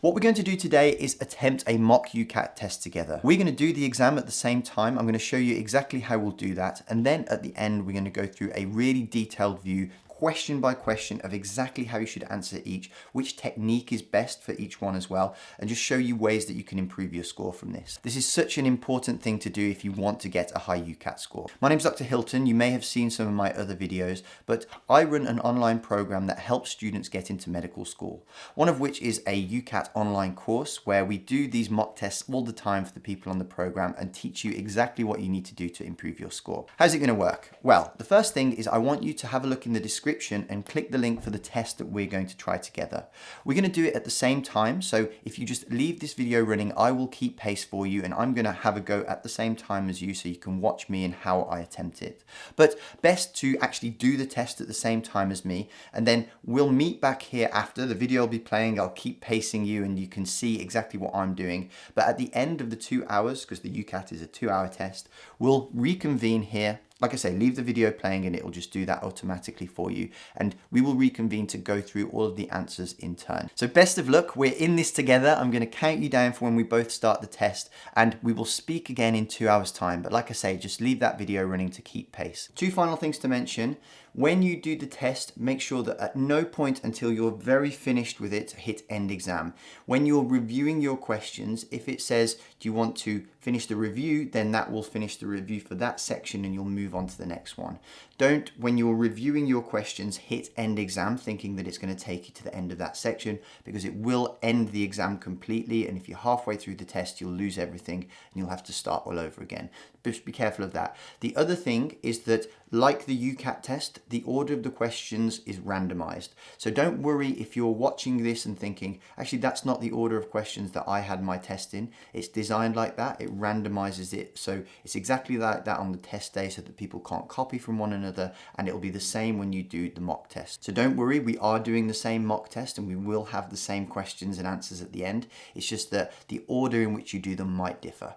What we're going to do today is attempt a mock UCAT test together. We're going to do the exam at the same time. I'm going to show you exactly how we'll do that. And then at the end, we're going to go through a really detailed view, question by question, of exactly how you should answer each, which technique is best for each one as well, and just show you ways that you can improve your score from this. This is such an important thing to do if you want to get a high UCAT score. My name's Dr. Hilton. You may have seen some of my other videos, but I run an online program that helps students get into medical school, one of which is a UCAT online course where we do these mock tests all the time for the people on the program and teach you exactly what you need to do to improve your score. How's it going to work? Well, the first thing is I want you to have a look in the description and click the link for the test that we're going to try together. We're going to do it at the same time, so if you just leave this video running, I will keep pace for you and I'm going to have a go at the same time as you so you can watch me and how I attempt it. But best to actually do the test at the same time as me, and then we'll meet back here after. The video will be playing, I'll keep pacing you and you can see exactly what I'm doing. But at the end of the 2 hours, because the UCAT is a 2-hour test, we'll reconvene here. Like I say, leave the video playing and it will just do that automatically for you. And we will reconvene to go through all of the answers in turn. So best of luck. We're in this together. I'm going to count you down for when we both start the test and we will speak again in 2 hours time. But like I say, just leave that video running to keep pace. Two final things to mention. When you do the test, make sure that at no point until you're very finished with it, hit end exam. When you're reviewing your questions, if it says, do you want to finish the review, then that will finish the review for that section and you'll move on to the next one. Don't, when you're reviewing your questions, hit end exam thinking that it's going to take you to the end of that section, because it will end the exam completely. And if you're halfway through the test, you'll lose everything and you'll have to start all over again. Just be careful of that. The other thing is that, like the UCAT test, the order of the questions is randomized. So don't worry if you're watching this and thinking, actually, that's not the order of questions that I had my test in. It's designed like that. It randomizes it. So it's exactly like that on the test day so that people can't copy from one another, and it'll be the same when you do the mock test. So don't worry, we are doing the same mock test and we will have the same questions and answers at the end. It's just that the order in which you do them might differ.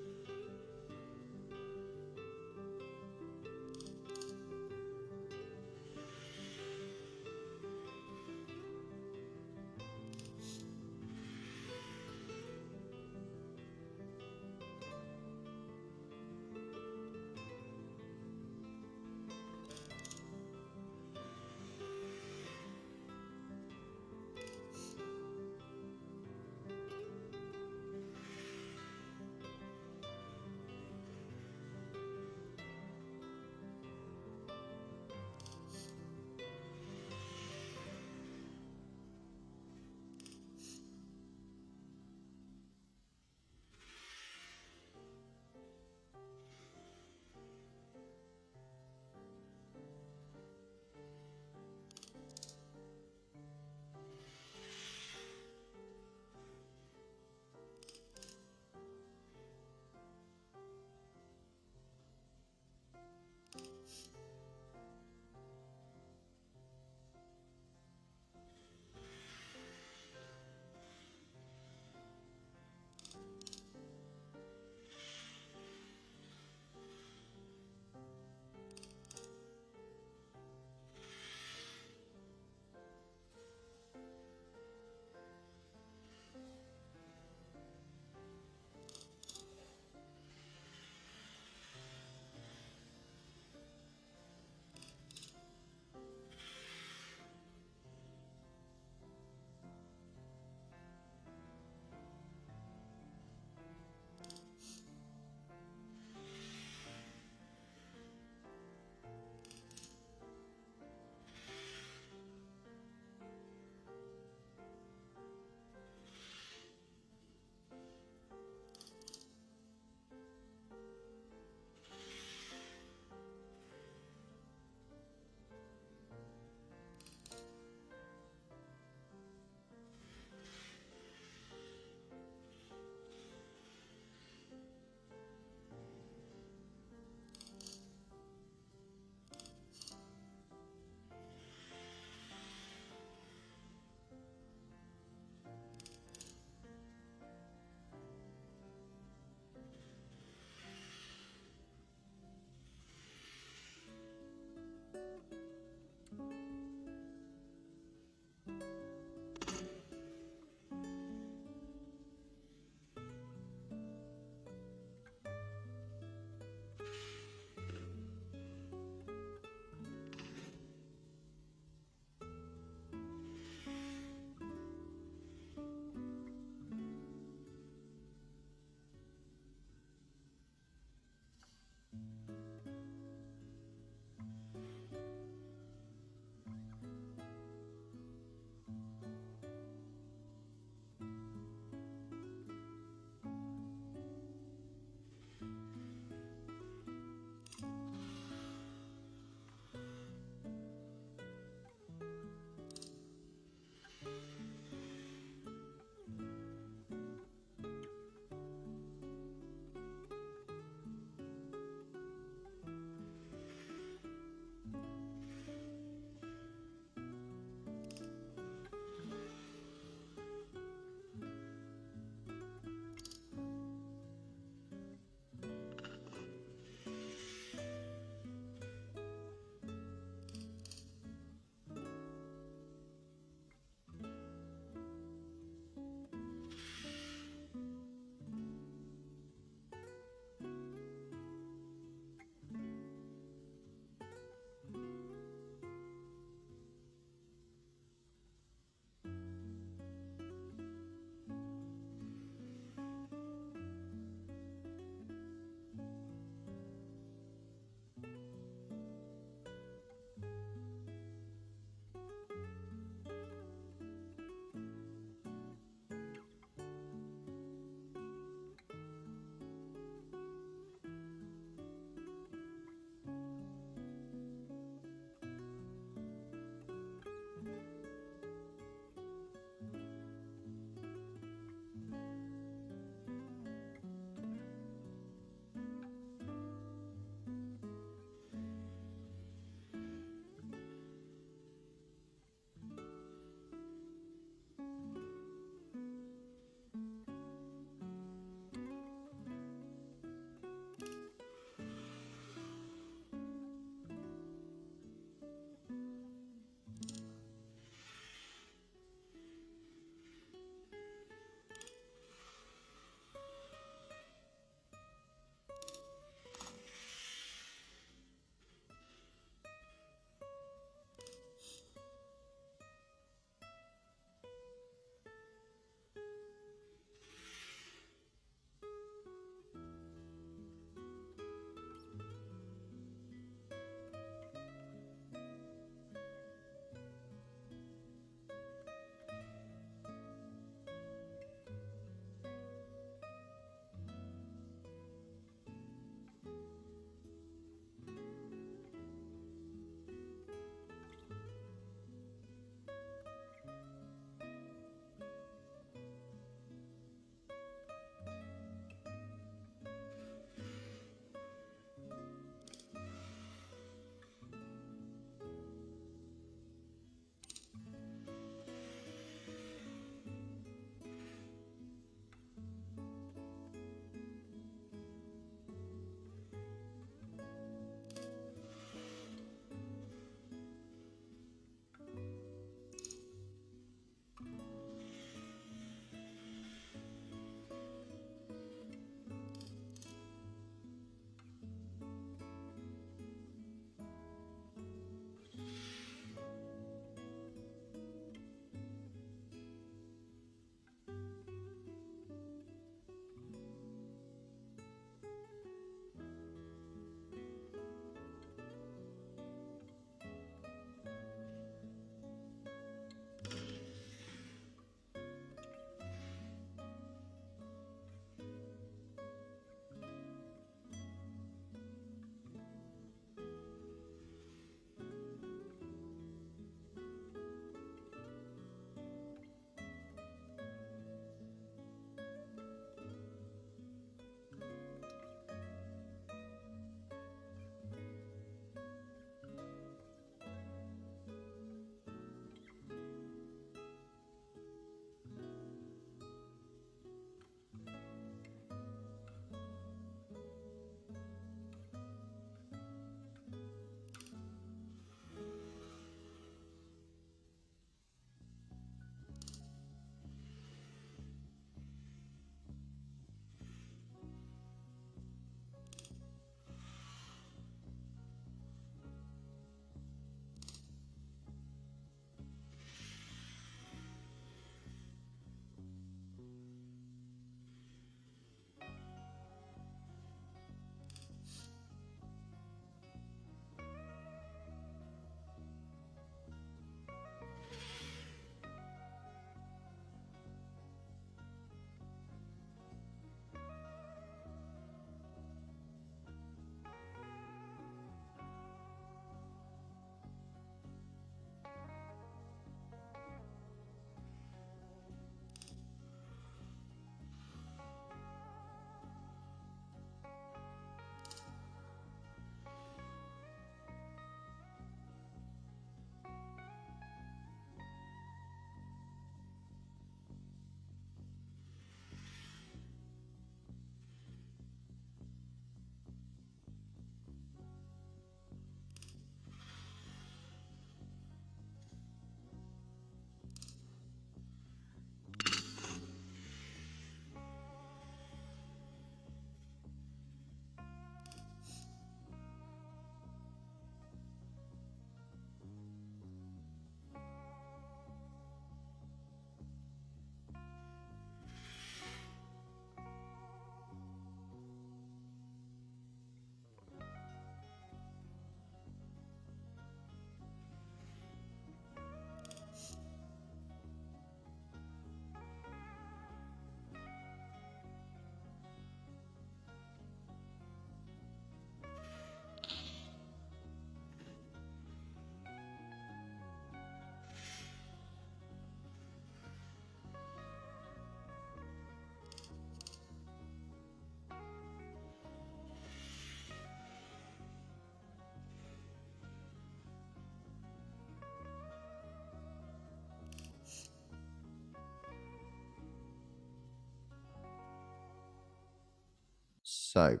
So,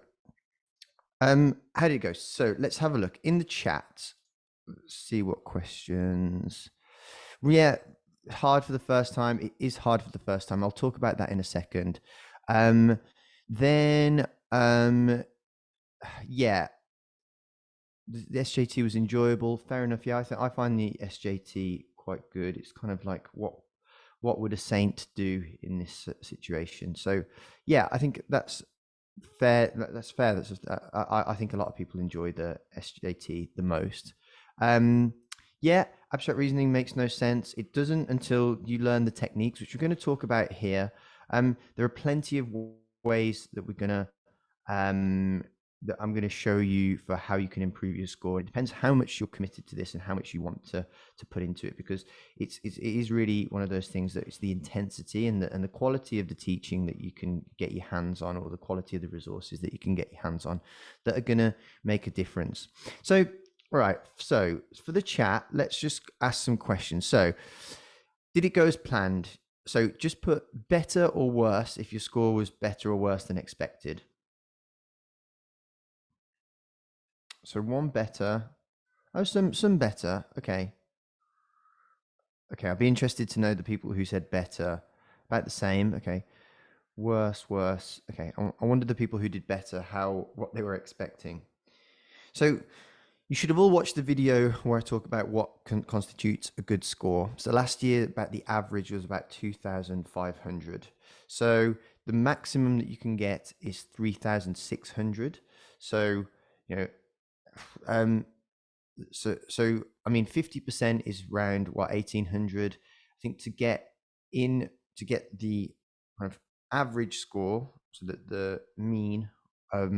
how did it go? So let's have a look in the chat. See what questions. Yeah, hard for the first time. It is hard for the first time. I'll talk about that in a second. Then, yeah, the SJT was enjoyable. Fair enough. Yeah, I find the SJT quite good. It's kind of like what would a saint do in this situation? So, yeah, I think that's fair. That's fair. That's just, I think a lot of people enjoy the SJT the most. Yeah, abstract reasoning makes no sense. It doesn't until you learn the techniques, which we're going to talk about here. There are plenty of ways that we're going to that I'm going to show you for how you can improve your score. It depends how much you're committed to this and how much you want to put into it, because it is really one of those things that it's the intensity and the quality of the teaching that you can get your hands on, or the quality of the resources that you can get your hands on, that are going to make a difference. So, all right. So for the chat, let's just ask some questions. So, did it go as planned? So just put better or worse if your score was better or worse than expected. So one better. Oh, some better. Okay. Okay, I'll be interested to know the people who said better. About the same. Okay. Worse. Okay. I wonder the people who did better, what they were expecting. So you should have all watched the video where I talk about what constitutes a good score. So last year, about the average was about 2,500. So the maximum that you can get is 3,600. So, so I mean, 50% is around 1,800. I think to get the kind of average score, so that the mean of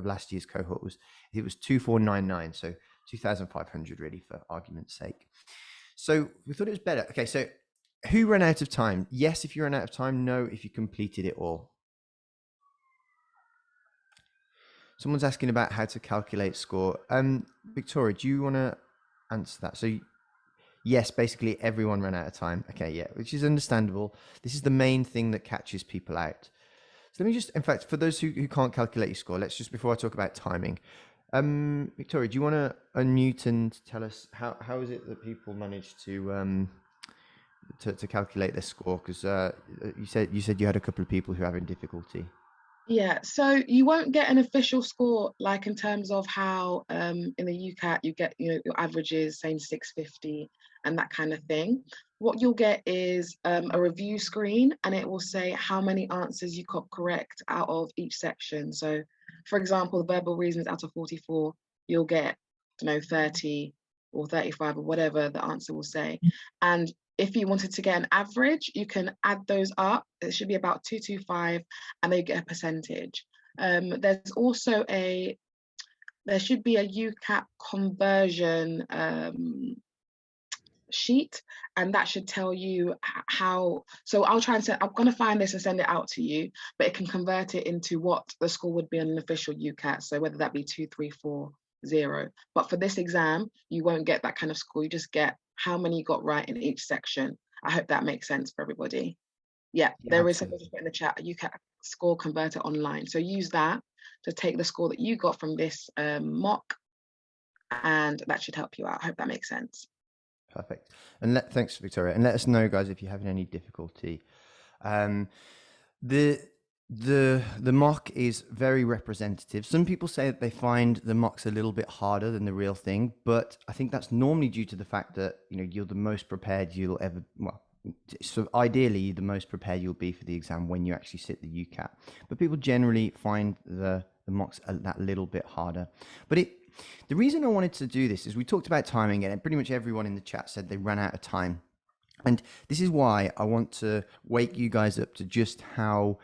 last year's cohort was 2,499, so 2,500 really, for argument's sake. So we thought it was better. Okay, so who ran out of time? Yes, if you ran out of time. No, if you completed it all. Someone's asking about how to calculate score. Victoria, do you want to answer that? So yes, basically everyone ran out of time. Okay, yeah, which is understandable. This is the main thing that catches people out. So let me just, in fact, for those who can't calculate your score, let's just, before I talk about timing, Victoria, do you want to unmute and tell us how is it that people manage to calculate their score? Because you said you had a couple of people who are having difficulty. Yeah, so you won't get an official score, like in terms of how in the UCAT you get, your averages saying 650 and that kind of thing. What you'll get is a review screen, and it will say how many answers you got correct out of each section. So, for example, the verbal reasons out of 44, you'll get, 30 or 35 or whatever the answer will say. And if you wanted to get an average, you can add those up. It should be about 225, and they get a percentage. There's also there should be a UCAT conversion sheet, and that should tell you how. So I'm going to find this and send it out to you, but it can convert it into what the score would be on an official UCAT. So whether that be 2340. But for this exam, you won't get that kind of score. You just get how many you got right in each section. I hope that makes sense for everybody. Yeah, there is something to put in the chat. You can score converter online. So use that to take the score that you got from this mock, and that should help you out. I hope that makes sense. Perfect. And thanks, Victoria. And let us know, guys, if you're having any difficulty. The mock is very representative. Some people say that they find the mocks a little bit harder than the real thing, but I think that's normally due to the fact that you're the most prepared you'll ever. Well, so ideally, the most prepared you'll be for the exam when you actually sit the UCAT. But people generally find the mocks that little bit harder. But the reason I wanted to do this is we talked about timing, and pretty much everyone in the chat said they ran out of time. And this is why I want to wake you guys up to just how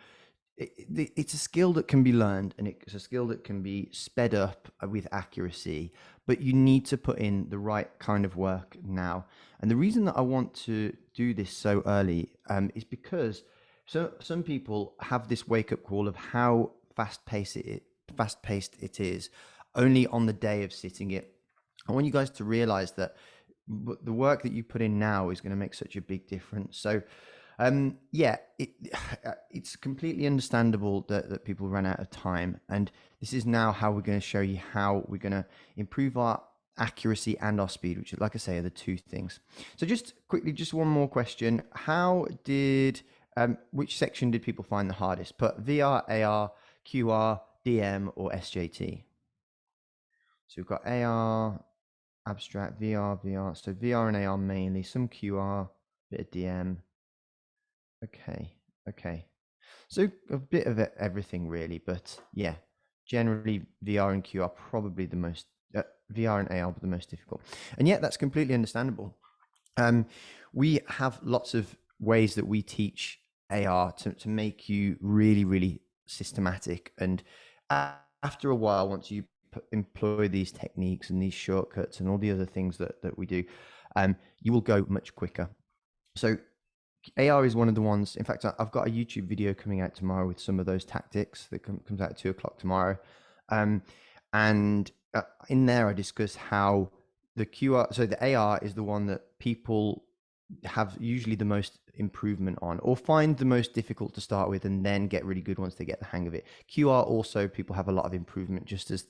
it's a skill that can be learned, and it's a skill that can be sped up with accuracy, but you need to put in the right kind of work now. And the reason that I want to do this so early is because some people have this wake-up call of how fast-paced it is only on the day of sitting it. I want you guys to realize that the work that you put in now is going to make such a big difference. So Yeah, it's completely understandable that people run out of time. And this is now how we're going to show you how we're going to improve our accuracy and our speed, which, like I say, are the two things. So just quickly, just one more question. Which section did people find the hardest? Put VR, AR, QR, DM, or SJT? So we've got AR, abstract, VR. So VR and AR mainly, some QR, bit of DM. Okay. So a bit of everything really, but yeah, generally VR and Q are probably the most, VR and AR are the most difficult. And yet that's completely understandable. We have lots of ways that we teach AR to make you really, really systematic. And after a while, once you employ these techniques and these shortcuts and all the other things that we do, you will go much quicker. So AR is one of the ones. In fact, I've got a YouTube video coming out tomorrow with some of those tactics that comes out at 2 o'clock tomorrow. And in there, I discuss how the QR, so the AR is the one that people have usually the most improvement on, or find the most difficult to start with, and then get really good once they get the hang of it. QR also, people have a lot of improvement, just as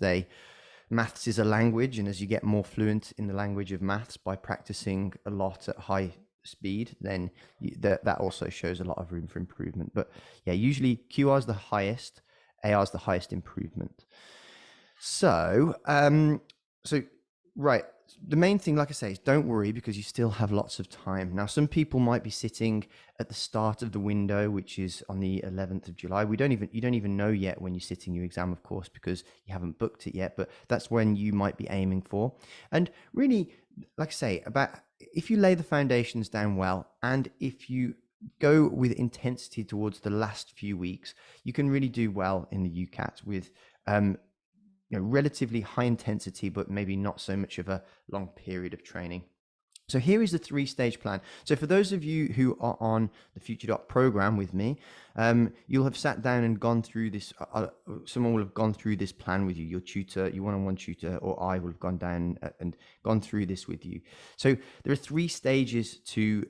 maths is a language, and as you get more fluent in the language of maths by practicing a lot at high speed, then that also shows a lot of room for improvement. But yeah, usually QR is the highest, AR is the highest improvement. So right, the main thing, like I say, is don't worry, because you still have lots of time. Now, some people might be sitting at the start of the window, which is on the 11th of July. You don't even know yet when you're sitting your exam, of course, because you haven't booked it yet, but that's when you might be aiming for. And really, like I say, if you lay the foundations down well, and if you go with intensity towards the last few weeks, you can really do well in the UCAT with relatively high intensity, but maybe not so much of a long period of training. So here is the 3-stage plan. So for those of you who are on the FutureDoc program with me, you'll have sat down and gone through this. Someone will have gone through this plan with you. Your tutor, your one-on-one tutor, or I will have gone down and gone through this with you. So there are 3 stages to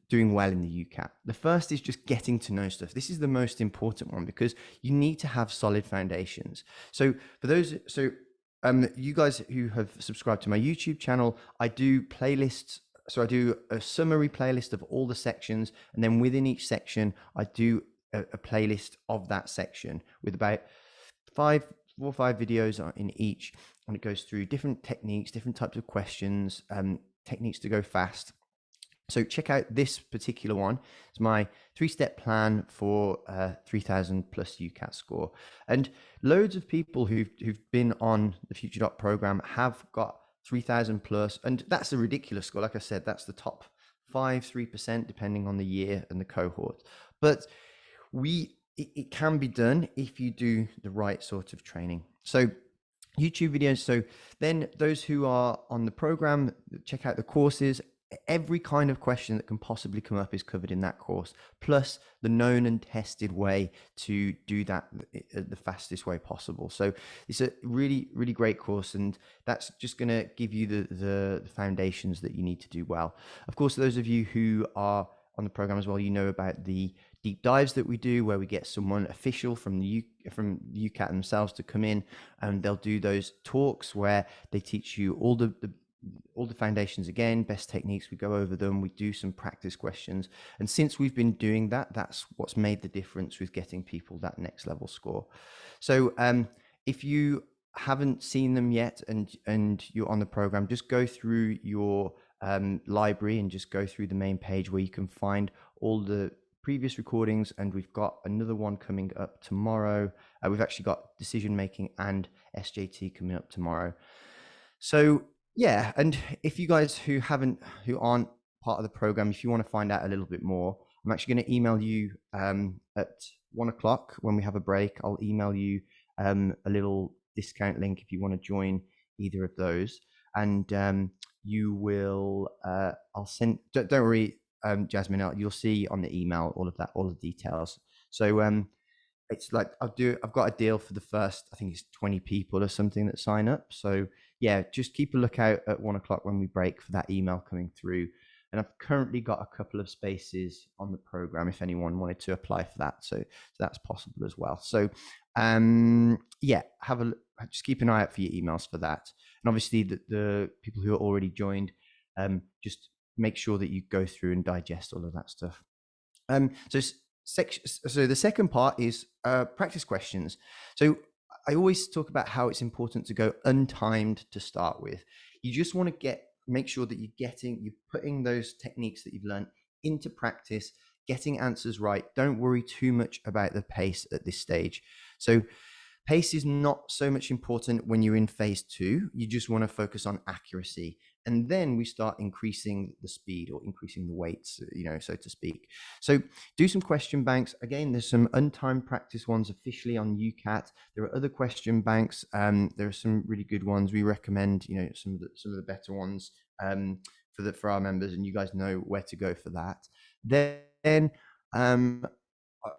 doing well in the UCAT. The first is just getting to know stuff. This is the most important one, because you need to have solid foundations. So for those, you guys who have subscribed to my YouTube channel, I do playlists. So I do a summary playlist of all the sections, and then within each section, I do a playlist of that section with about 4 or 5 videos in each, and it goes through different techniques, different types of questions, techniques to go fast. So check out this particular one. It's my 3-step plan for 3,000 plus UCAT score. And loads of people who've been on the FutureDoc program have got 3,000 plus, and that's a ridiculous score. Like I said, that's the top 3% depending on the year and the cohort. But it can be done if you do the right sort of training. So YouTube videos. So then those who are on the program, check out the courses. Every kind of question that can possibly come up is covered in that course, plus the known and tested way to do that the fastest way possible. So it's a really, really great course, and that's just going to give you the foundations that you need to do well. Of course, those of you who are on the program as well, you know about the deep dives that we do, where we get someone official from the UCAT themselves to come in, and they'll do those talks where they teach you all the foundations again, best techniques. We go over them, we do some practice questions, and since we've been doing that, that's what's made the difference with getting people that next level score. So if you haven't seen them yet and you're on the program, just go through your library and just go through the main page where you can find all the previous recordings, and we've got another one coming up tomorrow. We've actually got decision making and SJT coming up tomorrow. So yeah, and if you guys who aren't part of the program, if you want to find out a little bit more, I'm actually going to email you at 1 o'clock when we have a break. I'll email you a little discount link if you want to join either of those, and you will. I'll send. Don't worry, Jasmine. You'll see on the email all the details. So it's like I've got a deal for the first, I think it's 20 people or something that sign up. So yeah, just keep a lookout at 1 o'clock when we break for that email coming through. And I've currently got a couple of spaces on the program if anyone wanted to apply for that. So that's possible as well. So yeah, just keep an eye out for your emails for that. And obviously the people who are already joined, just make sure that you go through and digest all of that stuff. So the second part is practice questions. So I always talk about how it's important to go untimed to start with. You just want to make sure that you're putting those techniques that you've learned into practice, getting answers right. Don't worry too much about the pace at this stage. So pace is not so much important when you're in phase 2. You just want to focus on accuracy. And then we start increasing the speed or increasing the weights, so to speak. So do some question banks. Again, there's some untimed practice ones officially on UCAT. There are other question banks. There are some really good ones. We recommend, some of the better ones for our members, and you guys know where to go for that. Then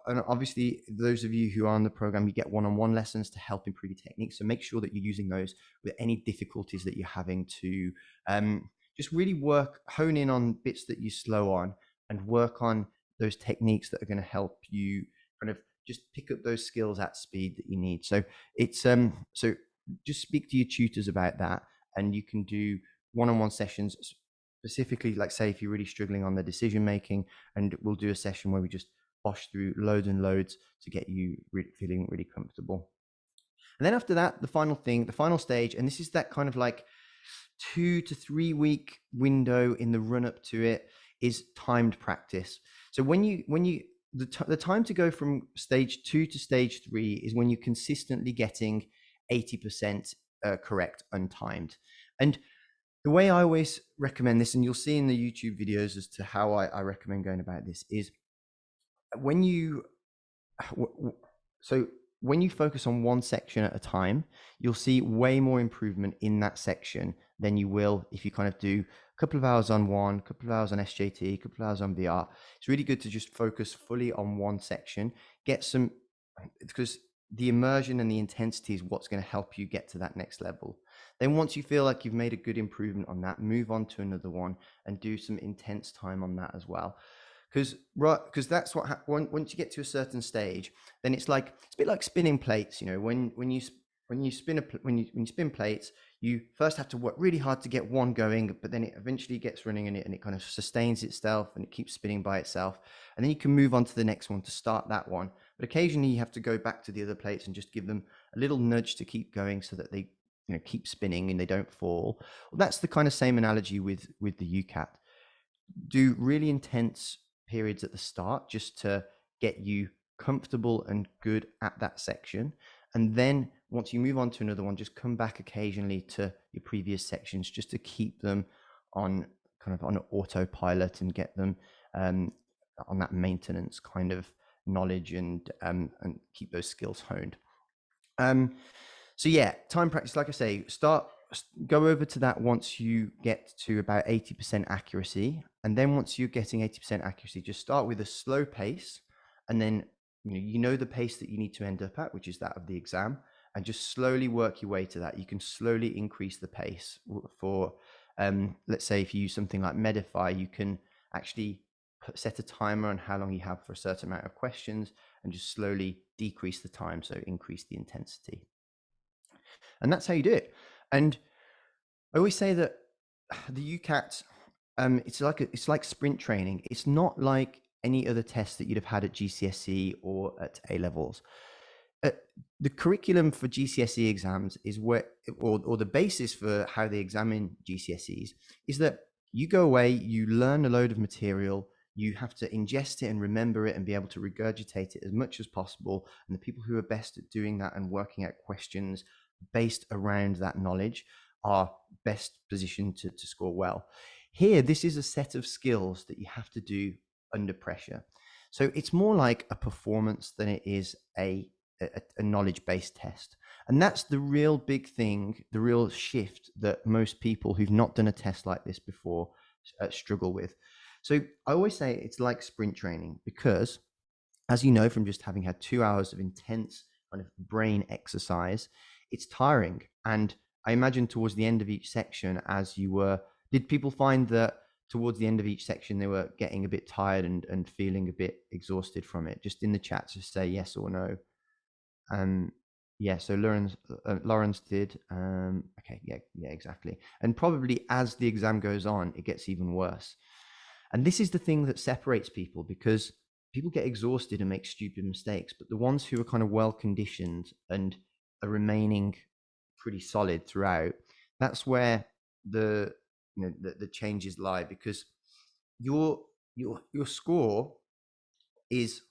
and obviously those of you who are on the program, you get one-on-one lessons to help improve your techniques. So make sure that you're using those with any difficulties that you're having to just really hone in on bits that you slow on and work on those techniques that are going to help you kind of just pick up those skills at speed that you need. So it's so just speak to your tutors about that, and you can do one-on-one sessions specifically, like say if you're really struggling on the decision making, and we'll do a session where we just bosh through loads and loads to get you feeling really comfortable. And then after that, the final stage, and this is that kind of like 2 to 3 week window in the run up to it, is timed practice. So the time to go from stage 2 to stage 3 is when you're consistently getting 80% correct untimed. And the way I always recommend this, and you'll see in the YouTube videos as to how I recommend going about this, is when you focus on one section at a time, you'll see way more improvement in that section than you will if you kind of do a couple of hours on one, a couple of hours on SJT, a couple of hours on VR. It's really good to just focus fully on one section, because the immersion and the intensity is what's going to help you get to that next level. Then once you feel like you've made a good improvement on that, move on to another one and do some intense time on that as well. Because that's what once you get to a certain stage, then it's a bit like spinning plates. When you spin plates, you first have to work really hard to get one going, but then it eventually gets running and it kind of sustains itself and it keeps spinning by itself, and then you can move on to the next one to start that one. But occasionally you have to go back to the other plates and just give them a little nudge to keep going so that they keep spinning and they don't fall. Well, that's the kind of same analogy with the UCAT. Do really intense periods at the start just to get you comfortable and good at that section, and then once you move on to another one, just come back occasionally to your previous sections just to keep them on autopilot and get them on that maintenance kind of knowledge and keep those skills honed. So yeah, time practice, like I say, go over to that once you get to about 80% accuracy. And then once you're getting 80% accuracy, just start with a slow pace. And then, the pace that you need to end up at, which is that of the exam, and just slowly work your way to that. You can slowly increase the pace for, let's say if you use something like Medify, you can actually set a timer on how long you have for a certain amount of questions and just slowly decrease the time. So increase the intensity. And that's how you do it. And I always say that the UCAT, it's like sprint training. It's not like any other test that you'd have had at GCSE or at A levels. The curriculum for GCSE exams is or the basis for how they examine GCSEs is that you go away, you learn a load of material, you have to ingest it and remember it and be able to regurgitate it as much as possible. And the people who are best at doing that and working out questions based around that knowledge are best positioned to score well. Here, this is a set of skills that you have to do under pressure. So it's more like a performance than it is a knowledge-based test. And that's the real big thing, the real shift that most people who've not done a test like this before struggle with. So I always say it's like sprint training because, as you know from just having had 2 hours of intense kind of brain exercise, it's tiring. And I imagine towards the end of each section, did people find that towards the end of each section, they were getting a bit tired and feeling a bit exhausted from it. Just in the chat, just say yes or no. Yeah, so Lawrence did. Okay, yeah, exactly. And probably as the exam goes on, it gets even worse. And this is the thing that separates people, because people get exhausted and make stupid mistakes, but the ones who are kind of well conditioned and are remaining pretty solid throughout, that's where the changes lie, because your score is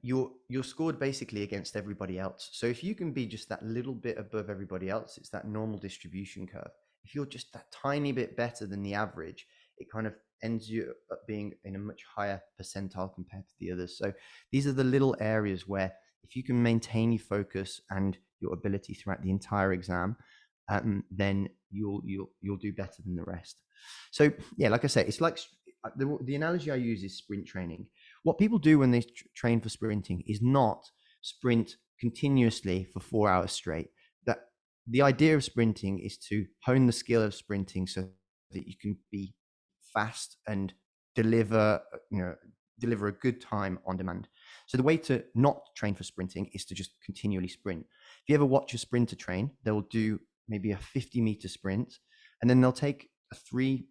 you're scored basically against everybody else. So if you can be just that little bit above everybody else, it's that normal distribution curve. If you're just that tiny bit better than the average, it kind of ends you up being in a much higher percentile compared to the others. So these are the little areas where if you can maintain your focus and your ability throughout the entire exam, then you'll do better than the rest. So yeah, like I say, it's like the analogy I use is sprint training. What people do when they train for sprinting is not sprint continuously for 4 hours straight. That the idea of sprinting is to hone the skill of sprinting so that you can be fast and deliver a good time on demand. So the way to not train for sprinting is to just continually sprint. If you ever watch a sprinter train, they'll do maybe a 50-meter sprint, and then they'll take a 3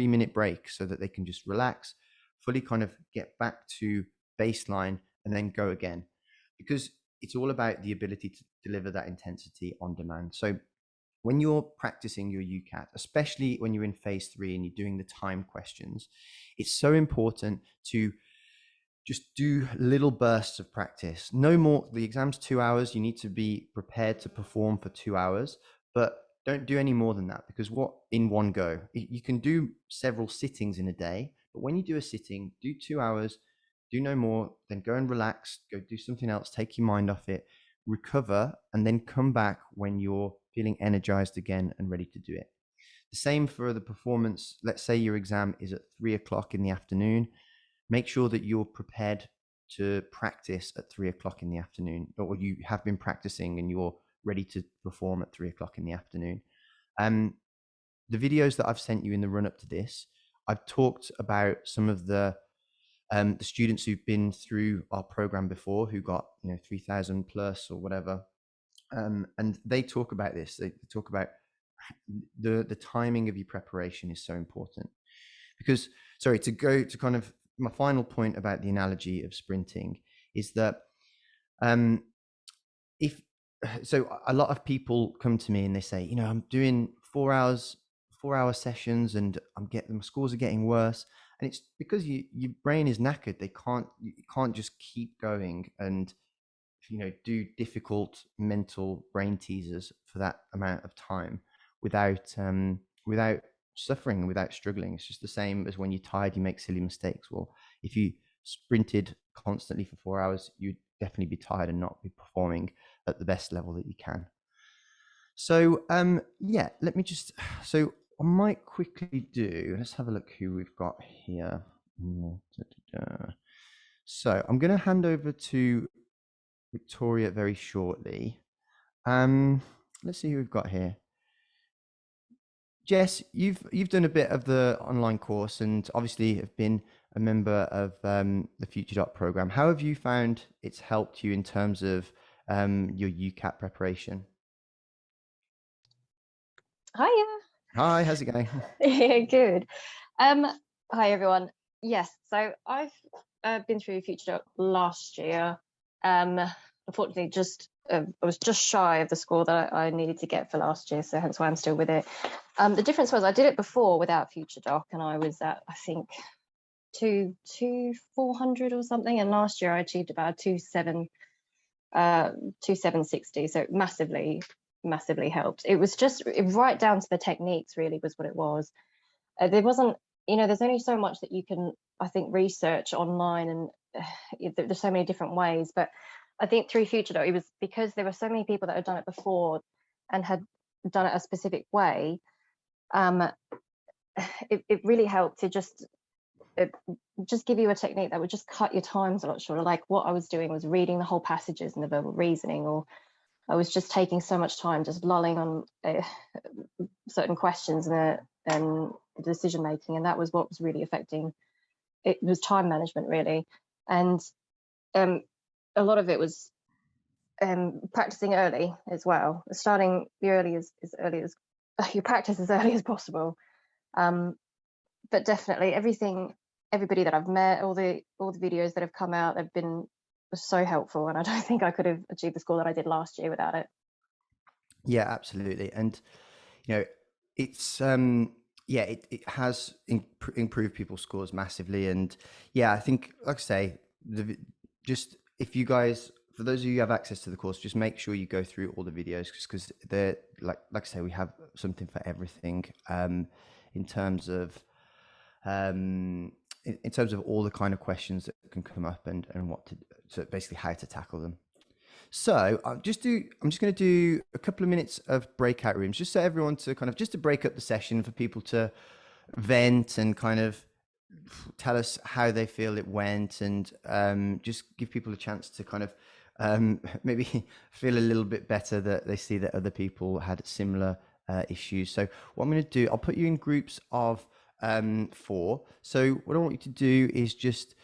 minute break so that they can just relax, fully kind of get back to baseline, and then go again, because it's all about the ability to deliver that intensity on demand. So when you're practicing your UCAT, especially when you're in phase 3 and you're doing the time questions, it's so important to just do little bursts of practice. No more. The exam's 2 hours. You need to be prepared to perform for 2 hours, but don't do any more than that, because in one go, you can do several sittings in a day, but when you do a sitting, do 2 hours, do no more, then go and relax, go do something else, take your mind off it, recover, and then come back when you're feeling energized again and ready to do it. The same for the performance. Let's say your exam is at 3:00 in the afternoon. Make sure that you're prepared to practice at 3:00 in the afternoon, or you have been practicing and you're ready to perform at 3:00 in the afternoon. The videos that I've sent you in the run up to this, I've talked about some of the students who've been through our program before, who got 3,000 plus or whatever, and they talk about this. They talk about the timing of your preparation is so important, because to go to kind of my final point about the analogy of sprinting is that if so a lot of people come to me and they say, I'm doing 4 hour sessions and my scores are getting worse, and it's because your brain is knackered. You can't just keep going and do difficult mental brain teasers for that amount of time without suffering, without struggling. It's just the same as when you're tired, you make silly mistakes. Well, if you sprinted constantly for 4 hours, you'd definitely be tired and not be performing at the best level that you can. So yeah, so I might quickly let's have a look who we've got here. So I'm going to hand over to Victoria very shortly. Let's see who we've got here. Jess, you've done a bit of the online course and obviously have been a member of the FutureDoc program. How have you found it's helped you in terms of your UCAT preparation? Hiya. Hi, how's it going? Yeah, good. Hi everyone. Yes, so I've been through FutureDoc last year. Unfortunately, I was just shy of the score that I needed to get for last year, so hence why I'm still with it. The difference was I did it before without FutureDoc, and I was at, I think, 400 or something, and last year I achieved about 2760, so massively helped. It was just right down to the techniques, really, was what it was. There wasn't, there's only so much that you can, I think, research online, and there's so many different ways. But I think through FutureDoc, it was because there were so many people that had done it before and had done it a specific way. It really helped to just give you a technique that would just cut your times a lot shorter. Like what I was doing was reading the whole passages and the verbal reasoning, or I was just taking so much time just lulling on certain questions and decision making, and that was what was really affecting. It was time management really, and a lot of it was practicing early as well, starting the early as early as you practice as early as possible. But definitely everybody that I've met, all the videos that have come out, they've been so helpful, and I don't think I could have achieved the score that I did last year without it. Yeah, absolutely. And it's it has improved people's scores massively. And yeah, I think, like I say, just if you guys, for those of you who have access to the course, just make sure you go through all the videos, because they're like I say, we have something for everything in terms of all the kind of questions that can come up and what to, so basically how to tackle them. So I'm just going to do a couple of minutes of breakout rooms, just so everyone to kind of, just to break up the session for people to vent and kind of tell us how they feel it went, and just give people a chance to kind of maybe feel a little bit better that they see that other people had similar issues. So what I'm going to do, I'll put you in groups of 4. So what I want you to do is just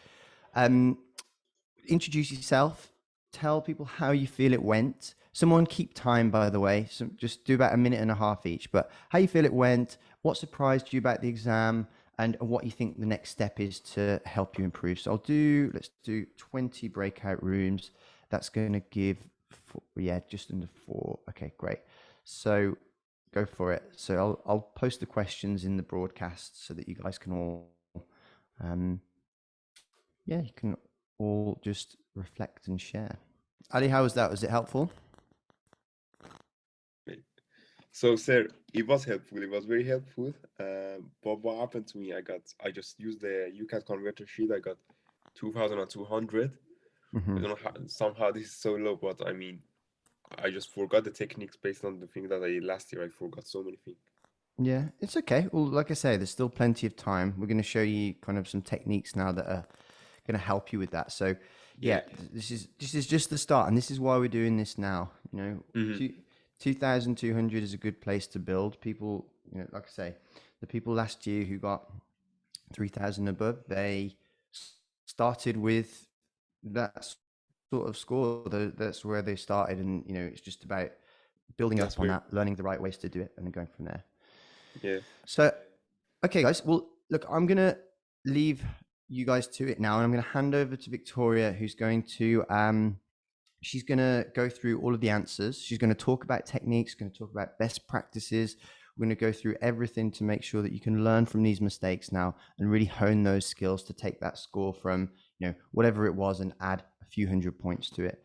introduce yourself, tell people how you feel it went. Someone keep time, by the way, so just do about 1.5 minutes each, but how you feel it went, what surprised you about the exam, and what you think the next step is to help you improve. So let's do 20 breakout rooms. That's going to give just under 4. Okay, great. So go for it. So I'll post the questions in the broadcast so that you guys can all you can all just reflect and share. Ali, how was that? Was it helpful? So, sir, it was helpful. It was very helpful. But what happened to me? I just used the UCAT converter sheet. I got 2,200. Mm-hmm. I don't know how, somehow this is so low, but I mean, I just forgot the techniques based on the thing that I did last year. I forgot so many things. Yeah, it's okay. Well, like I say, there's still plenty of time. We're going to show you kind of some techniques now that are going to help you with that. So this is just the start, and this is why we're doing this now. 2,200 is a good place to build. People, like I say, the people last year who got 3,000 above, they started with that sort of score. That's where they started, and it's just about building up on that, learning the right ways to do it, and then going from there. Yeah. So, okay, guys. Well, look, I'm gonna leave you guys to it now, and I'm gonna hand over to Victoria, who's going to she's gonna go through all of the answers. She's gonna talk about techniques, gonna talk about best practices. We're gonna go through everything to make sure that you can learn from these mistakes now and really hone those skills to take that score from whatever it was and add a few hundred points to it.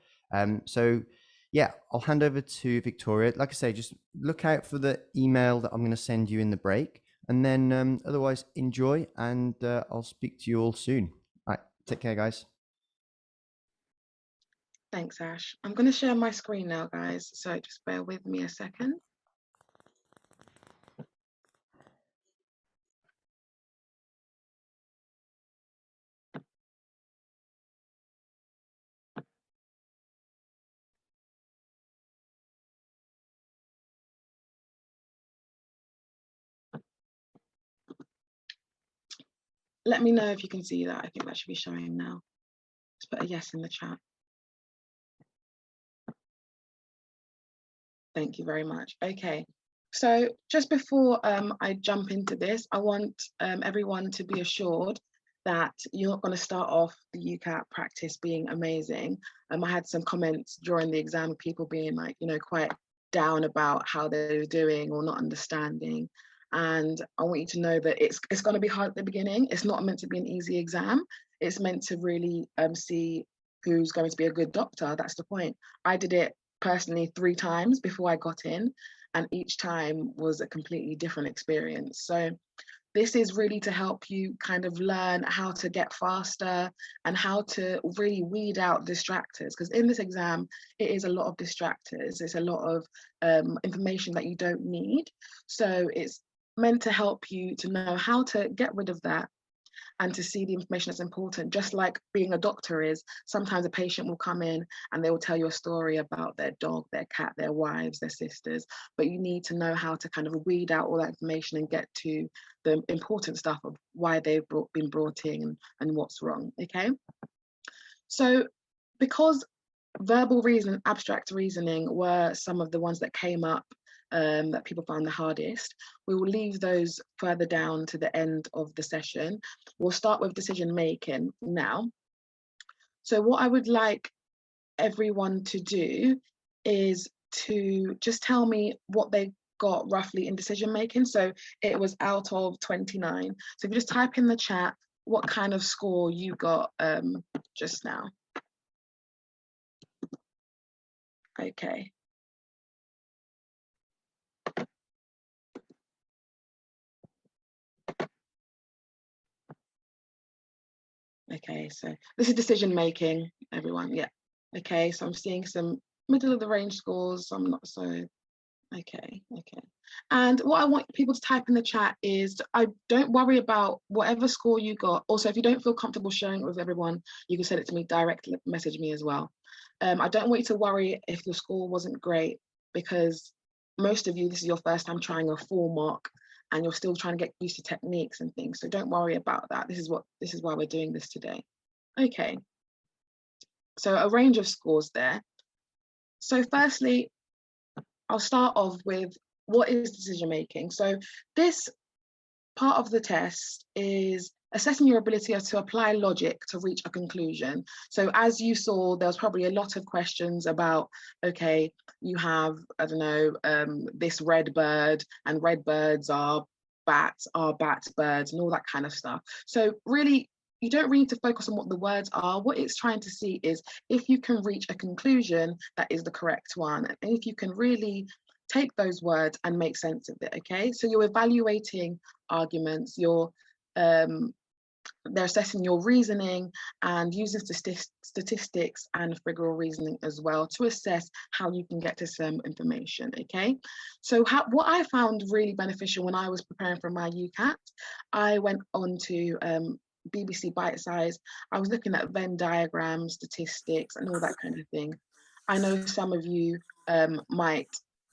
So yeah, I'll hand over to Victoria. Like I say, just look out for the email that I'm going to send you in the break. And then otherwise, enjoy, and I'll speak to you all soon. All right, take care, guys. Thanks, Ash. I'm going to share my screen now, guys. So just bear with me a second. Let me know if you can see that. I think that should be showing now. Just put a yes in the chat. Thank you very much. Okay, so just before I jump into this, I want everyone to be assured that you're not going to start off the UCAT practice being amazing. I had some comments during the exam, people being like, quite down about how they were doing or not understanding. And I want you to know that it's going to be hard at the beginning. It's not meant to be an easy exam. It's meant to really see who's going to be a good doctor. That's the point. I did it personally 3 times before I got in, and each time was a completely different experience. So this is really to help you kind of learn how to get faster and how to really weed out distractors, because in this exam it is a lot of distractors. It's a lot of information that you don't need. So it's meant to help you to know how to get rid of that and to see the information that's important. Just like being a doctor is, sometimes a patient will come in and they will tell you a story about their dog, their cat, their wives, their sisters, but you need to know how to kind of weed out all that information and get to the important stuff of why they've been brought in and what's wrong, okay? So because verbal reasoning, abstract reasoning were some of the ones that came up that people found the hardest, we will leave those further down to the end of the session. We'll start with decision making now. So what I would like everyone to do is to just tell me what they got roughly in decision making. So it was out of 29. So if you just type in the chat what kind of score you got just now. Okay. Okay, so this is decision making, everyone. Yeah. Okay, so I'm seeing some middle of the range scores. I'm not so. Okay. And what I want people to type in the chat is, I don't worry about whatever score you got. Also, if you don't feel comfortable sharing it with everyone, you can send it to me direct, message me as well. I don't want you to worry if your score wasn't great, because most of you, this is your first time trying a full mark and you're still trying to get used to techniques and things. So don't worry about that. This is why we're doing this today. Okay. So a range of scores there. So firstly, I'll start off with what is decision making. So this part of the test is assessing your ability to apply logic to reach a conclusion. So as you saw, there was probably a lot of questions about, okay, you have, I don't know, this red bird, and red birds are bats birds, and all that kind of stuff. So really, you don't really need to focus on what the words are. What it's trying to see is if you can reach a conclusion that is the correct one, and if you can really take those words and make sense of it, okay? So you're evaluating arguments, they're assessing your reasoning and using statistics and figural reasoning as well to assess how you can get to some information, okay? So what I found really beneficial when I was preparing for my UCAT, I went on to BBC Bitesize. I was looking at Venn diagrams, statistics, and all that kind of thing. I know some of you might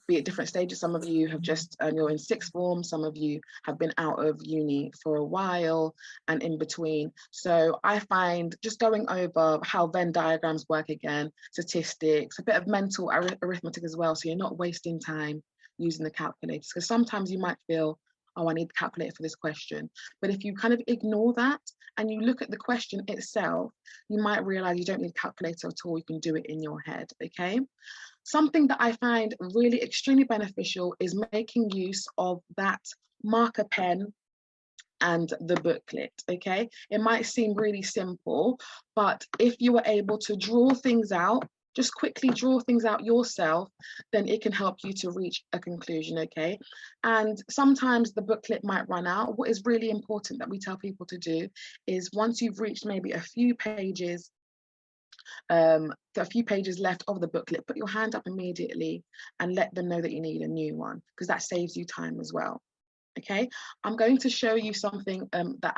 be at different stages. Some of you have just, you're in sixth form, some of you have been out of uni for a while and in between. So I find just going over how Venn diagrams work again, statistics, a bit of mental arithmetic as well, so you're not wasting time using the calculators, because sometimes you might feel, oh, I need the calculator for this question. But if you kind of ignore that and you look at the question itself, you might realize you don't need a calculator at all, you can do it in your head, okay? Something that I find really extremely beneficial is making use of that marker pen and the booklet, okay? It might seem really simple, but if you are able to draw things out, just quickly draw things out yourself, then it can help you to reach a conclusion, okay? And sometimes the booklet might run out. What is really important that we tell people to do is once you've reached maybe a few pages left of the booklet, put your hand up immediately and let them know that you need a new one, because that saves you time as well. Okay, I'm going to show you something that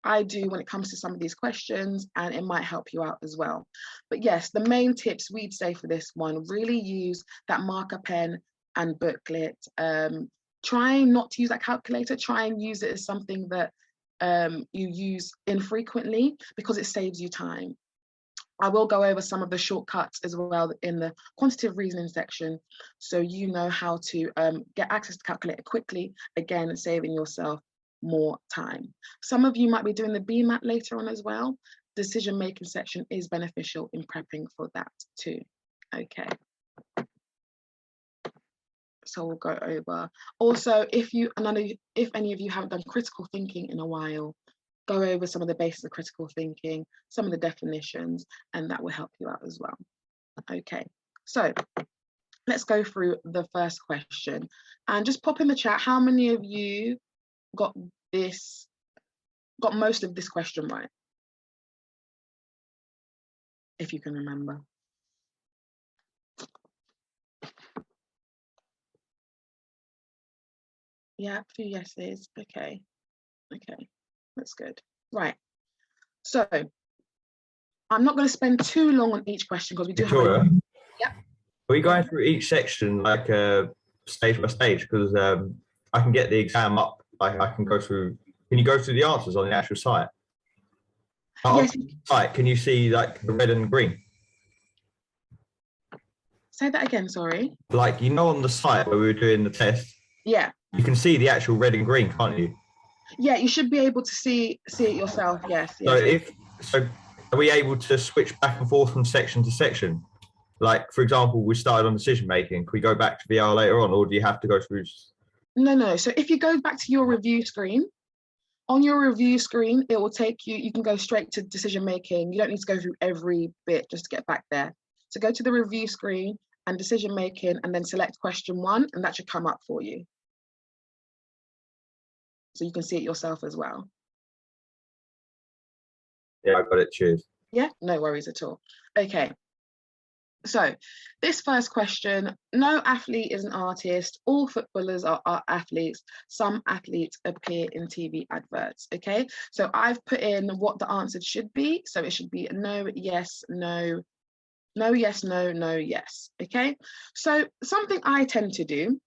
I do when it comes to some of these questions, and it might help you out as well. But yes, the main tips we'd say for this one, really use that marker pen and booklet. Try not to use that calculator, try and use it as something that you use infrequently, because it saves you time. I will go over some of the shortcuts as well in the quantitative reasoning section, so you know how to get access to calculator quickly, again, saving yourself more time. Some of you might be doing the BMAT later on as well. Decision-making section is beneficial in prepping for that too. Okay. So we'll go over. Also, if any of you haven't done critical thinking in a while, go over some of the basics of critical thinking, some of the definitions, and that will help you out as well. Okay, so let's go through the first question. And just pop in the chat, how many of you got most of this question right? If you can remember. Yeah, a few yeses, okay, that's good. Right. So I'm not going to spend too long on each question because we do Victoria, have yeah. are we going through each section like stage by stage? Because I can get the exam up. I can go through. Can you go through the answers on the actual site? Yes. On the site, can you see like the red and green? Say that again, sorry. Like, you know, on the site where we were doing the test, Yeah. you can see the actual red and green, can't you? Yeah, you should be able to see it yourself. Yes. So Yes. are we able to switch back and forth from section to section? Like, for example, we started on decision making. Can we go back to VR later on, or do you have to go through? No. So if you go back to your review screen, on your review screen, it will take you, you can go straight to decision making. You don't need to go through every bit just to get back there. So go to the review screen and decision making, and then select question 1, and that should come up for you. So you can see it yourself as well. Yeah, I got it. Cheers. Yeah, no worries at all. Okay. So this first question, no athlete is an artist. All footballers are athletes. Some athletes appear in TV adverts. Okay, so I've put in what the answer should be. So it should be no, yes, no, no, yes, no, no, yes. Okay, so something I tend to do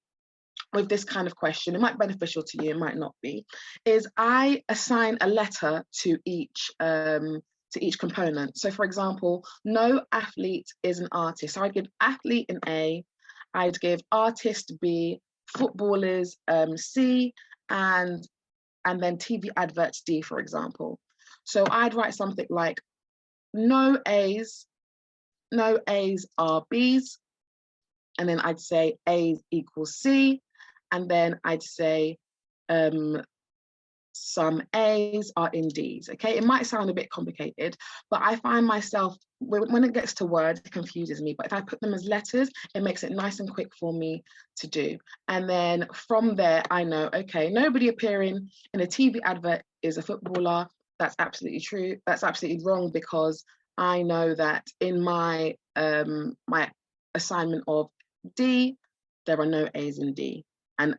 with this kind of question, it might be beneficial to you, it might not be, is I assign a letter to each component. So for example, no athlete is an artist. So I'd give athlete an A, I'd give artist B, footballers C, and then TV adverts D, for example. So I'd write something like no A's are B's, and then I'd say A equals C, and then I'd say some A's are in D's. Okay, it might sound a bit complicated, but I find myself, when it gets to words, it confuses me. But if I put them as letters, it makes it nice and quick for me to do. And then from there, I know, okay, nobody appearing in a TV advert is a footballer. That's absolutely true. That's absolutely wrong, because I know that in my my assignment of D, there are no A's in D. And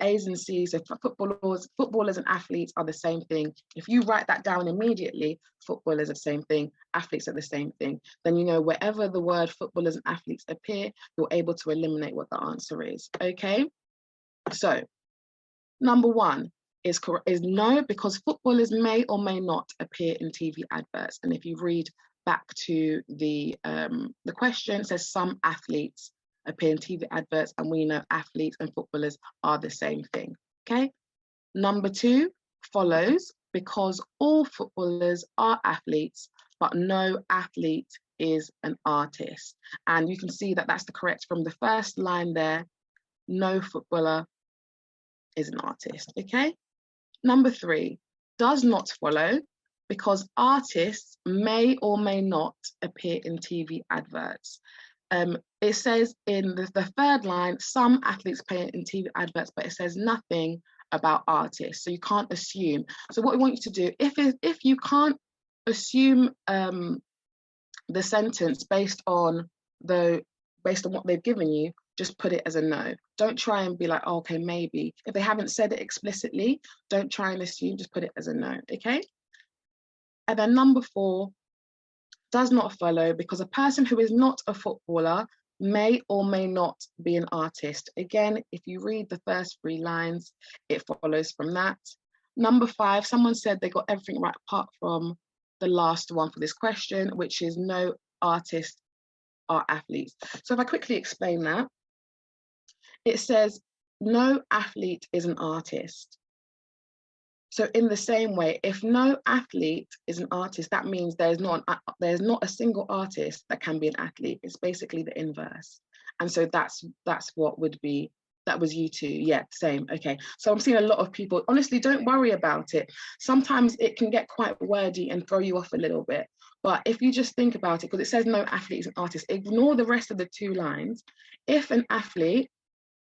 A's and C's, so footballers and athletes are the same thing. If you write that down immediately, footballers are the same thing, athletes are the same thing, then you know wherever the word footballers and athletes appear, you're able to eliminate what the answer is. Okay, so number 1 is no, because footballers may or may not appear in TV adverts. And if you read back to the question, it says some athletes appear in TV adverts, and we know athletes and footballers are the same thing. Okay. Number 2 follows, because all footballers are athletes, but no athlete is an artist. And you can see that that's the correct from the first line there. No footballer is an artist. Okay. Number 3 does not follow, because artists may or may not appear in TV adverts. It says in the third line, some athletes appear in TV adverts, but it says nothing about artists. So you can't assume. So what we want you to do, if you can't assume the sentence based on what they've given you, just put it as a no. Don't try and be like, oh, okay, maybe. If they haven't said it explicitly, don't try and assume, just put it as a no, okay? And then number 4, does not follow, because a person who is not a footballer may or may not be an artist. Again, if you read the first 3 lines, it follows from that. Number 5, someone said they got everything right apart from the last one for this question, which is no artists are athletes. So if I quickly explain that, it says no athlete is an artist. So in the same way, if no athlete is an artist, that means there's not a single artist that can be an athlete. It's basically the inverse. And so that's what would be, that was you too. Yeah, same. Okay. So I'm seeing a lot of people, honestly, don't worry about it. Sometimes it can get quite wordy and throw you off a little bit. But if you just think about it, because it says no athlete is an artist, ignore the rest of the 2 lines. If an athlete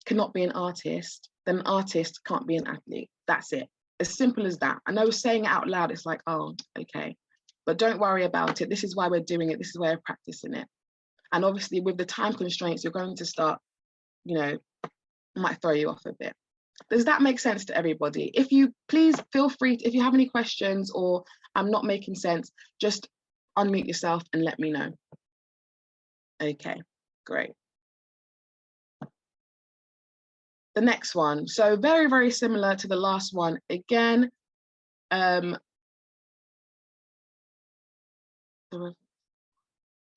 cannot be an artist, then an artist can't be an athlete. That's it. As simple as that. I know saying it out loud, it's like, oh, okay. But don't worry about it. This is why we're doing it. This is why we're practicing it. And obviously with the time constraints, you're going to start, might throw you off a bit. Does that make sense to everybody? If you please feel free, if you have any questions or I'm not making sense, just unmute yourself and let me know. Okay, great. The next one, so very, very similar to the last one. Again,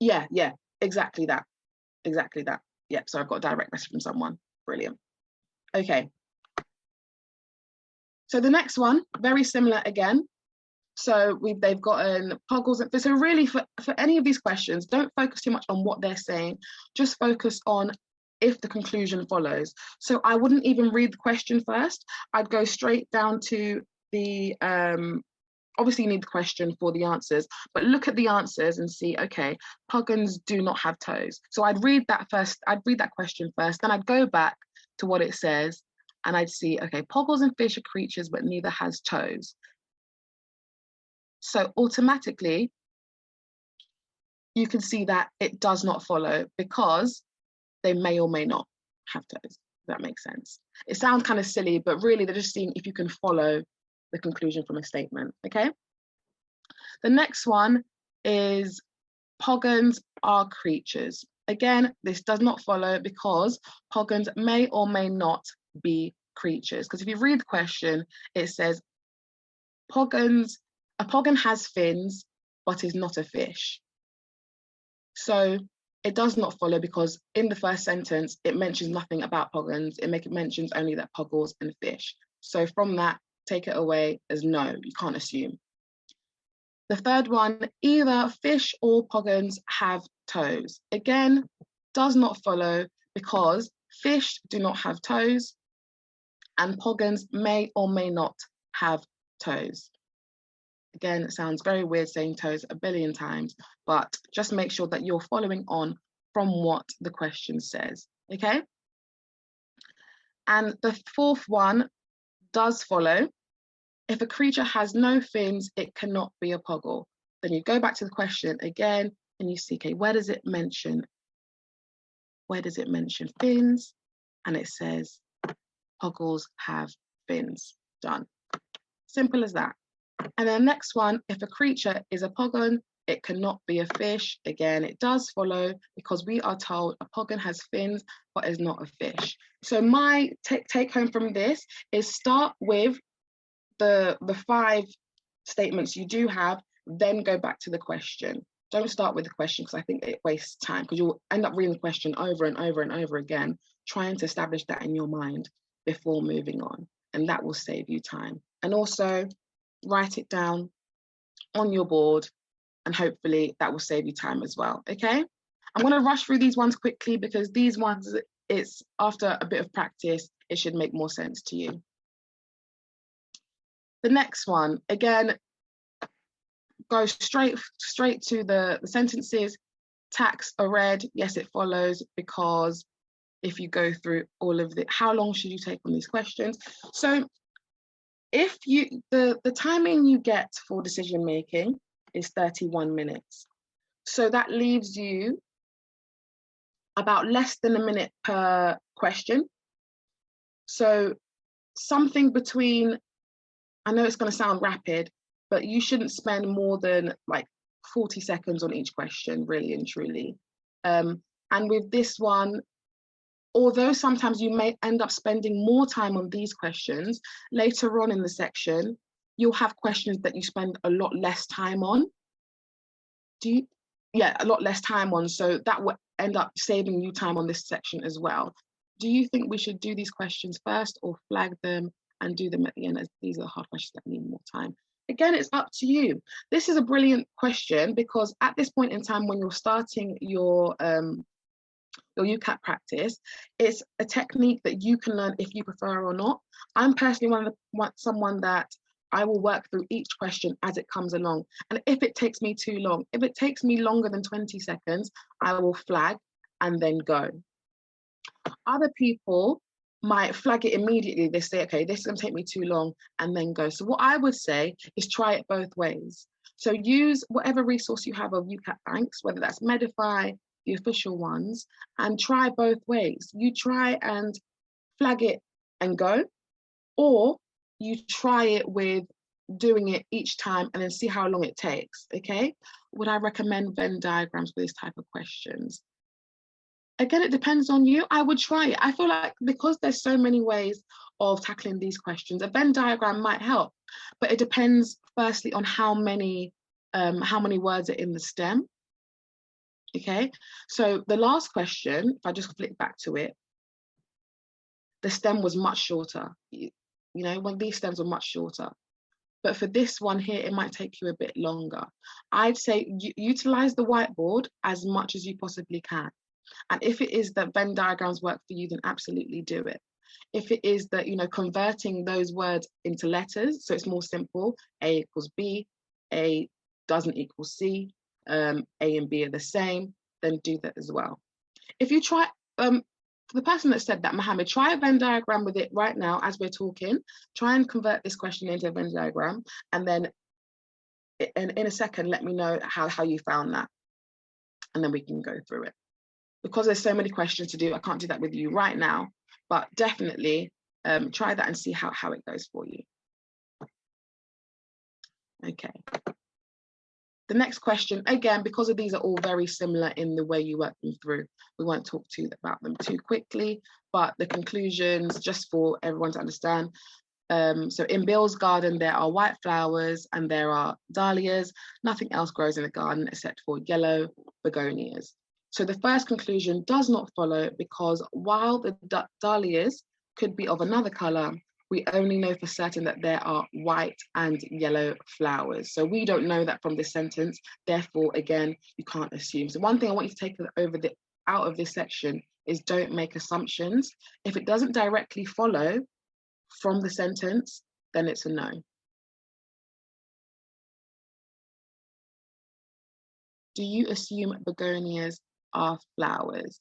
yeah, exactly that. Yeah, so I've got a direct message from someone. Brilliant. Okay. So the next one, very similar again. So they've gotten Puggles. So really for any of these questions, don't focus too much on what they're saying. Just focus on if the conclusion follows. So I wouldn't even read the question first. I'd go straight down to the, obviously you need the question for the answers, but look at the answers and see, okay, Puggles do not have toes. So I'd read that first, I'd read that question first, then I'd go back to what it says and I'd see, okay, Puggles and fish are creatures, but neither has toes. So automatically, you can see that it does not follow because they may or may not have toes. If that makes sense. It sounds kind of silly, but really they're just seeing if you can follow the conclusion from a statement, okay? The next one is Puggles are creatures. Again, this does not follow because Puggles may or may not be creatures. Because if you read the question, it says, a Puggles has fins, but is not a fish. So it does not follow because in the first sentence, it mentions nothing about Puggles. It mentions only that Puggles and fish. So from that, take it away as no, you can't assume. The third one, either fish or Puggles have toes. Again, does not follow because fish do not have toes and Puggles may or may not have toes. Again, it sounds very weird saying toes a billion times, but just make sure that you're following on from what the question says, okay? And the fourth one does follow. If a creature has no fins, it cannot be a Puggle. Then you go back to the question again and you see, okay, where does it mention fins? And it says Puggles have fins. Done. Simple as that. And then the next one, if a creature is a Puggle, it cannot be a fish. Again, it does follow because we are told a Puggle has fins but is not a fish. So my take home from this is start with the 5 statements you do have, then go back to the question. Don't start with the question because I think it wastes time because you'll end up reading the question over and over and over again, trying to establish that in your mind before moving on. And that will save you time. And also write it down on your board and hopefully that will save you time as well, okay? I'm gonna rush through these ones quickly because these ones, it's after a bit of practice, it should make more sense to you. The next one, again, go straight to the sentences. Tax are read, yes, it follows because if you go through all of the, how long should you take on these questions? So if you, the timing you get for decision making is 31 minutes. So that leaves you about less than a minute per question. So something between, I know it's going to sound rapid, but you shouldn't spend more than like 40 seconds on each question, really and truly. And with this one, although sometimes you may end up spending more time on these questions, later on in the section, you'll have questions that you spend a lot less time on. A lot less time on, so that will end up saving you time on this section as well. Do you think we should do these questions first or flag them and do them at the end, as these are hard questions that need more time? Again, it's up to you. This is a brilliant question because at this point in time when you're starting your UCAT practice, it's a technique that you can learn if you prefer or not. I'm personally someone that I will work through each question as it comes along. And if it takes me too long, if it takes me longer than 20 seconds, I will flag and then go. Other people might flag it immediately. They say, okay, this is gonna take me too long, and then go. So what I would say is try it both ways. So use whatever resource you have of UCAT banks, whether that's Medify, the official ones, and try both ways. You try and flag it and go, or you try it with doing it each time and then see how long it takes, okay? Would I recommend Venn diagrams for this type of questions? Again, it depends on you. I would try it. I feel like because there's so many ways of tackling these questions, a Venn diagram might help, but it depends firstly on how many words are in the stem. Okay, so the last question, if I just flick back to it, the stem was much shorter. You know, when these stems were much shorter. But for this one here, it might take you a bit longer. I'd say utilize the whiteboard as much as you possibly can. And if it is that Venn diagrams work for you, then absolutely do it. If it is that, you know, converting those words into letters, so it's more simple, A equals B, A doesn't equal C, A and B are the same, then do that as well. If you try, for the person that said that, Mohammed, try a Venn diagram with it right now as we're talking. Try and convert this question into a Venn diagram, and then in a second, let me know how you found that, and then we can go through it. Because there's so many questions to do, I can't do that with you right now, but definitely try that and see how it goes for you. Okay. The next question, again, because of these are all very similar in the way you work them through, we won't talk about them too quickly, but the conclusions, just for everyone to understand. So in Bill's garden, there are white flowers and there are dahlias. Nothing else grows in the garden except for yellow begonias. So the first conclusion does not follow, because while the dahlias could be of another color, we only know for certain that there are white and yellow flowers. So we don't know that from this sentence. Therefore, again, you can't assume. So one thing I want you to take out of this section is don't make assumptions. If it doesn't directly follow from the sentence, then it's a no. Do you assume begonias are flowers?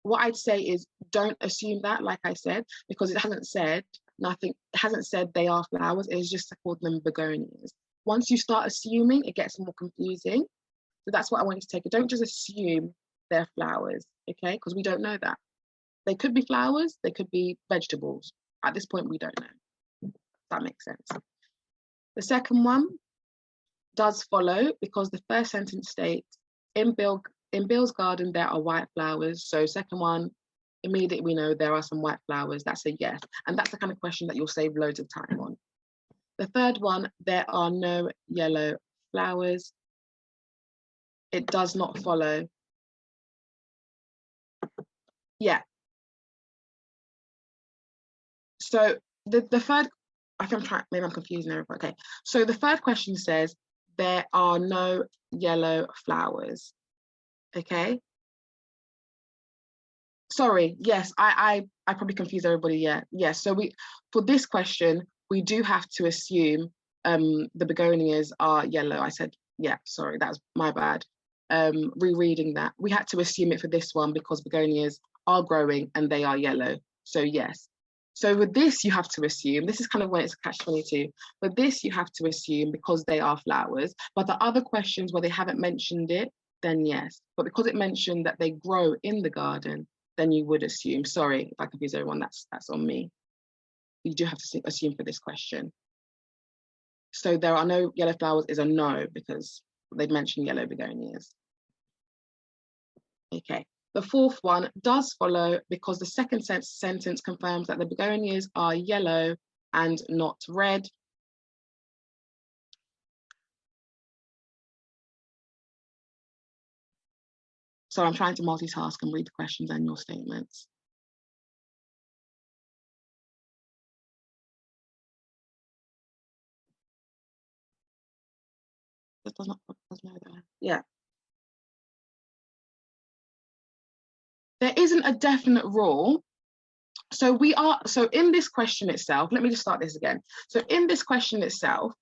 What I'd say is don't assume that, like I said, because it hasn't said nothing, it hasn't said they are flowers, it's just called them begonias. Once you start assuming, it gets more confusing. So that's what I want you to take it. Don't just assume they're flowers, okay? Because we don't know that. They could be flowers, they could be vegetables. At this point, we don't know. That makes sense. The second one does follow, because the first sentence states, in Bill's garden, there are white flowers. So second one, immediately we know there are some white flowers. That's a yes. And that's the kind of question that you'll save loads of time on. The third one, there are no yellow flowers. It does not follow. Yeah. So the third, maybe I'm confusing everybody. Okay. So the third question says, there are no yellow flowers. Okay. Sorry, yes, I probably confused everybody. Yeah, yes. So for this question, we do have to assume the begonias are yellow. I said, yeah, sorry, that's my bad. Rereading that, we had to assume it for this one because begonias are growing and they are yellow. So yes. So with this, you have to assume, this is kind of when it's catch-22. With this, you have to assume because they are flowers. But the other questions where they haven't mentioned it, then yes. But because it mentioned that they grow in the garden, then you would assume. Sorry if I confuse everyone, that's on me. You do have to assume for this question. So there are no yellow flowers is a no, because they've mentioned yellow begonias. Okay. The fourth one does follow, because the second sentence confirms that the begonias are yellow and not red. So I'm trying to multitask and read the questions and your statements. This does not know that. Yeah. There isn't a definite rule. So in this question itself, let me just start this again. So in this question itself,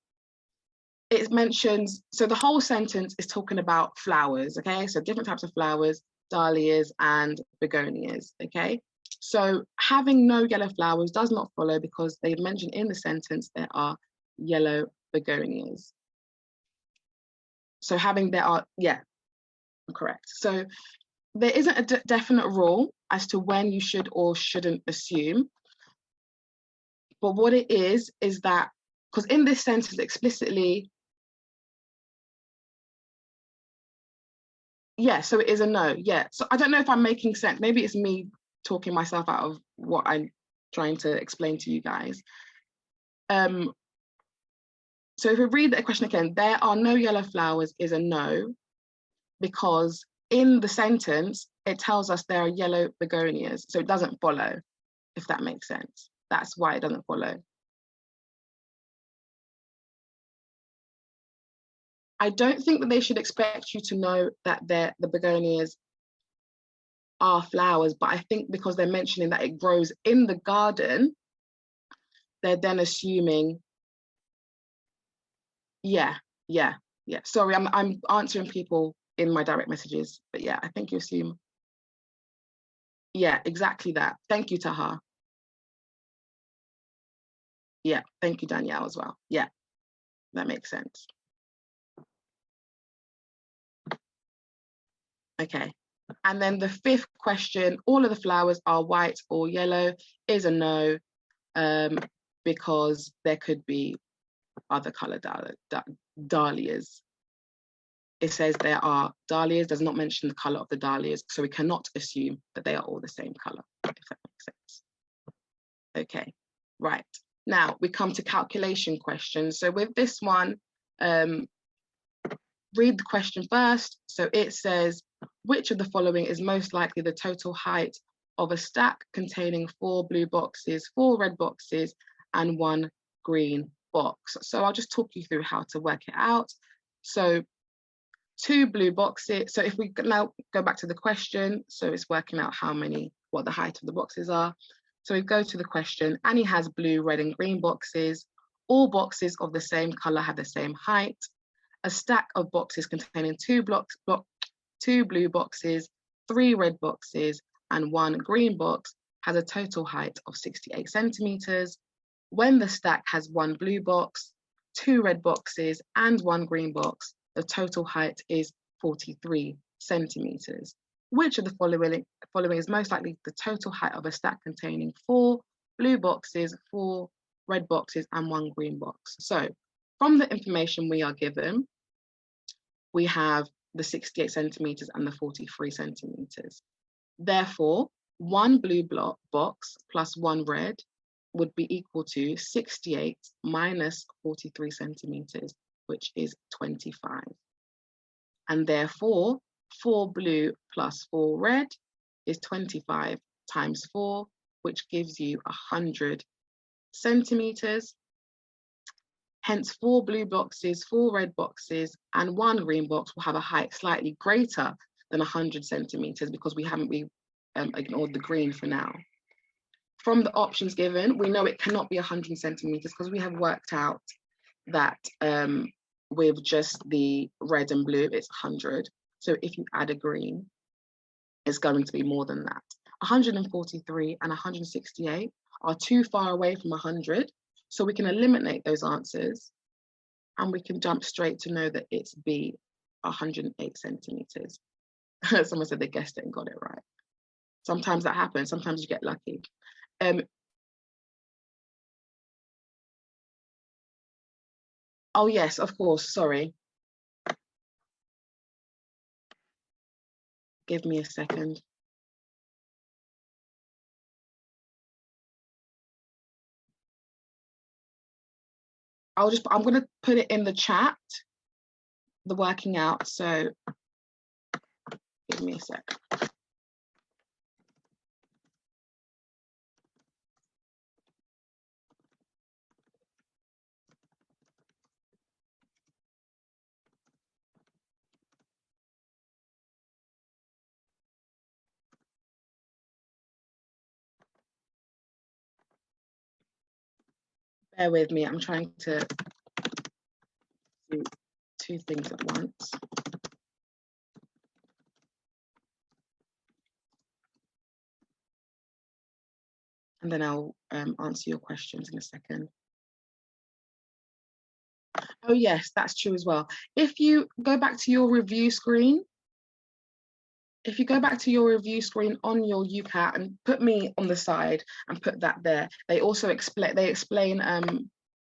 it mentions, so the whole sentence is talking about flowers, okay? So different types of flowers, dahlias and begonias, okay? So having no yellow flowers does not follow, because they mentioned in the sentence there are yellow begonias. So yeah, correct. So there isn't a definite rule as to when you should or shouldn't assume. But what it is that, because in this sentence explicitly, yeah, so it is a no, yeah. So I don't know if I'm making sense. Maybe it's me talking myself out of what I'm trying to explain to you guys. So if we read the question again, there are no yellow flowers is a no, because in the sentence, it tells us there are yellow begonias. So it doesn't follow, if that makes sense. That's why it doesn't follow. I don't think that they should expect you to know that the begonias are flowers, but I think because they're mentioning that it grows in the garden, they're then assuming, yeah. Sorry, I'm answering people in my direct messages, but yeah, I think you assume. Yeah, exactly that. Thank you, Taha. Yeah, thank you, Danielle, as well. Yeah, that makes sense. Okay, and then the fifth question, all of the flowers are white or yellow, is a no, because there could be other color dahlias. It says there are dahlias, does not mention the color of the dahlias, so we cannot assume that they are all the same color, if that makes sense. Okay, right. Now we come to calculation questions. So with this one, read the question first. So it says, which of the following is most likely the total height of a stack containing 4 blue boxes, 4 red boxes, and 1 green box? So I'll just talk you through how to work it out. So 2 blue boxes. So if we now go back to the question, so it's working out what the height of the boxes are. So we go to the question. Annie has blue, red, and green boxes. All boxes of the same color have the same height. A stack of boxes containing 2 blue boxes, 3 red boxes, and 1 green box has a total height of 68 centimeters. When the stack has 1 blue box, 2 red boxes, and 1 green box, the total height is 43 centimeters. Which of the following is most likely the total height of a stack containing 4 blue boxes, 4 red boxes, and 1 green box? So from the information we are given, we have the 68 centimeters and the 43 centimeters. Therefore, 1 blue box plus 1 red would be equal to 68 minus 43 centimeters, which is 25. And therefore, 4 blue plus 4 red is 25 times 4, which gives you 100 centimeters. Hence, 4 blue boxes, 4 red boxes, and 1 green box will have a height slightly greater than 100 centimeters because we ignored the green for now. From the options given, we know it cannot be 100 centimeters because we have worked out that with just the red and blue, it's 100. So if you add a green, it's going to be more than that. 143 and 168 are too far away from 100. So we can eliminate those answers and we can jump straight to know that it's B, 108 centimeters. Someone said they guessed it and got it right. Sometimes that happens, sometimes you get lucky. Oh yes, of course, sorry. Give me a second. I'm gonna put it in the chat, the working out, so give me a sec. Bear with me, I'm trying to do 2 things at once. And then I'll answer your questions in a second. Oh yes, that's true as well. If you go back to your review screen, if you go back to your review screen on your UCAT and put me on the side and put that there, they also explain,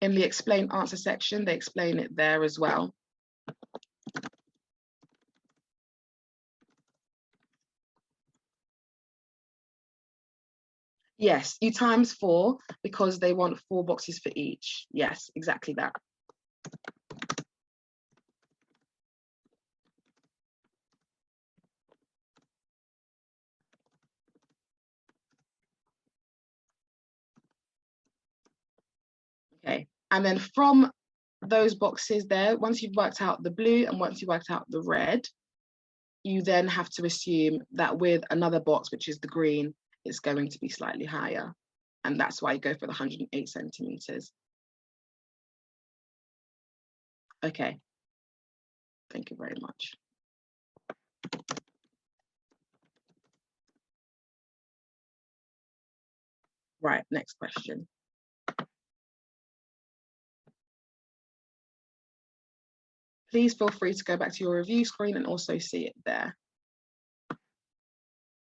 in the explain answer section, they explain it there as well. Yes, you times 4 because they want 4 boxes for each. Yes, exactly that. Okay, and then from those boxes there, once you've worked out the blue and once you've worked out the red, you then have to assume that with another box, which is the green, it's going to be slightly higher. And that's why you go for the 108 centimeters. Okay, thank you very much. Right, next question. Please feel free to go back to your review screen and also see it there.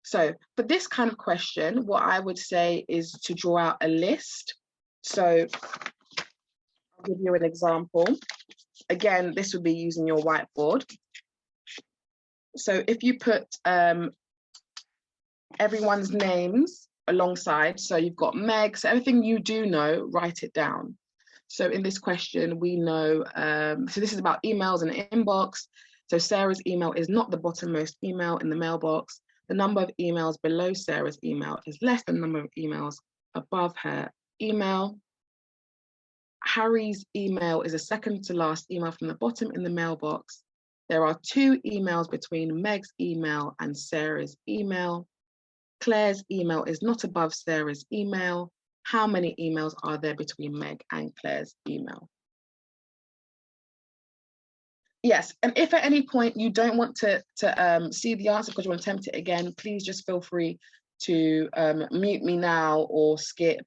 So for this kind of question, what I would say is to draw out a list. So I'll give you an example. Again, this would be using your whiteboard. So if you put everyone's names alongside, so you've got Meg, so everything you do know, write it down. So in this question, we know, so this is about emails and inbox. So Sarah's email is not the bottommost email in the mailbox. The number of emails below Sarah's email is less than the number of emails above her email. Harry's email is a second to last email from the bottom in the mailbox. There are 2 emails between Meg's email and Sarah's email. Claire's email is not above Sarah's email. How many emails are there between Meg and Claire's email? Yes, and if at any point you don't want to see the answer because you want to attempt it again, please just feel free to mute me now or skip.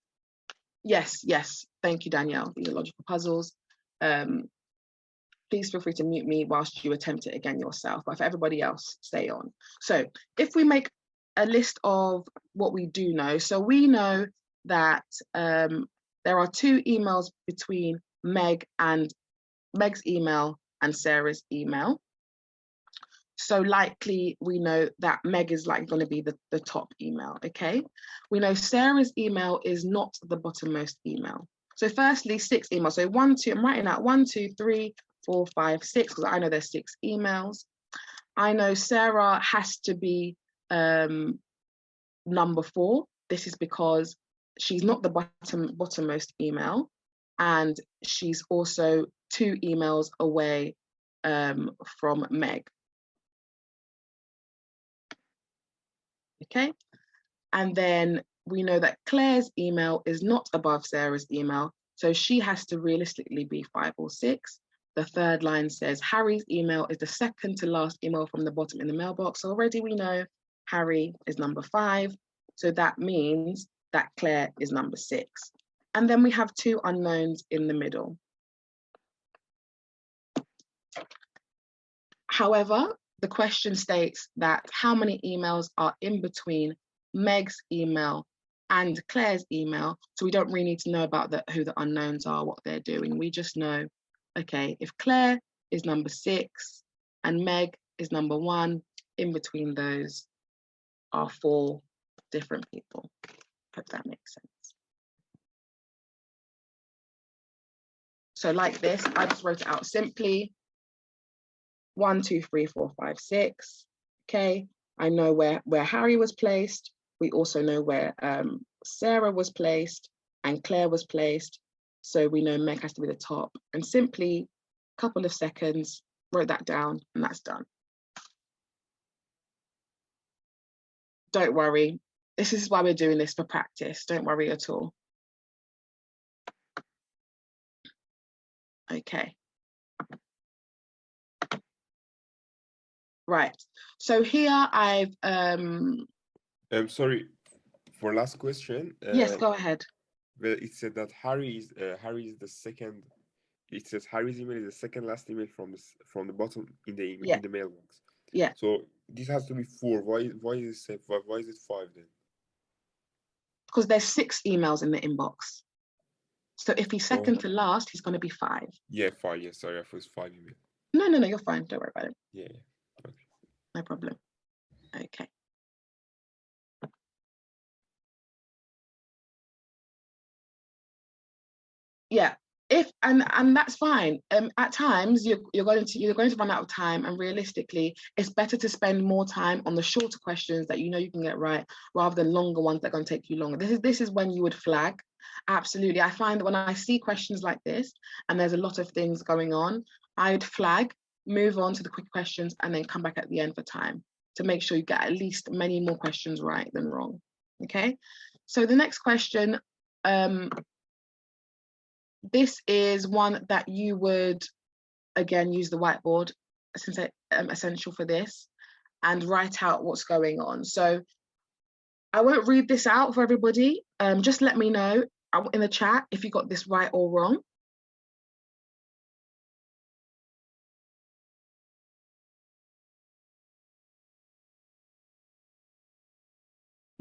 Yes, yes, thank you, Danielle, for your logical puzzles. Please feel free to mute me whilst you attempt it again yourself, but for everybody else, stay on. So if we make a list of what we do know, so we know that there are 2 emails between Meg's email and Sarah's email. So likely we know that Meg is likely going to be the top email, okay? We know Sarah's email is not the bottommost email. So firstly, 6 emails. So 1, 2, I'm writing out 1, 2, 3, 4, 5, 6, because I know there's 6 emails. I know Sarah has to be number 4. This is because she's not the bottommost email, and she's also 2 emails away from Meg. Okay, and then we know that Claire's email is not above Sarah's email, so she has to realistically be 5 or 6. The third line says Harry's email is the second to last email from the bottom in the mailbox. So already we know Harry is number 5, so that means that Claire is number 6. And then we have 2 unknowns in the middle. However, the question states that how many emails are in between Meg's email and Claire's email. So we don't really need to know about who the unknowns are, what they're doing. We just know, okay, if Claire is number 6 and Meg is number 1, in between those are 4 different people. Hope that makes sense. So like this, I just wrote it out simply. 1, 2, 3, 4, 5, 6. Okay, I know where Harry was placed. We also know where Sarah was placed and Claire was placed. So we know Meg has to be the top. And simply a couple of seconds, wrote that down, and that's done. Don't worry. This is why we're doing this, for practice. Don't worry at all. Okay. Right. So here I've sorry, for last question. Yes, go ahead. Well, it said that Harry is the second. It says Harry's email is the second last email from the bottom in the Yeah. in the mailbox. Yeah. So this has to be 4. Why is it 5 then? Because there's 6 emails in the inbox. So if he's second to last, he's going to be 5. Yeah, 5. Yeah, sorry, I thought it was 5 email. No, you're fine. Don't worry about it. Yeah. Okay. No problem. Okay. Yeah. And that's fine. At times you're going to run out of time, and realistically, it's better to spend more time on the shorter questions that you know you can get right, rather than longer ones that are going to take you longer. This is when you would flag. Absolutely. I find that when I see questions like this and there's a lot of things going on, I would flag, move on to the quick questions, and then come back at the end for time to make sure you get at least many more questions right than wrong. Okay. So the next question, this is one that you would, again, use the whiteboard, since it's essential for this, and write out what's going on. So I won't read this out for everybody. Just let me know in the chat if you got this right or wrong.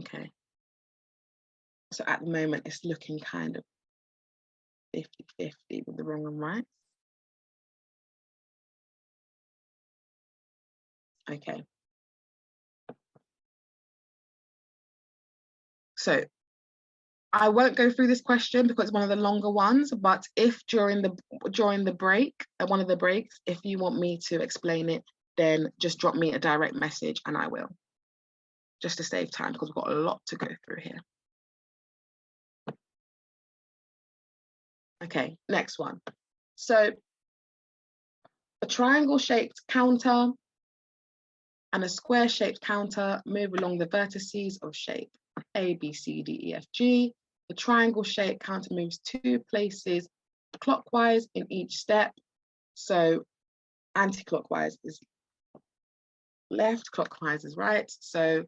Okay. So at the moment, it's looking kind of 50-50 with the wrong and right. Okay. So I won't go through this question because it's one of the longer ones, but if during the break, at one of the breaks, if you want me to explain it, then just drop me a direct message and I will, just to save time because we've got a lot to go through here. Okay, next one. So a triangle-shaped counter and a square-shaped counter move along the vertices of shape A, B, C, D, E, F, G. The triangle-shaped counter moves 2 places clockwise in each step. So anti-clockwise is left, clockwise is right. So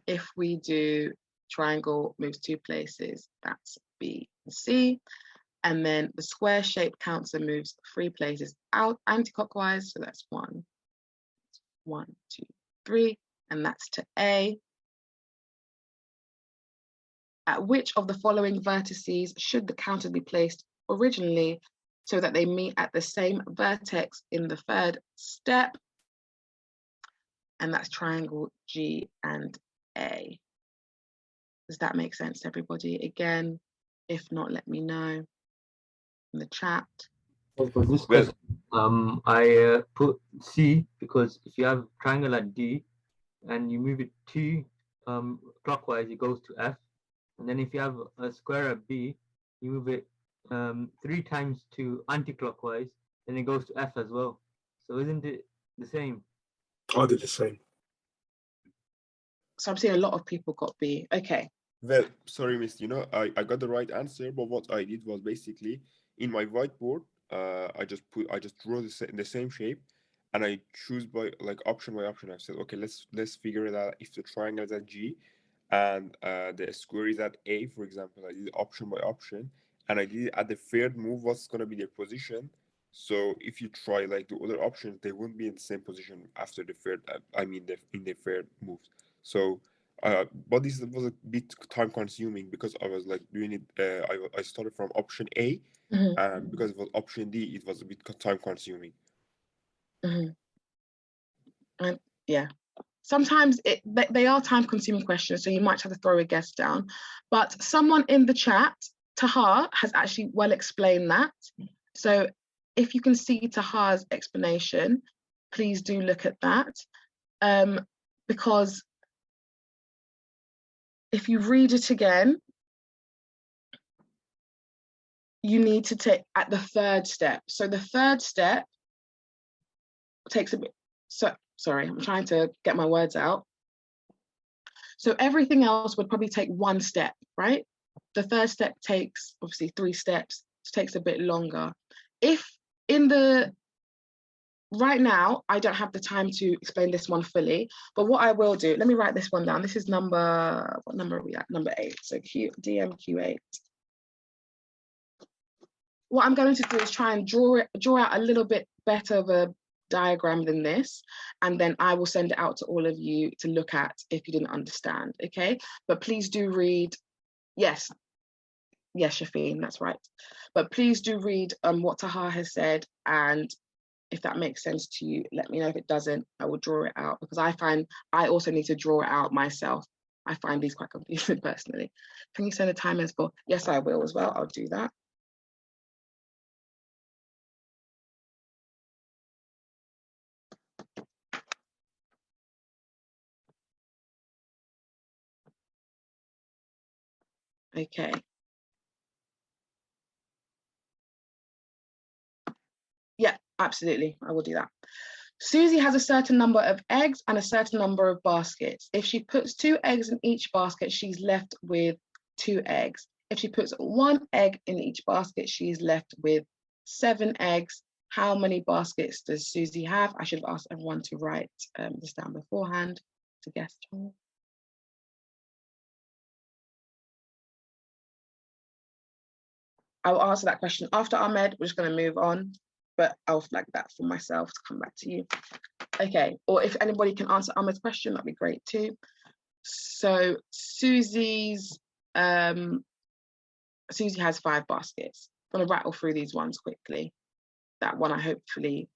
if we do triangle moves 2 places, that's B and C. And then the square-shaped counter moves 3 places out anti-clockwise. So that's 1, 1, 2, 3, and that's to A. At which of the following vertices should the counter be placed originally so that they meet at the same vertex in the 3rd step? And that's triangle G and A. Does that make sense to everybody? Again, if not, let me know in the chat. For this question, I put C because if you have triangle at D and you move it 2 clockwise, it goes to F. And then if you have a square at B, you move it 3 times to anti-clockwise, then it goes to F as well. So isn't it the same? I did the same. So I'm seeing a lot of people got B. Okay. Well, sorry, miss, I got the right answer, but what I did was basically in my whiteboard, I just draw the same shape, and I choose by option by option. I said, okay, let's figure it out if the triangle is at G and the square is at A, for example. I did option by option, and I did at the 3rd move what's gonna be their position. So if you try the other options, they won't be in the same position after the 3rd. In the 3rd move. So. But this was a bit time consuming because I was doing it. I started from option A, and because it was option D, it was a bit time consuming. And yeah, sometimes they are time consuming questions, so you might have to throw a guess down. But someone in the chat, Tahar, has actually well explained that. So if you can see Tahar's explanation, please do look at that, because if you read it again, you need to take at the 3rd step. So the 3rd step takes a bit, sorry, I'm trying to get my words out. So everything else would probably take 1 step, right? The 3rd step takes obviously 3 steps, it takes a bit longer. If right now, I don't have the time to explain this one fully, but what I will do, let me write this one down. This is what number are we at? Number 8, so DMQ8. What I'm going to do is try and draw out a little bit better of a diagram than this, and then I will send it out to all of you to look at if you didn't understand, okay? But please do read, yes, Shafeen, that's right. But please do read what Taha has said, and if that makes sense to you, let me know. If it doesn't, I will draw it out, because I find I also need to draw it out myself. I find these quite confusing personally. Can you send a time as well? Yes, I will as well. I'll do that. Okay. Yeah, absolutely. I will do that. Susie has a certain number of eggs and a certain number of baskets. If she puts 2 eggs in each basket, she's left with 2 eggs. If she puts 1 egg in each basket, she's left with 7 eggs. How many baskets does Susie have? I should have asked everyone to write this down beforehand to guess. I'll answer that question after Ahmed. We're just going to move on, but I'll flag that for myself to come back to you. Okay, or if anybody can answer Ahmed's question, that'd be great too. So Susie has 5 baskets. I'm going to rattle through these ones quickly. That one I hopefully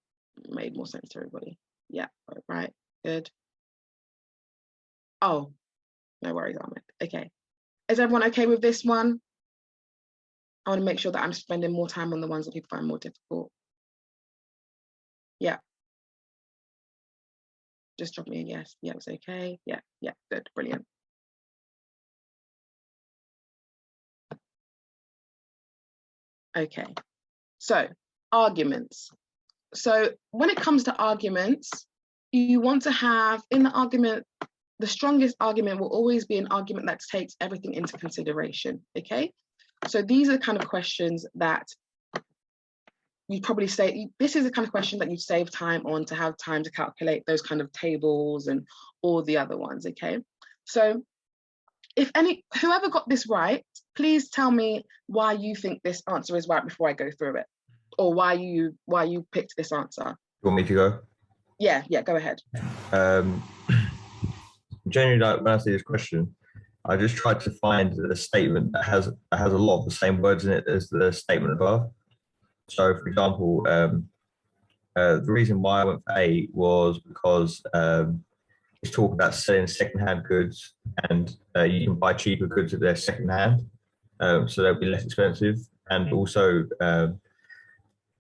made more sense to everybody. Yeah, right, good. Oh, no worries, Ahmed. Okay, is everyone okay with this one? I want to make sure that I'm spending more time on the ones that people find more difficult. Yeah. Just drop me a yes. Yeah, it's okay. Yeah, good, brilliant. Okay, so arguments. So when it comes to arguments, you want to have in the argument, the strongest argument will always be an argument that takes everything into consideration, okay? So these are the kind of questions that you probably say, this is the kind of question that you save time on to have time to calculate those kind of tables and all the other ones, okay? So whoever got this right, please tell me why you think this answer is right before I go through it, or why you picked this answer. You want me to go? Yeah, go ahead. Generally, like when I see this question, I just try to find a statement that has a lot of the same words in it as the statement above. So, for example, the reason why I went for A was because it's talking about selling secondhand goods, and you can buy cheaper goods if they're secondhand, so they'll be less expensive, and also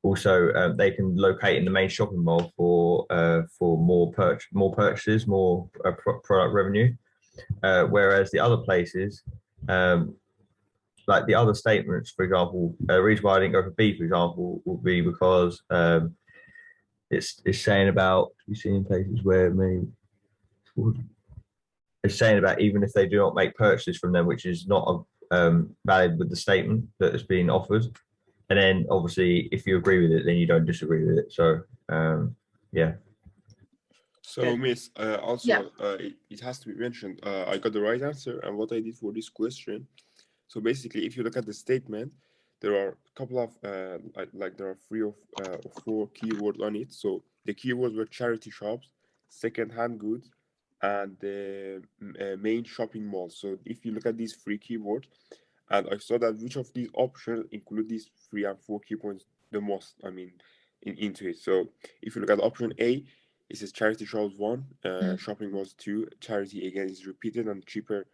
they can locate in the main shopping mall for more purchases, more product revenue. Whereas the other places, like the other statements, for example, the reason why I didn't go for B, for example, would be because it's saying about, you see in places where maybe it's saying about even if they do not make purchases from them, which is not valid with the statement that is being offered. And then obviously, if you agree with it, then you don't disagree with it. So yeah. So, Miss, also, it has to be mentioned, I got the right answer, and what I did for this question. So basically, if you look at the statement, there are a couple of, like there are 3 or 4 keywords on it. So the keywords were charity shops, second-hand goods, and the main shopping malls. So if you look at these 3 keywords, and I saw that which of these options include these 3 and 4 key points the most, I mean, into it. So if you look at option A, it says charity shops 1, shopping malls 2, charity again is repeated, and cheaper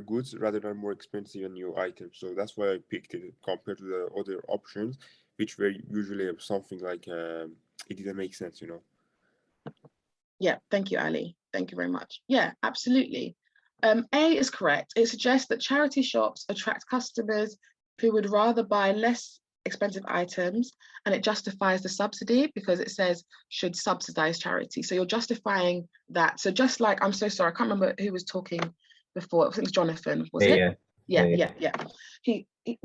goods rather than more expensive and new items. So that's why I picked it compared to the other options, which were usually something like it didn't make sense, you know. Yeah, thank you, Ali. Thank you very much. Yeah, absolutely. A is correct. It suggests that charity shops attract customers who would rather buy less expensive items, and it justifies the subsidy because it says should subsidize charity. So you're justifying that. So just like, I'm so sorry, I can't remember who was talking before. I think it was Jonathan, was it? Yeah.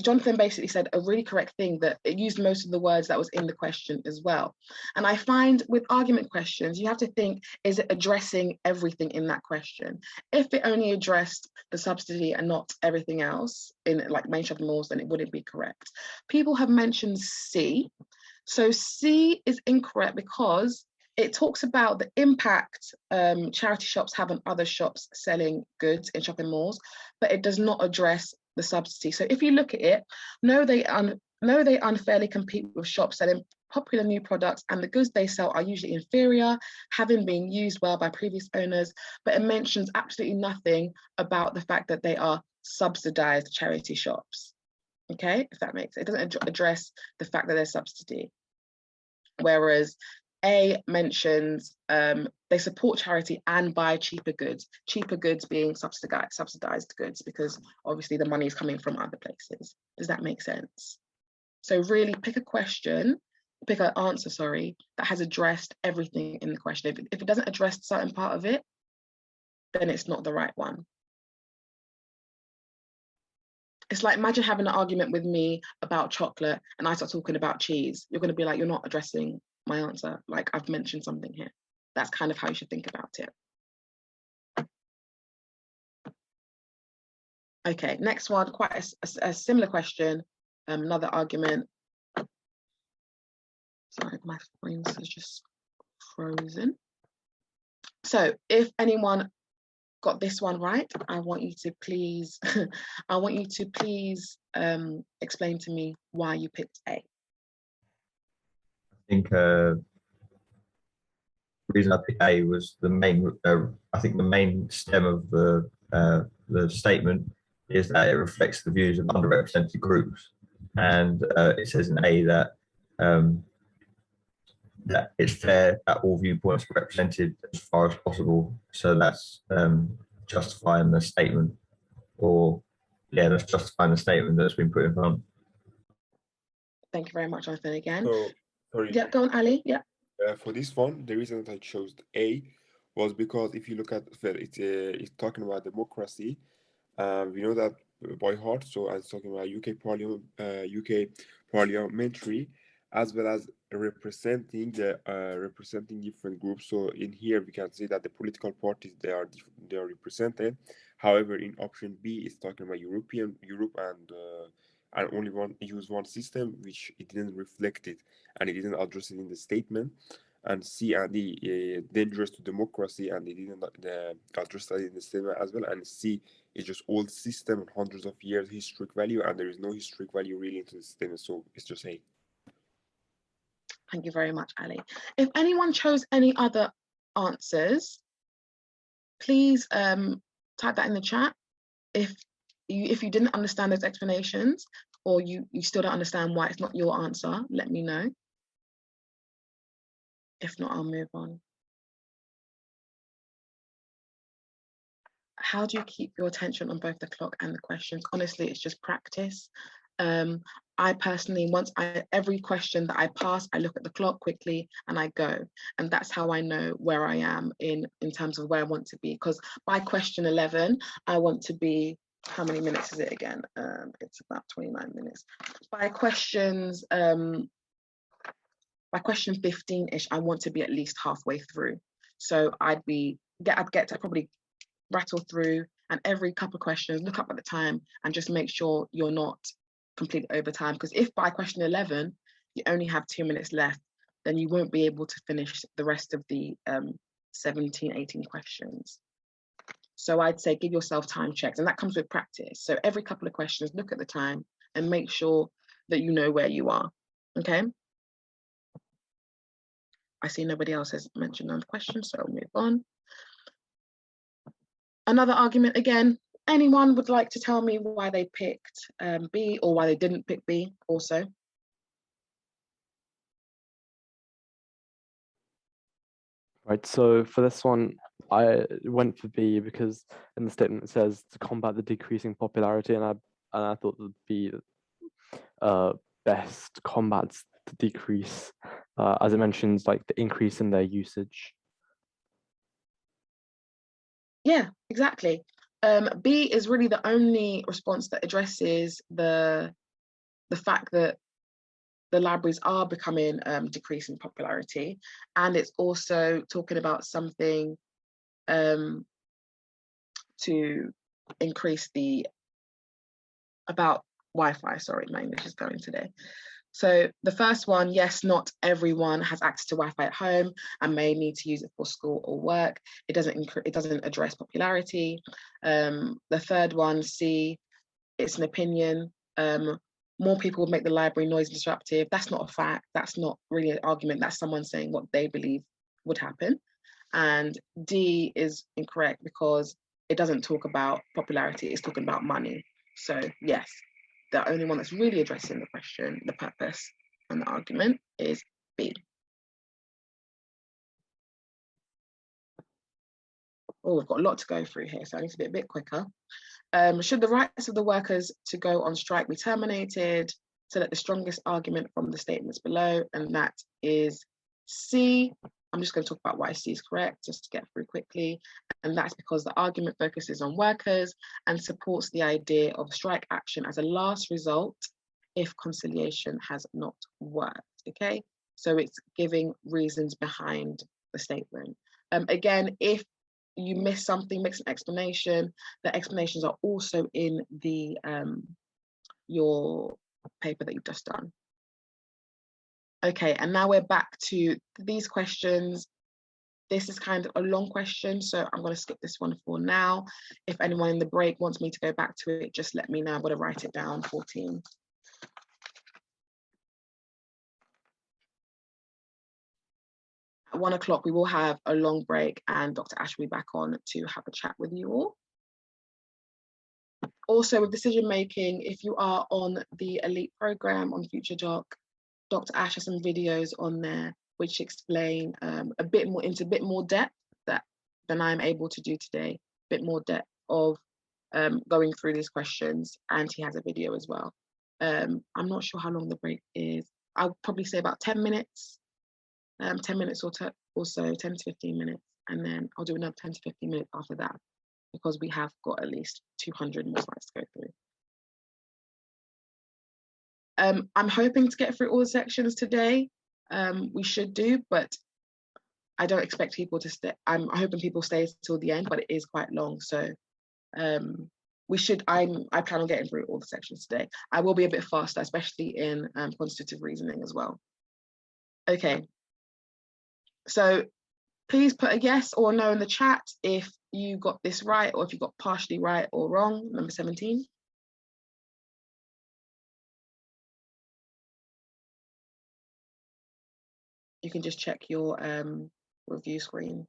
Jonathan basically said a really correct thing, that it used most of the words that was in the question as well. And I find with argument questions, you have to think, is it addressing everything in that question? If it only addressed the subsidy and not everything else in like main shopping malls, then it wouldn't be correct. People have mentioned C. So C is incorrect because it talks about the impact charity shops have on other shops selling goods in shopping malls, but it does not address the subsidy. So if you look at it, no, they unfairly compete with shops selling popular new products, and the goods they sell are usually inferior, having been used well by previous owners, but it mentions absolutely nothing about the fact that they are subsidized charity shops. Okay, if that makes sense. It doesn't address the fact that there's subsidy. Whereas A mentions they support charity and buy cheaper goods being subsidized goods, because obviously the money is coming from other places. Does that make sense? So really pick an answer, that has addressed everything in the question. If it doesn't address a certain part of it, then it's not the right one. It's like, imagine having an argument with me about chocolate and I start talking about cheese. You're going to be like, you're not addressing my answer. Like, I've mentioned something here. That's kind of how you should think about it. Okay, next one, quite a similar question. Another argument. Sorry, my screen is just frozen. So if anyone got this one right, I want you to please, explain to me why you picked A. I think the reason I picked A was the main. I think the main stem of the statement is that it reflects the views of underrepresented groups, and it says in A that that it's fair that all viewpoints are represented as far as possible. So that's justifying the statement, or yeah, that's justifying the statement that's been put in front. Thank you very much, Jonathan, again. So, sorry. Yeah, go on, Ali. Yeah. For this one, the reason that I chose A was because if you look at it's talking about democracy. We know that by heart. So I was talking about UK parliamentary, as well as representing different groups. So in here we can see that the political parties they are represented. However, in option B, it's talking about Europe and only use one system, which it didn't reflect it and it didn't address it in the statement. And C and D dangerous to democracy, and they didn't address that in the statement as well. And C is just old system and hundreds of years historic value, and there is no historic value really into the statement, so it's just A. Thank you very much, Ali. If anyone chose any other answers, please type that in the chat. If you didn't understand those explanations, or you still don't understand why it's not your answer, let me know. If not, I'll move on. How do you keep your attention on both the clock and the questions? Honestly, it's just practice. I personally, every question that I pass, I look at the clock quickly and I go. And that's how I know where I am in terms of where I want to be. Because by question 11, I want to be, how many minutes is it again? It's about 29 minutes. By question 15-ish, I want to be at least halfway through. So I'd get to probably rattle through, and every couple of questions, look up at the time and just make sure you're not completely over time. Because if by question 11, you only have 2 minutes left, then you won't be able to finish the rest of the 17, 18 questions. So I'd say give yourself time checks, and that comes with practice. So every couple of questions, look at the time and make sure that you know where you are, okay? I see nobody else has mentioned another question, so I'll move on. Another argument again, anyone would like to tell me why they picked B or why they didn't pick B also? Right, so for this one, I went for B because in the statement it says to combat the decreasing popularity, and I thought that B best combats the decrease, as it mentions like the increase in their usage. Yeah, exactly. B is really the only response that addresses the fact that the libraries are becoming decreasing popularity, and it's also talking about something to increase about Wi-Fi. Sorry, my English is going today. So the first one, yes, not everyone has access to Wi-Fi at home and may need to use it for school or work. It doesn't address popularity. The third one, C, it's an opinion. More people would make the library noise disruptive. That's not a fact. That's not really an argument. That's someone saying what they believe would happen. And D is incorrect because it doesn't talk about popularity. It's talking about money. So yes, the only one that's really addressing the question, the purpose and the argument is B. Oh, we've got a lot to go through here, so I need to be a bit quicker. Should the rights of the workers to go on strike be terminated? Select the strongest argument from the statements below, and that is C. I'm just going to talk about why C is correct, just to get through quickly. And that's because the argument focuses on workers and supports the idea of strike action as a last result if conciliation has not worked, okay? So it's giving reasons behind the statement. Again, if you miss something, makes an explanation, the explanations are also in the your paper that you've just done. Okay, and now we're back to these questions. This is kind of a long question, so I'm going to skip this one for now. If anyone in the break wants me to go back to it, just let me know. I'm going to write it down, 14. At 1 o'clock, we will have a long break and Dr. Ash will be back on to have a chat with you all. Also with decision making, if you are on the elite program on FutureDoc, Dr. Ash has some videos on there which explain a bit more depth than I'm able to do today, a bit more depth of going through these questions, and he has a video as well. I'm not sure how long the break is. I'll probably say about 10 minutes, 10 minutes or so, 10 to 15 minutes, and then I'll do another 10 to 15 minutes after that, because we have got at least 200 more slides to go through. I'm hoping to get through all the sections today. We should do, but I don't expect people to stay. I'm hoping people stay till the end, but it is quite long. So we should, I plan on getting through all the sections today. I will be a bit faster, especially in quantitative reasoning as well. Okay. So please put a yes or no in the chat if you got this right, or if you got partially right or wrong, number 17. You can just check your review screen.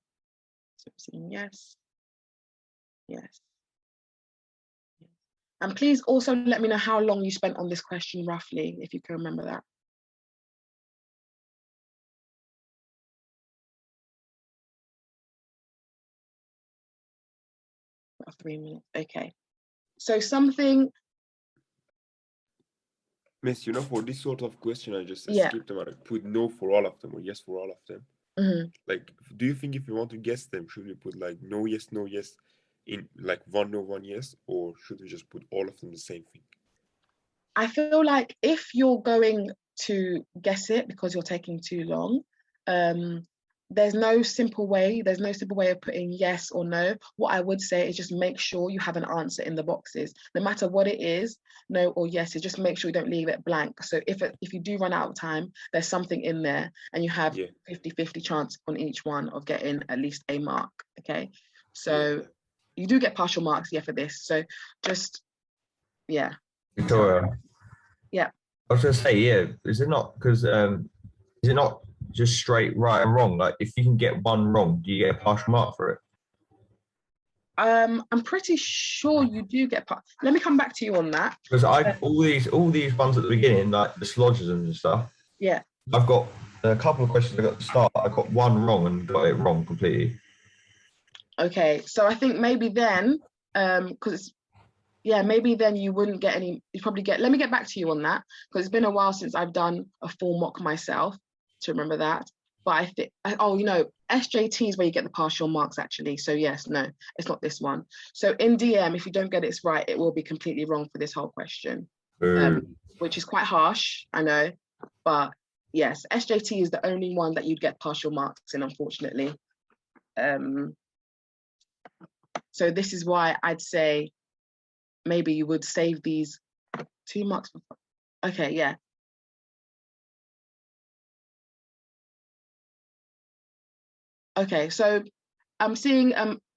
So yes, yes. And please also let me know how long you spent on this question roughly, if you can remember that. About 3 minutes, okay. So something. Miss, you know, for this sort of question, I just Yeah. skipped them and I put no for all of them or yes for all of them. Mm-hmm. Like, do you think if you want to guess them, should we put like no, yes in like one no, one yes, or should we just put all of them the same thing? I feel like if you're going to guess it because you're taking too long, there's no simple way of putting yes or no. What I would say is just make sure you have an answer in the boxes, no matter what it is, no or yes, is just make sure you don't leave it blank. So if you do run out of time, there's something in there and you have 50-50 chance on each one of getting at least a mark, okay? So you do get partial marks, for this. So just, Victoria. Yeah. I was going to say, is it not, because is it not just straight right and wrong? Like, if you can get one wrong, do you get a partial mark for it? I'm pretty sure you do get part. Let me come back to you on that. Because all these ones at the beginning, like the syllogisms and stuff. Yeah. I've got a couple of questions I got to start. I got one wrong and got it wrong completely. Okay, so I think maybe then, because maybe then you wouldn't get any. You probably get. Let me get back to you on that, because it's been a while since I've done a full mock myself to remember that. But I think, SJT is where you get the partial marks actually. So yes, no, it's not this one. So in DM, if you don't get it right, it will be completely wrong for this whole question, which is quite harsh, I know. But yes, SJT is the only one that you'd get partial marks in, unfortunately. So this is why I'd say maybe you would save these 2 marks. Okay, yeah. Okay, so I'm seeing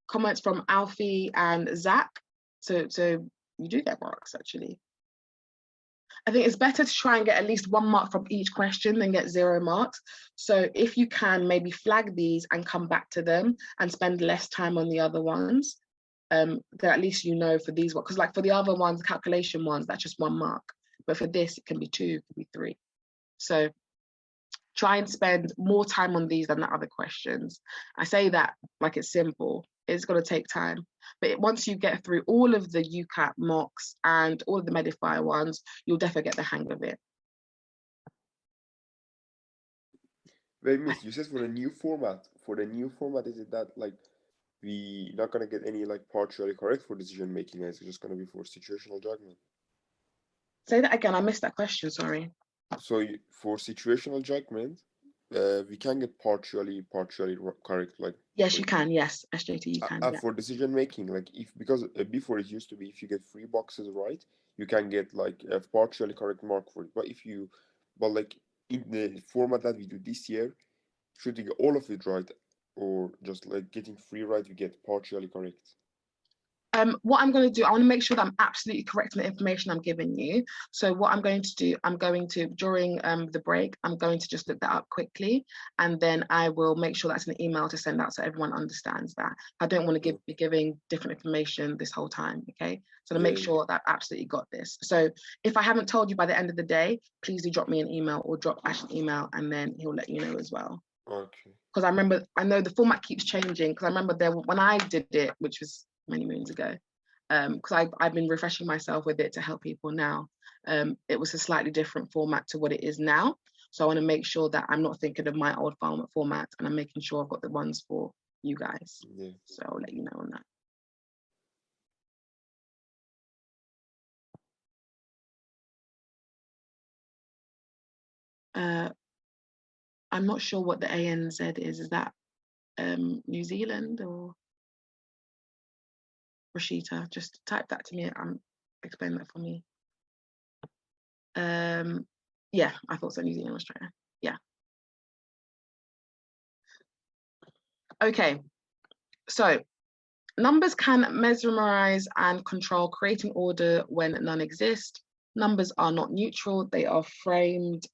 comments from Alfie and Zach. So you do get marks actually. I think it's better to try and get at least 1 mark from each question than get 0 marks. So if you can, maybe flag these and come back to them and spend less time on the other ones. Then at least you know for these ones, because like for the other ones, calculation ones, that's just 1 mark. But for this, it can be 2, it can be 3. So try and spend more time on these than the other questions. I say that like it's simple. It's going to take time. But once you get through all of the UCAT mocks and all of the Medify ones, you'll definitely get the hang of it. Wait, Miss, you said for the new format. For the new format, is it that like we not gonna get any like partially correct for decision making? It's just gonna be for situational judgment. Say that again. I missed that question. Sorry. So for situational judgment, we can get partially correct, like. Yes, you can. Yes, SJT, you can. Yeah. For decision making, like because before it used to be if you get 3 boxes right, you can get like a partially correct mark for it. But like in the format that we do this year, should you get all of it right, or just like getting 3 right, you get partially correct? What I'm going to do, I want to make sure that I'm absolutely correct in the information I'm giving you. So what I'm going to do, I'm going to, during the break, I'm going to just look that up quickly, and then I will make sure that's an email to send out so everyone understands that. I don't want to be giving different information this whole time, okay? So to make sure that I absolutely got this. So if I haven't told you by the end of the day, please do drop me an email or drop Ash an email, and then he'll let you know as well. Okay. Because I know the format keeps changing, because I remember when I did it, which was many moons ago, because I've been refreshing myself with it to help people now. It was a slightly different format to what it is now. So I want to make sure that I'm not thinking of my old format, and I'm making sure I've got the ones for you guys. Yeah. So I'll let you know on that. I'm not sure what the ANZ is. Is that New Zealand or Rashida? Just type that to me. Explain that for me. Yeah, I thought so. New Zealand, Australia. Yeah. Okay. So numbers can mesmerize and control, creating order when none exist. Numbers are not neutral. They are framed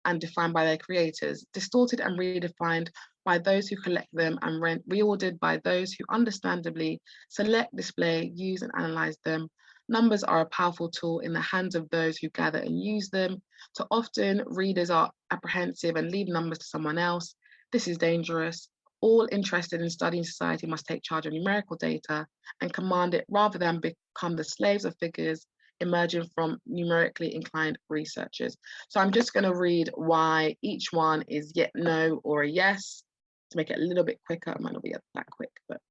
and defined by their creators, distorted and redefined by those who collect them, and reordered by those who understandably select, display, use, and analyze them. Numbers are a powerful tool in the hands of those who gather and use them. So often readers are apprehensive and leave numbers to someone else. This is dangerous. All interested in studying society must take charge of numerical data and command it rather than become the slaves of figures emerging from numerically inclined researchers. So I'm just going to read why each one is yet no or a yes to make it a little bit quicker. It might not be that quick, but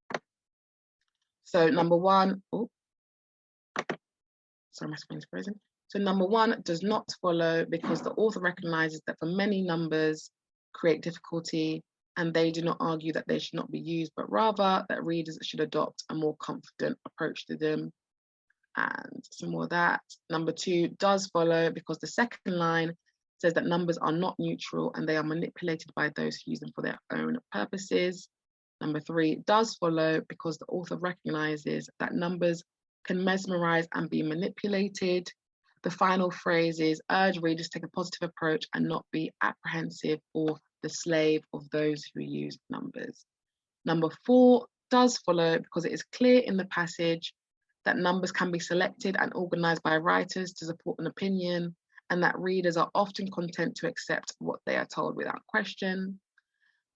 so number 1, sorry, my screen's frozen. So number 1 does not follow because the author recognizes that for many numbers create difficulty, and they do not argue that they should not be used, but rather that readers should adopt a more confident approach to them. And some more of that. Number 2 does follow because the second line says that numbers are not neutral and they are manipulated by those who use them for their own purposes. Number 3 does follow because the author recognizes that numbers can mesmerize and be manipulated. The final phrase is urge readers to take a positive approach and not be apprehensive or the slave of those who use numbers. Number 4 does follow because it is clear in the passage that numbers can be selected and organized by writers to support an opinion, and that readers are often content to accept what they are told without question.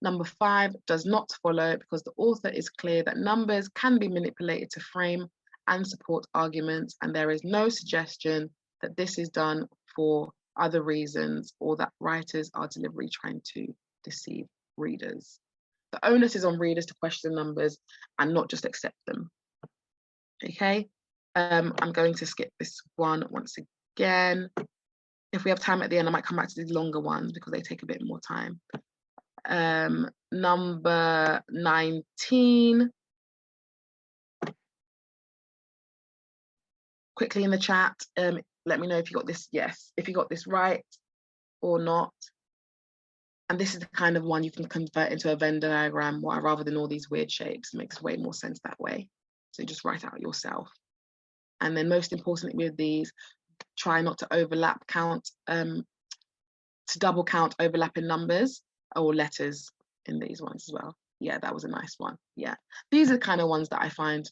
Number 5 does not follow because the author is clear that numbers can be manipulated to frame and support arguments, and there is no suggestion that this is done for other reasons or that writers are deliberately trying to deceive readers. The onus is on readers to question numbers and not just accept them. Okay, I'm going to skip this one once again. If we have time at the end, I might come back to these longer ones because they take a bit more time. Number 19. Quickly in the chat, let me know if you got this, yes, if you got this right or not. And this is the kind of one you can convert into a Venn diagram rather than all these weird shapes. It makes way more sense that way. So just write out yourself. And then most importantly with these, try not to overlap count, to double count overlapping numbers or letters in these ones as well. Yeah, that was a nice one. Yeah, these are the kind of ones that I find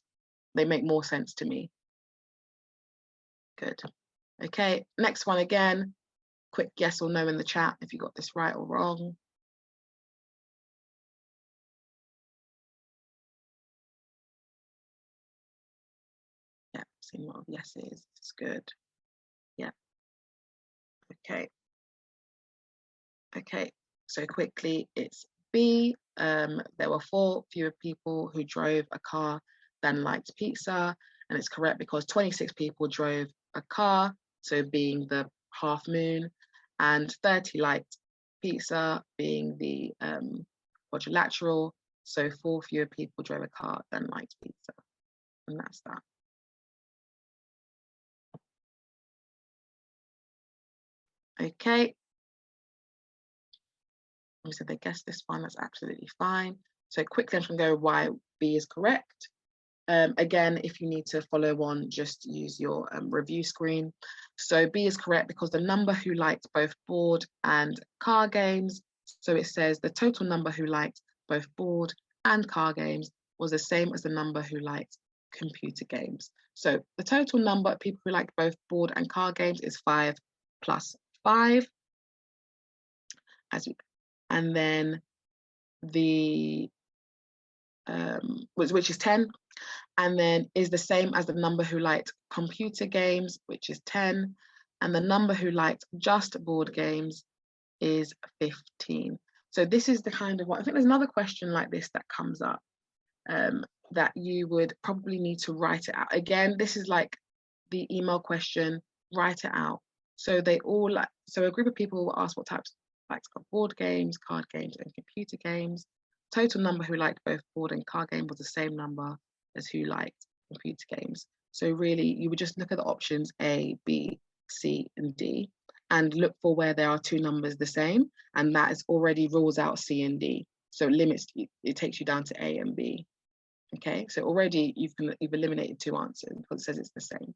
they make more sense to me. Good. Okay, next one again. Quick yes or no in the chat if you got this right or wrong. Yeah, seeing a lot of yeses. It's good. Yeah. Okay. Okay. So quickly, it's B. There were 4 fewer people who drove a car than liked pizza, and it's correct because 26 people drove a car, so being the half moon, and 30 liked pizza, being the quadrilateral, so 4 fewer people drove a car than liked pizza, and that's that. Okay. So they guessed this one, that's absolutely fine. So quickly I'm just gonna go why B is correct. Again, if you need to follow on, just use your review screen. So B is correct because the number who liked both board and car games, so it says the total number who liked both board and car games was the same as the number who liked computer games. So the total number of people who liked both board and car games is 5 plus 5. And then the which is 10, and then is the same as the number who liked computer games, which is 10, and the number who liked just board games is 15. So this is the kind of one. I think there's another question like this that comes up that you would probably need to write it out. Again, this is like the email question, write it out. So they all like, so a group of people will ask what types likes board games, card games, and computer games. Total number who liked both board and card game was the same number as who liked computer games. So really, you would just look at the options A, B, C, and D, and look for where there are 2 numbers the same, and that is already rules out C and D. So it limits, it takes you down to A and B. Okay, so already you've eliminated 2 answers because it says it's the same.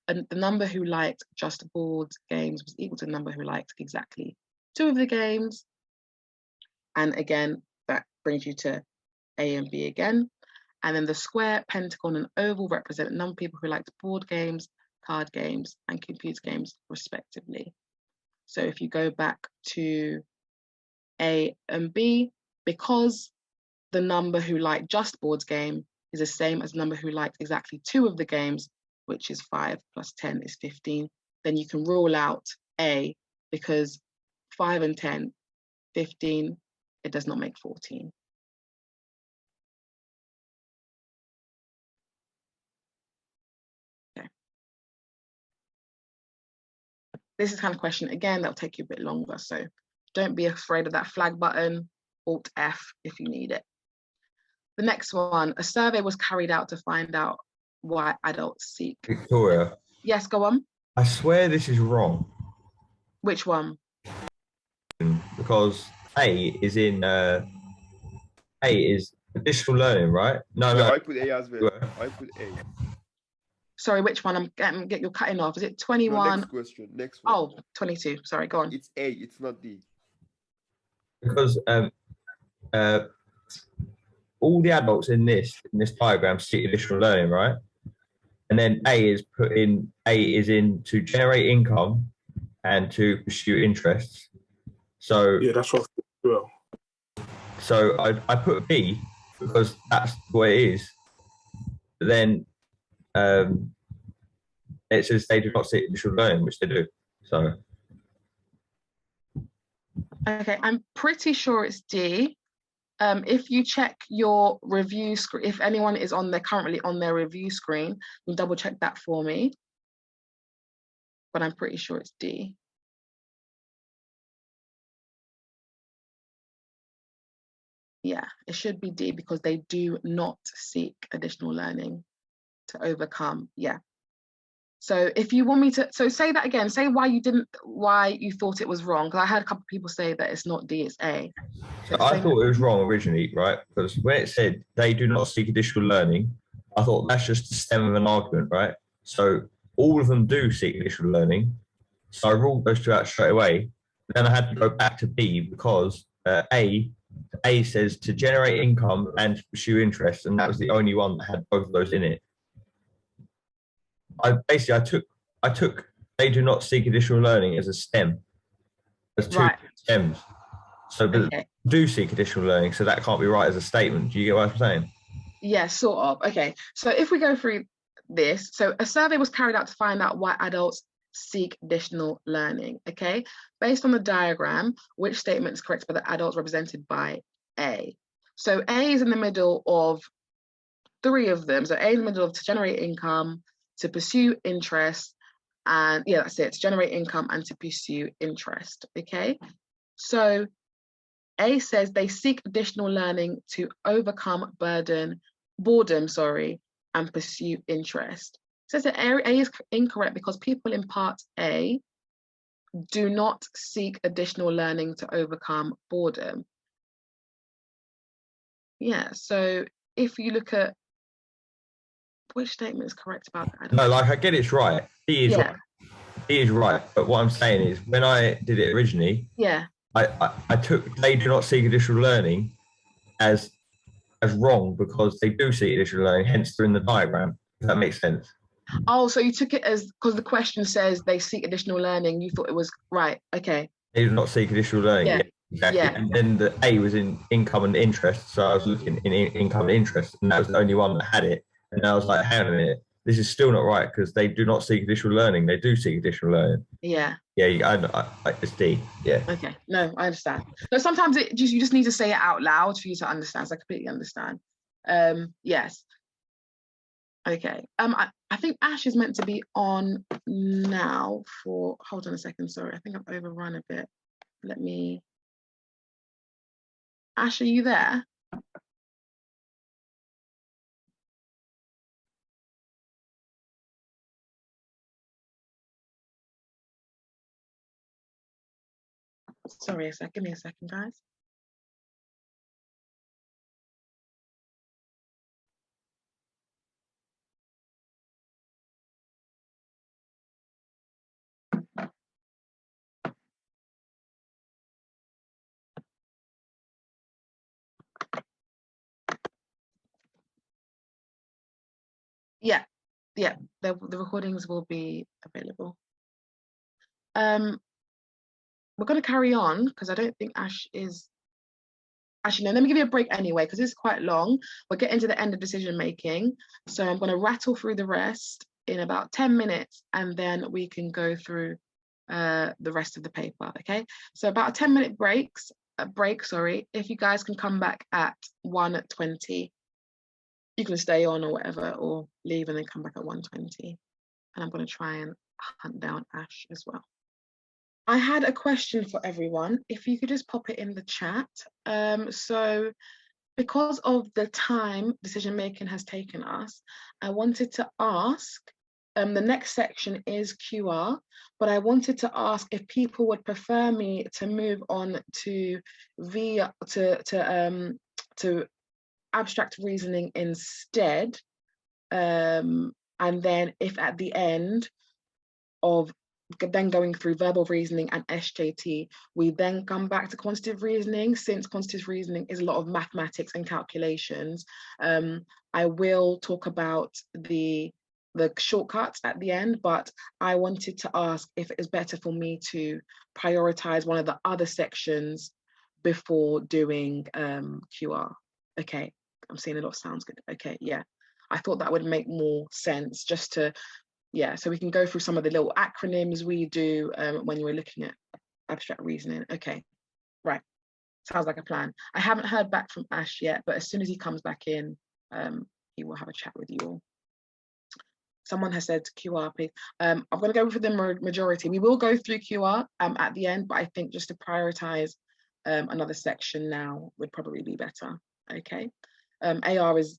And the number who liked just board games was equal to the number who liked exactly 2 of the games. And again, that brings you to A and B again. And then the square, pentagon, and oval represent the number of people who liked board games, card games, and computer games, respectively. So if you go back to A and B, because the number who liked just board game is the same as the number who liked exactly 2 of the games, which is 5 plus 10 is 15, then you can rule out A, because 5 and 10, 15, it does not make 14. Okay. This is kind of question, again, that'll take you a bit longer, so don't be afraid of that flag button, Alt F if you need it. The next one, a survey was carried out to find out why adults seek. Victoria, Yes, go on. I swear this is wrong Which one? because A is in A is additional learning, right? No, Yeah, no. I put A as well. I put A. Sorry, which one? You're cutting off. Is it No, 21? next question. Next one. Oh, 22. Sorry, go on. It's A. It's not D. Because all the adults in this diagram seek additional learning, right? And then A is in to generate income and to pursue interests. So Yeah, that's what well. So I put B because that's what it is. But then it says they do not seek additional learning, which they do. So Okay, I'm pretty sure it's D. If you check your review screen, if anyone is currently on their review screen, you double check that for me. But I'm pretty sure it's D. Yeah, it should be D because they do not seek additional learning to overcome. Yeah. So if you want me to, so say that again, say why you thought it was wrong. Because I heard a couple of people say that it's not D, it's A. So I thought it was wrong originally, right? Because when it said they do not seek additional learning, I thought that's just the stem of an argument, right? So all of them do seek additional learning. So I ruled those two out straight away. Then I had to go back to B because A says to generate income and to pursue interest, and that was the only one that had both of those in it. I took they do not seek additional learning as a stem. As two stems. So but do seek additional learning, so that can't be right as a statement. Do you get what I'm saying? Yeah, sort of. Okay. So if we go through this, so a survey was carried out to find out why adults seek additional learning. Okay. Based on the diagram, which statement is correct for the adults represented by A? So A is in the middle of three of them. So A is in the middle of to generate income, to pursue interest, and yeah, that's it, to generate income and to pursue interest. Okay. So A says they seek additional learning to overcome boredom, and pursue interest. It says that A is incorrect because people in part A do not seek additional learning to overcome boredom. Yeah, so if you look at which statement is correct about that? No, like I get it's right. He is right. He is right. But what I'm saying is when I did it originally, I took they do not seek additional learning as wrong because they do seek additional learning, hence they're in the diagram. If that makes sense. Oh, so you took it as because the question says they seek additional learning, you thought it was right. Okay. They do not seek additional learning. Yeah. Exactly. Yeah. And then the A was in income and interest. So I was looking in income and interest, and that was the only one that had it. And I was like, hang on a minute, this is still not right because they do not seek additional learning. They do seek additional learning. Yeah. Yeah, it's D. Yeah. Okay. No, I understand. No, sometimes you just need to say it out loud for you to understand. So I completely understand. Yes. Okay. I think Ash is meant to be on now for. Hold on a second. Sorry, I think I've overrun a bit. Let me. Ash, are you there? Sorry, give me a second, guys. Yeah, the recordings will be available. We're going to carry on because I don't think Ash is. Actually, no, let me give you a break anyway because it's quite long. We're getting to the end of decision making. So I'm going to rattle through the rest in about 10 minutes and then we can go through the rest of the paper, okay? So about a 10-minute break, if you guys can come back at 1:20. You can stay on or whatever, or leave and then come back at 1:20. And I'm going to try and hunt down Ash as well. I had a question for everyone. If you could just pop it in the chat. So because of the time decision making has taken us, I wanted to ask, the next section is QR, but I wanted to ask if people would prefer me to move on to abstract reasoning instead, and then if at the end of then going through verbal reasoning and SJT, we then come back to quantitative reasoning. Since quantitative reasoning is a lot of mathematics and calculations, I will talk about the shortcuts at the end, but I wanted to ask if it is better for me to prioritize one of the other sections before doing QR. Okay, I'm seeing a lot, sounds good. Okay, yeah, I thought that would make more sense just to, yeah, so we can go through some of the little acronyms we do when you were looking at abstract reasoning. Okay, right, sounds like a plan. I haven't heard back from Ash yet, but as soon as he comes back in, he will have a chat with you all. Someone has said QR, please. I'm going to go for the majority. We will go through QR at the end, but I think just to prioritize another section now would probably be better. Okay. AR is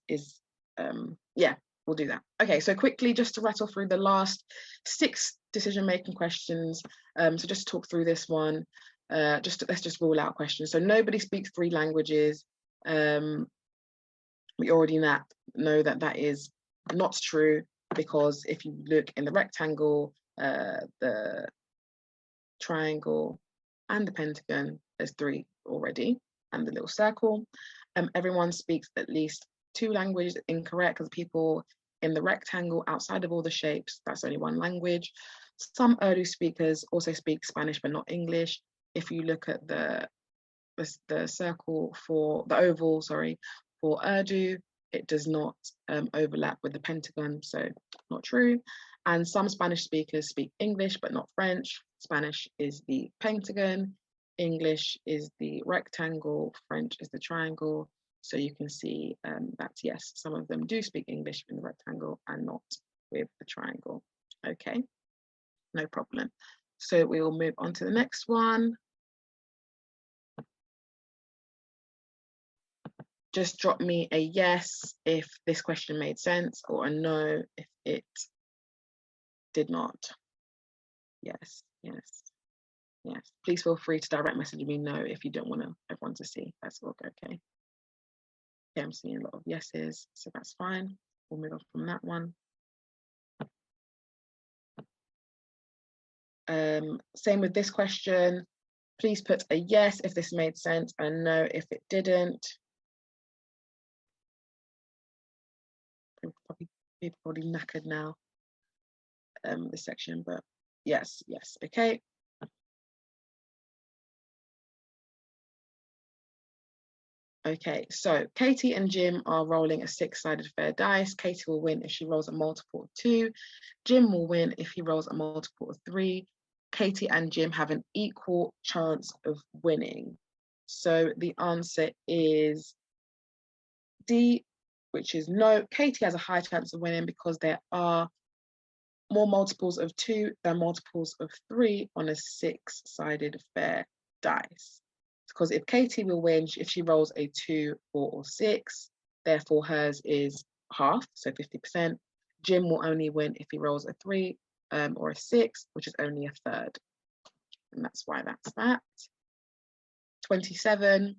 yeah, we'll do that. Okay, so quickly, just to rattle through the last 6 decision-making questions. So just talk through this one. Let's just rule out questions. So nobody speaks 3 languages. We already know that that is not true, because if you look in the rectangle, the triangle, and the pentagon, there's 3 already, and the little circle. Everyone speaks at least 2 languages. Incorrect, because people in the rectangle, outside of all the shapes, that's only 1 language. Some Urdu speakers also speak Spanish, but not English. If you look at the circle for the oval, sorry, for Urdu, it does not overlap with the pentagon, so not true. And some Spanish speakers speak English, but not French. Spanish is the pentagon, English is the rectangle, French is the triangle. So you can see that, yes, some of them do speak English in the rectangle and not with the triangle. Okay, no problem. So we will move on to the next one. Just drop me a yes if this question made sense, or a no if it did not. Yes, yes, yes. Please feel free to direct message me no if you don't want everyone to see. That's all okay. Okay, I'm seeing a lot of yeses, so that's fine. We'll move on from that one. Same with this question. Please put a yes if this made sense, and no if it didn't. People probably knackered now, this section, but yes, yes, okay. Okay, so Katie and Jim are rolling a 6-sided fair dice. Katie will win if she rolls a multiple of 2. Jim will win if he rolls a multiple of 3. Katie and Jim have an equal chance of winning. So the answer is D, which is no. Katie has a high chance of winning because there are more multiples of 2 than multiples of 3 on a 6-sided fair dice. Because if Katie will win, if she rolls a 2, 4, or 6, therefore hers is half, so 50%. Jim will only win if he rolls a 3 or a 6, which is only a third. And that's why that's that. 27.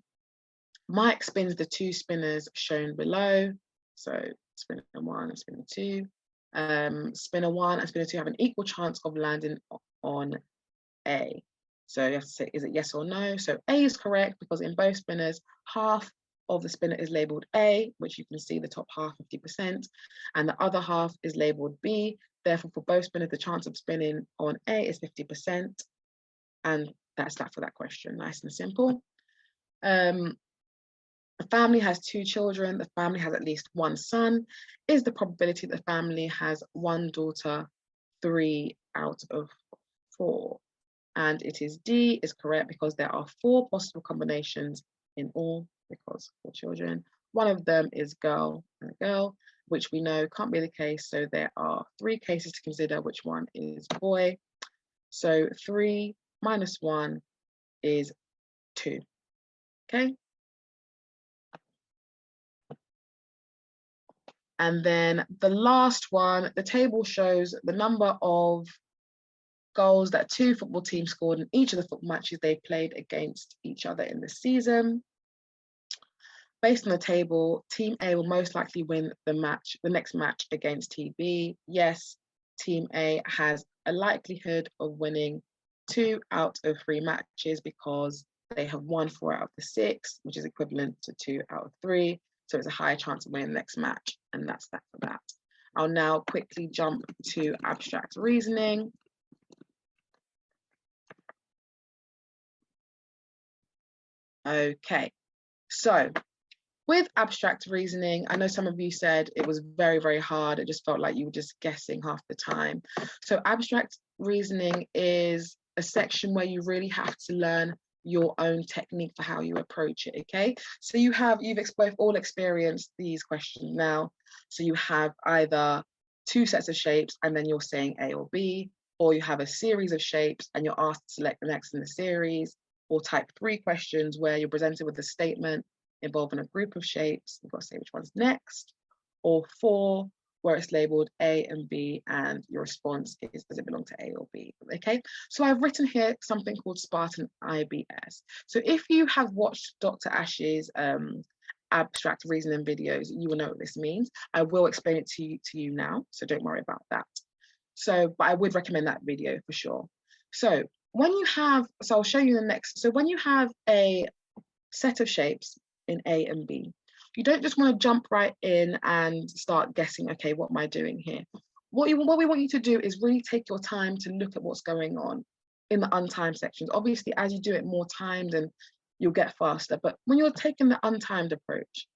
Mike spins the 2 spinners shown below. So spinner 1 and spinner 2. Spinner 1 and spinner 2 have an equal chance of landing on A. So you have to say, is it yes or no? So A is correct because in both spinners, half of the spinner is labeled A, which you can see the top half 50%, and the other half is labeled B. Therefore, for both spinners, the chance of spinning on A is 50%. And that's that for that question. Nice and simple. The family has 2 children. The family has at least 1 son. Is the probability that the family has 1 daughter 3 out of 4? And it is D is correct because there are 4 possible combinations in all, because 4 children. One of them is girl and girl, which we know can't be the case. So there are 3 cases to consider which one is boy. So 3 minus 1 is 2. Okay. And then the last one, the table shows the number of goals that 2 football teams scored in each of the football matches they played against each other in the season. Based on the table, Team A will most likely win the next match against Team B. Yes, Team A has a likelihood of winning 2 out of 3 matches because they have won 4 out of the 6, which is equivalent to 2 out of 3. So it's a higher chance of winning the next match, and that's that for that. I'll now quickly jump to abstract reasoning. Okay, so with abstract reasoning, I know some of you said it was very, very hard. It just felt like you were just guessing half the time. So abstract reasoning is a section where you really have to learn your own technique for how you approach it, okay? So you've all experienced these questions now. So you have either 2 sets of shapes and then you're saying A or B, or you have a series of shapes and you're asked to select the next in the series, or type 3 questions where you're presented with a statement involving a group of shapes. You've got to say which one's next, or 4, where it's labeled A and B, and your response is, does it belong to A or B? Okay, so I've written here something called Spartan IBS. So if you have watched Dr. Ash's abstract reasoning videos, you will know what this means. I will explain it to you now, so don't worry about that. So, but I would recommend that video for sure. So when you have, so I'll show you the next, so when you have a set of shapes in A and B, you don't just want to jump right in and start guessing, okay, what am I doing here? What we want you to do is really take your time to look at what's going on in the untimed sections. Obviously, as you do it more times, and you'll get faster, but when you're taking the untimed approach,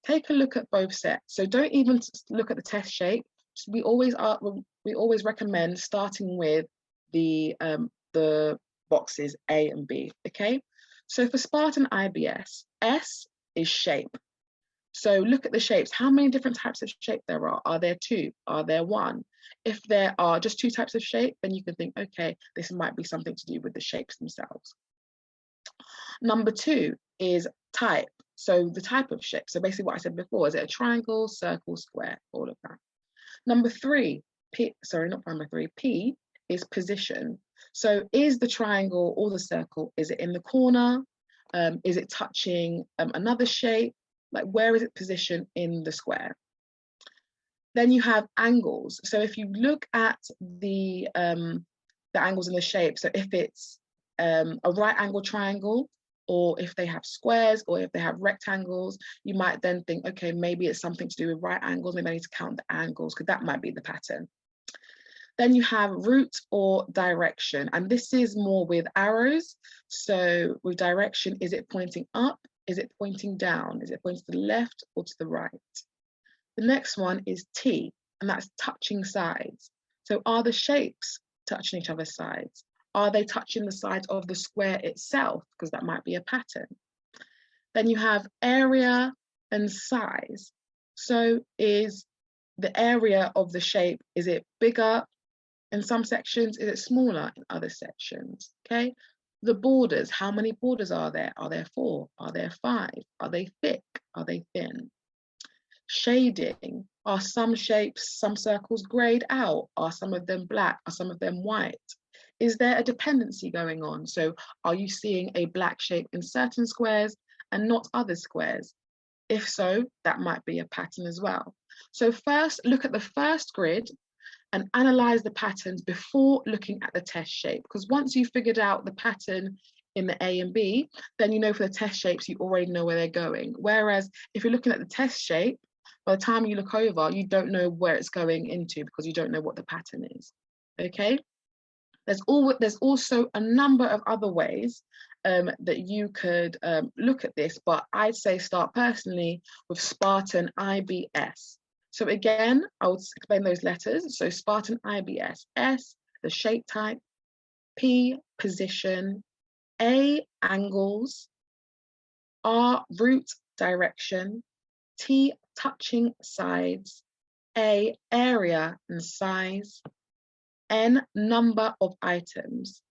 take a look at both sets. So don't even look at the test shape. We always recommend starting with the boxes A and B, okay? So for Spartan IBS, S is shape. So look at the shapes. How many different types of shape there are? Are there 2? Are there 1? If there are just 2 types of shape, then you can think, okay, this might be something to do with the shapes themselves. Number 2 is type. So the type of shape. So basically what I said before, is it a triangle, circle, square, all of that. Number 3, P is position. So is the triangle or the circle, is it in the corner? Is it touching another shape? Like, where is it positioned in the square? Then you have angles. So if you look at the angles in the shape, so if it's a right angle triangle, or if they have squares, or if they have rectangles, you might then think, okay, maybe it's something to do with right angles. Maybe I need to count the angles, because that might be the pattern. Then you have route or direction, and this is more with arrows. So with direction, is it pointing up? Is it pointing down? Is it pointing to the left or to the right? The next one is T, and that's touching sides. So are the shapes touching each other's sides? Are they touching the sides of the square itself? Because that might be a pattern. Then you have area and size. So is the area of the shape, is it bigger in some sections? Is it smaller in other sections? Okay. The borders, how many borders are there? Are there 4? Are there 5? Are they thick? Are they thin? Shading, are some shapes, some circles grayed out? Are some of them black? Are some of them white? Is there a dependency going on? So are you seeing a black shape in certain squares and not other squares? If so, that might be a pattern as well. So first, look at the first grid and analyze the patterns before looking at the test shape. Because once you've figured out the pattern in the A and B, then you know for the test shapes, you already know where they're going. Whereas if you're looking at the test shape, by the time you look over, you don't know where it's going into, because you don't know what the pattern is, okay? There's also a number of other ways that you could look at this, but I'd say start personally with Spartan IBS. So again, I will explain those letters. So Spartan IBS, S, the shape type, P, position, A, angles, R, route, direction, T, touching sides, A, area and size, N, number of items.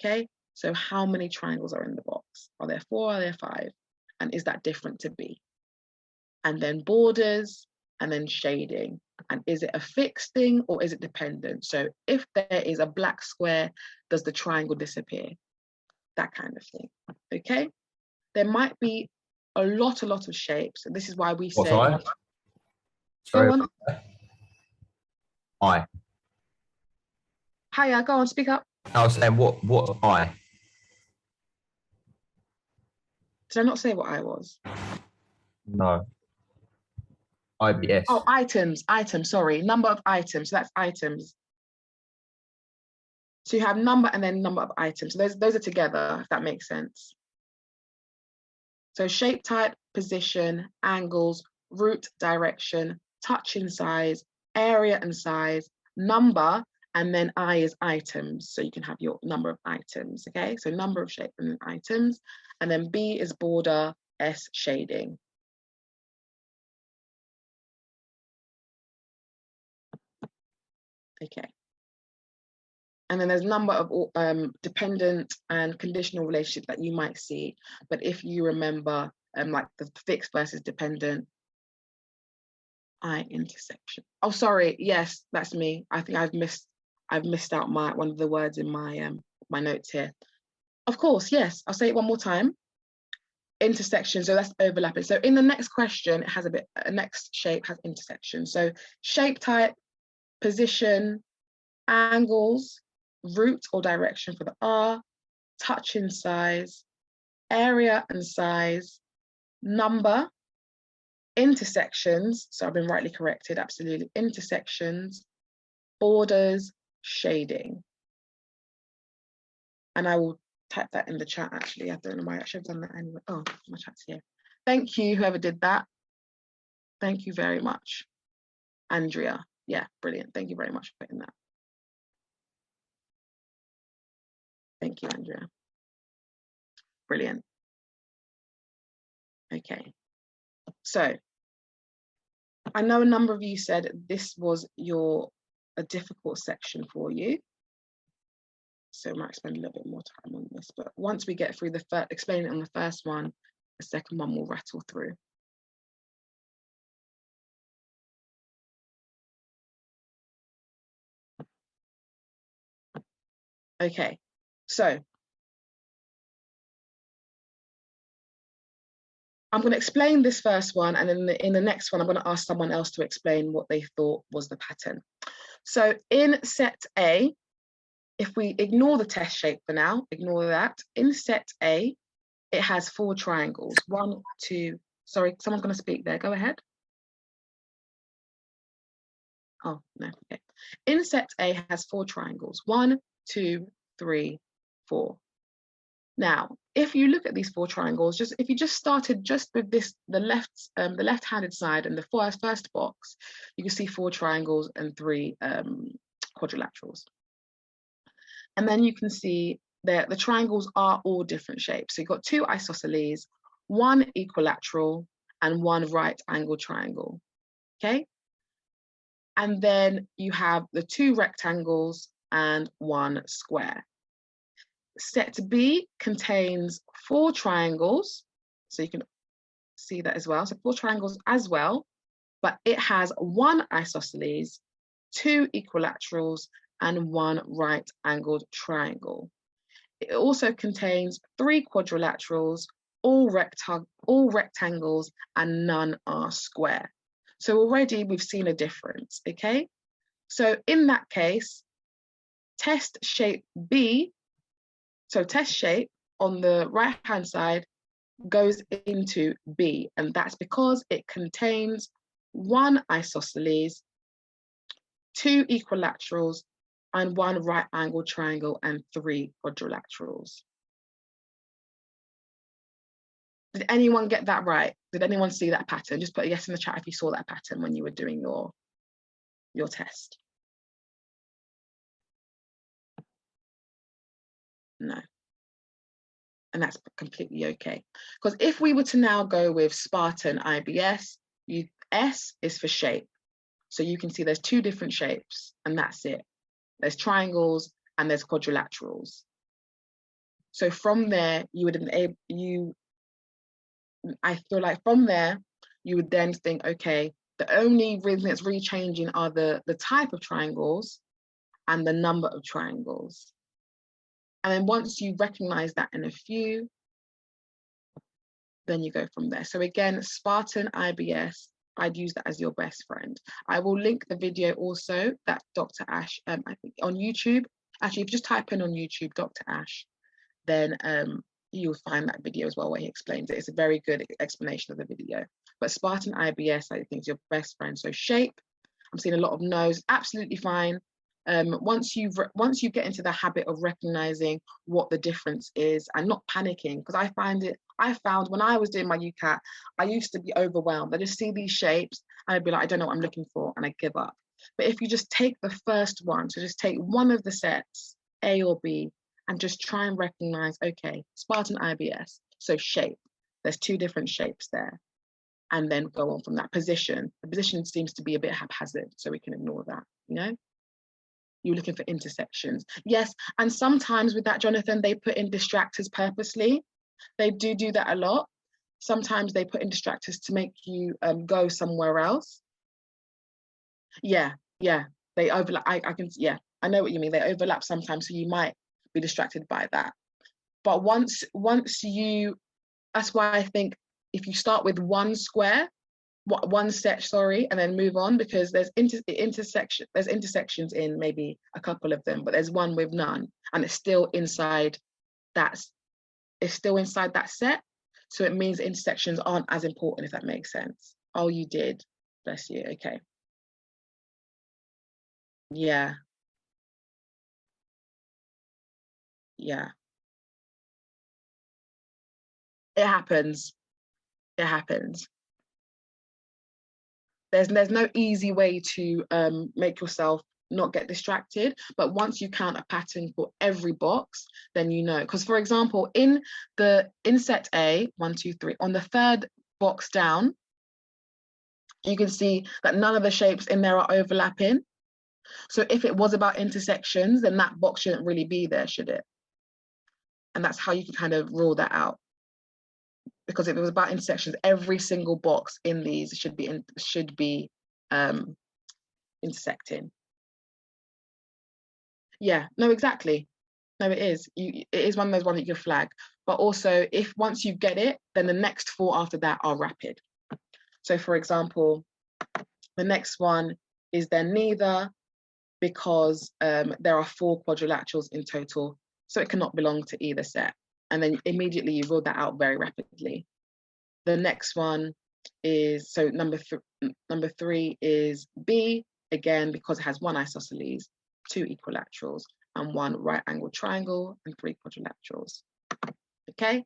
Okay, so how many triangles are in the box? Are there 4? Are there 5? And is that different to B? And then borders, and then shading. And is it a fixed thing or is it dependent? So if there is a black square, does the triangle disappear? That kind of thing, okay? There might be a lot of shapes. And this is why we say— I? Go on. I. Hiya, go on, speak up. I was saying, what I? Did I not say what I was? No. IBS. Oh, items, sorry. Number of items, so that's items. So you have number and then number of items. So those are together, if that makes sense. So shape type, position, angles, route, direction, touch and size, area and size, number, and then I is items. So you can have your number of items, okay? So number of shape and then items. And then B is border, S shading. Okay. And then there's a number of dependent and conditional relationships that you might see. But if you remember, like the fixed versus dependent, I intersection. Oh, sorry. Yes, that's me. I think I've missed out one of the words in my my notes here. Of course, yes. I'll say it one more time. Intersection, so that's overlapping. So in the next question, it has a next shape has intersection. So shape type, position, angles, route or direction for the R, touch and size, area and size, number, intersections, so I've been rightly corrected, absolutely, intersections, borders, shading. And I will type that in the chat, actually. I don't know why I should have done that anyway. Oh, my chat's here. Thank you, whoever did that. Thank you very much. Andrea, yeah, brilliant. Thank you very much for putting that. Thank you, Andrea. Brilliant. Okay, so I know a number of you said this was a difficult section for you. So I might spend a little bit more time on this, but once we get through the first, explaining it on the first one, the second one will rattle through. Okay, so I'm going to explain this first one, and then in the next one, I'm going to ask someone else to explain what they thought was the pattern. So in set A, if we ignore the test shape for now, ignore that. In set A, it has 4 triangles. 1, 2, sorry, someone's going to speak there. Go ahead. Oh, no, okay. In set A has 4 triangles. 1, 2, 3, 4. Now, if you look at these 4 triangles, if you just started just with this, the left-handed side and the first box, you can see 4 triangles and 3 quadrilaterals. And then you can see that the triangles are all different shapes. So you've got 2 isosceles, 1 equilateral, and 1 right angle triangle. Okay. And then you have the 2 rectangles and 1 square. Set B contains 4 triangles, so you can see that as well. So 4 triangles as well, but it has 1 isosceles, 2 equilaterals, and 1 right angled triangle. It also contains 3 quadrilaterals, all rectangles, and none are square. So already we've seen a difference, okay? So in that case, test shape B, so test shape on the right-hand side goes into B, and that's because it contains 1 isosceles, 2 equilaterals, and 1 right angle triangle and 3 quadrilaterals. Did anyone get that right? Did anyone see that pattern? Just put a yes in the chat if you saw that pattern when you were doing your test. No. And that's completely okay. Because if we were to now go with Spartan IBS, S is for shape. So you can see there's 2 different shapes and that's it. There's triangles and there's quadrilaterals. So from there, you would I feel like from there, you would then think, okay, the only reason it's really changing are the type of triangles and the number of triangles. And then once you recognize that in a few, then you go from there. So again, Spartan IBS, I'd use that as your best friend. I will link the video also that Dr. Ash, I think on YouTube. Actually, if you just type in on YouTube, Dr. Ash, then you'll find that video as well where he explains it. It's a very good explanation of the video. But Spartan IBS, I think, is your best friend. So shape, I'm seeing a lot of no's, absolutely fine. Once you get into the habit of recognizing what the difference is and not panicking, because I found when I was doing my UCAT, I used to be overwhelmed. I just see these shapes and I'd be like, I don't know what I'm looking for, and I give up. But if you just take the first one, so just take one of the sets, A or B, and just try and recognize, okay, Spartan IBS, so shape, there's 2 different shapes there, and then go on from that position. The position seems to be a bit haphazard, so we can ignore that, you know? You're looking for intersections. Yes, and sometimes with that, Jonathan, they put in distractors purposely. They do that a lot. Sometimes they put in distractors to make you go somewhere else. Yeah, yeah, they overlap. I can, yeah, I know what you mean. They overlap sometimes, so you might be distracted by that. But once you, that's why I think if you start with one square, one set, sorry, and then move on, because there's intersections in maybe a couple of them, but there's one with none, and it's still inside that set. So it means intersections aren't as important, if that makes sense. Oh, you did. Bless you. Okay. Yeah. Yeah. It happens. It happens. There's no easy way to make yourself not get distracted, but once you count a pattern for every box, then you know. Because for example, in set A, 1, 2, 3, on the third box down, you can see that none of the shapes in there are overlapping. So if it was about intersections, then that box shouldn't really be there, should it? And that's how you can kind of rule that out. Because if it was about intersections, every single box in these should be intersecting. Yeah, no, exactly. No, it is. It is one of those ones that you can flag. But also, if once you get it, then the next 4 after that are rapid. So for example, the next one is then neither, because there are 4 quadrilaterals in total, so it cannot belong to either set. And then immediately you rule that out very rapidly. The next one is, so number 3 is B, again, because it has 1 isosceles, 2 equilaterals, and 1 right angled triangle, and 3 quadrilaterals. Okay,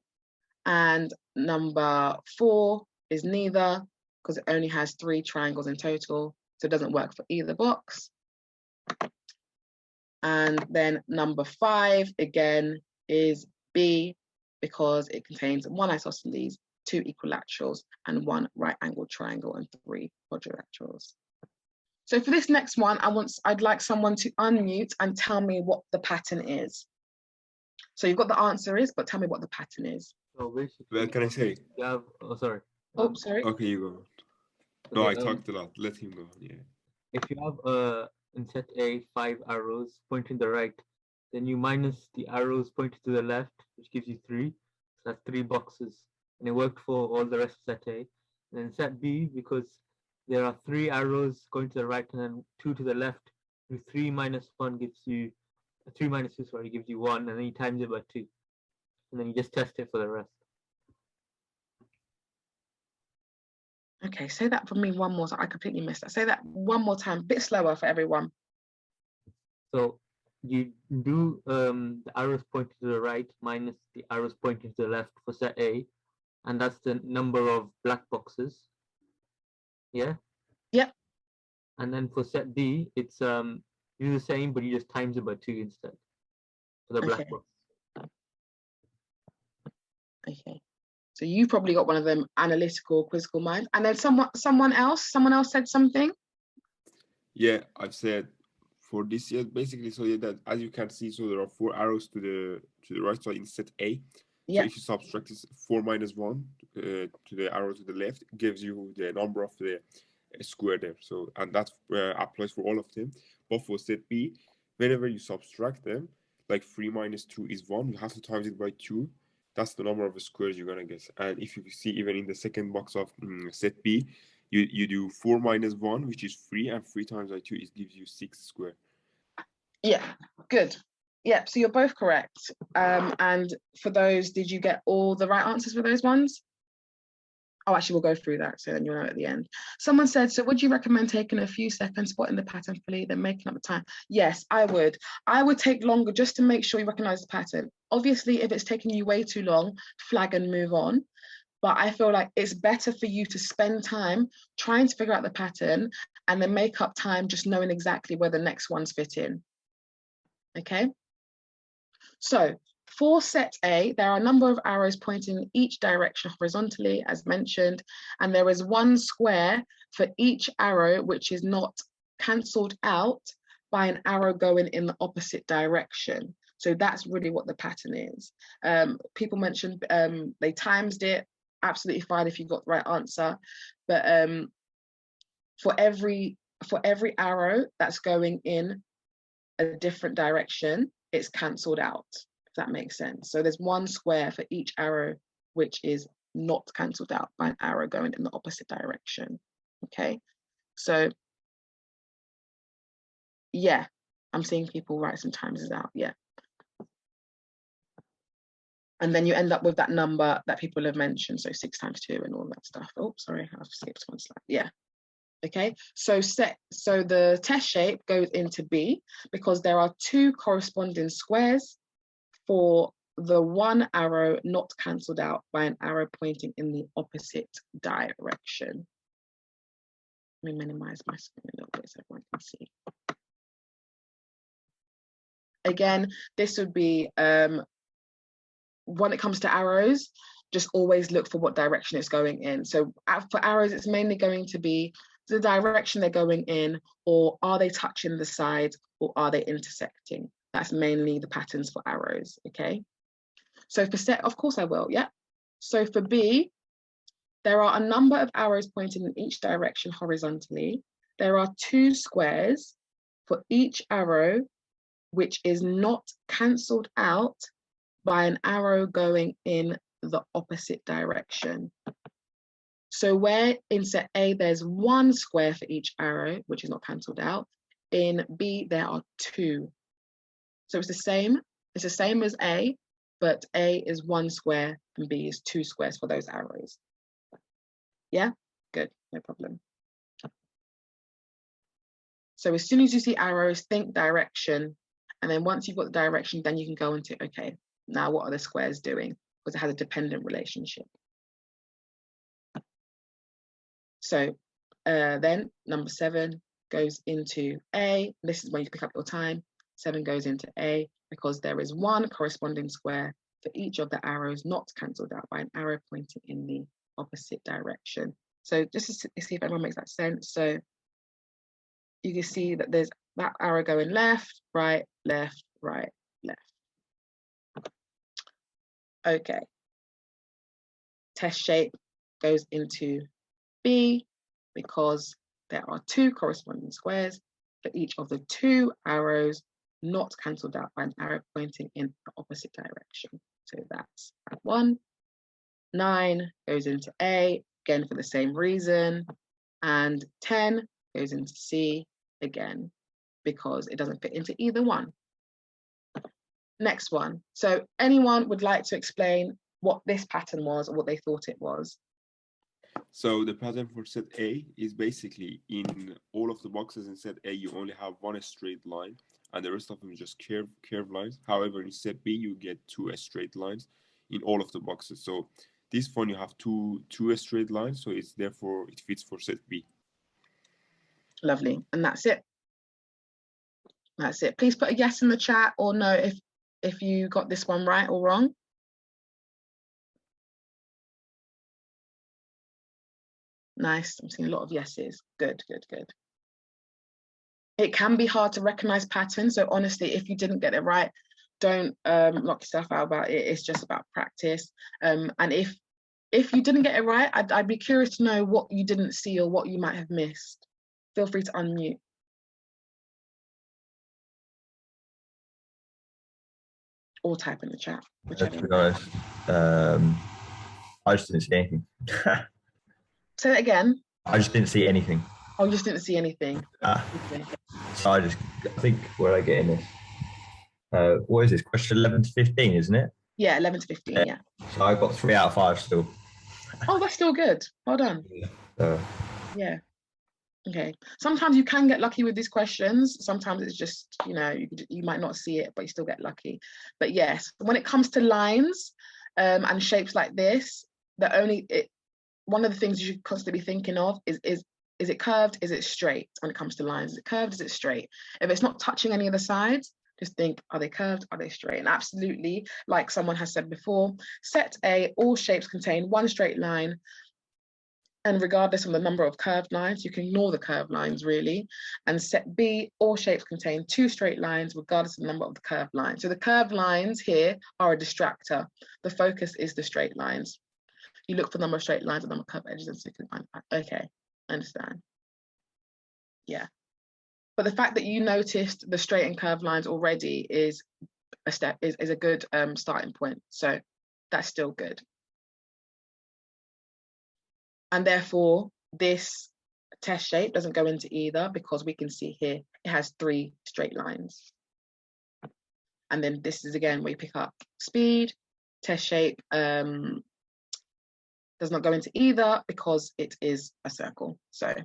and number 4 is neither, because it only has 3 triangles in total, so it doesn't work for either box. And then number 5, again, is B, because it contains 1 isosceles, 2 equilaterals, and 1 right angled triangle, and 3 quadrilaterals. So for this next one, I'd like someone to unmute and tell me what the pattern is. So you've got the answer is, but tell me what the pattern is. So basically, Well, can I say? you have, oh, sorry. Oh, sorry. Okay, you go. No, I talked a lot. Let him go. Yeah. If you have in set A 5 arrows pointing the right, then you minus the arrows pointing to the left, which gives you 3. So that's 3 boxes, and it worked for all the rest of set A. And then set B, because there are 3 arrows going to the right and then 2 to the left, 3 minus 1 gives you 3 minus 2, sorry, gives you 1, and then you times it by 2, and then you just test it for the rest. Okay, say that for me one more time. I completely missed that. Say that one more time, a bit slower for everyone. So you do the arrows pointing to the right minus the arrows pointing to the left for set A, and that's the number of black boxes. Yeah? Yep. And then for set B, it's you do the same, but you just times it by 2 instead for the black box. Okay. So you probably got one of them analytical, quizzical minds. And then someone else said something. Yeah, I've said for this year basically. So yeah, that as you can see, so there are 4 arrows to the right side in set A. Yeah. So if you subtract this 4 minus 1 to the arrow to the left, gives you the number of the square there. So, and that applies for all of them. But for set B, whenever you subtract them, like 3 minus 2 is 1, you have to times it by 2. That's the number of squares you're gonna get. And if you see even in the second box of set B, you do 4 minus 1, which is 3, and 3 times by 2 it gives you 6 square. Yeah, good. Yeah, so you're both correct. And for those, did you get all the right answers for those ones? Oh, actually, we'll go through that, so then you'll know at the end. Someone said, so would you recommend taking a few seconds, spotting the pattern fully, then making up the time? Yes, I would. I would take longer just to make sure you recognize the pattern. Obviously, if it's taking you way too long, flag and move on. But I feel like it's better for you to spend time trying to figure out the pattern and then make up time just knowing exactly where the next ones fit in. Okay? So for set A, there are a number of arrows pointing in each direction horizontally, as mentioned, and there is 1 square for each arrow, which is not cancelled out by an arrow going in the opposite direction. So that's really what the pattern is. People mentioned they times it, absolutely fine if you got the right answer, but for every for every arrow that's going in a different direction, it's cancelled out, if that makes sense. So there's 1 square for each arrow which is not cancelled out by an arrow going in the opposite direction. Okay, so yeah, I'm seeing people write some times out, yeah. And then you end up with that number that people have mentioned, so 6 times 2 and all that stuff. Oh, sorry, I've skipped one slide. Yeah. Okay, so the test shape goes into B because there are 2 corresponding squares for the 1 arrow not cancelled out by an arrow pointing in the opposite direction. Let me minimize my screen a little bit so everyone can see. Again, this would be when it comes to arrows, just always look for what direction it's going in. So for arrows, it's mainly going to be the direction they're going in, or are they touching the side, or are they intersecting? That's mainly the patterns for arrows, okay? So for set, of course I will, yeah. So for B, there are a number of arrows pointing in each direction horizontally. There are 2 squares for each arrow which is not cancelled out by an arrow going in the opposite direction. So where in set A, there's 1 square for each arrow, which is not cancelled out. In B, there are 2. So it's the same as A, but A is 1 square and B is 2 squares for those arrows. Yeah, good, no problem. So as soon as you see arrows, think direction. And then once you've got the direction, then you can go into, okay, now what are the squares doing? Because it has a dependent relationship. So then number 7 goes into A. This is when you pick up your time. 7 goes into A because there is 1 corresponding square for each of the arrows not cancelled out by an arrow pointing in the opposite direction. So just to see if everyone makes that sense. So you can see that there's that arrow going left, right, left, right, left. Okay. Test shape goes into B because there are 2 corresponding squares for each of the 2 arrows not cancelled out by an arrow pointing in the opposite direction. So that's 1. 9 goes into A, again for the same reason. And 10 goes into C, again, because it doesn't fit into either one. Next one. So anyone would like to explain what this pattern was or what they thought it was? So the pattern for set A is basically in all of the boxes in set A, you only have 1 straight line and the rest of them is just curved lines. However, in set B, you get 2 straight lines in all of the boxes. So this one, you have two straight lines. So it's therefore, it fits for set B. Lovely. And that's it. That's it. Please put a yes in the chat or no if you got this one right or wrong. Nice. I'm seeing a lot of yeses. Good, good, good. It can be hard to recognize patterns. So honestly, if you didn't get it right, don't knock yourself out about it. It's just about practice. And if you didn't get it right, I'd be curious to know what you didn't see or what you might have missed. Feel free to unmute. Or type in the chat. To be honest, I just didn't see anything. Say that again. I just didn't see anything. Oh, you just didn't see anything. Okay. So I think where I get in this. What is this? Question 11 to 15, isn't it? Yeah, 11 to 15, yeah. So I got 3 out of 5 still. Oh, that's still good. Well done. Yeah. Okay. Sometimes you can get lucky with these questions. Sometimes it's just, you know, you might not see it, but you still get lucky. But yes, when it comes to lines and shapes like this, one of the things you should constantly be thinking of is it curved? Is it straight? When it comes to lines, is it curved? Is it straight? If it's not touching any of the sides, just think, are they curved? Are they straight? And absolutely, like someone has said before, set A, all shapes contain 1 straight line. And regardless of the number of curved lines, you can ignore the curved lines really. And set B, all shapes contain 2 straight lines, regardless of the number of the curved lines. So the curved lines here are a distractor. The focus is the straight lines. You look for the number of straight lines and number of curved edges and so you can find that. Okay, I understand. Yeah. But the fact that you noticed the straight and curved lines already is a good starting point. So that's still good. And therefore, this test shape doesn't go into either, because we can see here it has 3 straight lines. And then this is again where you pick up speed. Test shape does not go into either because it is a circle. So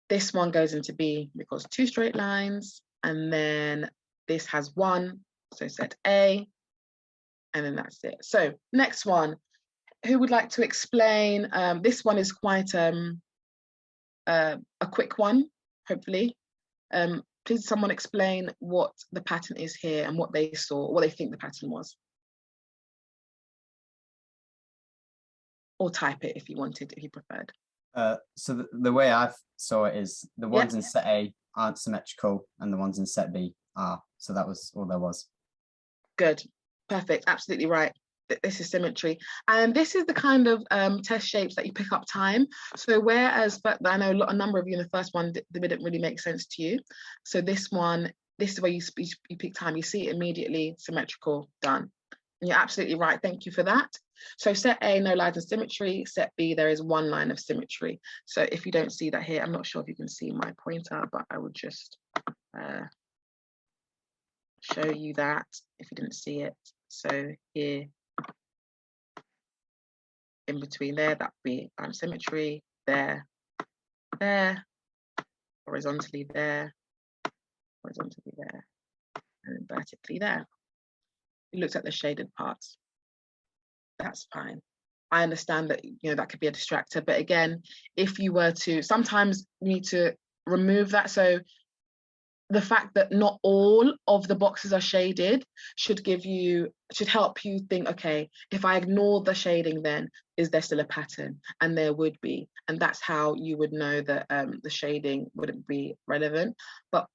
this one goes into B because 2 straight lines, and then this has 1, so set A, and then that's it. So next one, who would like to explain? This one is quite a quick one, hopefully. Please someone explain what the pattern is here and what they saw, what they think the pattern was. Or type it if you wanted, if you preferred. So the way I saw it is the ones in set A aren't symmetrical and the ones in set B are. So that was all there was. Good, perfect, absolutely right. This is symmetry. And this is the kind of test shapes that you pick up time. So whereas, but I know a number of you in the first one didn't really make sense to you. So this one, this is where you pick time, you see it immediately, symmetrical, done. And you're absolutely right, thank you for that. So set A, no lines of symmetry. Set B, there is 1 line of symmetry. So if you don't see that here, I'm not sure if you can see my pointer, but I would just show you that if you didn't see it. So here, in between there, that would be symmetry, there, horizontally there, and vertically there. It looks at the shaded parts. That's fine. I understand that, you know, that could be a distractor, but again, if you were to, sometimes you need to remove that. So the fact that not all of the boxes are shaded should help you think, okay, if I ignore the shading, then is there still a pattern? And there would be, and that's how you would know that the shading wouldn't be relevant. But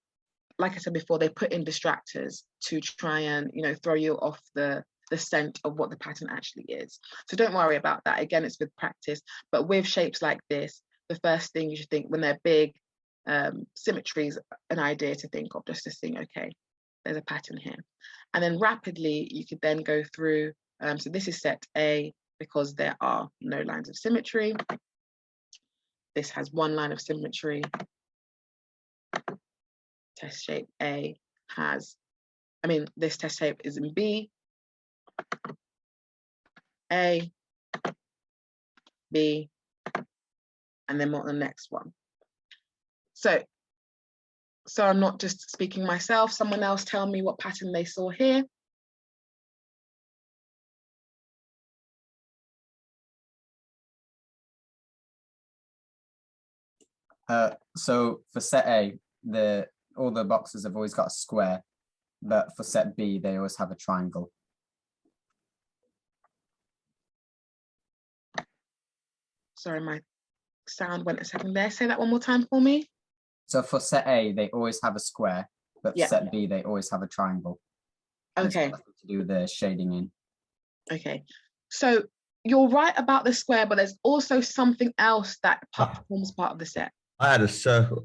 like I said before, they put in distractors to try and, you know, throw you off the scent of what the pattern actually is. So don't worry about that. Again, it's with practice. But with shapes like this, the first thing you should think when they're big, symmetry is an idea to think of, just to think, okay, there's a pattern here. And then rapidly, you could then go through, so this is set A because there are no lines of symmetry. This has 1 line of symmetry. Test shape A has, this test shape is in B, A, B, and then what the next one. So I'm not just speaking myself, someone else tell me what pattern they saw here. So for set A, all the boxes have always got a square, but for set B, they always have a triangle. Sorry, my sound went a second there. Say that one more time for me. So for set A, they always have a square, but set B, they always have a triangle. Okay. To do with the shading in. Okay. So you're right about the square, but there's also something else that forms part of the set. I had a circle.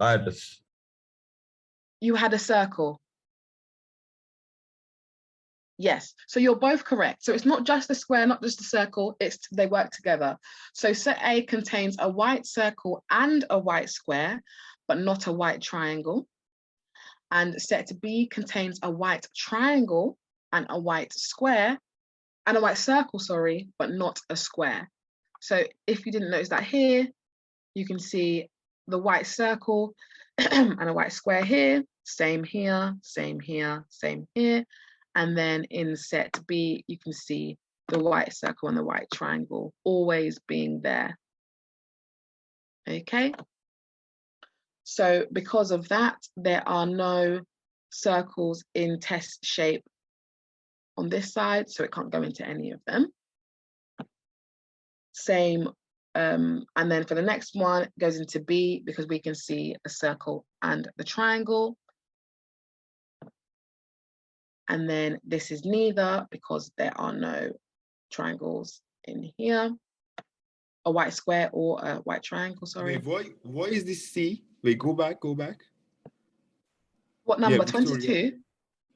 You had a circle. Yes, so you're both correct. So it's not just the square, not just the circle, they work together. So set A contains a white circle and a white square, but not a white triangle. And set B contains a white triangle and a white square, and a white circle, sorry, but not a square. So if you didn't notice that here, you can see the white circle and a white square here, same here, same here, same here. And then in set B, you can see the white circle and the white triangle always being there. Okay. So because of that, there are no circles in test shape on this side, so it can't go into any of them. Same, and then for the next one, it goes into B because we can see a circle and the triangle. And then this is neither because there are no triangles in here. A white square or a white triangle, sorry. Why is this C? Wait, go back. What number? Victoria. 22?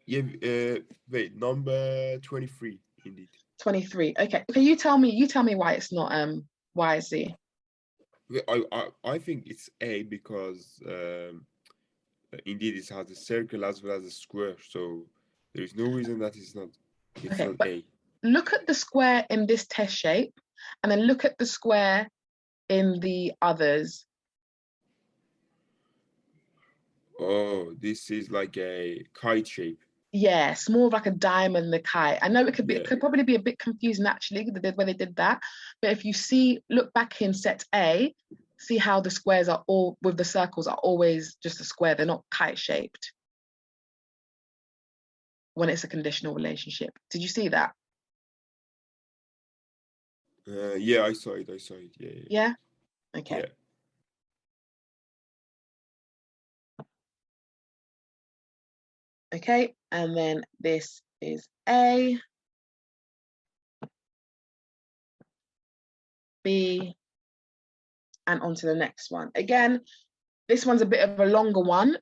Yeah, wait, number 23, indeed. 23. Okay. You tell me why it's not why is C? I think it's A because indeed it has a circle as well as a square, so there is no reason that it's not A. Look at the square in this test shape, and then look at the square in the others. Oh, this is like a kite shape. Yes, more of like a diamond, the kite. I know it could be, Yeah. it could probably be a bit confusing actually, where they did that. But if you look back in set A, see how the squares are all with the circles are always just a square. They're not kite shaped when it's a conditional relationship. Did you see that? Yeah, I saw it. Yeah. Okay. Yeah. Okay, and then this is A, B, and on to the next one. Again, this one's a bit of a longer one.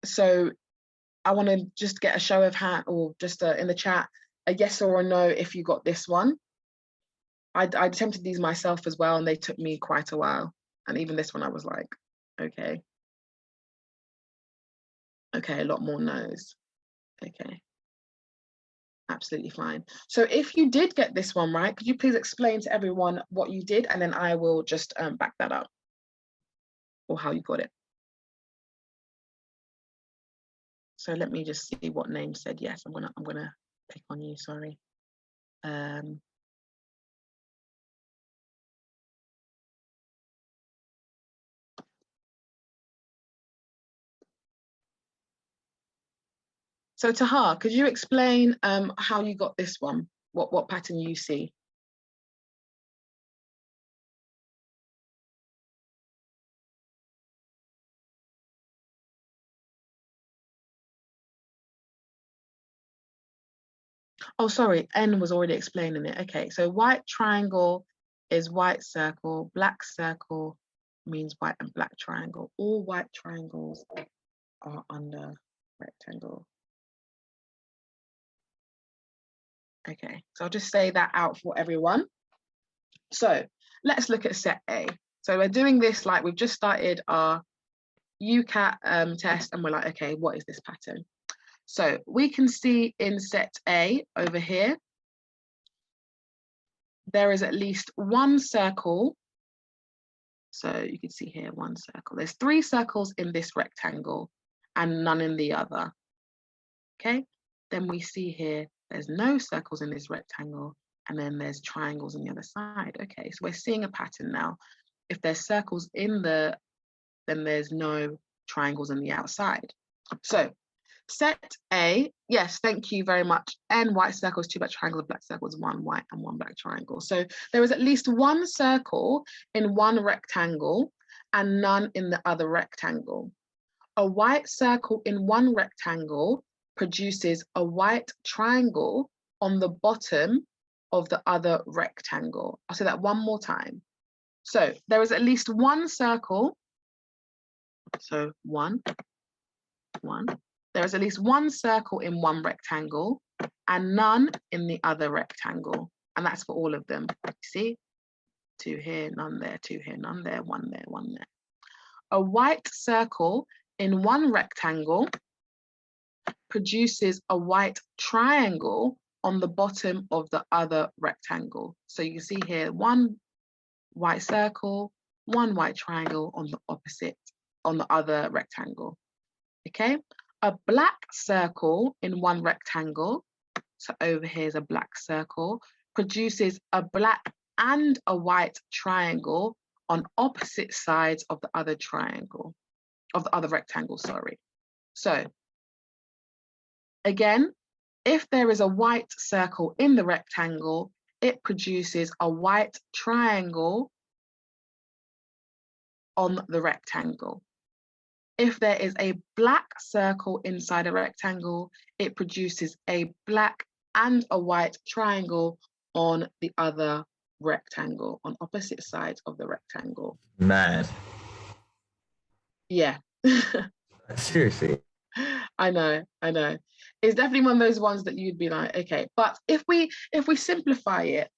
So I want to just get a show of hand, or just in the chat, a yes or a no if you got this one. I attempted these myself as well, and they took me quite a while. And even this one, I was like, okay. Okay, a lot more no's. Okay. Absolutely fine. So if you did get this one right, could you please explain to everyone what you did, and then I will just back that up, or how you got it. So let me just see what name said yes. I'm gonna pick on you. Sorry. So Tahar, could you explain how you got this one? What pattern you see? Oh, sorry, N was already explaining it. Okay, so white triangle is white circle, black circle means white and black triangle. All white triangles are under rectangle. Okay, so I'll just say that out for everyone. So let's look at set A. So we're doing this like we've just started our UCAT test, and we're like, okay, what is this pattern? So we can see in set A over here, there is at least one circle. So you can see here, one circle. There's 3 circles in this rectangle and none in the other. Okay, then we see here, there's no circles in this rectangle, and then there's triangles on the other side. Okay, so we're seeing a pattern now. If there's circles in then there's no triangles on the outside. So set A, yes, thank you very much. N white circles, 2 black triangles, black circles, 1 white and 1 black triangle. So there is at least 1 circle in one rectangle and none in the other rectangle. A white circle in one rectangle produces a white triangle on the bottom of the other rectangle. I'll say that one more time. So there is at least 1 circle. So 1. There is at least 1 circle in one rectangle and none in the other rectangle. And that's for all of them. You see? 2 here, none there, 2 here, none there, 1 there, 1 there. A white circle in one rectangle produces a white triangle on the bottom of the other rectangle. So you can see here 1 white circle, 1 white triangle on the other rectangle. Okay, a black circle in one rectangle, so over here is a black circle, produces a black and a white triangle on opposite sides of the other triangle, of the other rectangle, sorry. So again, if there is a white circle in the rectangle, it produces a white triangle on the rectangle. If there is a black circle inside a rectangle, it produces a black and a white triangle on the other rectangle, on opposite sides of the rectangle. Mad. Yeah. Seriously. I know. It's definitely one of those ones that you'd be like, okay. But if we simplify it,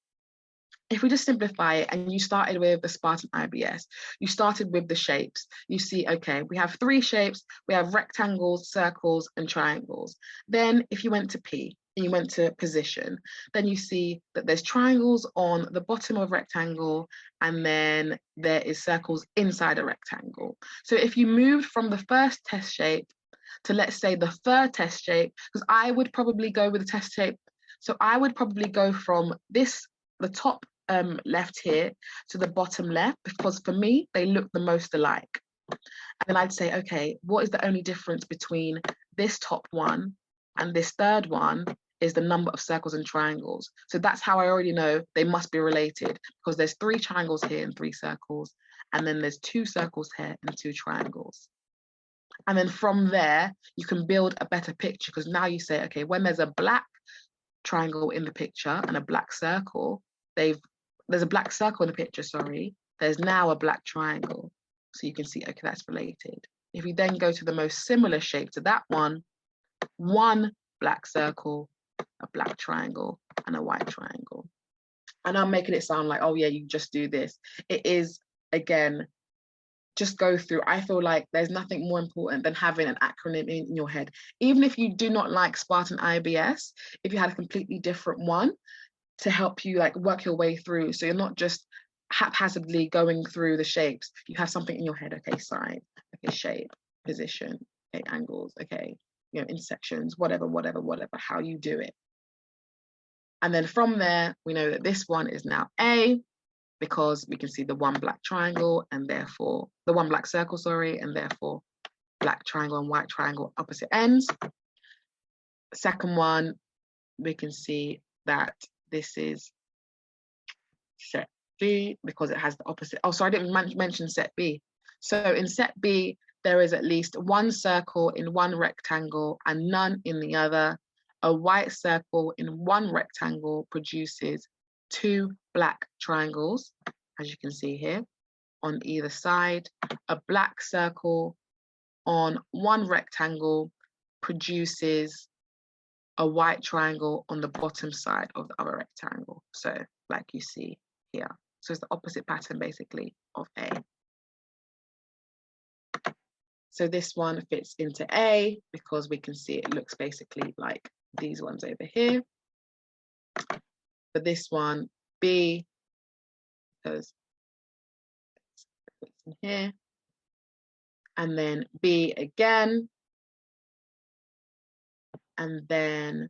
if we just simplify it, and you started with the Spartan IBS, you started with the shapes, you see, okay, we have 3 shapes, we have rectangles, circles, and triangles. Then if you went to P and you went to position, then you see that there's triangles on the bottom of rectangle, and then there is circles inside a rectangle. So if you moved from the first test shape to, let's say, the third test shape, because I would probably go with the test shape, so I would probably go from this, the top left here, to the bottom left, because for me they look the most alike. And then I'd say, okay, what is the only difference between this top one and this third one? Is the number of circles and triangles. So that's how I already know they must be related, because there's 3 triangles here and 3 circles, and then there's 2 circles here and 2 triangles. And then from there you can build a better picture, because now you say, okay, when there's a black triangle in the picture and a black circle, there's a black circle in the picture, sorry, there's now a black triangle. So you can see, okay, that's related. If you then go to the most similar shape to that one black circle, a black triangle, and a white triangle. And I'm making it sound like, oh yeah, you just do this. It is, again, just go through. I feel like there's nothing more important than having an acronym in your head. Even if you do not like Spartan IBS, if you had a completely different one, to help you like work your way through, so you're not just haphazardly going through the shapes. You have something in your head. Okay, side, okay, shape, position, okay, angles, okay, you know, intersections, whatever, how you do it. And then from there, we know that this one is now A, because we can see the 1 black triangle, and therefore the 1 black circle, sorry, and therefore black triangle and white triangle, opposite ends. Second one, we can see that this is set B, because it has the opposite. Oh, sorry, I didn't mention set B. So in set B, there is at least 1 circle in 1 rectangle and none in the other. A white circle in 1 rectangle produces 2 black triangles, as you can see here, on either side. A black circle on 1 rectangle produces a white triangle on the bottom side of the other rectangle. So like you see here. So it's the opposite pattern basically of A. So this one fits into A because we can see it looks basically like these ones over here. For this one, B, because it fits in here. And then B again. And then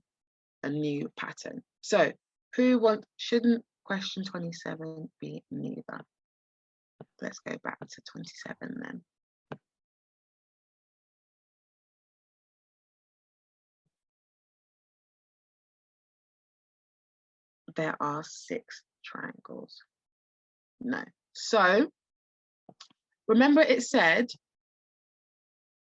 a new pattern. So shouldn't question 27 be neither? Let's go back to 27 then. There are 6 triangles. No. So remember it said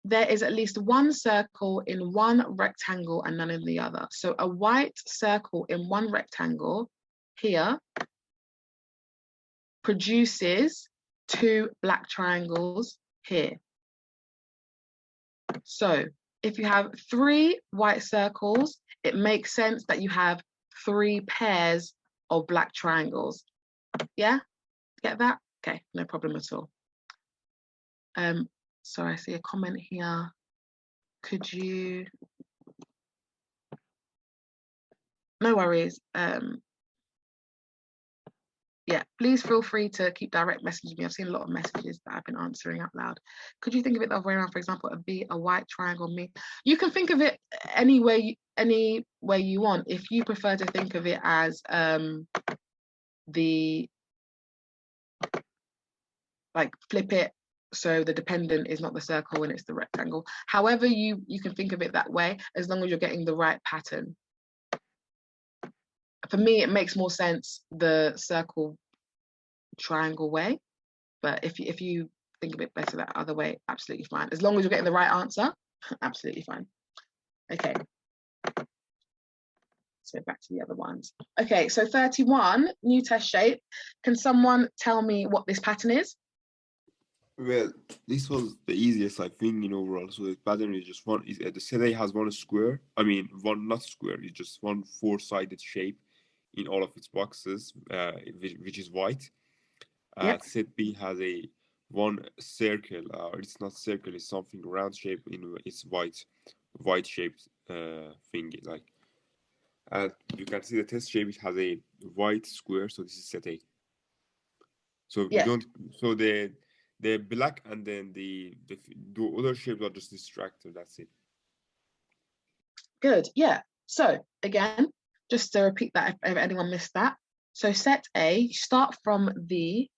there is at least 1 circle in 1 rectangle and none in the other. So a white circle in 1 rectangle here produces 2 black triangles here. So if you have 3 white circles, it makes sense that you have 3 pairs of black triangles. Yeah, get that? Okay, no problem at all. So I see a comment here. Could you? No worries. Yeah, please feel free to keep direct messaging me. I've seen a lot of messages that I've been answering out loud. Could you think of it the other way around? For example, a B, a white triangle, me. You can think of it any way you want. If you prefer to think of it as flip it so the dependent is not the circle and it's the rectangle. However you can think of it that way, as long as you're getting the right pattern. For me, it makes more sense the circle triangle way, but if you think of it better that other way, absolutely fine. As long as you're getting the right answer, absolutely fine. Okay. So back to the other ones. Okay, so 31, new test shape. Can someone tell me what this pattern is? Well, this was the easiest I think in overall. So the pattern is just one. Is the set A has one square. I mean, one not square. It's just one four-sided shape in all of its boxes, which is white. Yep. Set B has a one circle. It's not circle. It's something round shape in its white shaped thing. Like, you can see the test shape. It has a white square. So this is set A. So we Yeah. don't. So the black and then the other shapes are just distractor. That's it. Good. Yeah. So again, just to repeat that if anyone missed that. So set A, you start from the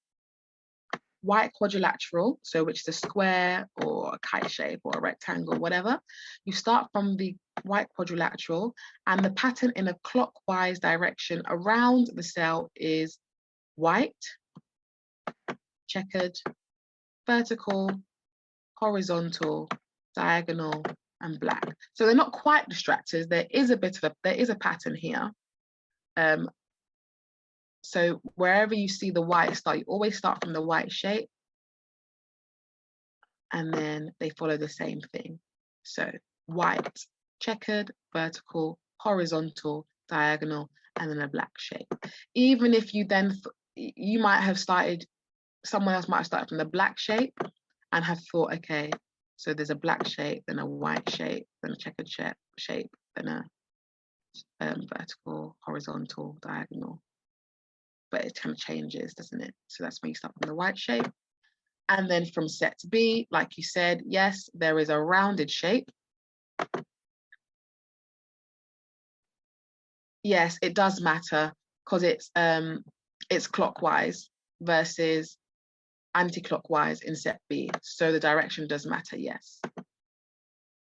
white quadrilateral, so which is a square or a kite shape or a rectangle, whatever. You start from the white quadrilateral, and the pattern in a clockwise direction around the cell is white, checkered, vertical, horizontal, diagonal, and black. So they're not quite distractors. There is a pattern here. So wherever you see the white start, you always start from the white shape, and then they follow the same thing. So white, checkered, vertical, horizontal, diagonal, and then a black shape. Even if you then, you might have started, someone else might have started from the black shape and have thought, okay, so there's a black shape, then a white shape, then a checkered shape, then a vertical, horizontal, diagonal. But it kind of changes, doesn't it? So that's when you start from the white shape. And then from set B, like you said, yes, there is a rounded shape. Yes, it does matter because it's clockwise versus anti-clockwise in set B. So the direction does matter, yes.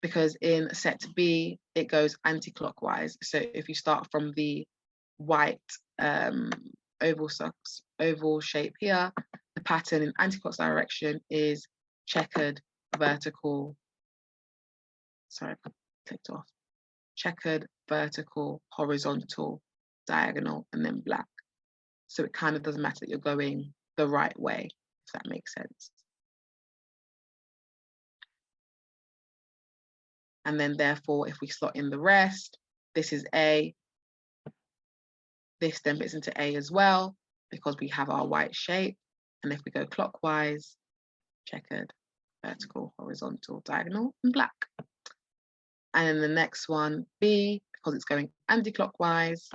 Because in set B, it goes anti-clockwise. So if you start from the white oval shape here, the pattern in anti-clockwise direction is checkered, vertical, sorry, I clicked off, checkered, vertical, horizontal, diagonal, and then black. So it kind of doesn't matter that you're going the right way, if that makes sense. And then therefore, if we slot in the rest, this is A. This then fits into A as well, because we have our white shape. And if we go clockwise, checkered, vertical, horizontal, diagonal, and black. And then the next one, B, because it's going anti-clockwise.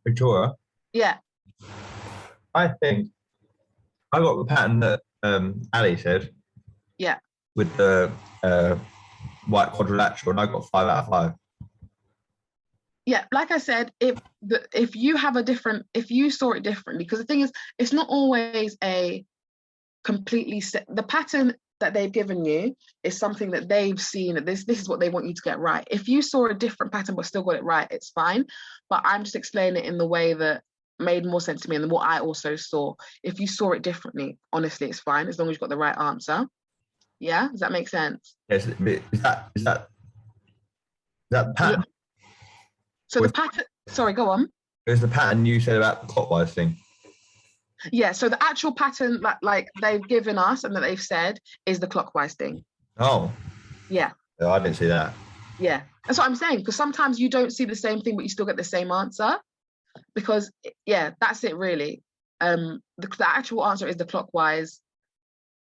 Victoria? Yeah. I think I got the pattern that Ali said. Yeah. With the white quadrilateral, and I got 5 out of 5. Yeah, like I said, if you have if you saw it differently, because the thing is, it's not always a completely set. The pattern that they've given you is something that they've seen that this is what they want you to get right. If you saw a different pattern but still got it right, it's fine. But I'm just explaining it in the way that made more sense to me and what I also saw. If you saw it differently, honestly, it's fine as long as you got the right answer. Yeah, does that make sense? Yes, is that pattern? Yeah. So the pattern. Sorry, go on. Is the pattern you said about the clockwise thing? Yeah, so the actual pattern that like they've given us and that they've said is the clockwise thing. Oh. Yeah. No, I didn't see that. Yeah, that's what I'm saying, because sometimes you don't see the same thing, but you still get the same answer. Because yeah, that's it really. The actual answer is the clockwise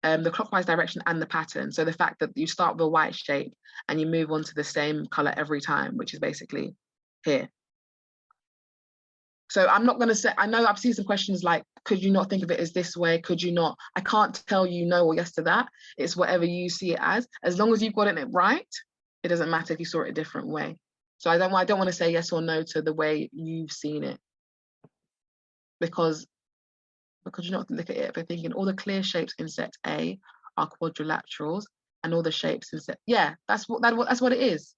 direction and the pattern. So the fact that you start with a white shape and you move on to the same color every time, which is basically here. So I'm not going to say, I know I've seen some questions like, could you not think of it as this way? Could you not? I can't tell you no or yes to that. It's whatever you see it as long as you've got it right, it doesn't matter if you saw it a different way. So I don't want to say yes or no to the way you've seen it. Because you not look at it by thinking all the clear shapes in set A are quadrilaterals and all the shapes in set, yeah, that's what it is.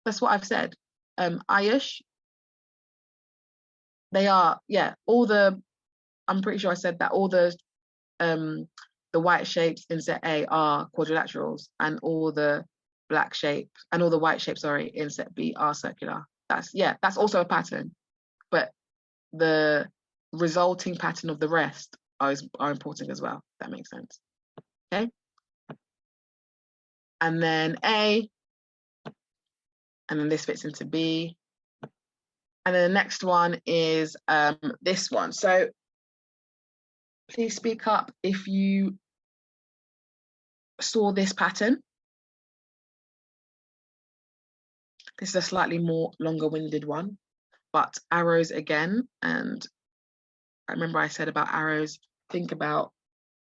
That's what I've said. Ayush, they are, yeah, I'm pretty sure I said that all the white shapes in set A are quadrilaterals and all the black shapes and all the white shapes, sorry, in set B are circular. that's also a pattern, but the resulting pattern of the rest are important as well. That makes sense. Okay. And then A, and then this fits into B. And then the next one is this one. So please speak up if you saw this pattern. This is a slightly more longer-winded one, but arrows again. And I remember I said about arrows, think about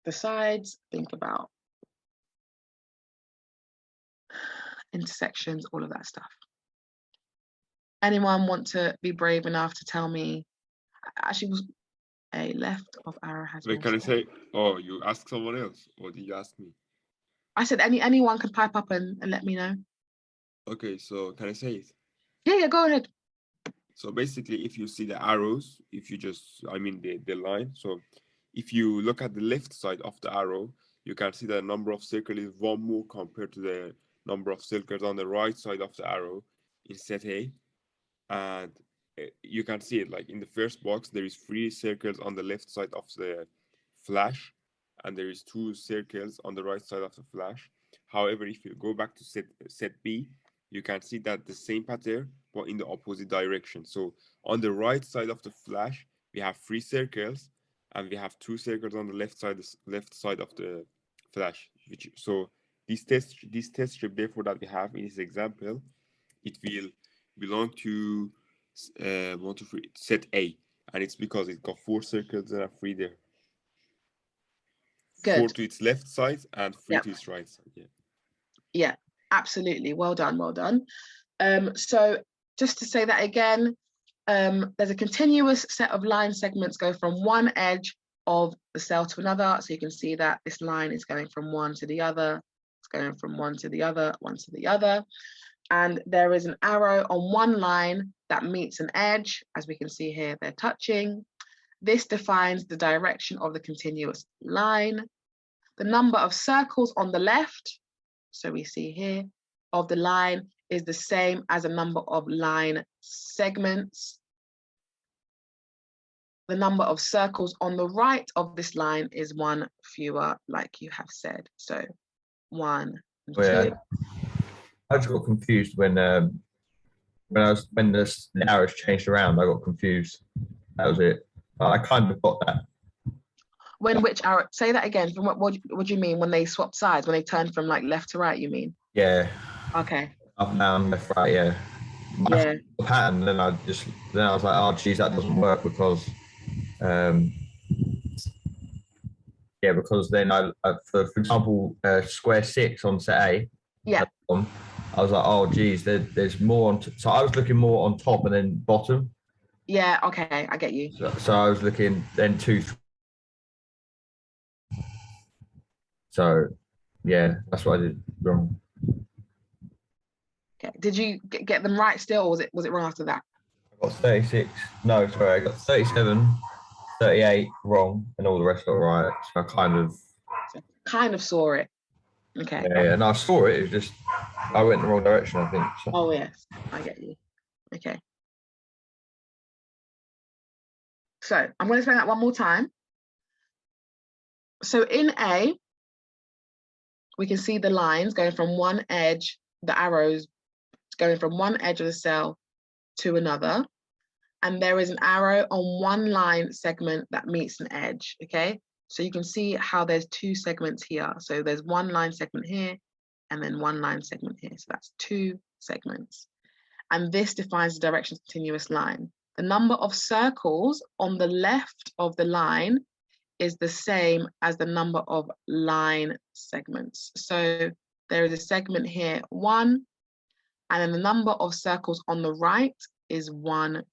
the sides, think about intersections, all of that stuff. Anyone want to be brave enough to tell me? Actually, was a left of arrow has. Wait, can I say? Oh, you ask someone else, or did you ask me? I said anyone can pipe up and let me know. Okay, so can I say it? Yeah, go ahead. So basically, if you see the arrows, if you just, I mean the line. So if you look at the left side of the arrow, you can see the number of circles is one more compared to the number of circles on the right side of the arrow in set A. And you can see it like in the first box, there is 3 circles on the left side of the flash, and there is 2 circles on the right side of the flash. However, if you go back to set B, you can see that the same pattern, but in the opposite direction. So on the right side of the flash, we have 3 circles, and we have 2 circles on the left side of the flash. So this test strip, therefore, that we have in this example, it will belong to 1, 2, 3 set A, and it's because it got 4 circles and 3 there. Good. 4 to its left side and 3 to its right side. Yeah, absolutely. Well done, well done. So just to say that again, there's a continuous set of line segments go from one edge of the cell to another. So you can see that this line is going from one to the other. It's going from one to the other, one to the other. And there is an arrow on one line that meets an edge. As we can see here, they're touching. This defines the direction of the continuous line. The number of circles on the left, so we see here, of the line is the same as the number of line segments. The number of circles on the right of this line is 1 fewer, like you have said. So 1 and 2. I just got confused when the arrows changed around. I got confused. That was it. I kind of got that. When which arrow? Say that again. From what do you mean when they swapped sides? When they turned from like left to right? You mean? Yeah. Okay. Up, down, left, right. Yeah. Yeah. The pattern. Then I was like, oh, geez, that doesn't work because, because then for example, square 6 on set A. Yeah. I was like, oh, geez, there's more on. So I was looking more on top and then bottom. Yeah. Okay, I get you. So I was looking then 2. So, yeah, that's what I did wrong. Okay. Did you get them right still, or was it wrong after that? I got 36. No, sorry, I got 37, 38 wrong, and all the rest got right. So I kind of saw it. Okay. Yeah, and I saw it. It's just I went in the wrong direction, I think. So. Oh yes, I get you. Okay. So I'm going to explain that one more time. So in A, we can see the lines going from one edge, the arrows going from one edge of the cell to another. And there is an arrow on one line segment that meets an edge, okay? So you can see how there's 2 segments here. So there's one line segment here and then one line segment here. So that's 2 segments. And this defines the direction of the continuous line. The number of circles on the left of the line is the same as the number of line segments. So there is a segment here, 1, and then the number of circles on the right is 1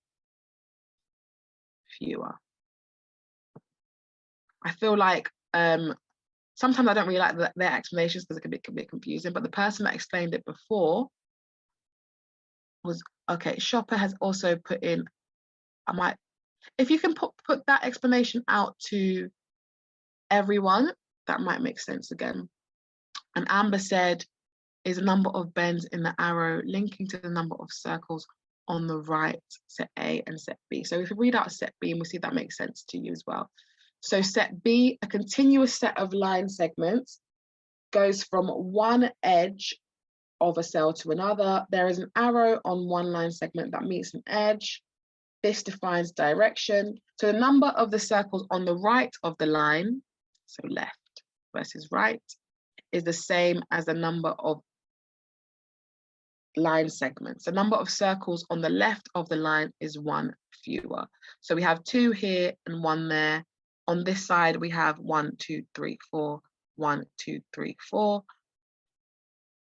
fewer. I feel like sometimes I don't really like their explanations because it can be a bit confusing, but the person that explained it before was, okay, Shopper has also put in, if you can put that explanation out to everyone, that might make sense again. And Amber said, is the number of bends in the arrow linking to the number of circles on the right, set A and set B. So if we read out set B, and we see if that makes sense to you as well. So set B, a continuous set of line segments, goes from one edge of a cell to another. There is an arrow on one line segment that meets an edge. This defines direction. So the number of the circles on the right of the line, so left versus right, is the same as the number of line segments. The number of circles on the left of the line is one fewer. So we have 2 here and 1 there. On this side, we have 1, 2, 3, 4, 1, 2, 3, 4,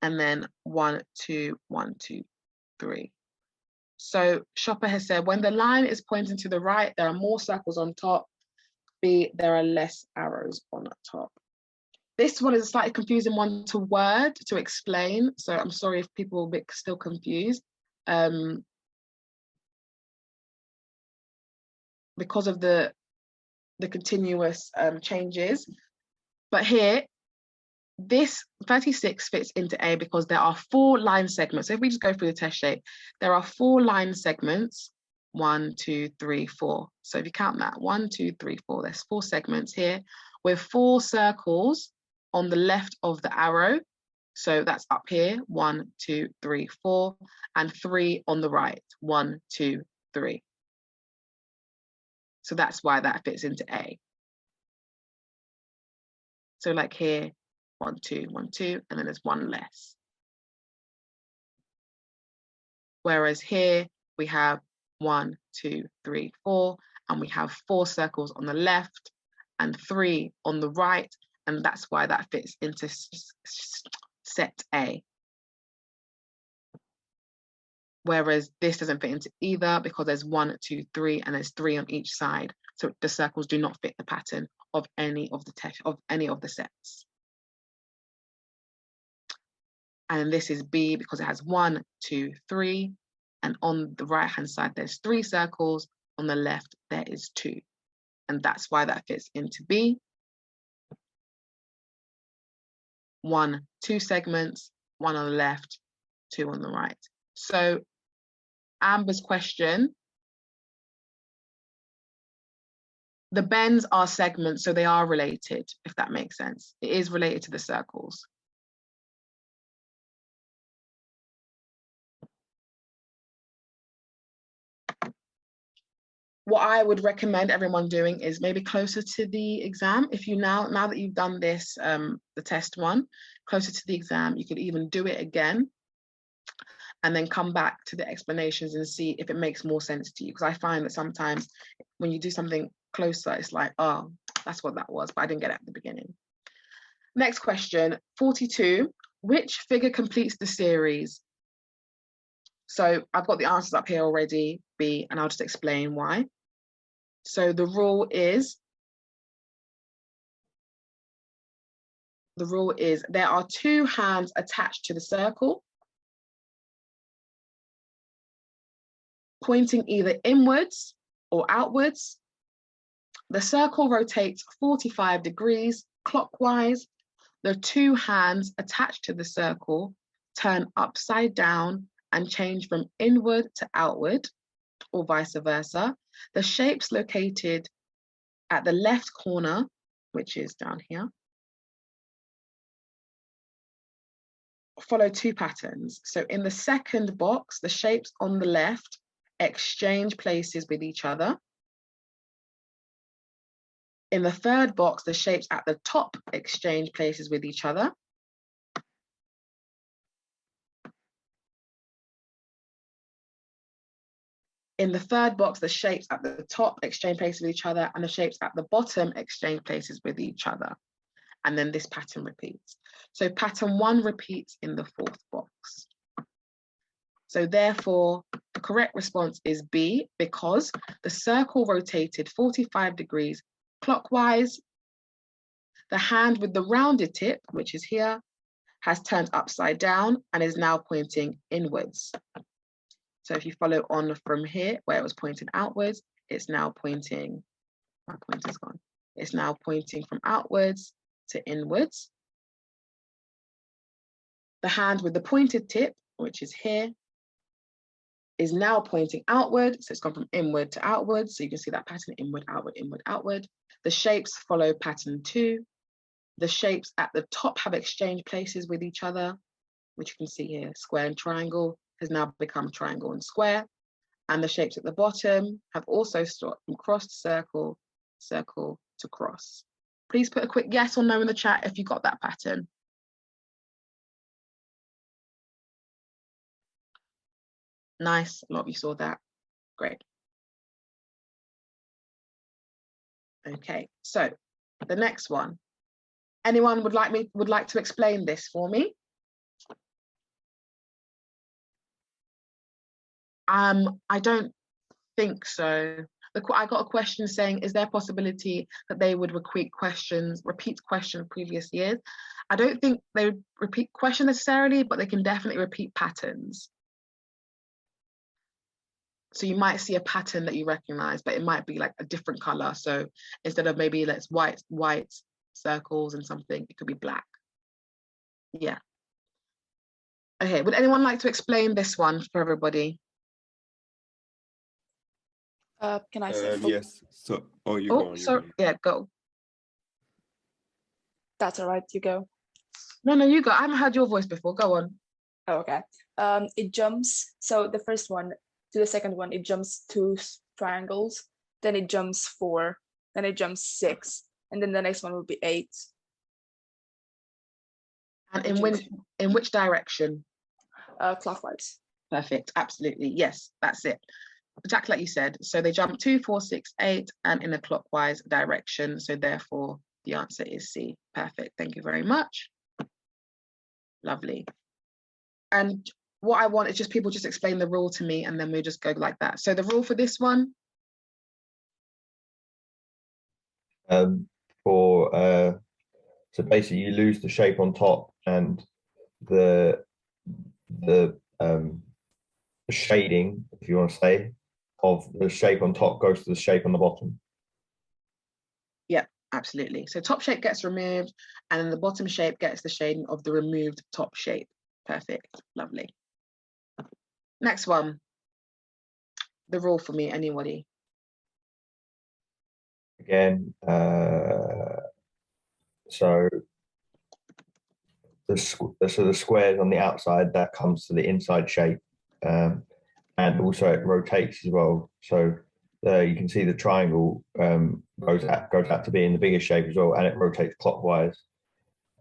and then 1, 2, 1, 2, 3. So Shopper has said, when the line is pointing to the right, there are more circles on top. B, there are less arrows on the top. This one is a slightly confusing one to word, to explain. So I'm sorry if people are a bit still confused. Because of the continuous changes. But here, this 36 fits into A because there are 4 line segments. So if we just go through the test shape, there are 4 line segments, 1, 2, 3, 4. So if you count that, 1, 2, 3, 4, there's 4 segments here with 4 circles on the left of the arrow. So that's up here, 1, 2, 3, 4, and 3 on the right, 1, 2, 3. So that's why that fits into A. So like here, 1, 2, 1, 2, and then there's 1 less. Whereas here we have 1, 2, 3, 4, and we have 4 circles on the left and 3 on the right, and that's why that fits into set A. Whereas this doesn't fit into either because there's 1, 2, 3, and there's 3 on each side. So the circles do not fit the pattern of any of the sets. And this is B because it has 1, 2, 3, and on the right hand side there's 3 circles, on the left there is 2, and that's why that fits into B. 1, 2 segments, 1 on the left, 2 on the right. So Amber's question, the bends are segments, so they are related, if that makes sense. It is related to the circles. What I would recommend everyone doing is maybe closer to the exam. If you now that you've done this, the test one, closer to the exam, you could even do it again and then come back to the explanations and see if it makes more sense to you. Because I find that sometimes when you do something closer, it's like, oh, that's what that was, but I didn't get it at the beginning. Next question, 42, which figure completes the series? So I've got the answers up here already, B, and I'll just explain why. So the rule is there are 2 hands attached to the circle, pointing either inwards or outwards. The circle rotates 45 degrees clockwise. The 2 hands attached to the circle turn upside down and change from inward to outward, or vice versa. The shapes located at the left corner, which is down here, follow 2 patterns. So in the second box, the shapes on the left exchange places with each other. In the third box, the shapes at the top exchange places with each other. In the third box, the shapes at the top exchange places with each other, and the shapes at the bottom exchange places with each other. And then this pattern repeats. So pattern 1 repeats in the 4th box. So therefore, the correct response is B, because the circle rotated 45 degrees clockwise. The hand with the rounded tip, which is here, has turned upside down and is now pointing inwards. So if you follow on from here, where it was pointing outwards, it's now pointing, my pointer's gone. It's now pointing from outwards to inwards. The hand with the pointed tip, which is here, is now pointing outward. So it's gone from inward to outward. So you can see that pattern, inward, outward, inward, outward. The shapes follow pattern 2. The shapes at the top have exchanged places with each other, which you can see here. Square and triangle has now become triangle and square. And the shapes at the bottom have also stopped from cross to circle, circle to cross. Please put a quick yes or no in the chat if you got that pattern. Nice, a lot of you saw that. Great. Okay, so the next one. Anyone would like to explain this for me? I don't think so. I got a question saying, is there a possibility that they would repeat questions previous years? I don't think they would repeat questions necessarily, but they can definitely repeat patterns. So you might see a pattern that you recognize, but it might be like a different color. So instead of maybe let's white circles and something, it could be black. Yeah. Okay, would anyone like to explain this one for everybody? Can I say? Yes. So, you go. Yeah, go. That's all right. You go. No, you go. I haven't heard your voice before. Go on. Oh, okay. It jumps. So the first one to the second one, it jumps 2 triangles. Then it jumps 4. Then it jumps 6, and then the next one will be 8. And in which direction? Clockwise. Perfect. Absolutely. Yes, that's it. Exactly like you said. So they jump 2, 4, 6, 8, and in a clockwise direction. So therefore, the answer is C. Perfect. Thank you very much. Lovely. And what I want is just people just explain the rule to me, and then we just go like that. So the rule for this one? So basically, you lose the shape on top, and the shading, if you want to say, of the shape on top goes to the shape on the bottom. Yeah, absolutely. So top shape gets removed, and then the bottom shape gets the shading of the removed top shape. Perfect. Lovely. Next one. The rule for me, anybody? Again, so the squares on the outside, that comes to the inside shape, and also it rotates as well. So you can see the triangle goes out to be in the bigger shape as well, and it rotates clockwise.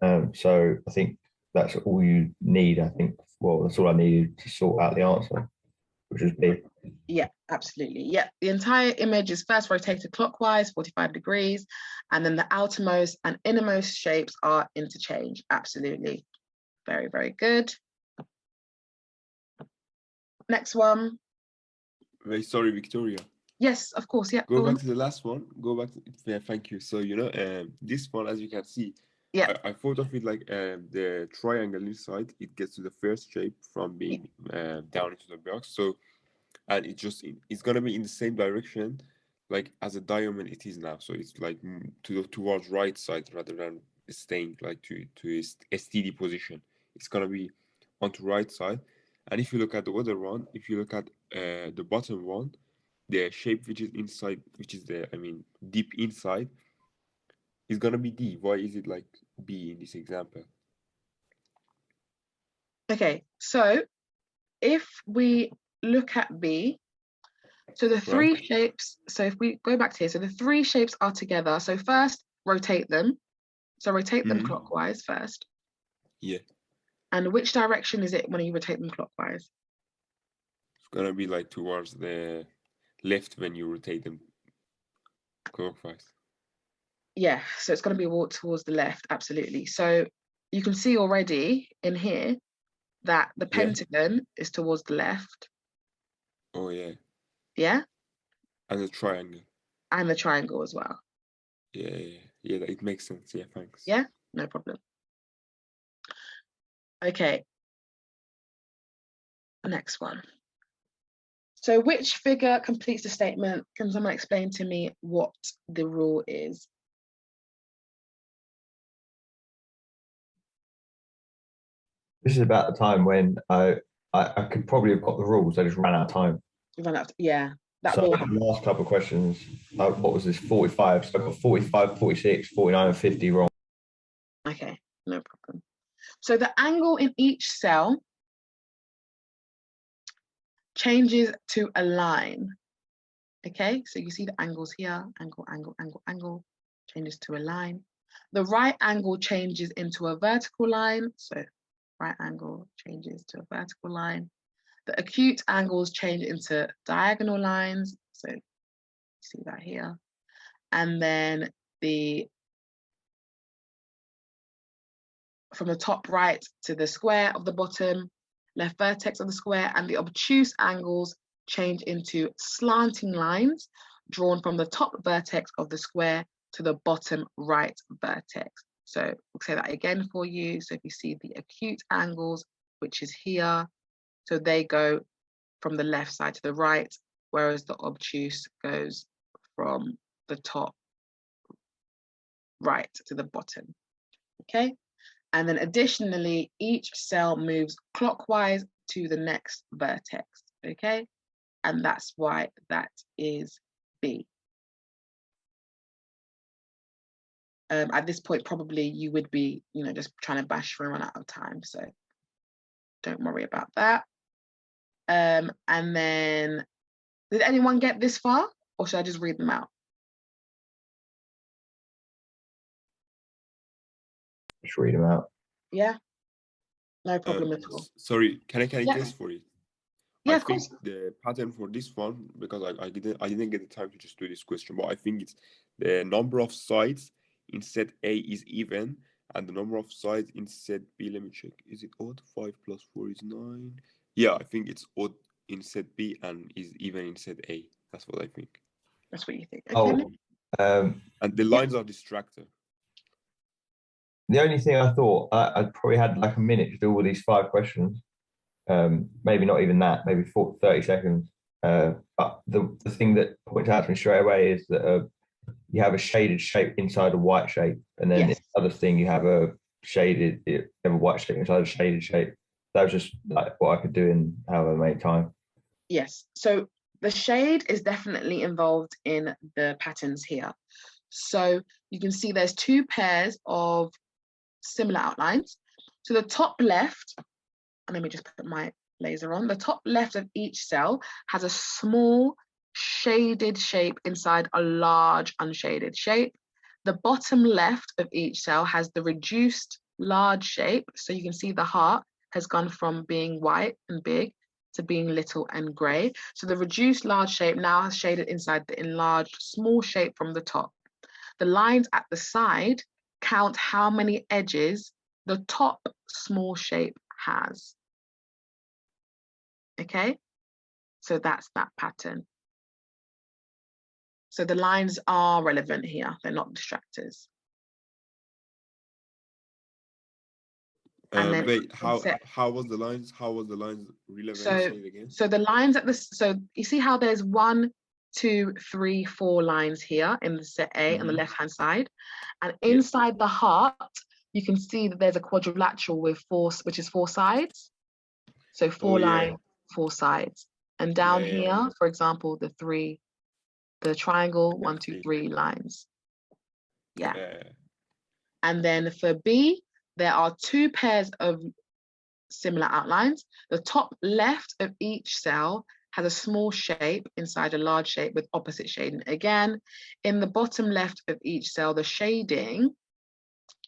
So I think that's all you need. I think, well, that's all I needed to sort out the answer, which is B. Yeah, absolutely. Yeah, the entire image is first rotated clockwise, 45 degrees, and then the outermost and innermost shapes are interchanged. Absolutely. Very, very good. Next one. Very sorry, Victoria. Yes, of course. Yeah. Go back to the last one. Go back to, yeah, thank you. So, this one, as you can see, yeah, I thought of it like the triangle inside, it gets to the first shape from being down into the box. So, and it's gonna be in the same direction, like as a diamond it is now. So it's like towards right side rather than staying like to a steady position. It's gonna be onto right side. And if you look at the other one, if you look at the bottom one, the shape which is inside, which is deep inside, is gonna be D. Why is it like B in this example? Okay, so if we look at B, so the three shapes, so if we go back to here, so the 3 shapes are together. So first, rotate them. So rotate them clockwise first. Yeah. And which direction is it when you rotate them clockwise? It's gonna be like towards the left when you rotate them clockwise. Yeah, so it's going to be walked towards the left, absolutely. So you can see already in here that the pentagon is towards the left. Oh, yeah. Yeah? And the triangle. And the triangle as well. Yeah, it makes sense. Yeah, thanks. Yeah, no problem. Okay. Next one. So which figure completes the statement? Can someone explain to me what the rule is? This is about the time when I I could probably have got the rules. I just ran out of time. You run out. Yeah, that So will the happen. last couple of questions, what was this? 45. So I got 45, 46, 49, and 50 wrong. Okay, no problem. So the angle in each cell changes to a line. Okay, so you see the angles here, angle, angle, angle, angle, changes to a line. The right angle changes into a vertical line. So right angle changes to a vertical line. The acute angles change into diagonal lines. So you see that here. And then from the top right to the square of the bottom left vertex of the square, and the obtuse angles change into slanting lines drawn from the top vertex of the square to the bottom right vertex. So we'll say that again for you. So if you see the acute angles, which is here, so they go from the left side to the right, whereas the obtuse goes from the top right to the bottom, okay? And then additionally, each cell moves clockwise to the next vertex, okay? And that's why that is B. At this point, probably you would be, just trying to bash through and run out of time. So don't worry about that. And then, did anyone get this far, or should I just read them out? Just read them out. Yeah, no problem at all. Sorry, can I Yeah. guess for it? Yeah, I of think course. the pattern for this one, because I didn't get the time to just do this question, but I think it's the number of sides in set A is even, and the number of sides in set B, let me check. Is it odd? 5 plus 4 is 9. Yeah, I think it's odd in set B and is even in set A. That's what I think. That's what you think. Okay. And the lines are distractor. The only thing I thought, I probably had like a minute to do all these 5 questions. Maybe not even that, maybe 30 seconds. But the thing that points out to me straight away is that you have a shaded shape inside a white shape, and then Yes. the other thing you have a white shape inside a shaded shape. That was just like what I could do in however many time. Yes. So the shade is definitely involved in the patterns here. So you can see there's 2 pairs of similar outlines. So the top left, and let me just put my laser on, the top left of each cell has a small shaded shape inside a large unshaded shape. The bottom left of each cell has the reduced large shape. So you can see the heart has gone from being white and big to being little and gray. So the reduced large shape now has shaded inside the enlarged small shape from the top. The lines at the side count how many edges the top small shape has. Okay, so that's that pattern. So the lines are relevant here, they're not distractors. And then wait, how was the lines? How was the lines relevant? Say it again. So the lines at this, so you see how there's 1, 2, 3, 4 lines here in the set A on the left hand side, and inside the heart you can see that there's a quadrilateral with 4, which is 4 sides. So 4 lines, 4 sides, and down here, for example, the triangle, 1, 2, 3 lines. And then for B, there are 2 pairs of similar outlines. The top left of each cell has a small shape inside a large shape with opposite shading. Again, in the bottom left of each cell, the shading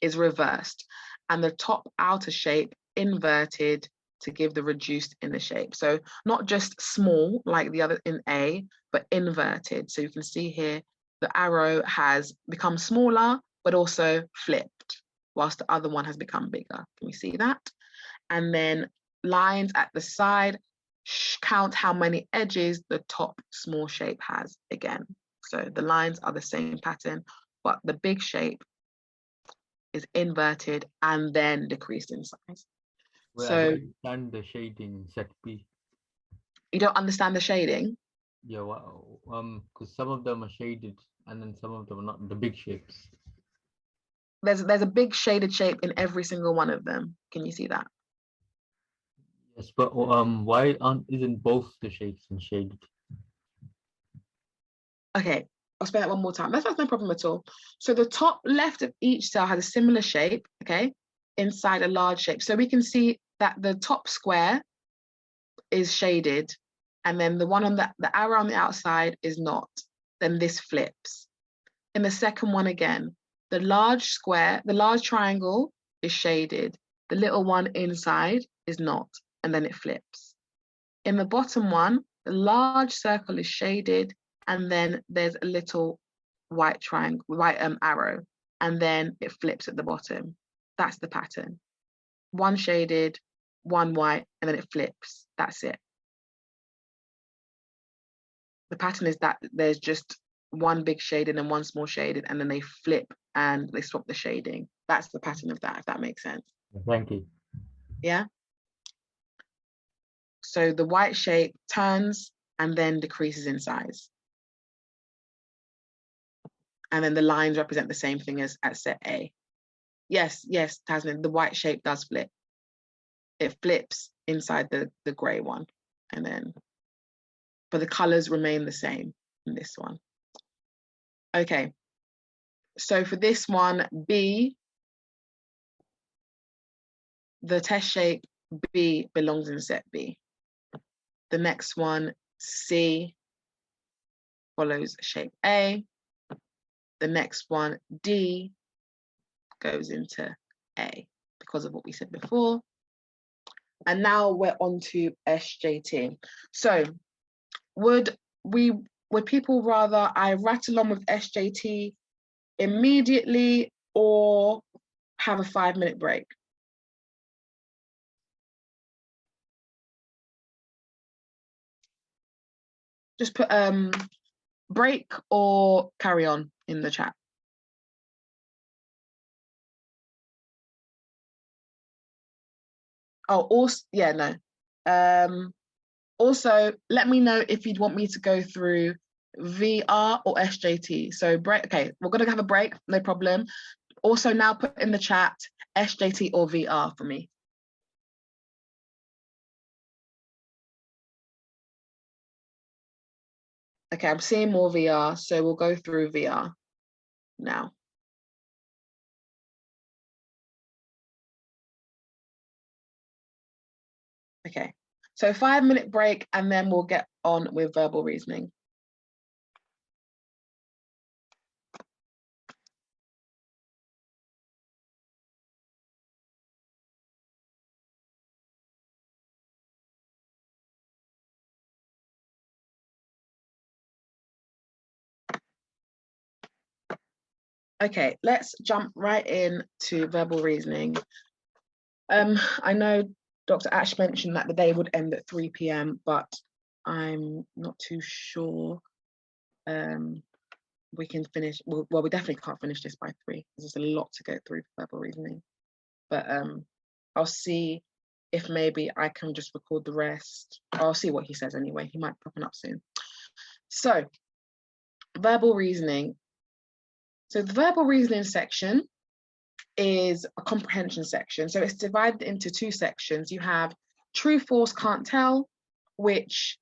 is reversed and the top outer shape inverted to give the reduced inner shape. So not just small like the other in A, but inverted. So you can see here, the arrow has become smaller, but also flipped, whilst the other one has become bigger. Can you see that? And then lines at the side count how many edges the top small shape has again. So the lines are the same pattern, but the big shape is inverted and then decreased in size. Well, so I don't understand the shading set B. You don't understand the shading? Yeah, well, because some of them are shaded and then some of them are not, the big shapes. There's a big shaded shape in every single one of them. Can you see that? Yes, but why isn't both the shapes in shaded? Okay, I'll spell that one more time. That's no problem at all. So the top left of each cell has a similar shape, okay, inside a large shape. So we can see that the top square is shaded, and then the one on the arrow on the outside is not. Then this flips. In the second one again, the large square, the large triangle is shaded. The little one inside is not, and then it flips. In the bottom one, the large circle is shaded, and then there's a little white triangle, white arrow, and then it flips at the bottom. That's the pattern. One shaded, one white, and then it flips. That's it. The pattern is that there's just one big shaded and one small shaded, and then they flip and they swap the shading. That's the pattern of that, if that makes sense. Thank you. Yeah. So the white shape turns and then decreases in size. And then the lines represent the same thing as at set A. Yes, Tasnim, the white shape does flip. It flips inside the gray one. And then, but the colors remain the same in this one. Okay, so for this one, B, the test shape B belongs in set B. The next one, C, follows shape A. The next one, D, goes into A because of what we said before. And now we're on to SJT. So would people rather I rattle on with SJT immediately or have a 5-minute break? Just put break or carry on in the chat. Oh, also, yeah, no. Also, let me know if you'd want me to go through VR or SJT. So break, okay, we're gonna have a break, no problem. Also now put in the chat SJT or VR for me. Okay, I'm seeing more VR, so we'll go through VR now. Okay, so 5-minute break and then we'll get on with verbal reasoning. Okay, let's jump right in to verbal reasoning. I know Dr. Ash mentioned that the day would end at 3 p.m, but I'm not too sure we can finish, well, we definitely can't finish this by 3. There's a lot to go through for verbal reasoning. But I'll see if maybe I can just record the rest. I'll see what he says anyway. He might pop up soon. So, verbal reasoning. So the verbal reasoning section is a comprehension section. So it's divided into 2 sections. You have true, false, can't tell, which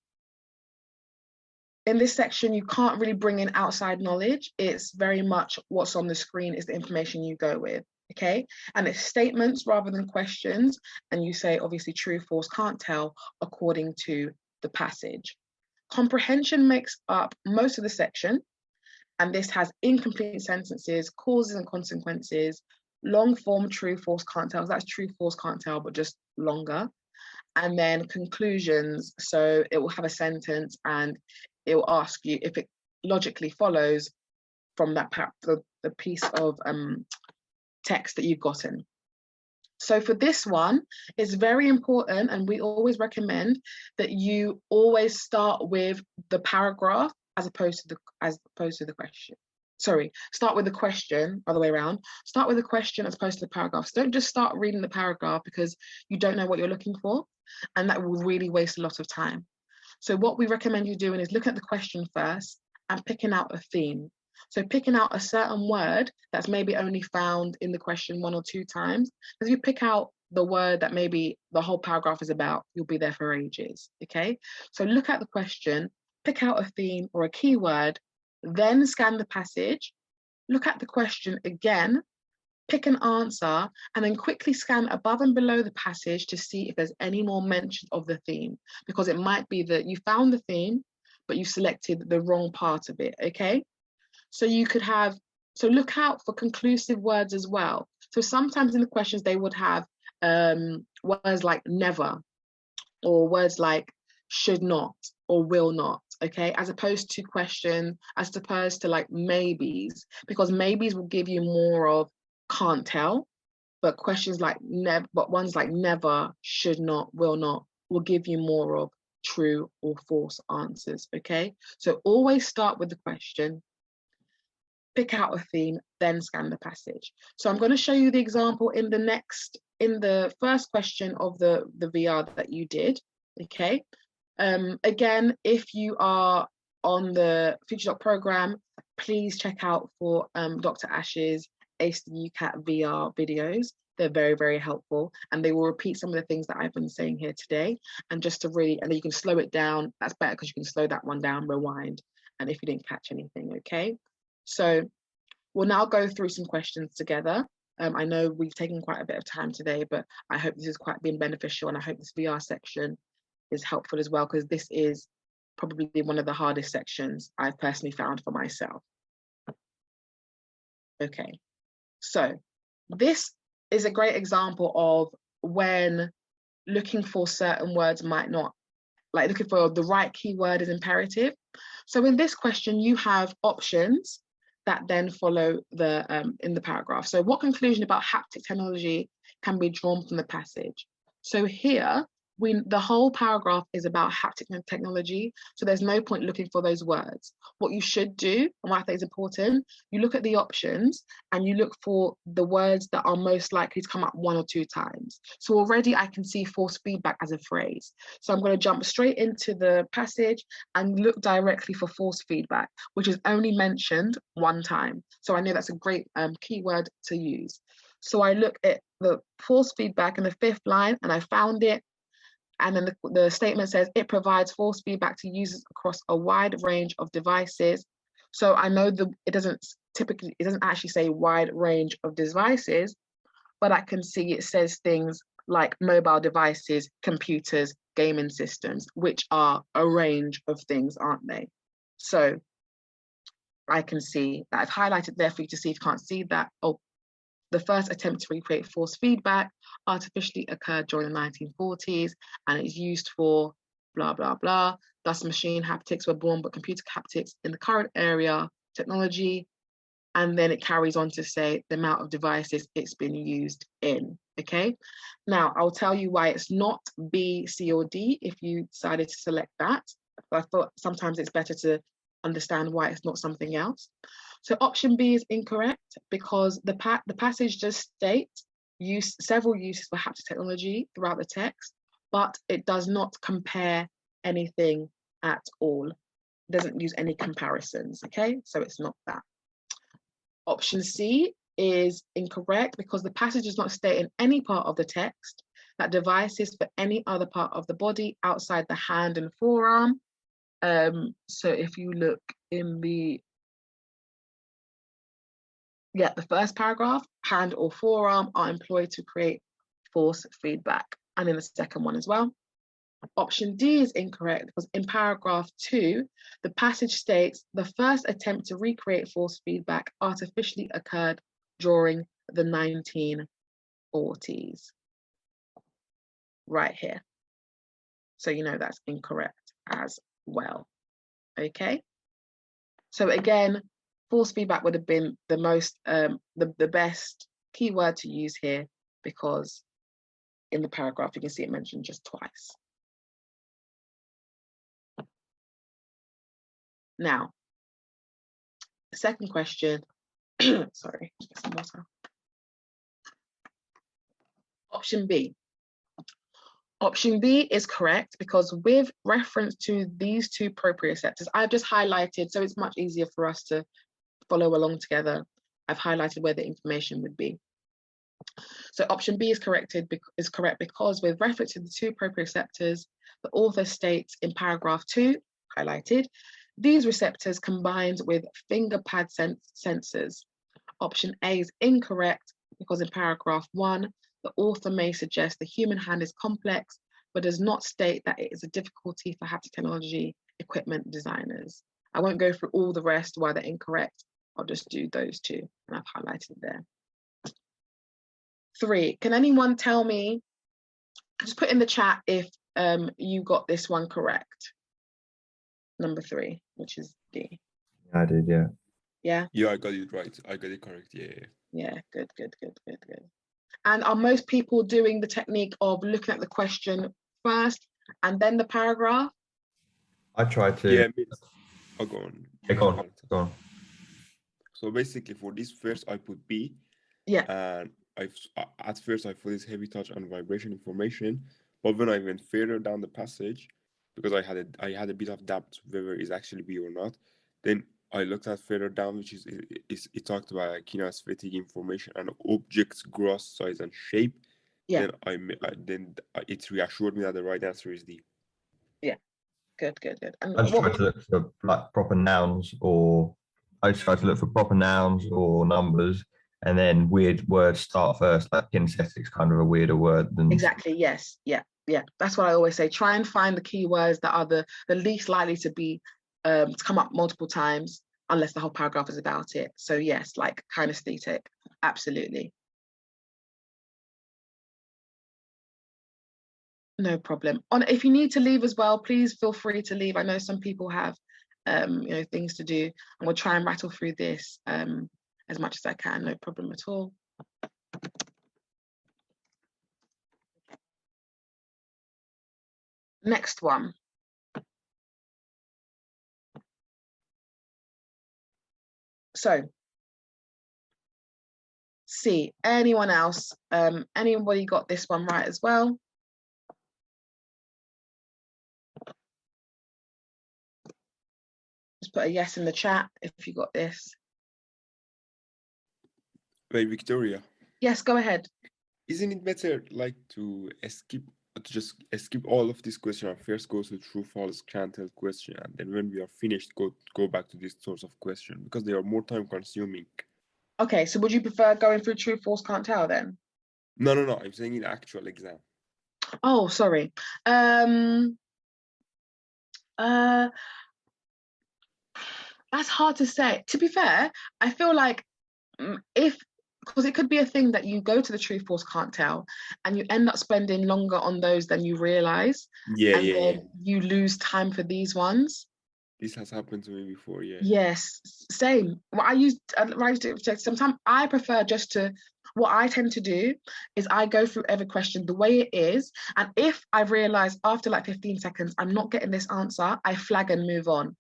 in this section, you can't really bring in outside knowledge. It's very much what's on the screen is the information you go with, okay? And it's statements rather than questions. And you say, obviously, true, false, can't tell according to the passage. Comprehension makes up most of the section. And this has incomplete sentences, causes and consequences, long form, true, false, can't tell. That's true, false, can't tell, but just longer. And then conclusions. So it will have a sentence and it will ask you if it logically follows from that the piece of text that you've gotten. So for this one, it's very important, and we always recommend that you always start with the paragraph as opposed to the question. Sorry, start with the question, other way around. Start with the question as opposed to the paragraphs. Don't just start reading the paragraph because you don't know what you're looking for, and that will really waste a lot of time. So what we recommend you doing is looking at the question first and picking out a theme. So picking out a certain word that's maybe only found in the question 1 or 2 times. If you pick out the word that maybe the whole paragraph is about, you'll be there for ages, okay? So look at the question, pick out a theme or a keyword, then scan the passage, look at the question again, pick an answer, and then quickly scan above and below the passage to see if there's any more mention of the theme, because it might be that you found the theme, but you selected the wrong part of it, okay? So you could have, so look out for conclusive words as well. So sometimes in the questions, they would have words like never, or words like should not, or will not, okay? As opposed to like maybes, because maybes will give you more of can't tell, but questions like ones like never, should not, will not, will give you more of true or false answers, okay? So always start with the question, pick out a theme, then scan the passage. So I'm going to show you the example in the first question of the VR that you did, okay? Again, if you are on the FutureDoc program, please check out for Dr. Ash's Ace the UCAT VR videos. They're very, very helpful, and they will repeat some of the things that I've been saying here today. And just to really, and then you can slow it down. That's better because you can slow that one down, rewind, and if you didn't catch anything, okay? So we'll now go through some questions together. I know we've taken quite a bit of time today, but I hope this has quite been beneficial, and I hope this VR section is helpful as well, because this is probably one of the hardest sections I've personally found for myself. Okay, so this is a great example of when looking for certain words might not, like looking for the right keyword is imperative. So in this question, you have options that then follow the in the paragraph. So what conclusion about haptic technology can be drawn from the passage? So here, the whole paragraph is about haptic technology, so there's no point looking for those words. What you should do, and what I think is important, you look at the options and you look for the words that are most likely to come up 1 or 2 times. So already I can see force feedback as a phrase. So I'm going to jump straight into the passage and look directly for force feedback, which is only mentioned 1 time. So I know that's a great keyword to use. So I look at the force feedback in the 5th line and I found it. And then the statement says it provides force feedback to users across a wide range of devices. So I know it doesn't actually say wide range of devices, but I can see it says things like mobile devices, computers, gaming systems, which are a range of things, aren't they? So I can see that I've highlighted there for you to see if you can't see that. Oh, the first attempt to recreate force feedback artificially occurred during the 1940s, and it's used for blah, blah, blah. Thus, machine haptics were born, but computer haptics in the current area, technology, and then it carries on to say the amount of devices it's been used in, okay? Now, I'll tell you why it's not B, C, or D if you decided to select that. But I thought sometimes it's better to understand why it's not something else. So option B is incorrect because the passage just states several uses for haptic technology throughout the text, but it does not compare anything at all. It doesn't use any comparisons, okay? So it's not that. Option C is incorrect because the passage does not state in any part of the text that devices for any other part of the body outside the hand and forearm. So if you look in the first paragraph, hand or forearm are employed to create force feedback, and in the second one as well. Option D is incorrect because in paragraph 2, the passage states the first attempt to recreate force feedback artificially occurred during the 1940s. Right here. So you know that's incorrect as well. Okay. So again, force feedback would have been the most, the best keyword to use here because in the paragraph you can see it mentioned just twice. Now, second question, sorry, get some water. Option B. Option B is correct because with reference to these 2 proprioceptors, I've just highlighted, so it's much easier for us to follow along together. I've highlighted where the information would be. So option B is correct because with reference to the two proprioceptors, the author states in paragraph 2, highlighted, these receptors combined with finger pad sensors. Option A is incorrect because in paragraph 1, the author may suggest the human hand is complex, but does not state that it is a difficulty for haptic technology equipment designers. I won't go through all the rest why they're incorrect. I'll just do those two, and I've highlighted there. 3, can anyone tell me, just put in the chat if you got this one correct. Number 3, which is D. I did, yeah. Yeah? Yeah, I got it right. I got it correct. Yeah. Yeah, good. And are most people doing the technique of looking at the question first and then the paragraph? I tried to. Yeah, I'll go on. Yeah, go on. So basically, for this first, I put B. Yeah. And at first I thought it's heavy touch and vibration information, but when I went further down the passage, because I had a bit of doubt whether it's actually B or not, then I looked at further down, which is it talked about like kinesthetic information and objects' gross size and shape. Yeah. Then it reassured me that the right answer is D. Yeah. Good. And I just tried to look for like proper nouns, or I just tried to look for proper nouns or numbers, and then weird words start first. Like kinesthetic's kind of a weirder word than exactly. Yes. Yeah. That's what I always say. Try and find the keywords that are the least likely to be to come up multiple times, unless the whole paragraph is about it. So yes, like kinesthetic, absolutely. No problem. If you need to leave as well, please feel free to leave. I know some people have things to do, and we'll try and rattle through this as much as I can, no problem at all. Next one. So, C, anyone else? Anybody got this one right as well? Just put a yes in the chat if you got this. Wait, Victoria. Yes, go ahead. Isn't it better like to just skip all of this question and first go to true false can't tell question, and then when we are finished go back to this source of question, because they are more time consuming? Okay, so would you prefer going through true false can't tell then? No, I'm saying in actual exam. Oh, sorry. That's hard to say. To be fair, I feel like because it could be a thing that you go to the true false can't tell and you end up spending longer on those than you realize. Yeah. You lose time for these ones. This has happened to me before, yeah. Yes, same. What I used to sometimes I prefer what I tend to do is I go through every question the way it is, and if I realize after like 15 seconds I'm not getting this answer, I flag and move on.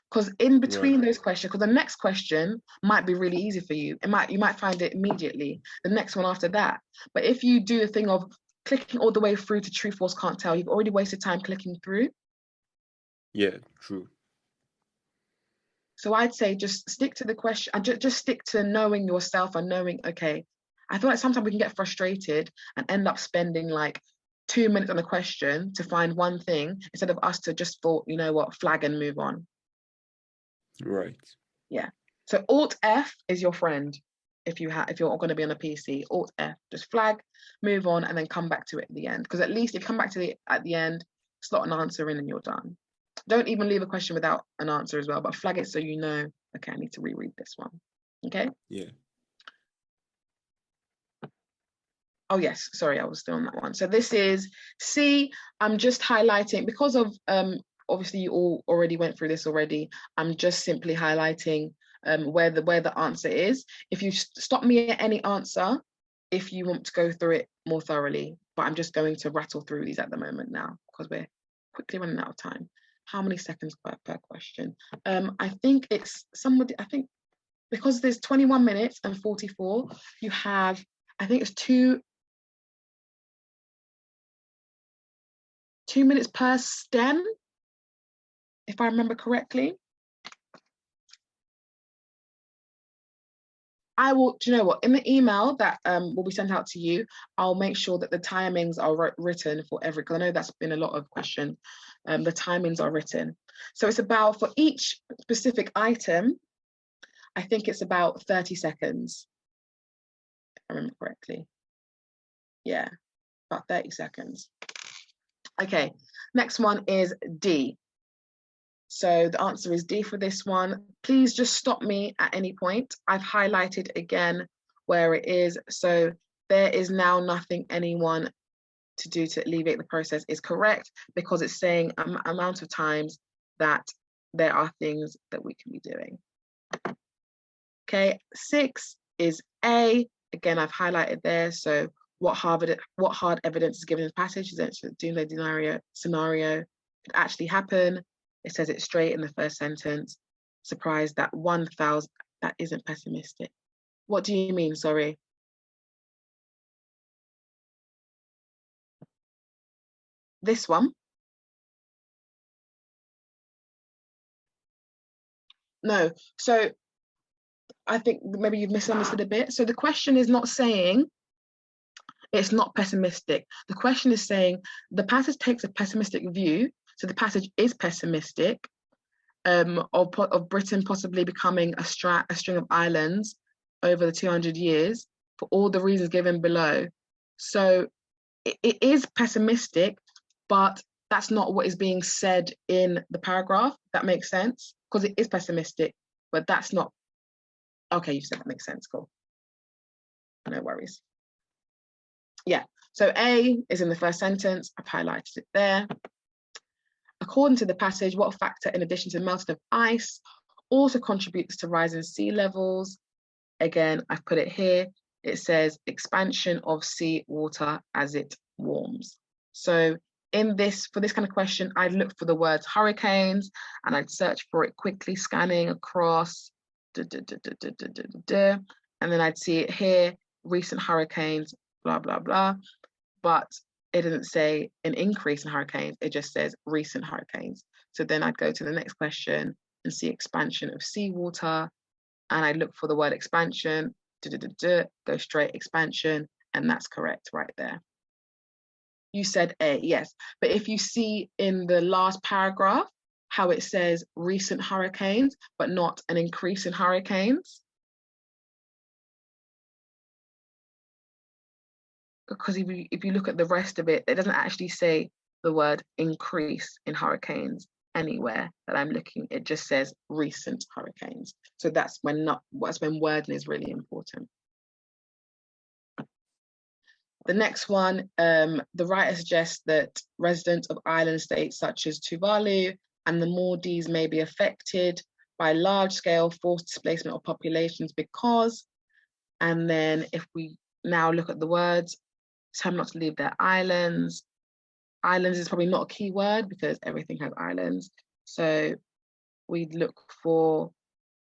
Because in between those questions, because the next question might be really easy for you. You might find it immediately. The next one after that. But if you do the thing of clicking all the way through to true false can't tell, you've already wasted time clicking through. Yeah, true. So I'd say just stick to the question and just stick to knowing yourself and knowing, okay, I feel like sometimes we can get frustrated and end up spending like 2 minutes on a question to find one thing instead of us to just thought, you know what, flag and move on. Right. Yeah. So Alt F is your friend if you're going to be on a PC. Alt F, just flag, move on, and then come back to it at the end. Because at least if you come back to it at the end, slot an answer in and you're done. Don't even leave a question without an answer as well, but flag it so you know, okay, I need to reread this one. Okay? Yeah. Oh yes, sorry, I was still on that one. So this is C. I'm just highlighting because of obviously you all already went through this already. I'm just simply highlighting where the answer is. If you stop me at any answer, if you want to go through it more thoroughly, but I'm just going to rattle through these at the moment now because we're quickly running out of time. How many seconds per question? I think it's somebody, I think because there's 21 minutes and 44, you have, I think it's 2 minutes per STEM, if I remember correctly. I will, do you know what? In the email that will be sent out to you, I'll make sure that the timings are written for every, because I know that's been a lot of questions. The timings are written. So it's about, for each specific item, I think it's about 30 seconds, if I remember correctly. Yeah, about 30 seconds. Okay, next one is D. So the answer is D for this one. Please just stop me at any point. I've highlighted again where it is. So there is now nothing anyone to do to alleviate the process is correct, because it's saying amount of times that there are things that we can be doing. Okay, 6 is A. Again, I've highlighted there. So what hard evidence is given in the passage? Is it a doomsday scenario could actually happen? It says it straight in the first sentence. Surprised that 1,000, that isn't pessimistic. What do you mean, sorry? This one? No, so I think maybe you've misunderstood a bit. So the question is not saying it's not pessimistic. The question is saying the passage takes a pessimistic view. So the passage is pessimistic, of Britain possibly becoming a string of islands over the 200 years for all the reasons given below. So it is pessimistic, but that's not what is being said in the paragraph. That makes sense, because it is pessimistic, but that's not, okay, you said that makes sense, cool. No worries. Yeah, so A is in the first sentence, I've highlighted it there. According to the passage, what factor, in addition to the melting of ice, also contributes to rising sea levels? Again, I've put it here. It says expansion of sea water as it warms. So in this, for this kind of question, I'd look for the words hurricanes and I'd search for it quickly, scanning across, and then I'd see it here, recent hurricanes, blah, blah, blah. But it doesn't say an increase in hurricanes, it just says recent hurricanes. So then I'd go to the next question and see expansion of seawater, and I look for the word expansion, go straight expansion, and that's correct right there. You said A, yes. But if you see in the last paragraph how it says recent hurricanes, but not an increase in hurricanes, because if you look at the rest of it, it doesn't actually say the word increase in hurricanes anywhere that I'm looking. It just says recent hurricanes. So that's when wording is really important. The next one, the writer suggests that residents of island states such as Tuvalu and the Maldives may be affected by large-scale forced displacement of populations because, and then if we now look at the words, tell them not to leave their islands. Islands is probably not a key word because everything has islands. So we'd look for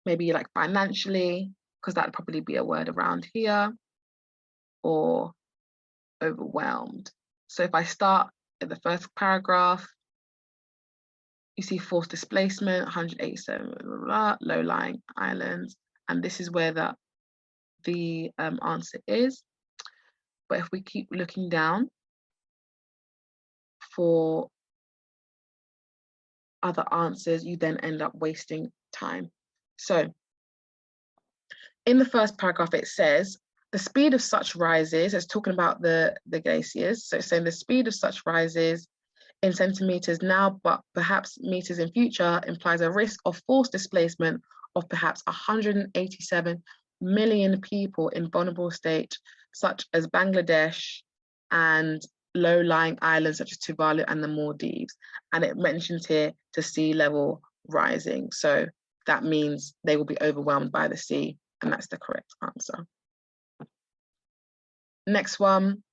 maybe like financially, because that'd probably be a word around here, or overwhelmed. So if I start at the first paragraph, you see forced displacement, 187 low-lying islands, and this is where the answer is. But if we keep looking down for other answers, you then end up wasting time. So in the first paragraph, it says, the speed of such rises, it's talking about the glaciers. So it's saying the speed of such rises in centimeters now, but perhaps meters in future, implies a risk of forced displacement of perhaps 187 million people in vulnerable states, such as Bangladesh and low-lying islands such as Tuvalu and the Maldives. And it mentions here to sea level rising. So that means they will be overwhelmed by the sea, and that's the correct answer. Next one.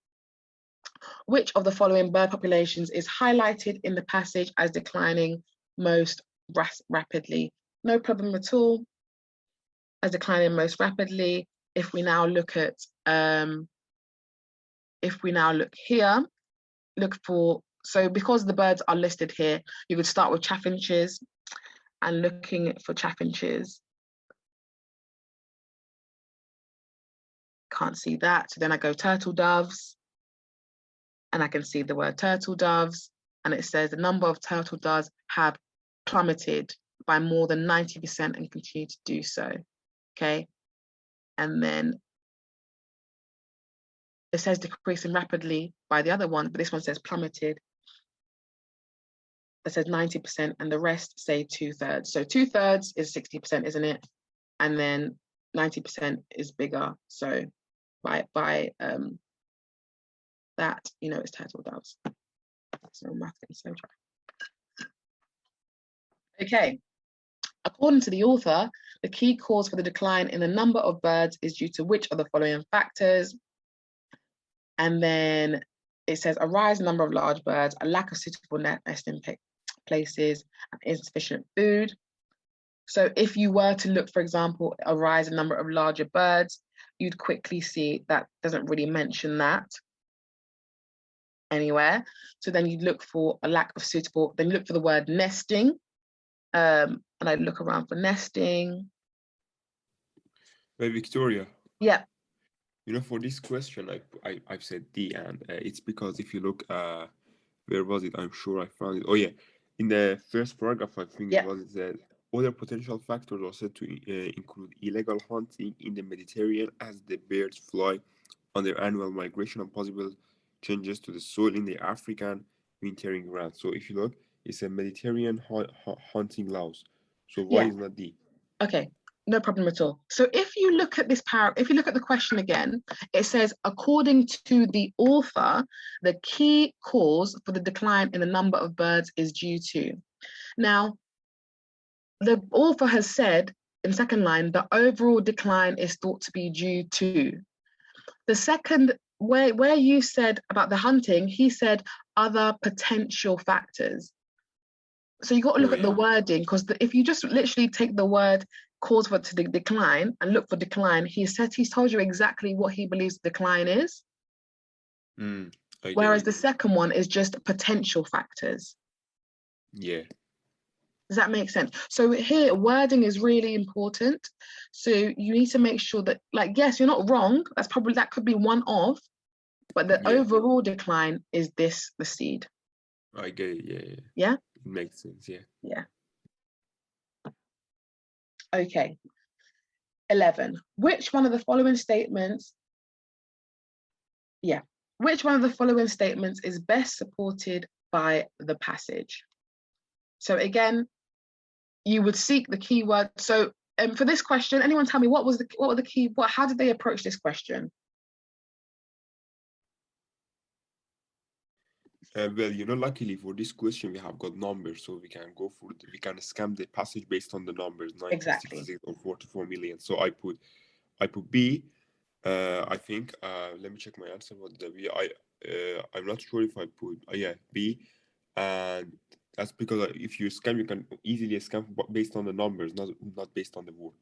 Which of the following bird populations is highlighted in the passage as declining most rapidly? No problem at all. As declining most rapidly. If we now look at, here, look for, so because the birds are listed here, you could start with chaffinches and looking for chaffinches. Can't see that. So then I go turtle doves, and I can see the word turtle doves, and it says the number of turtle doves have plummeted by more than 90% and continue to do so. Okay. And then it says decreasing rapidly by the other one, but this one says plummeted. It says 90%, and the rest say 2/3. So 2/3 is 60%, isn't it? And then 90% is bigger. So by that, you know, it's turtle doves. So math is so dry. Okay. According to the author, the key cause for the decline in the number of birds is due to which of the following factors? And then it says a rise in number of large birds, a lack of suitable nesting places, and insufficient food. So if you were to look, for example, a rise in number of larger birds, you'd quickly see that doesn't really mention that anywhere. So then you'd look for a lack of suitable, then you look for the word nesting. And I'd look around for nesting. Hey, Victoria. Yeah. You know, for this question, I've said D, and it's because if you look, where was it? I'm sure I found it. Oh yeah, in the first paragraph, I think it was, it said other potential factors are said to include illegal hunting in the Mediterranean as the birds fly on their annual migration and possible changes to the soil in the African wintering ground. So if you look, it's a Mediterranean hunting laws. So why is not D? Okay. No problem at all. So if you look at this if you look at the question again, it says, according to the author, the key cause for the decline in the number of birds is due to. Now, the author has said in the second line, the overall decline is thought to be due to. The second, where you said about the hunting, he said other potential factors. So you got to look at the wording, because if you just literally take the word cause for to decline and look for decline, he's told you exactly what he believes decline is. Whereas the second one is just potential factors. Yeah. Does that make sense? So here, wording is really important. So you need to make sure that, like, yes, you're not wrong. That could be one of, but the overall decline is the seed. I get it. Yeah. Yeah. It makes sense. Yeah. Yeah. Okay. 11. Which one of the following statements? Yeah. Which one of the following statements is best supported by the passage? So again, you would seek the keyword. So for this question, anyone tell me what were the key? How did they approach this question? Well, you know, luckily for this question, we have got numbers, so we can go for we can scan the passage based on the numbers, 1966 or 44 million. So I put B. I think. Let me check my answer. What the B? I'm not sure if I put. B, and that's because if you scan, you can easily scan based on the numbers, not based on the words.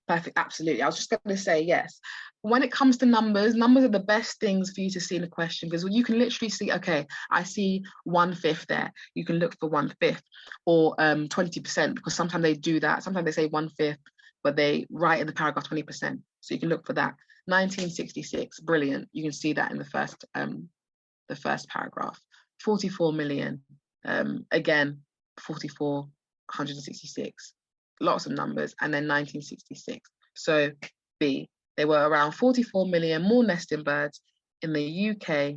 Perfect, absolutely. I was just going to say yes. When it comes to numbers are the best things for you to see in a question, because you can literally see, okay, I see 1/5 there. You can look for 1/5 or 20%, because sometimes they do that. Sometimes they say 1/5, but they write in the paragraph 20%. So you can look for that. 1966, brilliant. You can see that in the first paragraph. 44 million, again, 44, 166. Lots of numbers, and then 1966. So B, there were around 44 million more nesting birds in the UK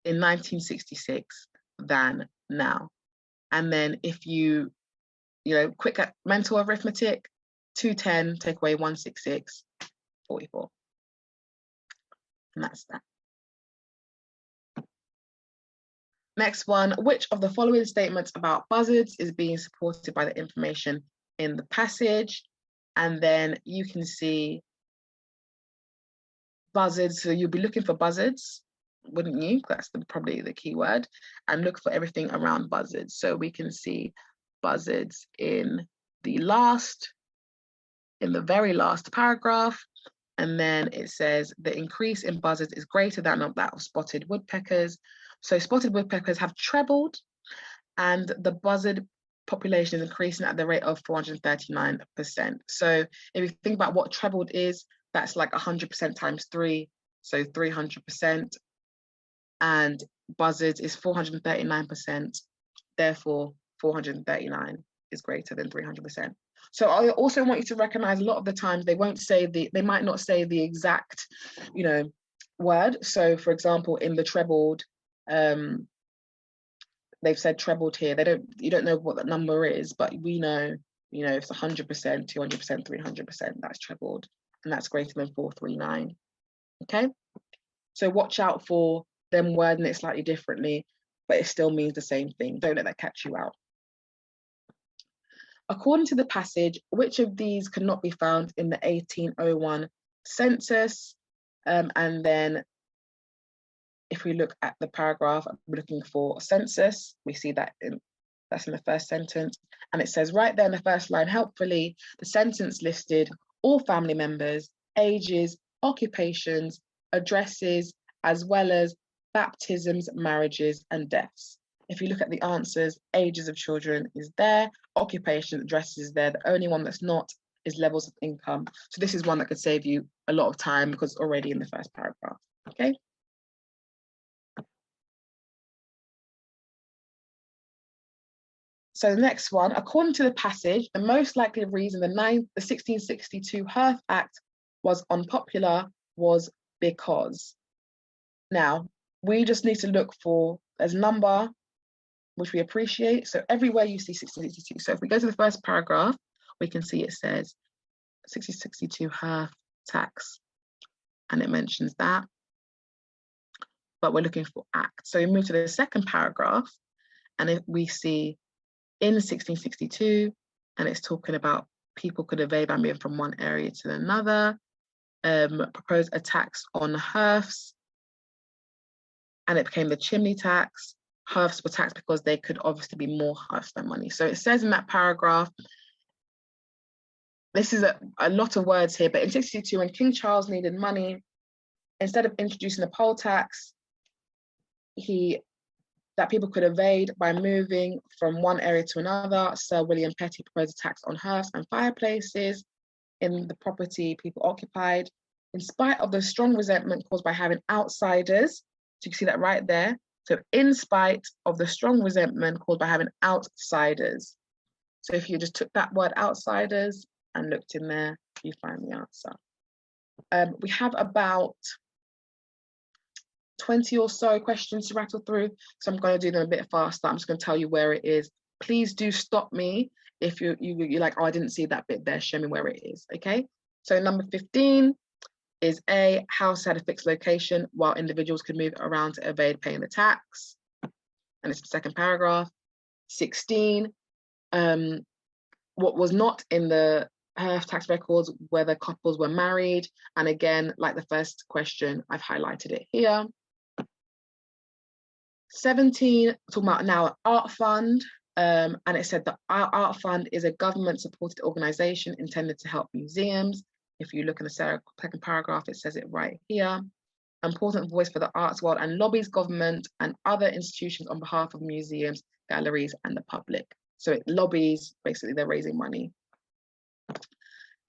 in 1966 than now. And then if you quick mental arithmetic, 210 take away 166, 44. And that's that. Next one, which of the following statements about buzzards is being supported by the information in the passage? And then you can see buzzards. So you'll be looking for buzzards, wouldn't you? That's probably the key word. And look for everything around buzzards. So we can see buzzards in the very last paragraph. And then it says the increase in buzzards is greater than that of spotted woodpeckers. So spotted woodpeckers have trebled, and the buzzard population is increasing at the rate of 439%. So if you think about what trebled is, that's like 100% times 3, so 300%. And buzzards is 439%, therefore 439 is greater than 300%. So I also want you to recognize a lot of the times they might not say the exact, word. So for example, in the trebled, they've said trebled here. You don't know what that number is, but we know, if it's 100%, 200%, 300%, that's trebled, and that's greater than 439. Okay, so watch out for them wording it slightly differently, but it still means the same thing. Don't let that catch you out. According to the passage, which of these cannot be found in the 1801 census? And then if we look at the paragraph, we're looking for census. We see that that's in the first sentence. And it says right there in the first line, helpfully, the sentence listed all family members, ages, occupations, addresses, as well as baptisms, marriages, and deaths. If you look at the answers, ages of children is there, occupation, addresses is there. The only one that's not is levels of income. So this is one that could save you a lot of time because it's already in the first paragraph, okay? So the next one, according to the passage, the most likely reason the 1662 Hearth Act was unpopular was because. Now, we just need to look for, there's number, which we appreciate. So everywhere you see 1662. So if we go to the first paragraph, we can see it says 1662 Hearth Tax, and it mentions that, but we're looking for Act. So we move to the second paragraph, and if we see in 1662, and it's talking about people could evade by moving from one area to another, propose a tax on hearths, and it became the chimney tax. Hearths were taxed because they could obviously be more hearths than money. So it says in that paragraph, this is a lot of words here, but in 1662, when King Charles needed money, instead of introducing a poll tax, that people could evade by moving from one area to another, Sir William Petty proposed a tax on hearths and fireplaces in the property people occupied. In spite of the strong resentment caused by having outsiders, so you can see that right there. So in spite of the strong resentment caused by having outsiders. So if you just took that word outsiders and looked in there, you find the answer. We have about 20 or so questions to rattle through, so I'm going to do them a bit faster. I'm just going to tell you where it is. Please do stop me if you're like, oh, I didn't see that bit there, show me where it is, okay? So number 15 is A, house had a fixed location while individuals could move around to evade paying the tax, and it's the second paragraph. 16, what was not in the hearth tax records, whether couples were married, and again, like the first question, I've highlighted it here. 17, talking about now an art fund, and it said that our art fund is a government-supported organization intended to help museums. If you look in the second paragraph, it says it right here. Important voice for the arts world and lobbies government and other institutions on behalf of museums, galleries, and the public. So it lobbies, basically they're raising money.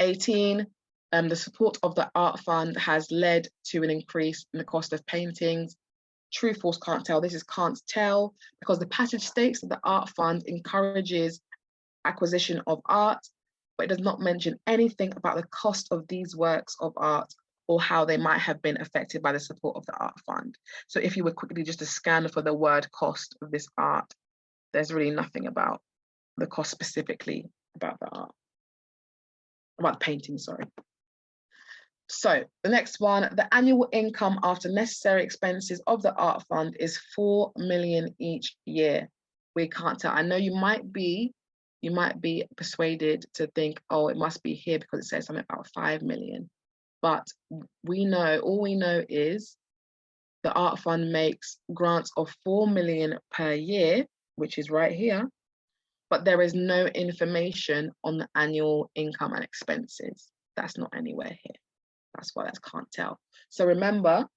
18, the support of the art fund has led to an increase in the cost of paintings. True, false, can't tell. This is can't tell because the passage states that the art fund encourages acquisition of art, but it does not mention anything about the cost of these works of art or how they might have been affected by the support of the art fund. So if you were quickly just to scan for the word cost of this art, there's really nothing about the cost specifically about the art, about the painting, sorry. So the next one, the annual income after necessary expenses of the art fund is 4 million each year. We can't tell. I know you might be persuaded to think, oh, it must be here because it says something about 5 million. But we know, all we know is the art fund makes grants of 4 million per year, which is right here, but there is no information on the annual income and expenses. That's not anywhere here. That's why that can't tell. So remember,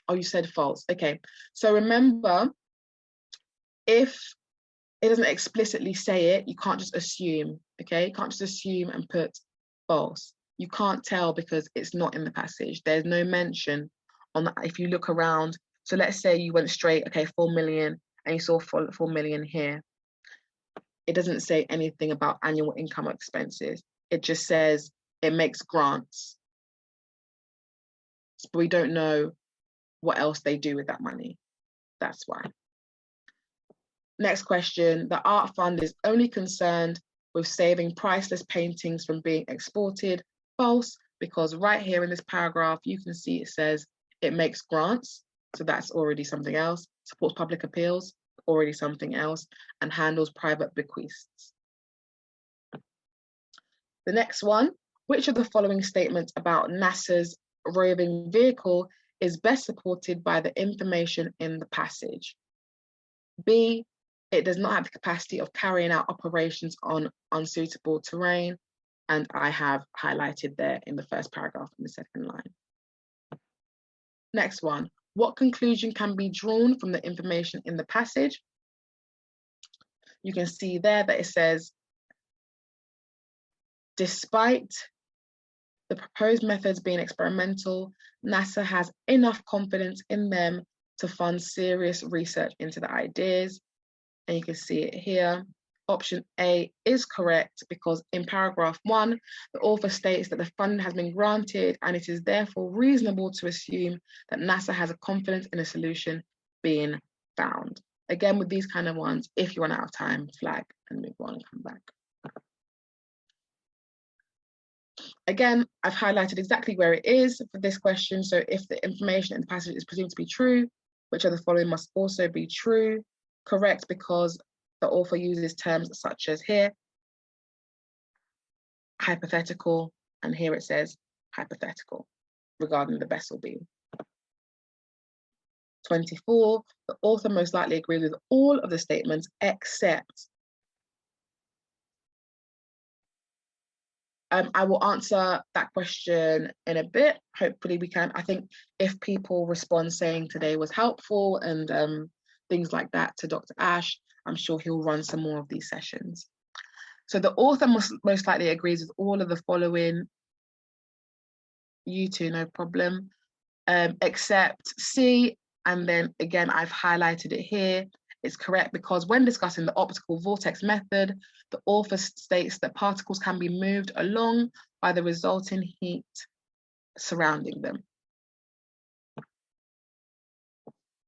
oh, you said false. Okay, so remember, if it doesn't explicitly say it, you can't just assume, okay? You can't just assume and put false. You can't tell because it's not in the passage. There's no mention on that. If you look around, so let's say you went straight, okay, 4 million, and you saw 4 million here. It doesn't say anything about annual income or expenses. It just says it makes grants. But we don't know what else they do with that money. That's why. Next question, the art fund is only concerned with saving priceless paintings from being exported. False, because right here in this paragraph, you can see it says it makes grants. So that's already something else. Supports public appeals, already something else, and handles private bequests. The next one, which of the following statements about NASA's roving vehicle is best supported by the information in the passage? B, it does not have the capacity of carrying out operations on unsuitable terrain, and I have highlighted there in the first paragraph in the second line. Next one, what conclusion can be drawn from the information in the passage? You can see there that it says, despite the proposed methods being experimental, NASA has enough confidence in them to fund serious research into the ideas. And you can see it here. Option A is correct because in paragraph 1, the author states that the funding has been granted and it is therefore reasonable to assume that NASA has a confidence in a solution being found. Again, with these kind of ones, if you run out of time, flag and move on and come back. Again, I've highlighted exactly where it is for this question. So if the information in the passage is presumed to be true, which of the following must also be true? Correct, because the author uses terms such as here, hypothetical, and here it says hypothetical regarding the vessel beam. 24, the author most likely agrees with all of the statements except. I will answer that question in a bit. Hopefully we can. I think if people respond saying today was helpful and things like that to Dr. Ash, I'm sure he'll run some more of these sessions. So the author most likely agrees with all of the following. You two, no problem. Except C, and then again, I've highlighted it here. It's correct because when discussing the optical vortex method, the author states that particles can be moved along by the resulting heat surrounding them.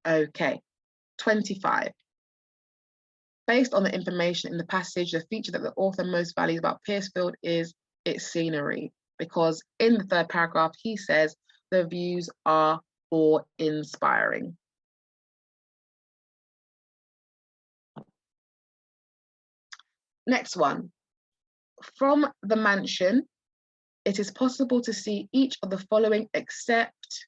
Okay, 25. Based on the information in the passage, the feature that the author most values about Piercefield is its scenery, because in the third paragraph, he says the views are awe-inspiring. Next one. From the mansion, it is possible to see each of the following except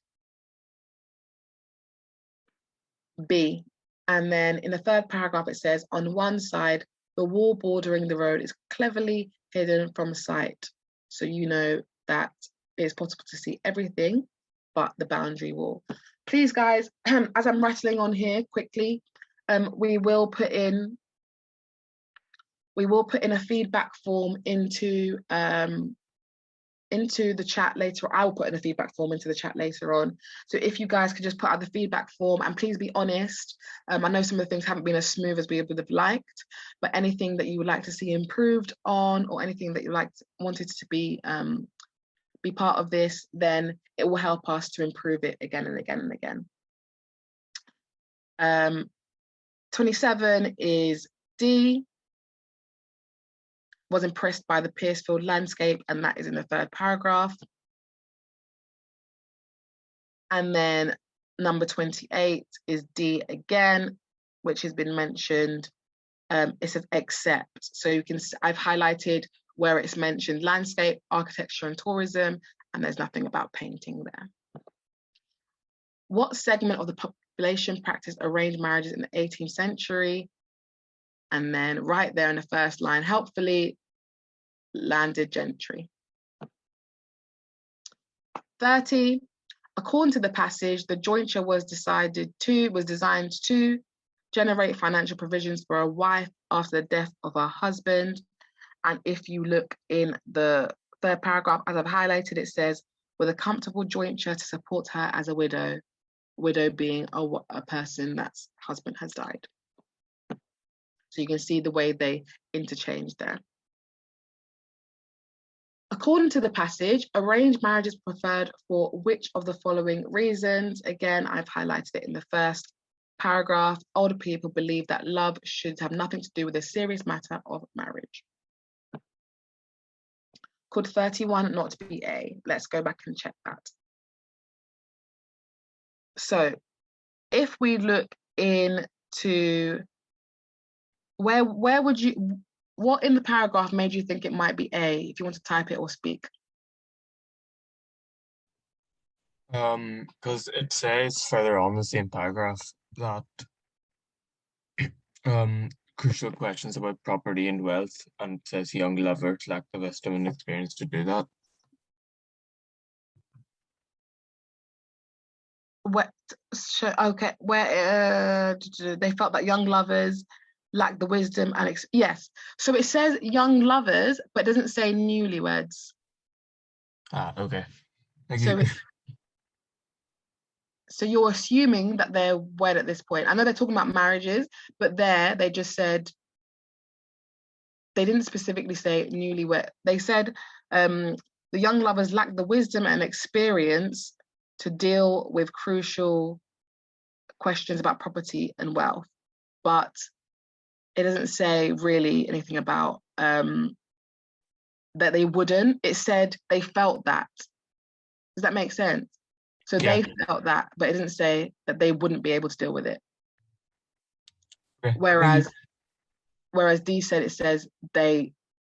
B. And then in the third paragraph, it says, on one side, the wall bordering the road is cleverly hidden from sight. So you know that it's possible to see everything but the boundary wall. Please, guys, as I'm rattling on here quickly, we will put in a feedback form into the chat later. I will put in a feedback form into the chat later on. So if you guys could just put out the feedback form and please be honest. I know some of the things haven't been as smooth as we would have liked, but anything that you would like to see improved on or anything that you wanted to be part of this, then it will help us to improve it again and again and again. 27 is D. Was impressed by the Piercefield landscape, and that is in the third paragraph. And then number 28 is D again, which has been mentioned. It says except. So you can, I've highlighted where it's mentioned landscape, architecture, and tourism, and there's nothing about painting there. What segment of the population practiced arranged marriages in the 18th century? And then right there in the first line, helpfully, landed gentry. 30, according to the passage, the jointure was designed to generate financial provisions for a wife after the death of her husband. And if you look in the third paragraph, as I've highlighted, it says, with a comfortable jointure to support her as a widow, widow being a person that's husband has died. So you can see the way they interchange there. According to the passage, arranged marriage is preferred for which of the following reasons? Again, I've highlighted it in the first paragraph. Older people believe that love should have nothing to do with the serious matter of marriage. Could 31 not be A? Let's go back and check that. So if we look into where would you, what in the paragraph made you think it might be A, if you want to type it or speak? Because it says further on the same paragraph that crucial questions about property and wealth, and it says young lovers lack the wisdom and experience to do that. Okay, where they felt that young lovers lack the wisdom and yes. So it says young lovers, but it doesn't say newlyweds. Okay. So you're assuming that they're wed at this point. I know they're talking about marriages, but there they just said, they didn't specifically say newlywed. They said the young lovers lack the wisdom and experience to deal with crucial questions about property and wealth, but it doesn't say really anything about that they wouldn't. It said they felt that. Does that make sense? So yeah, they felt that, but it didn't say that they wouldn't be able to deal with it. Okay. Whereas D said, it says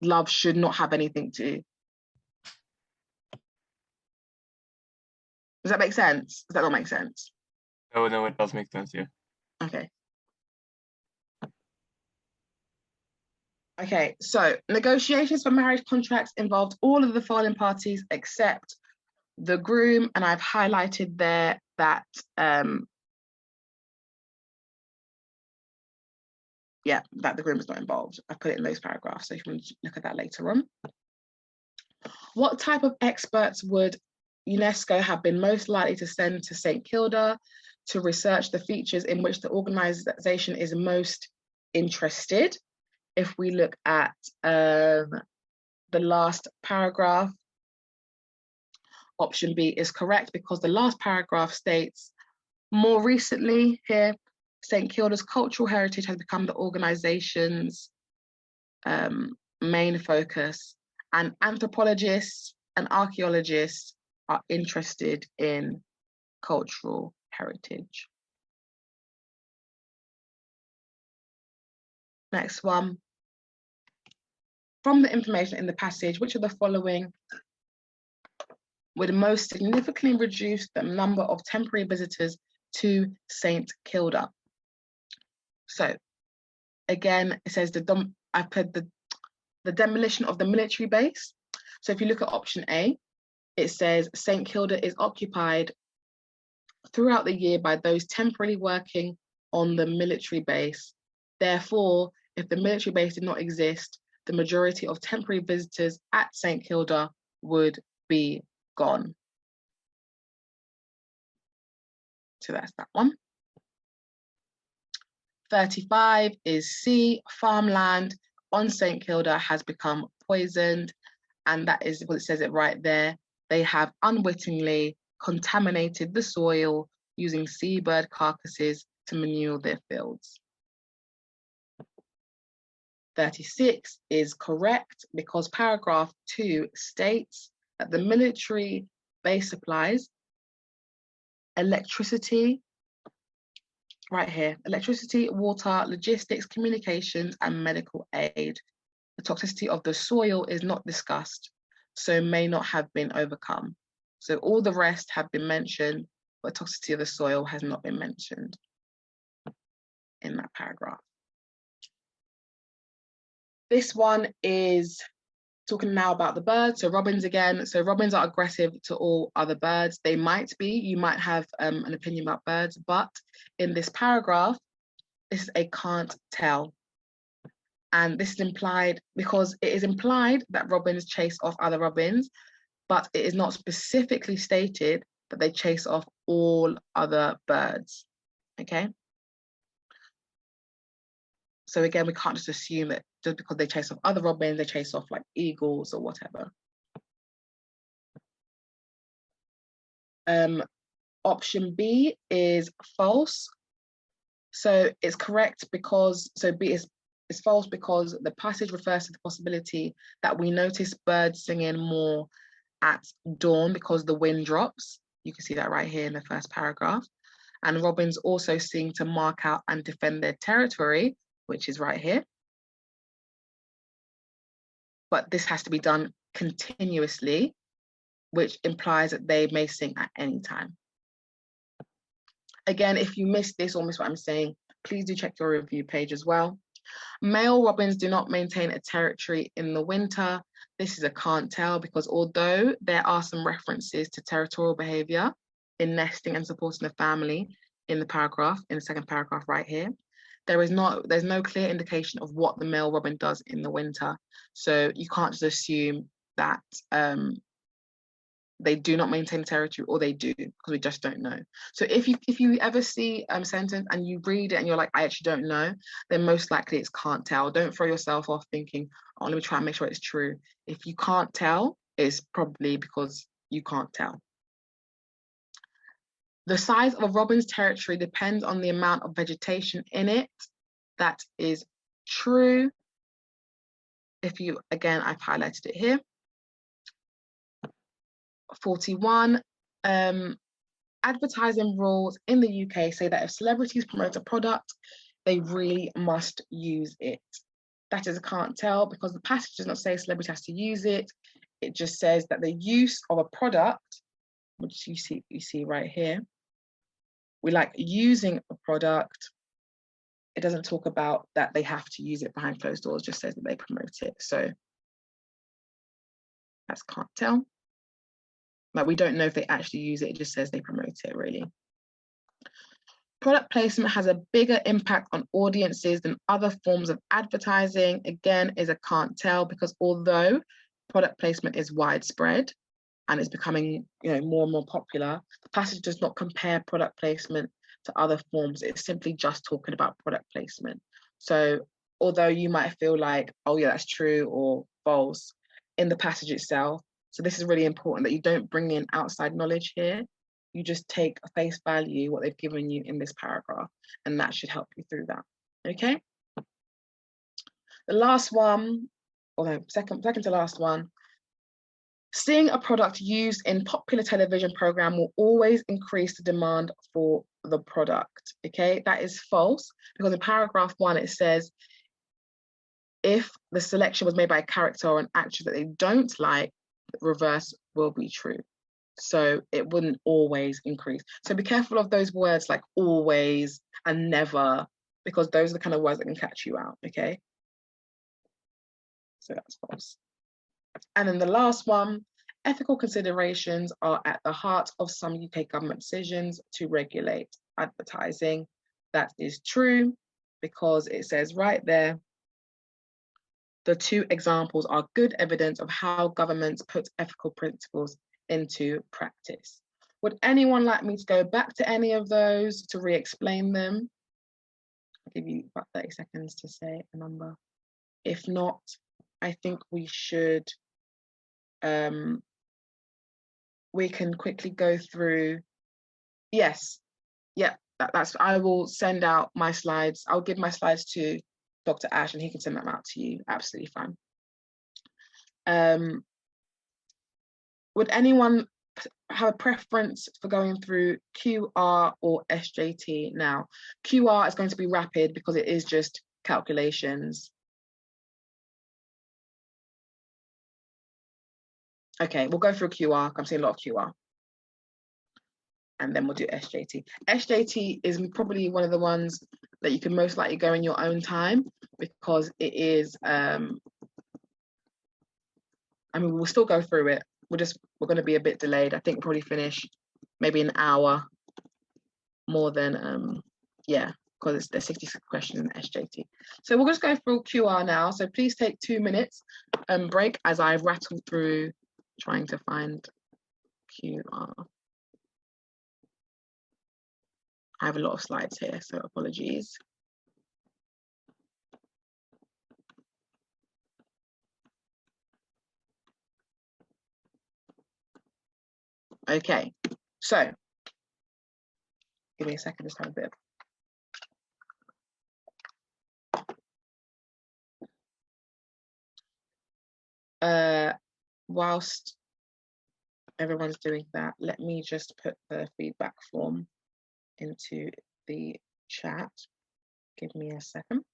love should not have anything to. Does that make sense? Does that not make sense? No, it does make sense, yeah. Okay. Okay, so negotiations for marriage contracts involved all of the following parties except the groom, and I've highlighted there that that the groom is not involved. I put it in those paragraphs, so you can look at that later on. What type of experts would UNESCO have been most likely to send to St. Kilda to research the features in which the organisation is most interested? If we look at the last paragraph, option B is correct because the last paragraph states, more recently here, St. Kilda's cultural heritage has become the organisation's main focus, and anthropologists and archaeologists are interested in cultural heritage. Next one. From the information in the passage, which of the following would most significantly reduce the number of temporary visitors to St. Kilda? So again, it says I put the demolition of the military base. So if you look at option A, it says St. Kilda is occupied throughout the year by those temporarily working on the military base. Therefore, if the military base did not exist, the majority of temporary visitors at St. Kilda would be gone. So that's that one. 35 is C, farmland on St. Kilda has become poisoned, and that is what it says it right there. They have unwittingly contaminated the soil using seabird carcasses to manure their fields. 36 is correct because paragraph 2 states that the military base supplies electricity, right here, electricity, water, logistics, communications, and medical aid. The toxicity of the soil is not discussed, so may not have been overcome. So all the rest have been mentioned, but toxicity of the soil has not been mentioned in that paragraph. This one is talking now about the birds. So robins again. So robins are aggressive to all other birds. They might be, you might have an opinion about birds, but in this paragraph, This is a can't tell. And this is implied because it is implied that robins chase off other robins, but it is not specifically stated that they chase off all other birds, okay? So again, we can't just assume that just because they chase off other robins, they chase off like eagles or whatever. Option B is false. So it's correct because, so B is false because the passage refers to the possibility that we notice birds singing more at dawn because the wind drops. You can see that right here in the first paragraph. And robins also sing to mark out and defend their territory, which is right here. But this has to be done continuously, which implies that they may sing at any time. Again, if you missed this or missed what I'm saying, please do check your review page as well. Male robins do not maintain a territory in the winter. This is a can't tell because although there are some references to territorial behavior in nesting and supporting the family in the paragraph, in the second paragraph right here, there's no clear indication of what the male robin does in the winter. So you can't just assume that they do not maintain territory, or they do, because we just don't know. So if you ever see a sentence and you read it and you're like, I actually don't know, then most likely it's can't tell. Don't throw yourself off thinking, oh, let me try and make sure it's true. If you can't tell, it's probably because you can't tell. The size of a robin's territory depends on the amount of vegetation in it. That is true. If you, again, I've highlighted it here. 41, advertising rules in the UK say that if celebrities promote a product, they really must use it. That is a can't tell because the passage does not say a celebrity has to use it. It just says that the use of a product, which you see right here, we like using a product. It doesn't talk about that they have to use it behind closed doors, just says that they promote it. So that's can't tell. Like we don't know if they actually use it, it just says they promote it really. Product placement has a bigger impact on audiences than other forms of advertising. Again, is a can't tell because although product placement is widespread and it's becoming more and more popular, the passage does not compare product placement to other forms. It's simply just talking about product placement. So although you might feel like, oh yeah, that's true or false, in the passage itself, so this is really important that you don't bring in outside knowledge here. You just take face value what they've given you in this paragraph, and that should help you through that, okay? The last one, or the second to last one, seeing a product used in popular television program will always increase the demand for the product, okay? That is false, because in paragraph 1, it says, if the selection was made by a character or an actress that they don't like, the reverse will be true. So it wouldn't always increase. So be careful of those words like always and never, because those are the kind of words that can catch you out, okay? So that's false. And then the last one, ethical considerations are at the heart of some UK government decisions to regulate advertising. That is true, because it says right there, the two examples are good evidence of how governments put ethical principles into practice. Would anyone like me to go back to any of those to re-explain them? I'll give you about 30 seconds to say a number. If not, I think we should, we can quickly go through. Yes, yeah, that's, I will send out my slides. I'll give my slides to Dr. Ash and he can send them out to you, absolutely fine. Would anyone have a preference for going through QR or SJT now? QR is going to be rapid because it is just calculations. Okay, we'll go through QR. I'm seeing a lot of QR. And then we'll do SJT. SJT is probably one of the ones that you can most likely go in your own time because it is, I mean, we'll still go through it. We're going to be a bit delayed. I think we'll probably finish maybe an hour more than, yeah, because there's 66 questions in the SJT. So we'll just go through QR now. So please take 2 minutes break as I rattle through trying to find QR. I have a lot of slides here, so apologies. Okay, so give me a second, just have a bit. Whilst everyone's doing that, let me just put the feedback form into the chat. Give me a second.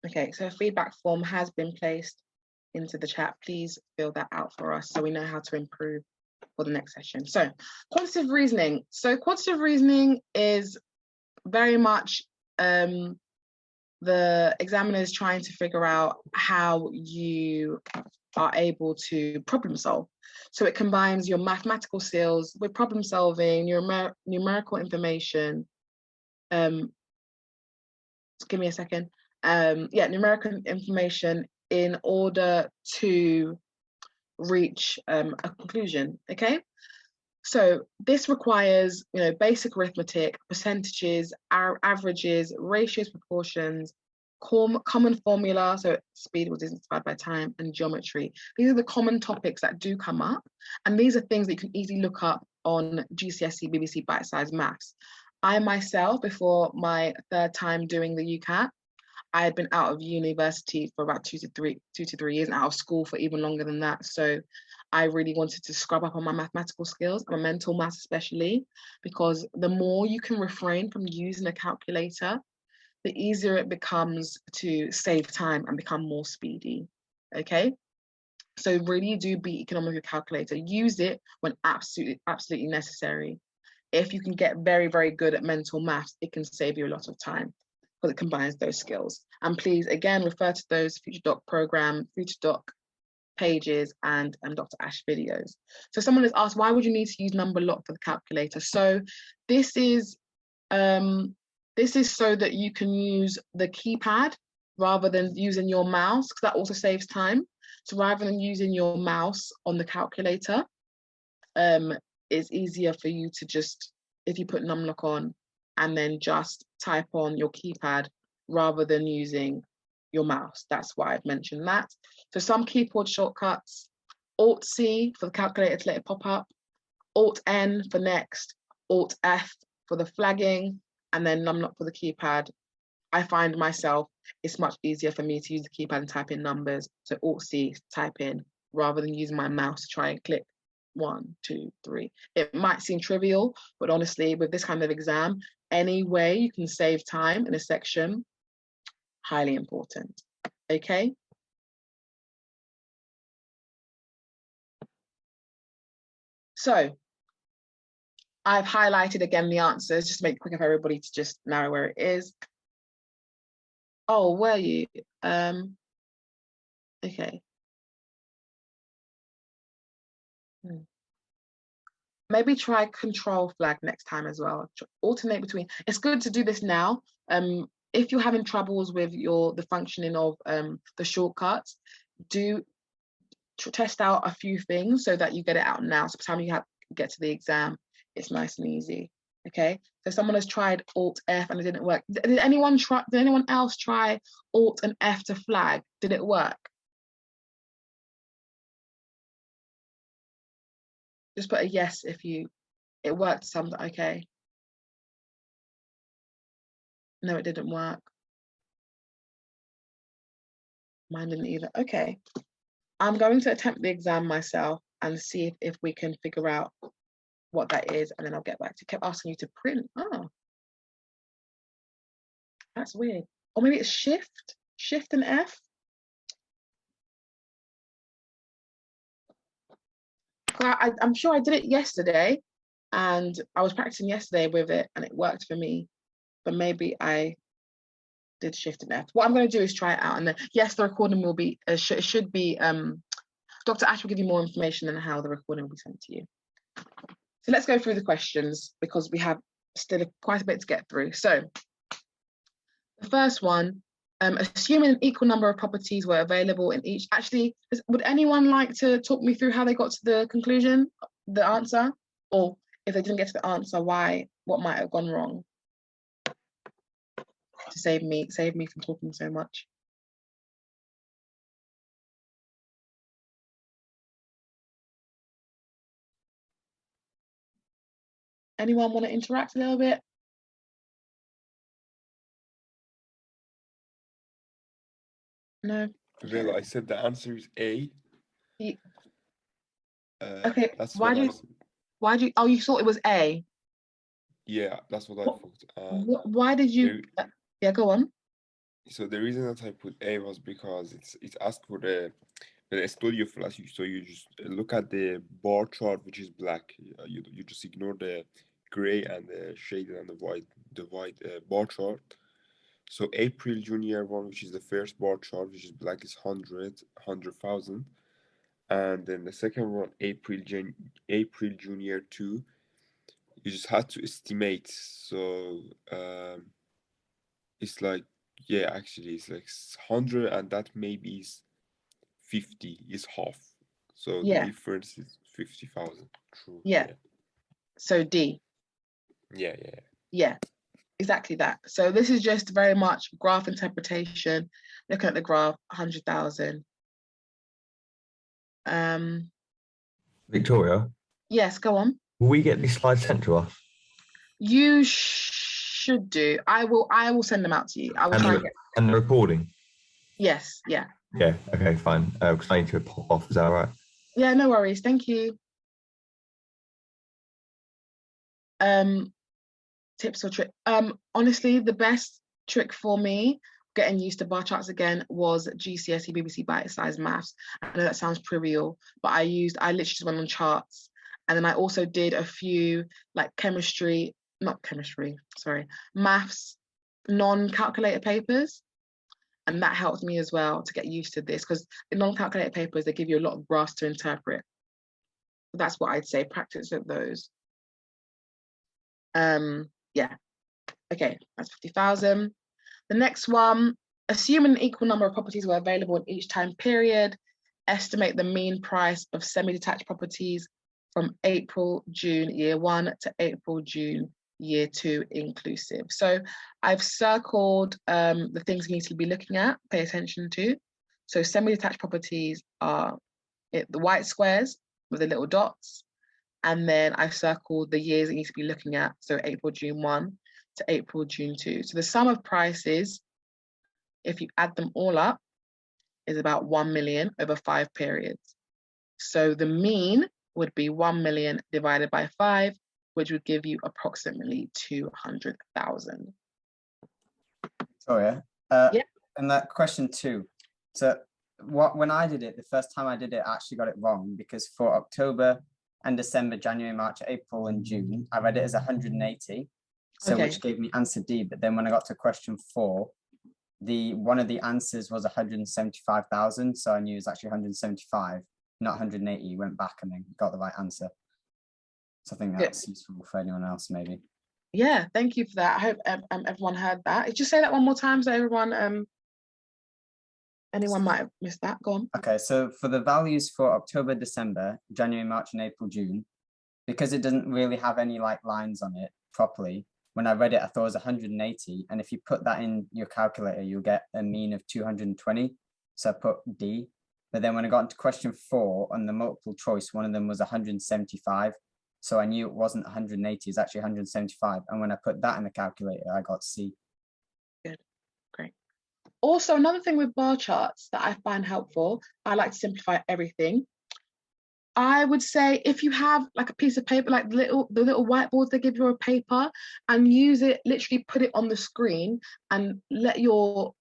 Okay, so a feedback form has been placed into the chat. Please fill that out for us so we know how to improve for the next session. So quantitative reasoning. So quantitative reasoning is very much the examiner is trying to figure out how you are able to problem solve. So it combines your mathematical skills with problem solving, your numerical information. Give me a second. Numerical information in order to reach a conclusion. Okay, so this requires basic arithmetic, percentages, averages, ratios, proportions, common formula, so speed was inspired by time, and geometry. These are the common topics that do come up, and these are things that you can easily look up on GCSE BBC bite-sized maths. I myself, before my 3rd time doing the UCAT, I had been out of university for about 2 to 3 years, and out of school for even longer than that. So I really wanted to scrub up on my mathematical skills, my mental maths especially, because the more you can refrain from using a calculator, the easier it becomes to save time and become more speedy. Okay, so really do be economical with your calculator. Use it when absolutely necessary. If you can get very, very good at mental maths, it can save you a lot of time because it combines those skills. And please, again, refer to those FutureDoc program, FutureDoc pages, and Dr. Ash videos. So someone has asked, why would you need to use number lock for the calculator? So this is so that you can use the keypad rather than using your mouse, because that also saves time. So rather than using your mouse on the calculator, it's easier for you to just, if you put numlock on and then just type on your keypad rather than using your mouse. That's why I've mentioned that. So some keyboard shortcuts: Alt-C for the calculator to let it pop up, Alt-N for next, Alt-F for the flagging, and then numlock for the keypad. I find myself, it's much easier for me to use the keypad and type in numbers. So Alt-C, type in, rather than using my mouse to try and click 1, 2, 3. It might seem trivial, but honestly, with this kind of exam, any way you can save time in a section, highly important. Okay. So I've highlighted again the answers, just to make it quick for everybody to just narrow where it is. Oh, were you? Okay. Maybe try control flag next time as well. Alternate between. It's good to do this now. If you're having troubles with the functioning of the shortcuts, test out a few things so that you get it out now. So by the time you get to the exam, it's nice and easy. Okay, so someone has tried Alt F and it didn't work. Did anyone else try Alt and F to flag? Did it work? Just put a yes if it worked something. Okay. No, it didn't work. Mine didn't either. Okay. I'm going to attempt the exam myself and see if we can figure out what that is, and then I'll get back to you. Kept asking you to print. Oh, that's weird. Or maybe it's shift and F. I'm sure I did it yesterday, and I was practicing yesterday with it, and it worked for me. But maybe I did shift and F. What I'm going to do is try it out, and then yes, the recording will be. It should be. Dr. Ash will give you more information on how the recording will be sent to you. So let's go through the questions because we have still quite a bit to get through. So the first one, assuming an equal number of properties were available in each. Actually, would anyone like to talk me through how they got to the conclusion, the answer, or if they didn't get to the answer, what might have gone wrong? To save me from talking so much. Anyone want to interact a little bit? No. Well, I said the answer is A. Okay. That's why do you? Oh, you thought it was A. Yeah, that's what I thought. Why did you? Yeah, go on. So the reason that I put A was because it's asked for the studio flash. So you just look at the bar chart, which is black. You just ignore the gray and the shaded and the white bar chart. So April Junior 1, which is the first bar chart, which is black, is 100,000. And then the second one, April Junior 2, you just had to estimate. So it's like, yeah, actually it's like 100, and that maybe is 50 is half. So the difference is 50,000. True. Yeah. So D. Yeah. Exactly that. So this is just very much graph interpretation. Looking at the graph, 100,000. Victoria? Yes, go on. Will we get these slides sent to us? You should do. I will send them out to you. I will try and get. And the recording? Yes, yeah. Yeah, okay, fine. Because I need to pop off, is that all right? Yeah, no worries. Thank you. Tips or trick? Honestly, the best trick for me getting used to bar charts again was GCSE BBC bite-sized maths. I know that sounds trivial, but I literally just went on charts, and then I also did a few like maths non-calculator papers, and that helped me as well to get used to this, because in non-calculator papers they give you a lot of graphs to interpret. So that's what I'd say, practice with those. Yeah, okay, that's 50,000. The next one, assuming an equal number of properties were available in each time period, estimate the mean price of semi-detached properties from April, June year 1 to April, June year 2 inclusive. So I've circled the things you need to be looking at, pay attention to. So semi-detached properties are the white squares with the little dots. And then I circled the years that you need to be looking at. So April, June 1 to April, June 2. So the sum of prices, if you add them all up, is about 1 million over 5 periods. So the mean would be 1 million divided by 5, which would give you approximately 200,000. Victoria, and that question 2. So when I did it, the first time I did it, I actually got it wrong, because for October and December, January, March, April, and June, I read it as 180, so which gave me answer D. But then when I got to question 4, one of the answers was 175,000, so I knew it was actually 175, not 180. Went back and then got the right answer. So I think that's useful for anyone else, maybe. Yeah, thank you for that. I hope everyone heard that. Just say that one more time so everyone Anyone might have missed that. Go on. Okay, so for the values for October, December, January, March, and April, June, because it doesn't really have any like lines on it properly, when I read it, I thought it was 180. And if you put that in your calculator, you'll get a mean of 220. So I put D. But then when I got into question 4 on the multiple choice, one of them was 175. So I knew it wasn't 180, it's actually 175. And when I put that in the calculator, I got C. Good, great. Also, another thing with bar charts that I find helpful, I like to simplify everything. I would say if you have like a piece of paper, like the little whiteboards they give you a paper, and use it, literally put it on the screen and let your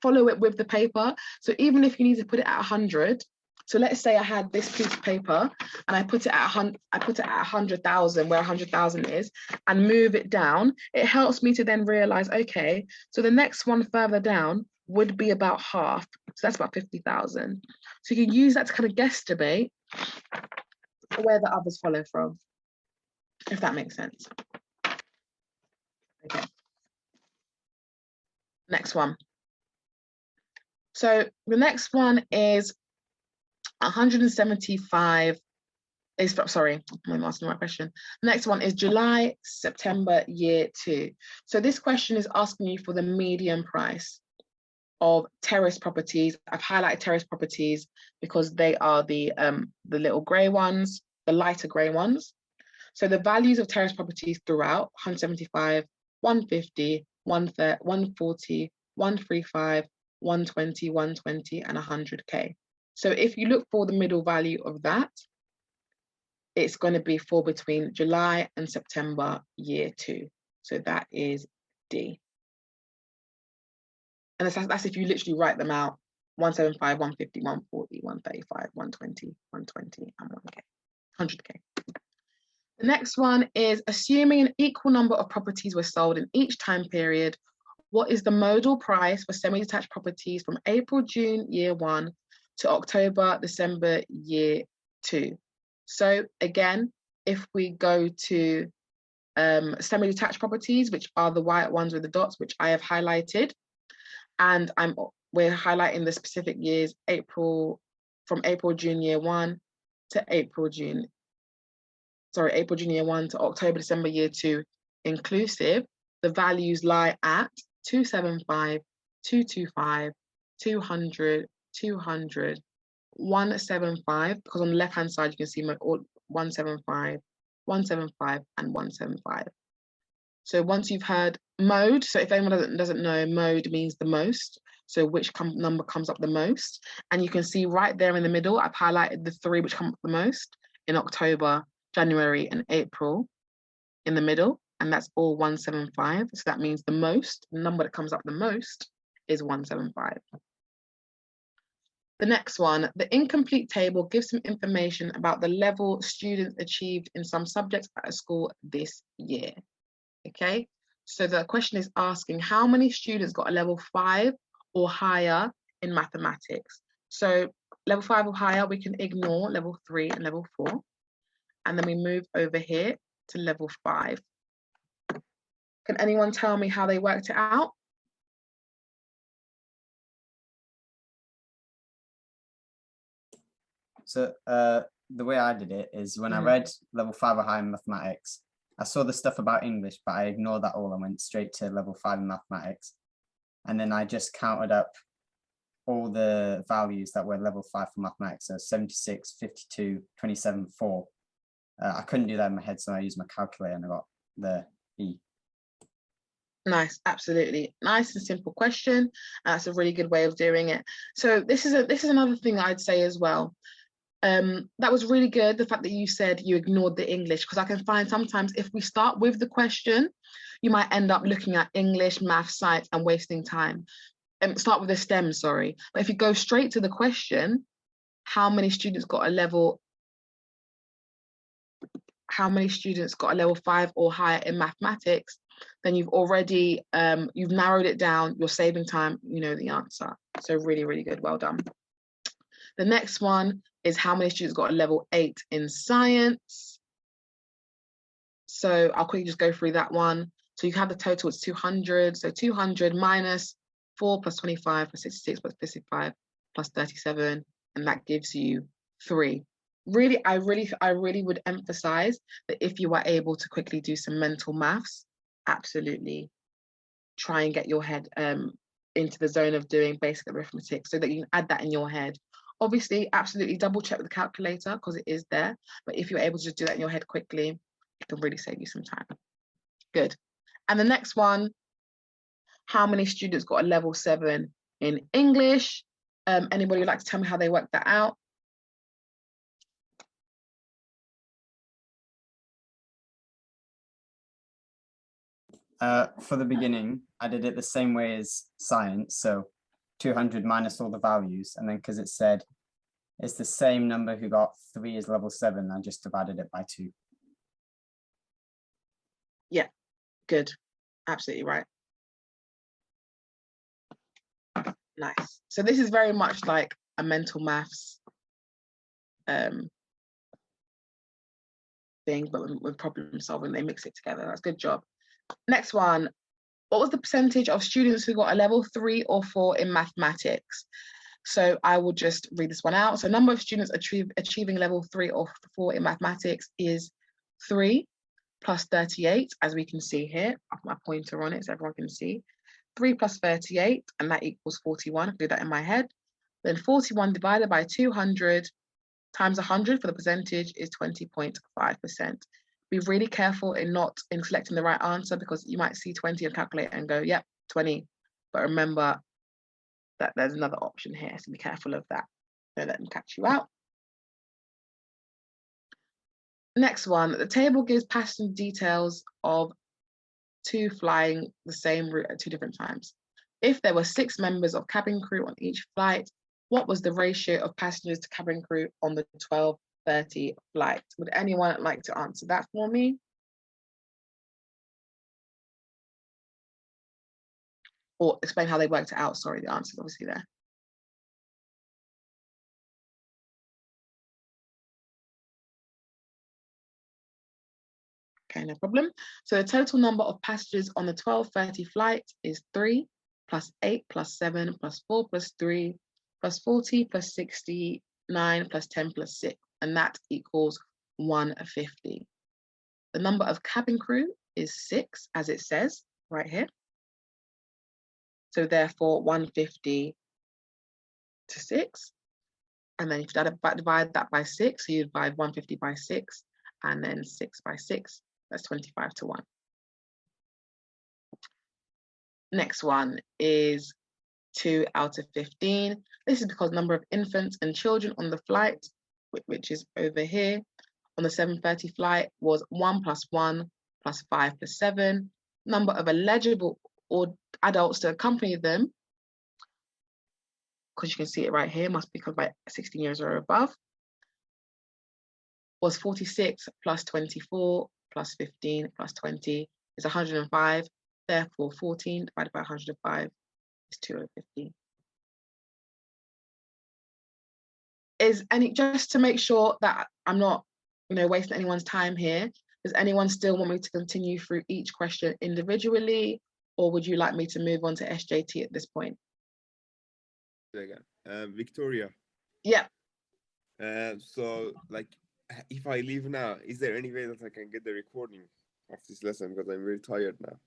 follow it with the paper. So even if you need to put it at 100, so let's say I had this piece of paper and I put it at 100,000 where 100,000 is, and move it down, it helps me to then realize, okay, so the next one further down would be about half. So that's about 50,000. So you can use that to kind of guesstimate where the others follow from, if that makes sense. Okay. Next one. So the next one is 175 is, sorry, I'm asking the right question. The next one is July, September, year 2. So this question is asking you for the median price of terrace properties. I've highlighted terrace properties because they are the little grey ones, the lighter grey ones. So the values of terrace properties throughout: 175, 150, 140, 135, 120, 120, and 100K. So if you look for the middle value of that, it's going to be fall between July and September year 2. So that is D. And that's if you literally write them out: 175, 150, 140, 135, 120, 120, and 1K, 100K. The next one is assuming an equal number of properties were sold in each time period, what is the modal price for semi-detached properties from April, June, year 1 to October, December, year 2? So again, if we go to semi-detached properties, which are the white ones with the dots, which I have highlighted, and we're highlighting the specific years, from April, June, year 1 to April, June year 1 to October, December, year 2 inclusive, the values lie at 275, 225, 200, 200, 175, because on the left hand side you can see 175, 175, and 175. So once you've heard mode, so if anyone doesn't know, mode means the most, so which number comes up the most, and you can see right there in the middle, I've highlighted the 3 which come up the most in October, January, and April in the middle, and that's all 175. So that means the number that comes up the most is 175. The next one, the incomplete table gives some information about the level students achieved in some subjects at a school this year. Okay, so the question is asking how many students got a level 5 or higher in mathematics. So level 5 or higher, we can ignore level 3 and level 4. And then we move over here to level 5. Can anyone tell me how they worked it out? So the way I did it is when I read level 5 or higher in mathematics, I saw the stuff about English, but I ignored that all and went straight to level 5 in mathematics. And then I just counted up all the values that were level 5 for mathematics. So 76, 52, 27, 4. I couldn't do that in my head, so I used my calculator and I got the E. Nice, absolutely. Nice and simple question. That's a really good way of doing it. So this is another thing I'd say as well. That was really good, the fact that you said you ignored the English, because I can find sometimes if we start with the question, you might end up looking at English, math, science, and wasting time. Start with the STEM, sorry. But if you go straight to the question, how many students got a level 5 or higher in mathematics, then you've already, you've narrowed it down, you're saving time, you know the answer. So really, really good, well done. The next one is how many students got a level 8 in science. So I'll quickly just go through that one. So you have the total, it's 200. So 200 minus 4 plus 25 plus 66 plus 55 plus 37, and that gives you 3. Really, I really would emphasize that if you are able to quickly do some mental maths, absolutely try and get your head into the zone of doing basic arithmetic so that you can add that in your head. Obviously, absolutely double check with the calculator because it is there, but if you're able to just do that in your head quickly, it can really save you some time. Good. And the next one, how many students got a level 7 in English? Anybody would like to tell me how they worked that out? For the beginning, I did it the same way as science. So 200 minus all the values. And then because it said it's the same number who got 3 as level 7, I just divided it by 2. Yeah, good. Absolutely right. Nice. So this is very much like a mental maths thing, but with problem solving, they mix it together. That's a good job. Next one. What was the percentage of students who got a level 3 or 4 in mathematics? So I will just read this one out. So number of students achieving level 3 or 4 in mathematics is 3 plus 38, as we can see here. I'll put my pointer on it so everyone can see. 3 plus 38, and that equals 41. I'll do that in my head. Then 41 divided by 200 times 100 for the percentage is 20.5%. Be really careful in selecting the right answer because you might see 20 and calculate and go, yep, 20. But remember that there's another option here, so be careful of that. Don't let them catch you out. Next one, the table gives passenger details of 2 flying the same route at 2 different times. If there were 6 members of cabin crew on each flight, what was the ratio of passengers to cabin crew on the 12:30 flight? Would anyone like to answer that for me? Or explain how they worked it out? Sorry, the answer's obviously there. Okay, no problem. So the total number of passengers on the 12:30 flight is 3 plus 8 plus 7 plus 4 plus 3 plus 40 plus 69 plus 10 plus 6, and that equals 150. The number of cabin crew is 6, as it says right here. So therefore 150 to 6. And then if you divide that by 6, so you divide 150 by 6, and then 6 by 6, that's 25 to 1. Next one is 2 out of 15. This is because number of infants and children on the flight, which is over here, on the 7:30 flight was 1 plus 1 plus 5 plus 7. Number of eligible or adults to accompany them, because you can see it right here, must be by 16 years or above, was 46 plus 24 plus 15 plus 20 is 105. Therefore, 14 divided by 105 is 250. Just to make sure that I'm not, wasting anyone's time here, does anyone still want me to continue through each question individually, or would you like me to move on to SJT at this point? Victoria. Yeah. So, like, if I leave now, is there any way that I can get the recording of this lesson? Because I'm very tired now.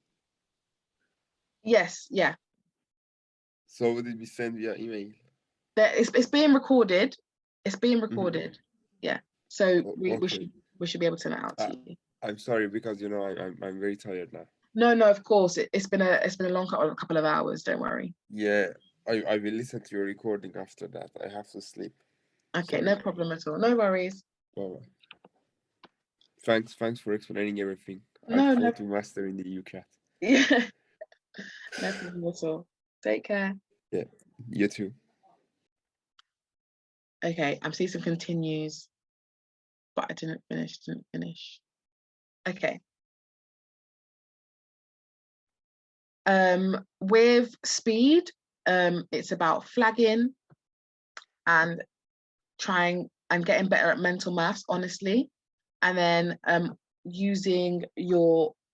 Yes, yeah. So would it be sent via email? It's being recorded. It's being recorded. Mm-hmm. Yeah. So we should be able to send it out to you. I'm sorry because I'm very tired now. No, of course. It's been a long couple of hours. Don't worry. Yeah, I will listen to your recording after that. I have to sleep. Okay, sorry. No problem at all. No worries. Bye. Thanks for explaining everything. No, I thought to master in the UCAT. Yeah. No problem at all. Take care. Yeah, you too. Okay, I'm seeing some continues, but I didn't finish. Okay. With speed, it's about flagging and trying and getting better at mental maths, honestly. And then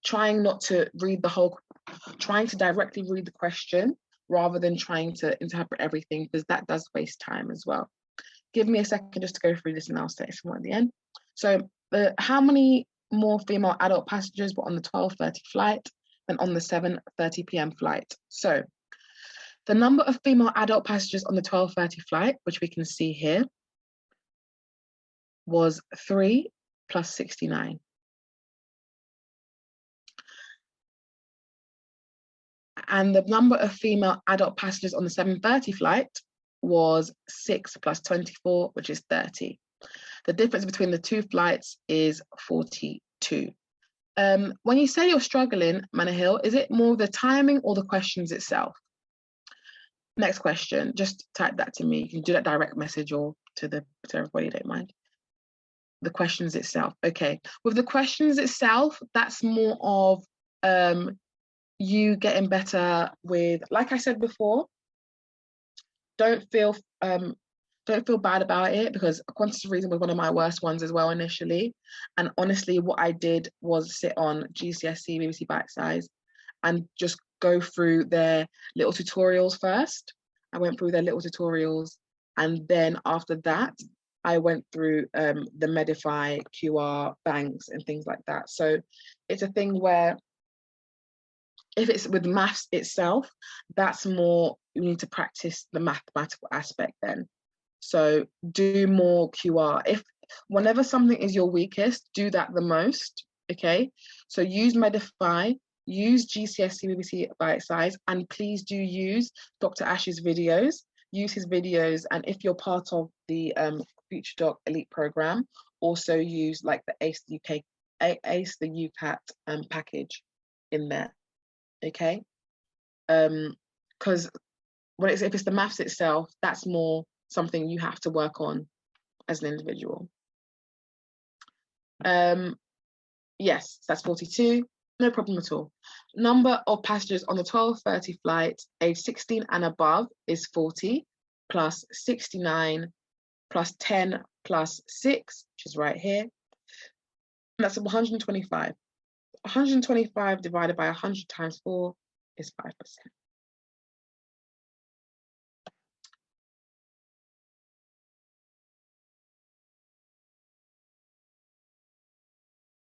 trying to directly read the question, rather than trying to interpret everything, because that does waste time as well. Give me a second just to go through this and I'll say some at the end. So how many more female adult passengers were on the 12:30 flight than on the 7:30 p.m. flight? So the number of female adult passengers on the 12:30 flight, which we can see here, was 3 plus 69. And the number of female adult passengers on the 7:30 flight was 6 plus 24, which is 30. The difference between the two flights is 42. When you say you're struggling, Manahil, is it more the timing or the questions itself? Next question, just type that to me. You can do that direct message or to everybody, don't mind. The questions itself. Okay, with the questions itself, that's more of you getting better with, like I said before, don't feel bad about it, because quantitative reasoning was one of my worst ones as well initially. And honestly, what I did was sit on GCSE, BBC Bite Size, and just go through their little tutorials first. I went through their little tutorials, and then after that, I went through the Medify, QR, banks, and things like that. So it's a thing where if it's with maths itself, that's more, you need to practice the mathematical aspect then. So do more QR. Whenever something is your weakest, do that the most, okay? So use Medify, use GCSE BBC Bite Size, and please do use Dr. Ash's videos. Use his videos, and if you're part of the FutureDoc Elite program, also use like the ACE the UCAT package in there, okay? Because if it's the maths itself, that's more something you have to work on as an individual. Yes, that's 42, no problem at all. Number of passengers on the 12:30 flight, age 16 and above, is 40, plus 69, plus 10, plus 6, which is right here. And that's 125. 125 divided by 100 times 4 is 5%.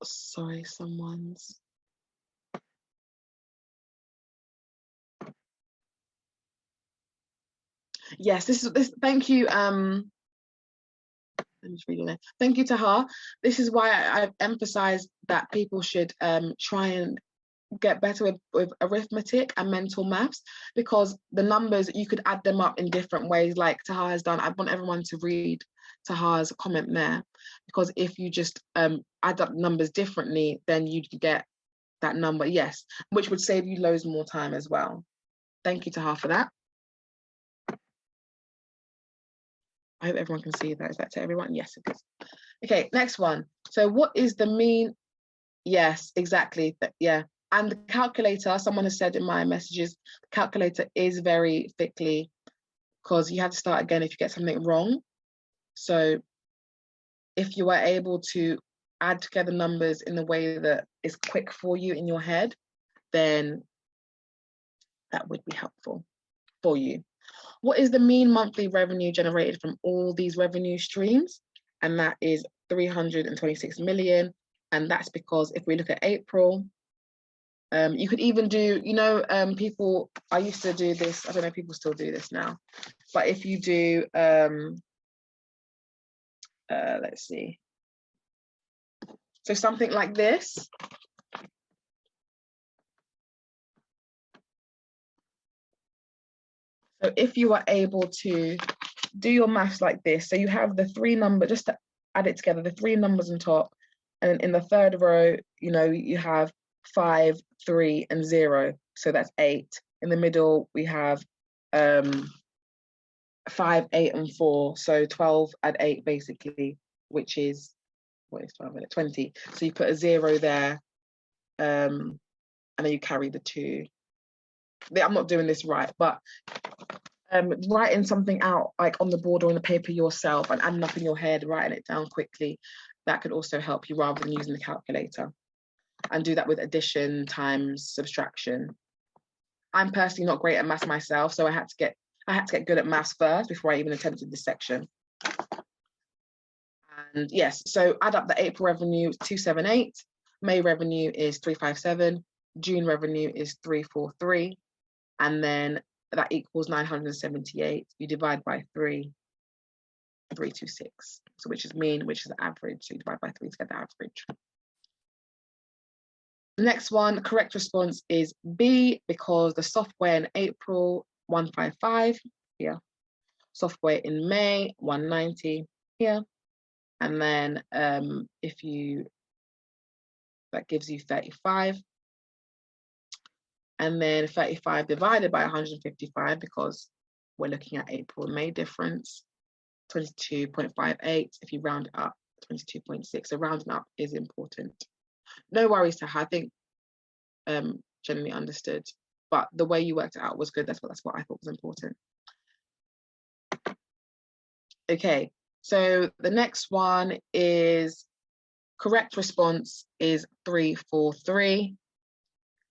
Sorry, someone's. Yes, this. Thank you. Let me just read it. Thank you, Taha. This is why I've emphasized that people should try and get better with arithmetic and mental maths, because the numbers, you could add them up in different ways, like Taha has done. I want everyone to read Taha's comment there, because if you just add up numbers differently, then you'd get that number, yes, which would save you loads more time as well. Thank you, Taha, for that. I hope everyone can see that. Is that to everyone? Yes, it is. Okay, next one. So what is the mean? Yes, exactly. Yeah. And the calculator, someone has said in my messages, the calculator is very fickly, because you have to start again if you get something wrong. So if you are able to add together numbers in a way that is quick for you in your head, then that would be helpful for you. What is the mean monthly revenue generated from all these revenue streams? And that is 326 million. And that's because if we look at April, you could even do, people, I used to do this, I don't know if people still do this now, but if you do, let's see. So something like this. So if you are able to do your maths like this, so you have the three numbers, just to add it together, the three numbers on top, and in the third row, you have 5, 3, and 0. So that's 8. In the middle, we have 5, 8, and 4. So 12 add 8, basically, which is, what is 12 minutes? 20. So you put a 0 there, and then you carry the 2. I'm not doing this right, but writing something out like on the board or on the paper yourself and adding up in your head, writing it down quickly, that could also help you rather than using the calculator. And do that with addition, times, subtraction. I'm personally not great at maths myself, so I had to get good at maths first before I even attempted this section. And yes, so add up the April revenue is 278, May revenue is 357, June revenue is 343, and then that equals 978. You divide by 3, 326. So which is mean, which is average. So you divide by 3 to get the average. The next one, the correct response is B, because the software in April 155 here, software in May 190 here, and then if you, that gives you 35, and then 35 divided by 155, because we're looking at April and May difference, 22.58. If you round it up, 22.6. So rounding up is important. No worries to her. I think generally understood, but the way you worked it out was good. That's what I thought was important. Okay, so the next one is correct response is 343.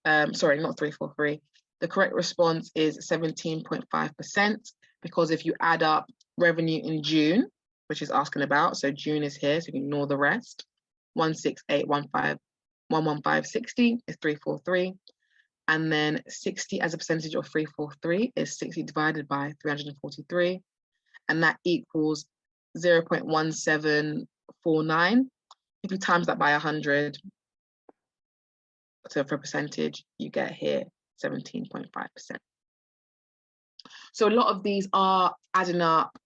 Sorry, not 343. The correct response is 17.5%, because if you add up revenue in June, which is asking about, so June is here, so you can ignore the rest. 16815 is 343, and then 60 as a percentage of 343 is 60 divided by 343, and that equals 0.1749. If you times that by 100, so for a percentage, you get here 17.5%. So a lot of these are adding up,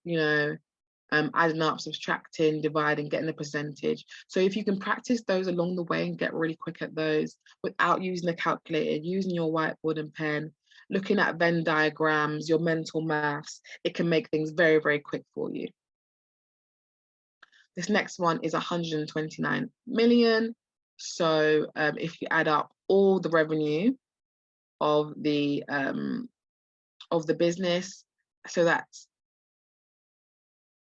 adding up, subtracting, dividing, getting a percentage. So if you can practice those along the way and get really quick at those without using a calculator, using your whiteboard and pen, looking at Venn diagrams, your mental maths, it can make things very, very quick for you. This next one is 129 million. So if you add up all the revenue of the business, so that's,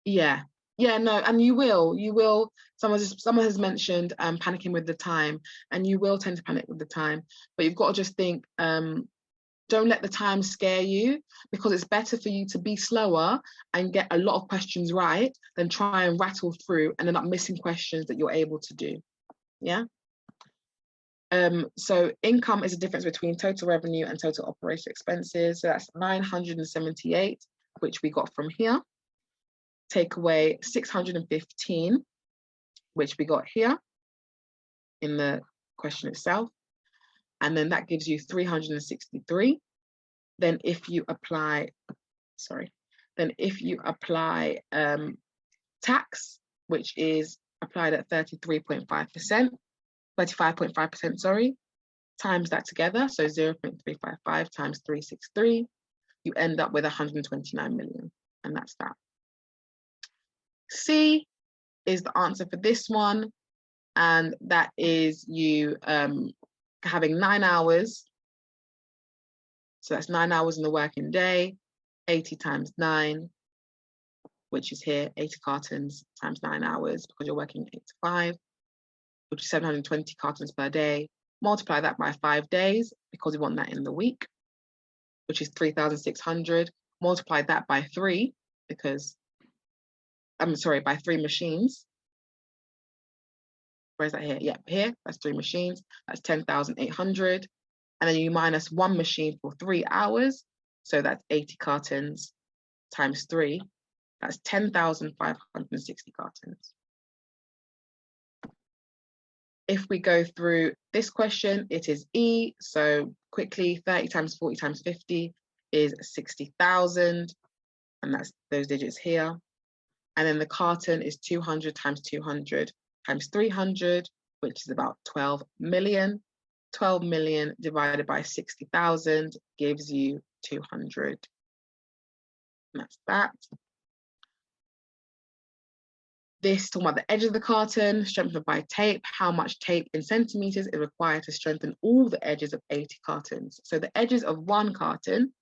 no, and you will, someone has mentioned panicking with the time, and you will tend to panic with the time, but you've got to just think, don't let the time scare you, because it's better for you to be slower and get a lot of questions right than try and rattle through and end up missing questions that you're able to do. Yeah. So income is a difference between total revenue and total operating expenses. So that's 978, which we got from here. Take away 615, which we got here in the question itself. And then that gives you 363. Then if you apply, tax, which is applied at 35.5%, sorry, times that together, so 0.355 times 363, you end up with 129 million, and that's that. C is the answer for this one, and that is you having 9 hours, so that's 9 hours in the working day, 80 times 9, which is here, 80 cartons times 9 hours, because you're working 8 to 5, which is 720 cartons per day. Multiply that by 5 days, because we want that in the week, which is 3,600. Multiply that by 3, because, by 3 machines. Where's that here? Yeah, here, that's 3 machines. That's 10,800. And then you minus 1 machine for 3 hours. So that's 80 cartons times 3. That's 10,560 cartons. If we go through this question, it is E. So quickly, 30 times 40 times 50 is 60,000. And that's those digits here. And then the carton is 200 times 200 times 300, which is about 12 million. 12 million divided by 60,000 gives you 200. And that's that. This talking about the edge of the carton, strengthened by tape. How much tape in centimeters is required to strengthen all the edges of 80 cartons? So the edges of 1 carton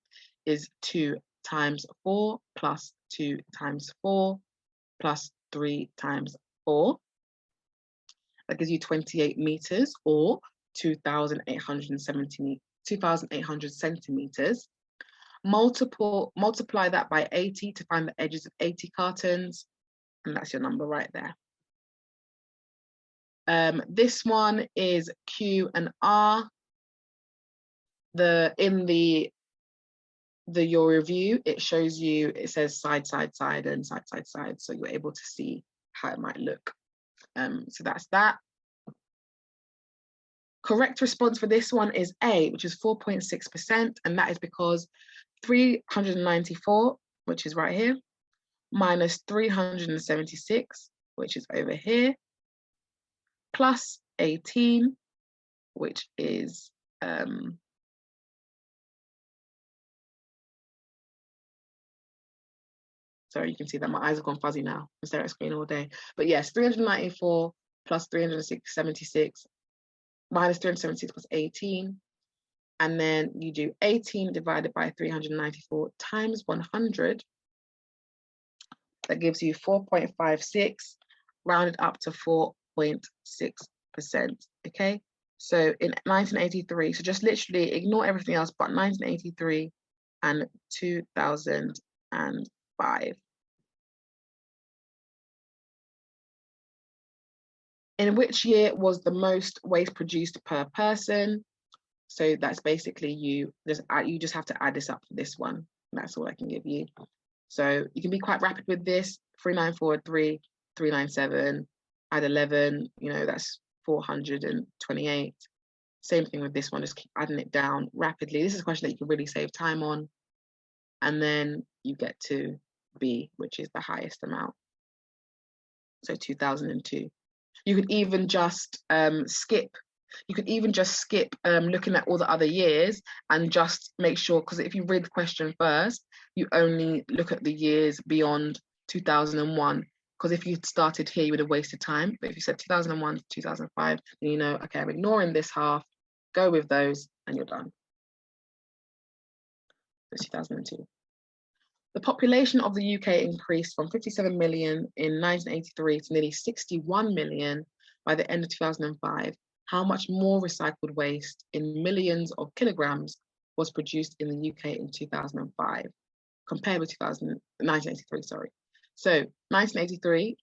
is 2 times 4 plus 2 times 4 plus 3 times 4. That gives you 28 meters, or 2,870 2,800 centimeters. Multiply that by 80 to find the edges of 80 cartons, and that's your number right there. This one is Q and R. Your review, it shows you, it says side, side, side, and side, side, side, so you're able to see how it might look. So that's that. Correct response for this one is A, which is 4.6%, and that is because 394, which is right here, minus 376, which is over here, plus 18, which is sorry, you can see that my eyes have gone fuzzy now. I stare at a screen all day. But yes, 394 plus 376 minus 376 plus 18. And then you do 18 divided by 394 times 100. That gives you 4.56, rounded up to 4.6%. Okay. So in 1983, so just literally ignore everything else but 1983 and 2005. In which year was the most waste produced per person? So that's basically you just have to add this up for this one. That's all I can give you. So you can be quite rapid with this. 3943, 397, add 11, that's 428. Same thing with this one, just keep adding it down rapidly. This is a question that you can really save time on. And then you get to B, which is the highest amount. So 2002. You could even just skip. You could even just skip looking at all the other years and just make sure, because if you read the question first, you only look at the years beyond 2001. Because if you started here, you would have wasted time. But if you said 2001 to 2005, then you know, okay, I'm ignoring this half, go with those, and you're done. It's 2002. The population of the UK increased from 57 million in 1983 to nearly 61 million by the end of 2005. How much more recycled waste in millions of kilograms was produced in the UK in 2005 compared with 1983, sorry. So 1983,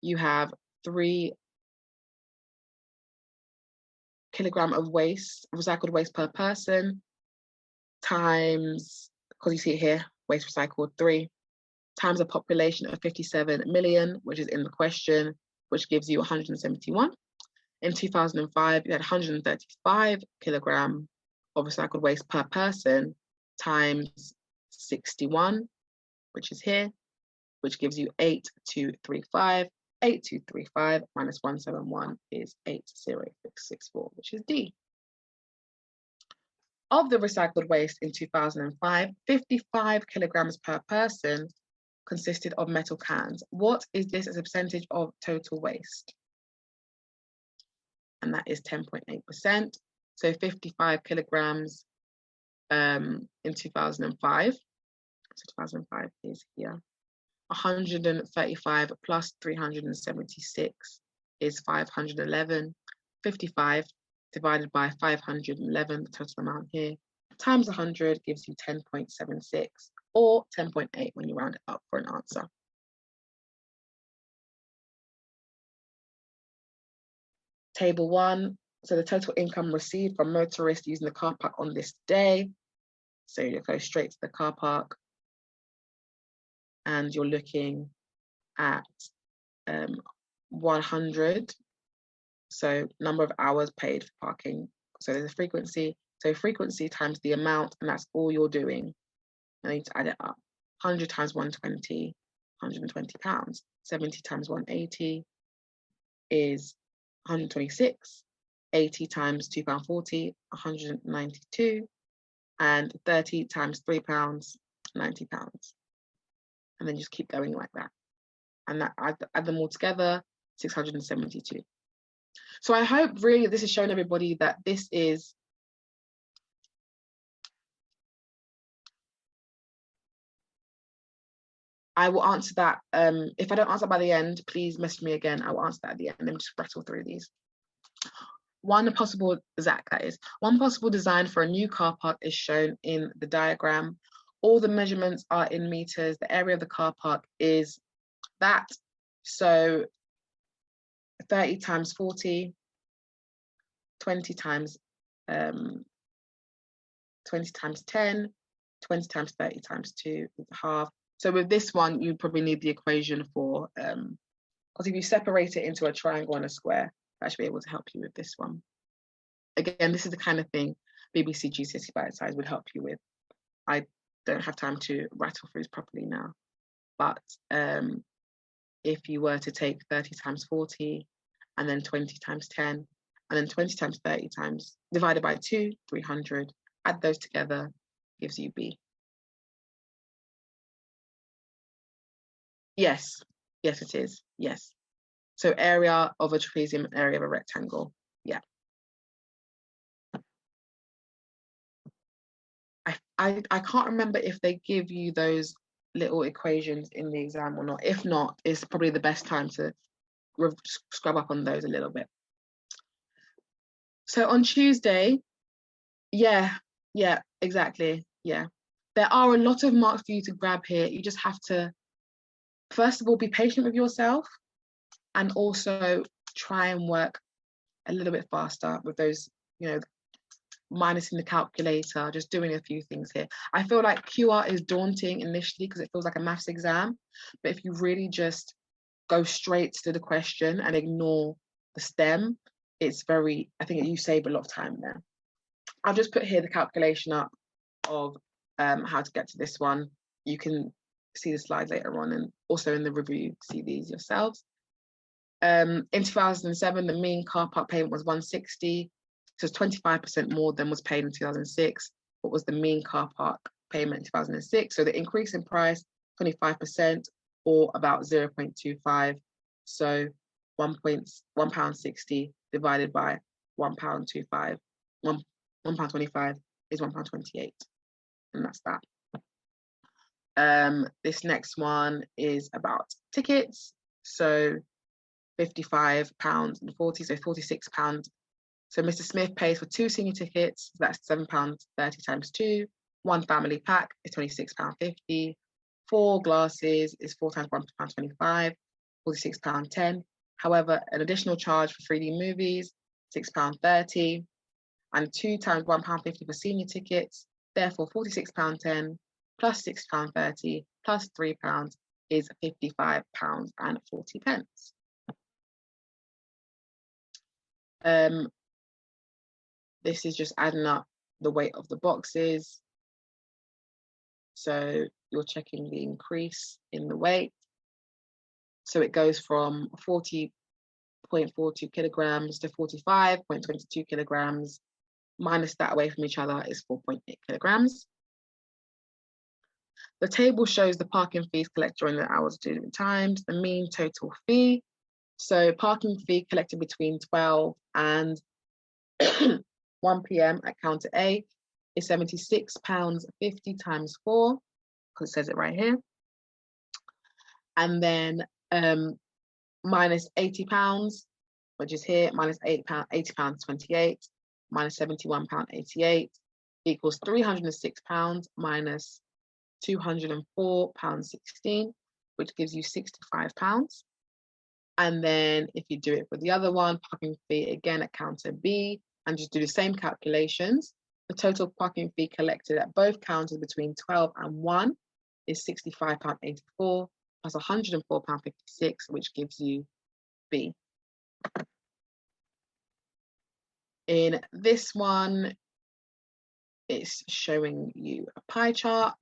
you have 3 kilogram of waste, recycled waste per person, times, because you see it here, waste recycled 3, times a population of 57 million, which is in the question, which gives you 171. In 2005, you had 135 kilogram of recycled waste per person times 61, which is here, which gives you 8235. 8235 minus 171 is 80664, which is D. Of the recycled waste in 2005, 55 kilograms per person consisted of metal cans. What is this as a percentage of total waste? And that is 10.8%. So 55 kilograms in 2005. So 2005 is here. 135 plus 376 is 511. 55 divided by 511, the total amount here, times 100 gives you 10.76 or 10.8 when you round it up for an answer. Table 1, so the total income received from motorists using the car park on this day. So you go straight to the car park and you're looking at 100. So number of hours paid for parking. So there's a frequency. So frequency times the amount, and that's all you're doing. I need to add it up. 100 times 120, 120 pounds. 70 times 180 is 126. 80 times £2.40, 192. And 30 times £3, 90 pounds. And then just keep going like that. And that add them all together, 672. So I hope really this has shown everybody that this is I will answer that. If I don't answer by the end, please message me again. I will answer that at the end and just rattle through these. One possible design for a new car park is shown in the diagram. All the measurements are in meters. The area of the car park is that. So 30 times 40, 20 times 20 times 10, 20 times 30 times 2 is half. So with this one, you probably need the equation for, because if you separate it into a triangle and a square, that should be able to help you with this one. Again, this is the kind of thing BBC GCSE Bite Size would help you with. I don't have time to rattle through this properly now, but if you were to take 30 times 40 and then 20 times 10 and then 20 times 30 times divided by 2, 300, add those together, gives you B. Yes, yes it is, yes. So area of a trapezium, area of a rectangle, yeah. I can't remember if they give you those little equations in the exam or not. If not, it's probably the best time to scrub up on those a little bit. So on Tuesday, yeah, exactly, yeah. There are a lot of marks for you to grab here. You just have to, first of all, be patient with yourself and also try and work a little bit faster with those, you know, minusing the calculator, just doing a few things here. I feel like QR is daunting initially because it feels like a maths exam, but if you really just go straight to the question and ignore the STEM, it's very, I think you save a lot of time there. I've just put here the calculation up of how to get to this one. You can see the slides later on and also in the review, see these yourselves. In 2007, the mean car park payment was 160. So it's 25% more than was paid in 2006. What was the mean car park payment in 2006? So the increase in price, 25% or about 0.25. So £1.60 divided by £1.25. £1.25 is £1.28, and that's that. This next one is about tickets. So £55.40, so £46. So Mr. Smith pays for 2 senior tickets, so that's £7.30 times 2. 1 family pack is £26.50. 4 glasses is 4 times £1.25, £46.10. However, an additional charge for 3D movies, £6.30, and 2 times £1.50 for senior tickets, therefore £46.10 plus £6.30 plus £3 is £55.40. This is just adding up the weight of the boxes. So you're checking the increase in the weight. So it goes from 40.42 kilograms to 45.22 kilograms. Minus that away from each other is 4.8 kilograms. The table shows the parking fees collected during the hours of 2 different times, the mean total fee. So parking fee collected between 12 and 1 p.m. at counter A is £76.50 times 4, because it says it right here. And then minus £80, which is here, minus £80.28, minus £71.88 equals £306 minus £204.16, which gives you £65. And then if you do it for the other one, parking fee again at counter B, and just do the same calculations, the total parking fee collected at both counters between 12 and 1 is £65.84 plus £104.56, which gives you B. In this one, it's showing you a pie chart.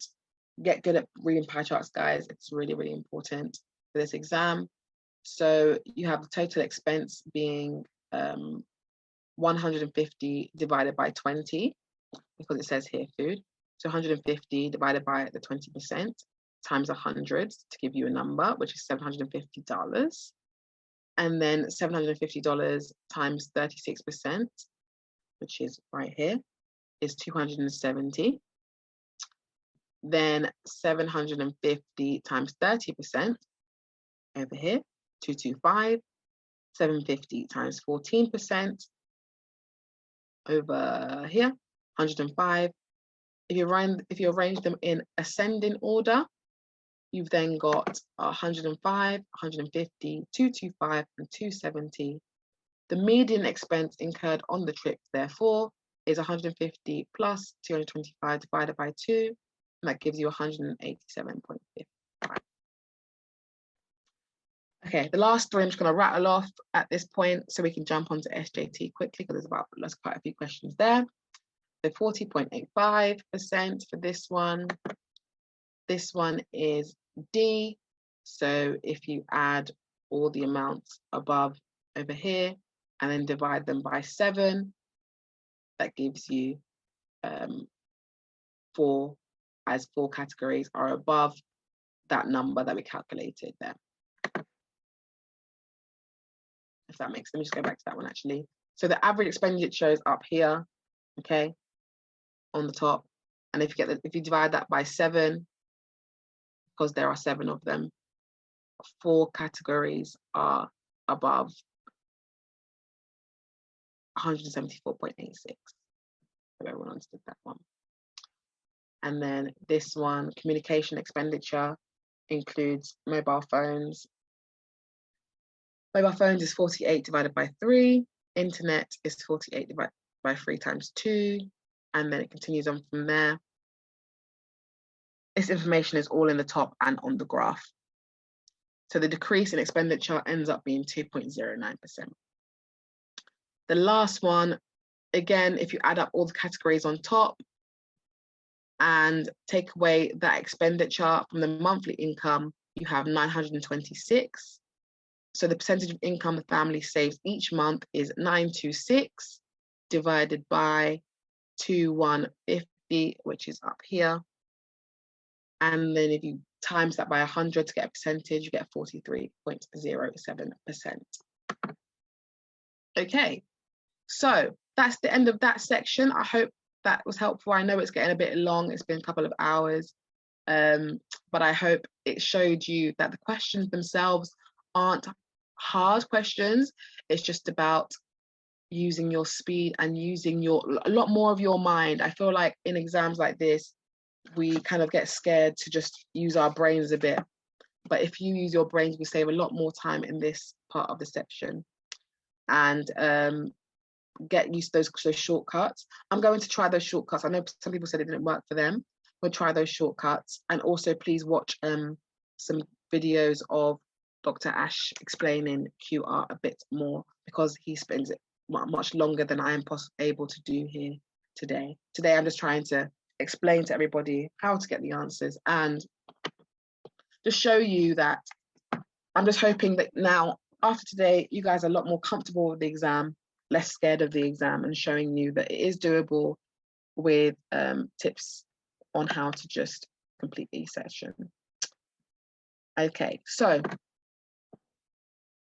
Get good at reading pie charts, guys. It's really, really important for this exam. So you have the total expense being 150 divided by 20, because it says here food. So 150 divided by the 20% times 100 to give you a number, which is $750. And then $750 times 36%, which is right here, is 270. Then 750 times 30% over here, 225. 750 times 14%, over here, 105. If you arrange them in ascending order, you've then got 105, 150, 225, and 270. The median expense incurred on the trip, therefore, is 150 plus 225 divided by 2, and that gives you 187.55. Okay, the last three I'm just going to rattle off at this point so we can jump onto SJT quickly because there's quite a few questions there. So 40.85% for this one. This one is D. So if you add all the amounts above over here and then divide them by 7, that gives you 4, as 4 categories are above that number that we calculated there. If that makes, let me just go back to that one actually. So the average expenditure is up here, okay, on the top. And if you divide that by 7, because there are 7 of them, 4 categories are above 174.86. So everyone understood that one. And then this one, communication expenditure, includes mobile phones. Mobile phones is 48 divided by 3. Internet is 48 divided by 3 times 2. And then it continues on from there. This information is all in the top and on the graph. So the decrease in expenditure ends up being 2.09%. The last one, again, if you add up all the categories on top and take away that expenditure from the monthly income, you have 926. So the percentage of income the family saves each month is 926 divided by 2150, which is up here. And then if you times that by 100 to get a percentage, you get 43.07%. Okay, so that's the end of that section. I hope that was helpful. I know it's getting a bit long. It's been a couple of hours, but I hope it showed you that the questions themselves aren't hard questions. It's just about using your speed and using a lot more of your mind. I feel like in exams like this, we kind of get scared to just use our brains a bit. But if you use your brains, we save a lot more time in this part of the section. And get used to those shortcuts. I'm going to try those shortcuts. I know some people said it didn't work for them. We'll try those shortcuts. And also please watch some videos of Dr. Ash explaining QR a bit more, because he spends it much longer than I am able to do here today. Today, I'm just trying to explain to everybody how to get the answers and just show you that I'm just hoping that now, after today, you guys are a lot more comfortable with the exam, less scared of the exam, and showing you that it is doable with tips on how to just complete each session. Okay, so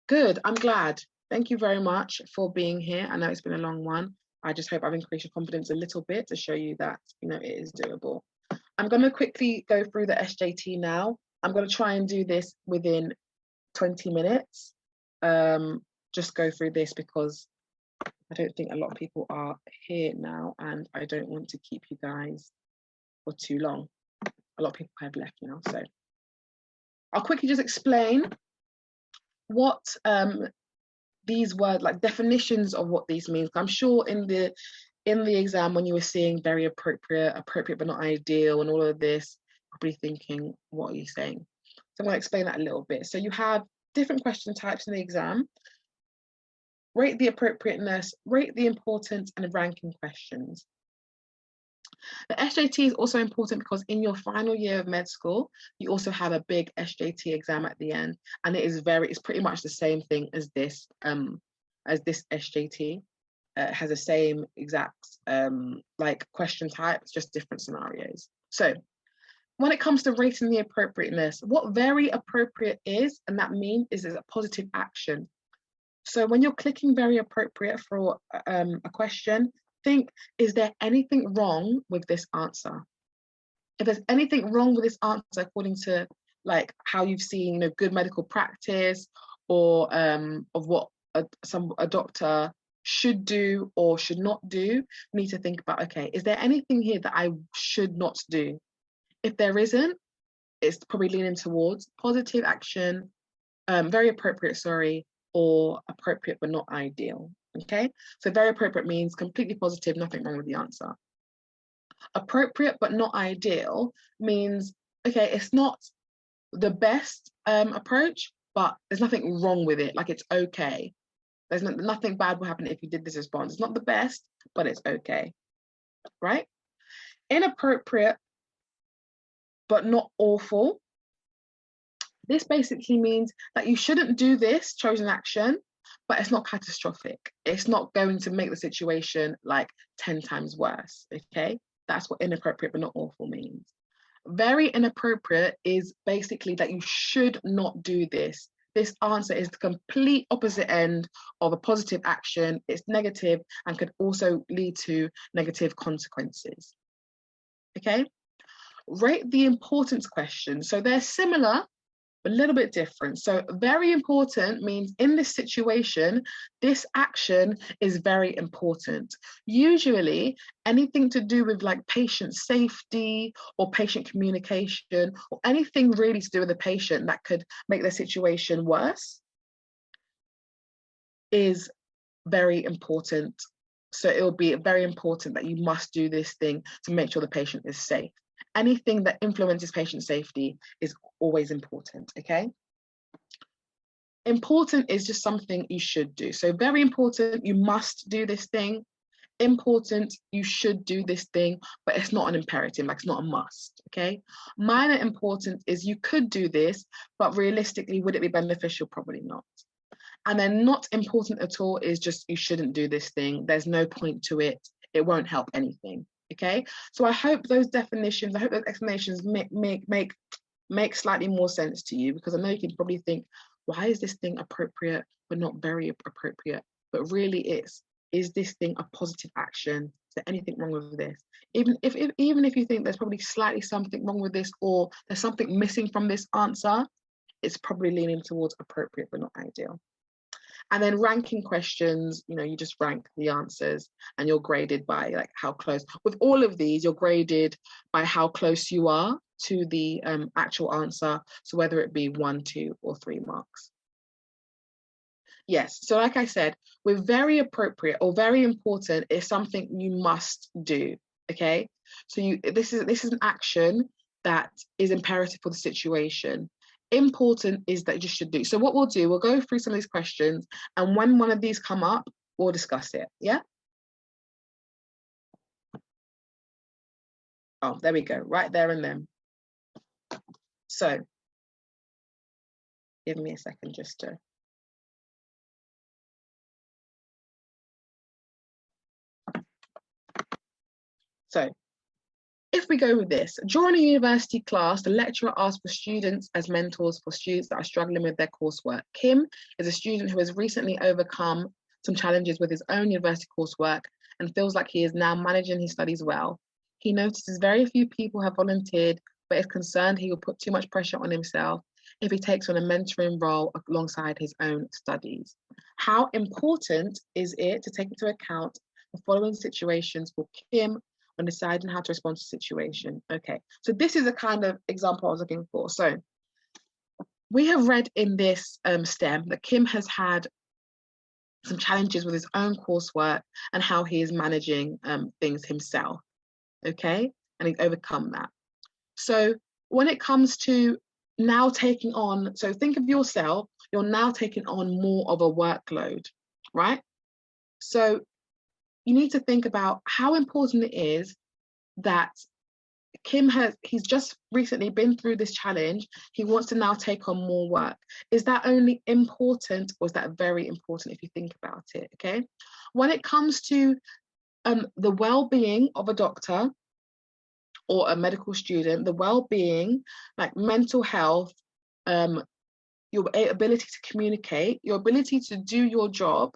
good, I'm glad. Thank you very much for being here. I know it's been a long one. I just hope I've increased your confidence a little bit to show you that, you know, it is doable. I'm going to quickly go through the SJT now. I'm going to try and do this within 20 minutes. Just go through this because I don't think a lot of people are here now and I don't want to keep you guys for too long. A lot of people have left now, so I'll quickly just explain what these words, like definitions of what these mean. I'm sure in the exam when you were seeing very appropriate but not ideal and all of this, probably thinking, what are you saying? So I'm going to explain that a little bit. So you have different question types in the exam. Rate the appropriateness, rate the importance, and ranking questions. The SJT is also important because in your final year of med school, you also have a big SJT exam at the end, and it's pretty much the same thing as this SJT. It has the same exact like question types, just different scenarios. So when it comes to rating the appropriateness, what very appropriate is, and that means is a positive action. So when you're clicking very appropriate for a question, think, is there anything wrong with this answer? If there's anything wrong with this answer according to like how you've seen, you know, good medical practice or of what a doctor should do or should not do, we need to think about, okay, is there anything here that I should not do? If there isn't, it's probably leaning towards positive action, very appropriate, sorry, or appropriate but not ideal. Okay, so very appropriate means completely positive, nothing wrong with the answer. Appropriate but not ideal means, okay, it's not the best approach, but there's nothing wrong with it, like it's okay. There's nothing bad will happen if you did this response. It's not the best, but it's okay, right? Inappropriate but not awful. This basically means that you shouldn't do this chosen action, but it's not catastrophic. It's not going to make the situation like 10 times worse, okay? That's what inappropriate but not awful means. Very inappropriate is basically that you should not do this. This answer is the complete opposite end of a positive action. It's negative and could also lead to negative consequences, okay? Rate the importance question. So they're similar, a little bit different. So very important means in this situation, this action is very important. Usually anything to do with like patient safety or patient communication or anything really to do with the patient that could make the situation worse is very important. So it will be very important that you must do this thing to make sure the patient is safe. Anything that influences patient safety is always important, okay? Important is just something you should do. So very important, you must do this thing. Important, you should do this thing, but it's not an imperative, like it's not a must, okay? Minor important is you could do this, but realistically, would it be beneficial? Probably not. And then not important at all is just you shouldn't do this thing. There's no point to it. It won't help anything. Okay, so I hope those definitions, I hope those explanations make slightly more sense to you, because I know you can probably think, why is this thing appropriate but not very appropriate? But really is this thing a positive action? Is there anything wrong with this? Even if you think there's probably slightly something wrong with this, or there's something missing from this answer, it's probably leaning towards appropriate but not ideal. And then ranking questions, you know, you just rank the answers and you're graded by like how close. With all of these, you're graded by how close you are to the actual answer. So whether it be 1, 2, or 3 marks. Yes, so like I said, with very appropriate or very important is something you must do, okay? So this is an action that is imperative for the situation. Important is that you should do. So what we'll do, we'll go through some of these questions, and when one of these come up, we'll discuss it, yeah? Oh, there we go, right there and then. So, give me a second just to. So, if we go with this, during a university class, the lecturer asked for students as mentors for students that are struggling with their coursework. Kim is a student who has recently overcome some challenges with his own university coursework and feels like he is now managing his studies well. He notices very few people have volunteered, but is concerned he will put too much pressure on himself if he takes on a mentoring role alongside his own studies. How important is it to take into account the following situations for Kim when deciding how to respond to the situation? Okay, so this is the kind of example I was looking for. So we have read in this STEM that Kim has had some challenges with his own coursework and how he is managing things himself, okay? And he's overcome that. So when it comes to now taking on, so think of yourself, you're now taking on more of a workload, right? So you need to think about how important it is that he's just recently been through this challenge. He wants to now take on more work. Is that only important, or is that very important if you think about it, okay? When it comes to the well-being of a doctor or a medical student, the well-being, like mental health, your ability to communicate, your ability to do your job,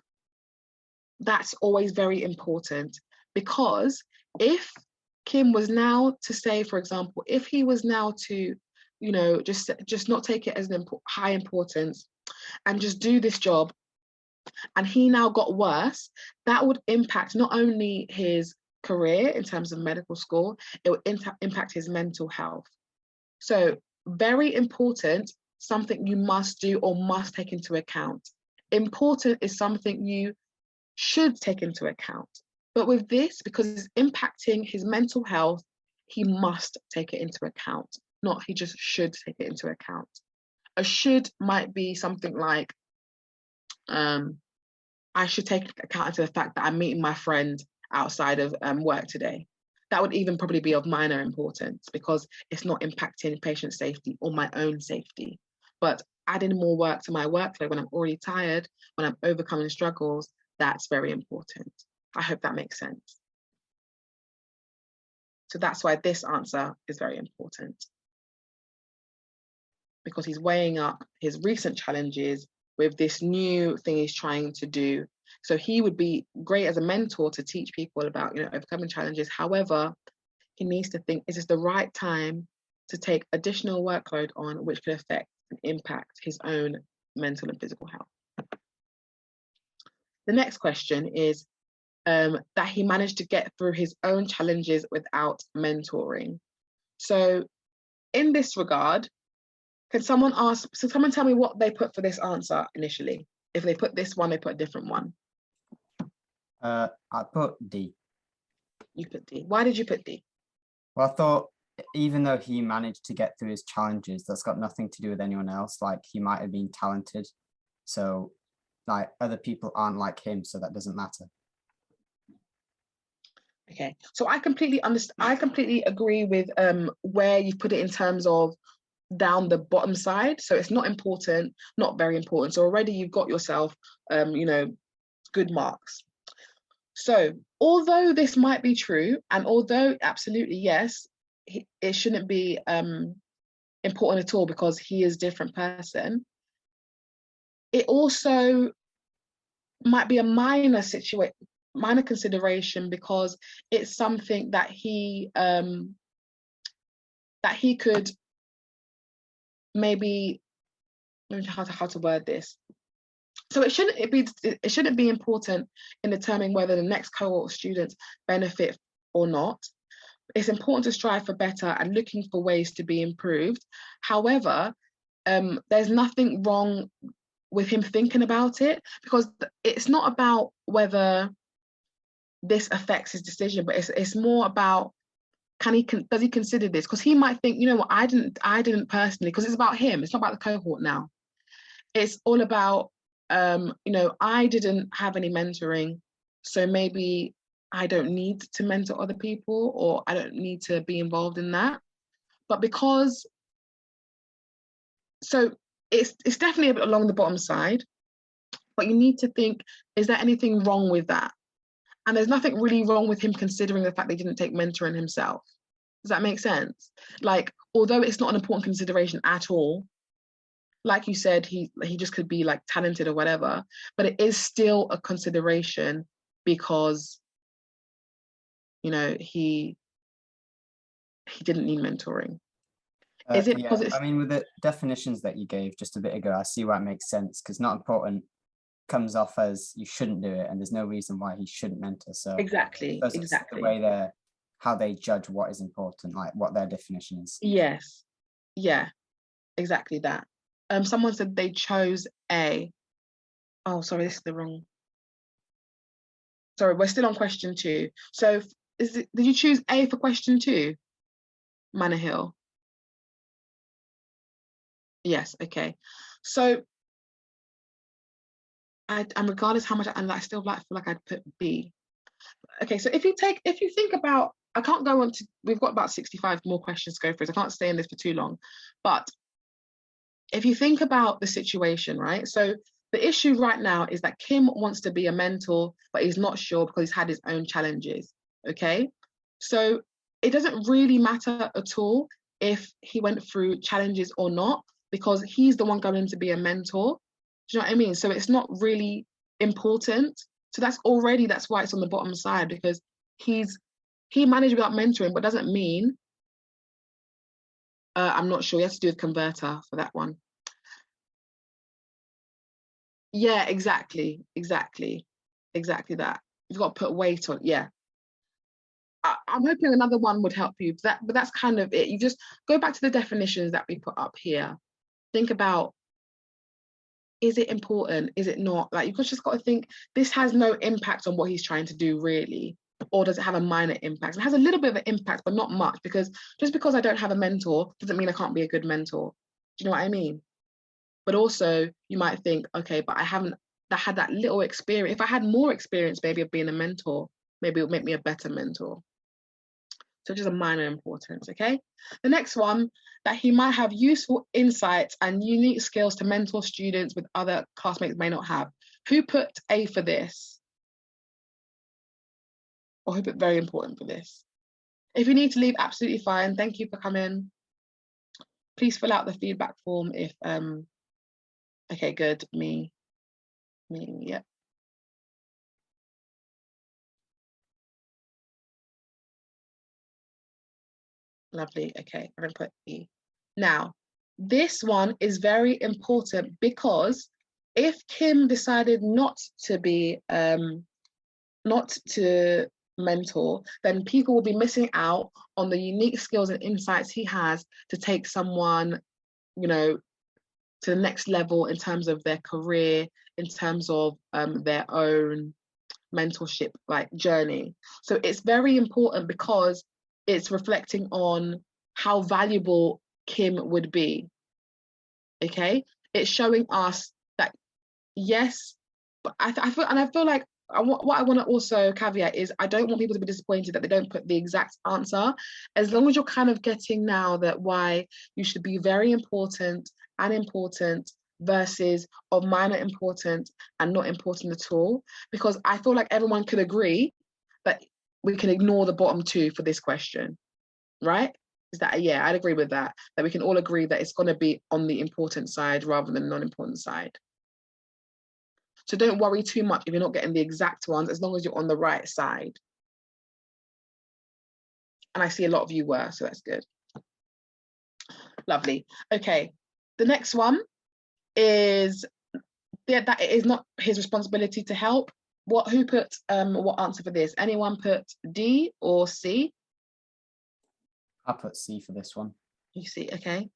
that's always very important. Because if Kim was now to say, for example, if he was now to, you know, just not take it as high importance and just do this job and he now got worse, that would impact not only his career in terms of medical school, it would impact his mental health. So very important, something you must do or must take into account. Important is something you should take into account. But with this, because it's impacting his mental health, he must take it into account, not he just should take it into account. A should might be something like, I should take account into the fact that I'm meeting my friend outside of work today. That would even probably be of minor importance because it's not impacting patient safety or my own safety. But adding more work to my workload when I'm already tired, when I'm overcoming struggles, that's very important. I hope that makes sense. So that's why this answer is very important, because he's weighing up his recent challenges with this new thing he's trying to do. So he would be great as a mentor to teach people about, you know, overcoming challenges. However, he needs to think, is this the right time to take additional workload on which could affect and impact his own mental and physical health? The next question is that he managed to get through his own challenges without mentoring. So in this regard, can someone tell me what they put for this answer initially? If they put this one, they put a different one. I put D. You put D. Why did you put D? Well, I thought even though he managed to get through his challenges, that's got nothing to do with anyone else. Like, he might have been talented. So like other people aren't like him, so that doesn't matter. Okay, so I completely understand. I completely agree with where you put it in terms of down the bottom side. So it's not important, not very important. So already you've got yourself, you know, good marks. So although this might be true, and although absolutely yes, it shouldn't be important at all because he is a different person, it also might be a minor consideration because it's something that he could maybe, how to word this. So it shouldn't be important in determining whether the next cohort of students benefit or not. It's important to strive for better and looking for ways to be improved. However, there's nothing wrong with him thinking about it, because it's not about whether this affects his decision, but it's more about, does he consider this? Because he might think, you know what, I didn't personally, because it's about him, it's not about the cohort now. It's all about, you know, I didn't have any mentoring, so maybe I don't need to mentor other people, or I don't need to be involved in that. But because, so it's definitely a bit along the bottom side, but you need to think, is there anything wrong with that? And there's nothing really wrong with him considering the fact that he didn't take mentoring himself. Does that make sense? Like, although it's not an important consideration at all, like you said, he just could be like talented or whatever, but it is still a consideration because, you know, he didn't need mentoring. Is it because I mean, with the definitions that you gave just a bit ago, I see why it makes sense, because not important comes off as you shouldn't do it, and there's no reason why he shouldn't mentor. So exactly the way how they judge what is important, like what their definition is. Yes, yeah, exactly that. Someone said they chose A. Oh, sorry, this is the wrong. Sorry, we're still on question 2. So did you choose A for question 2? Manor Hill. Yes, okay. So and regardless how much I still feel like I'd put B. Okay, so if you think about, I can't go on to, we've got about 65 more questions to go through, so I can't stay in this for too long. But if you think about the situation, right? So the issue right now is that Kim wants to be a mentor, but he's not sure because he's had his own challenges, okay? So it doesn't really matter at all if he went through challenges or not, because he's the one going to be a mentor. Do you know what I mean? So it's not really important. So that's why it's on the bottom side, because he managed without mentoring, but doesn't mean, I'm not sure, you have to do a converter for that one. Yeah, exactly that. You've got to put weight on, yeah. I'm hoping another one would help you, but that's kind of it. You just go back to the definitions that we put up here. Think about, is it important? Is it not? Like, you've just got to think, this has no impact on what he's trying to do, really. Or does it have a minor impact? It has a little bit of an impact, but not much, because just because I don't have a mentor doesn't mean I can't be a good mentor. Do you know what I mean? But also, you might think, okay, but I haven't had that little experience. If I had more experience, maybe, of being a mentor, maybe it would make me a better mentor. So just a minor importance, okay? The next one, that he might have useful insights and unique skills to mentor students with other classmates may not have. Who put A for this? Or who put very important for this? If you need to leave, absolutely fine. Thank you for coming. Please fill out the feedback form if, okay, good, me, yeah. Lovely, okay, I'm gonna put E. Now, this one is very important because if Kim decided not to be, not to mentor, then people will be missing out on the unique skills and insights he has to take someone, you know, to the next level in terms of their career, in terms of their own mentorship like journey. So it's very important because it's reflecting on how valuable Kim would be. Okay, it's showing us that yes, but I feel like what I want to also caveat is I don't want people to be disappointed that they don't put the exact answer. As long as you're kind of getting now that why you should be very important and important versus of minor important and not important at all, because I feel like everyone could agree that we can ignore the bottom two for this question, right? Is that, yeah, I'd agree with that we can all agree that it's going to be on the important side rather than non-important side. So don't worry too much if you're not getting the exact ones, as long as you're on the right side. And I see a lot of you were, so that's good. Lovely. Okay, the next one is that it is not his responsibility to help. Who put what answer for this? Anyone put D or C? I put C for this one. You see, okay.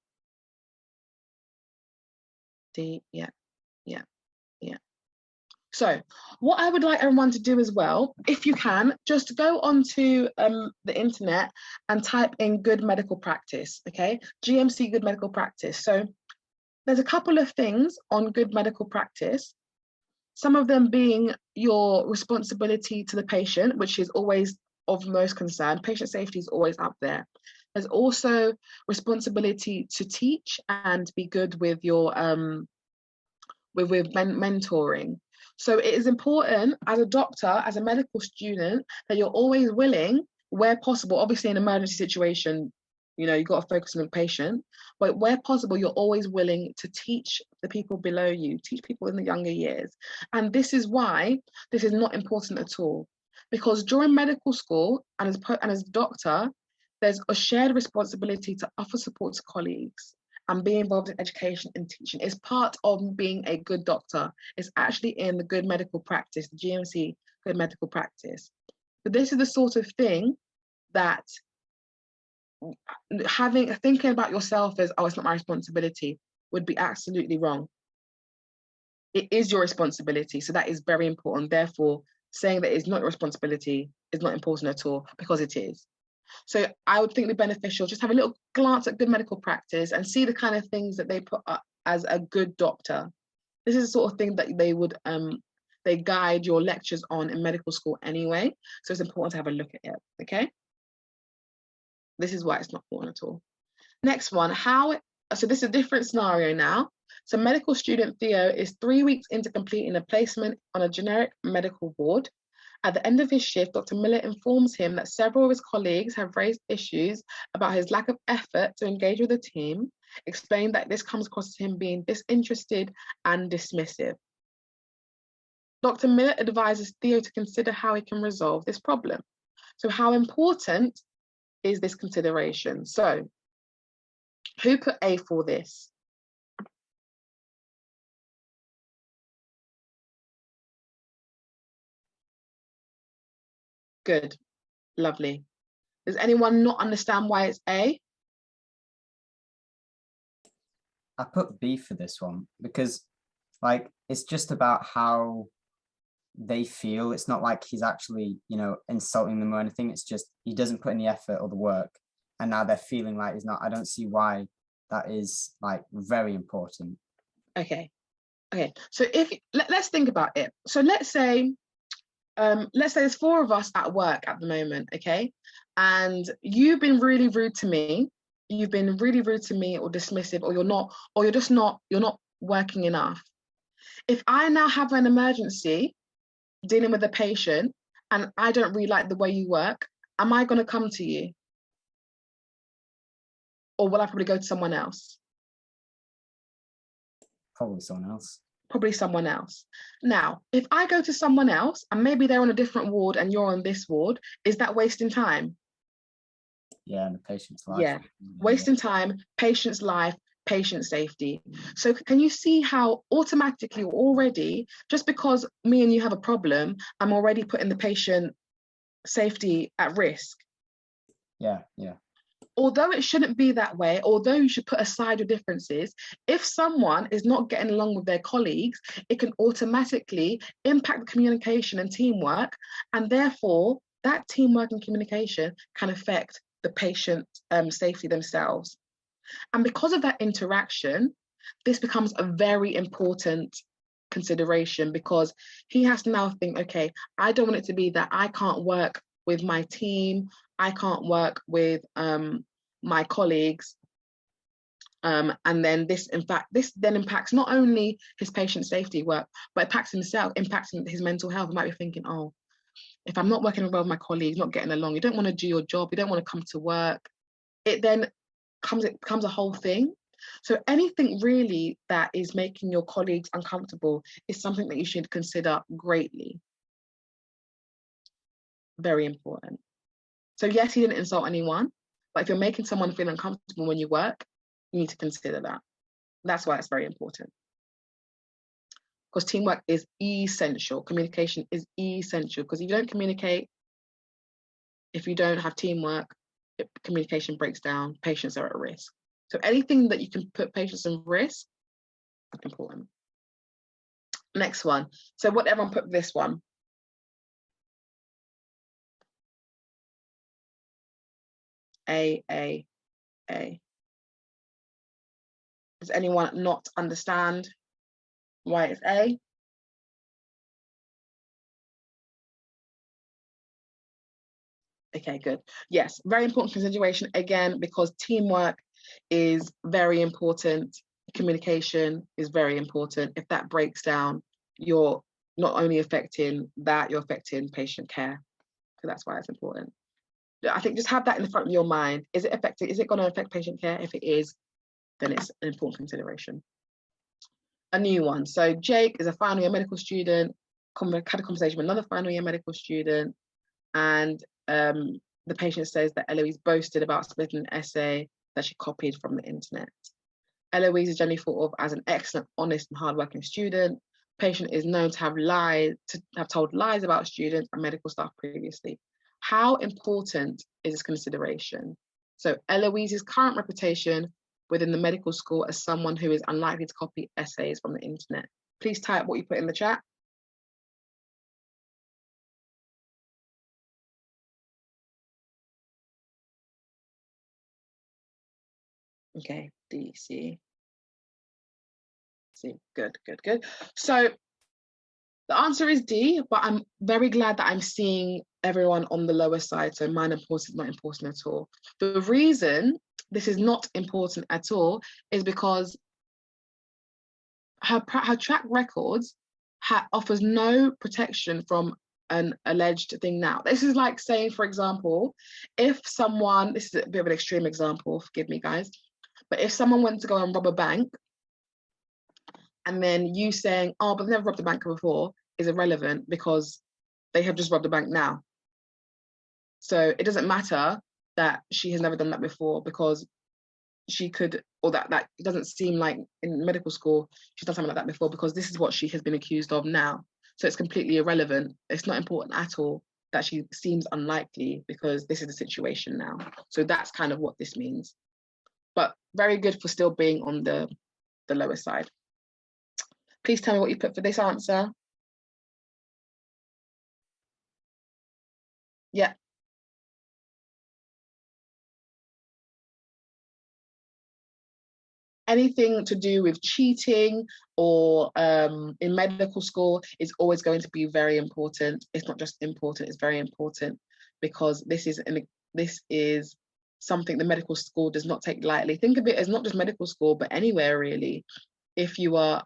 D, yeah. So what I would like everyone to do as well, if you can, just go onto the internet and type in good medical practice, okay? GMC good medical practice. So there's a couple of things on good medical practice, some of them being your responsibility to the patient, which is always of most concern. Patient safety is always up there. There's also responsibility to teach and be good with your with mentoring. So it is important as a doctor, as a medical student, that you're always willing, where possible, obviously in an emergency situation, you know, you've got to focus on the patient, but where possible, you're always willing to teach the people below you, teach people in the younger years. And this is why this is not important at all. Because during medical school and as a doctor, there's a shared responsibility to offer support to colleagues and be involved in education and teaching. It's part of being a good doctor. It's actually in the good medical practice, the GMC good medical practice. But this is the sort of thing that thinking about yourself as, oh, it's not my responsibility, would be absolutely wrong. It is your responsibility, so that is very important. Therefore, saying that it's not your responsibility is not important at all, because it is. So I would think it'd be beneficial, just have a little glance at good medical practice and see the kind of things that they put up as a good doctor. This is the sort of thing that they would, they guide your lectures on in medical school anyway. So it's important to have a look at it, okay? This is why it's not important at all. Next one, so this is a different scenario now. So medical student Theo is 3 weeks into completing a placement on a generic medical ward. At the end of his shift, Dr. Miller informs him that several of his colleagues have raised issues about his lack of effort to engage with the team, explaining that this comes across as him being disinterested and dismissive. Dr. Miller advises Theo to consider how he can resolve this problem. So how important is this consideration? So who put A for this? Good. Lovely. Does anyone not understand why it's A? I put B for this one because like it's just about how they feel. It's not like he's actually, you know, insulting them or anything. It's just he doesn't put in the effort or the work, and now they're feeling like he's not. I don't see why that is like very important. Okay. Okay. So if let's think about it. So let's say there's 4 of us at work at the moment, okay? And you've been really rude to me. You've been really rude to me or dismissive, or you're not working enough. If I now have an emergency dealing with a patient and I don't really like the way you work, am I going to come to you? Or will I probably go to someone else? Probably someone else. Probably someone else. Now, if I go to someone else and maybe they're on a different ward and you're on this ward, is that wasting time? Yeah, and the patient's life. Yeah, wasting time, patient's life, patient safety. So can you see how automatically already, just because me and you have a problem, I'm already putting the patient safety at risk? Yeah, yeah. Although it shouldn't be that way, although you should put aside your differences, if someone is not getting along with their colleagues, it can automatically impact the communication and teamwork, and therefore that teamwork and communication can affect the patient safety themselves. And because of that interaction, this becomes a very important consideration, because he has to now think, okay, I don't want it to be that I can't work with my team, I can't work with my colleagues, and then this then impacts not only his patient safety work, but impacts himself, impacting his mental health. He might be thinking, oh, if I'm not working well with my colleagues, not getting along, you don't want to do your job, you don't want to come to work. It becomes a whole thing. So anything really that is making your colleagues uncomfortable is something that you should consider greatly. Very important. So yes, he didn't insult anyone, but if you're making someone feel uncomfortable when you work, you need to consider that. That's why it's very important. Because teamwork is essential. Communication is essential, because if you don't communicate, if you don't have teamwork, communication breaks down, patients are at risk. So anything that you can put patients in risk, important. Next one. So what everyone put this one? A. Does anyone not understand why it's A? Okay, good. Yes, very important consideration, again, because teamwork is very important. Communication is very important. If that breaks down, you're not only affecting that, you're affecting patient care. So that's why it's important. I think just have that in the front of your mind. Is it going to affect patient care? If it is, then it's an important consideration. A new one. So Jake is a final year medical student, had a conversation with another final year medical student, and the patient says that Eloise boasted about splitting an essay that she copied from the internet. Eloise is generally thought of as an excellent, honest, and hardworking student. Patient is known to have told lies about students and medical staff previously. How important is this consideration? So Eloise's current reputation within the medical school as someone who is unlikely to copy essays from the internet. Please type what you put in the chat. Okay, D, C. C, good. So the answer is D, but I'm very glad that I'm seeing everyone on the lower side. So minor important, not important at all. The reason this is not important at all is because her track records offers no protection from an alleged thing now. This is like saying, for example, if someone, this is a bit of an extreme example, forgive me guys, but if someone went to go and rob a bank, and then you saying, oh, but I've never robbed a bank before, is irrelevant because they have just robbed a bank now. So it doesn't matter that she has never done that before, because she could, or that it doesn't seem like in medical school she's done something like that before, because this is what she has been accused of now. So it's completely irrelevant. It's not important at all. that she seems unlikely because this is the situation now. So that's kind of what this means. But very good for still being on the lower side. Please tell me what you put for this answer. Yeah. Anything to do with cheating or in medical school is always going to be very important. It's not just important, it's very important, because this is something the medical school does not take lightly. Think of it as not just medical school, but anywhere really. If you are,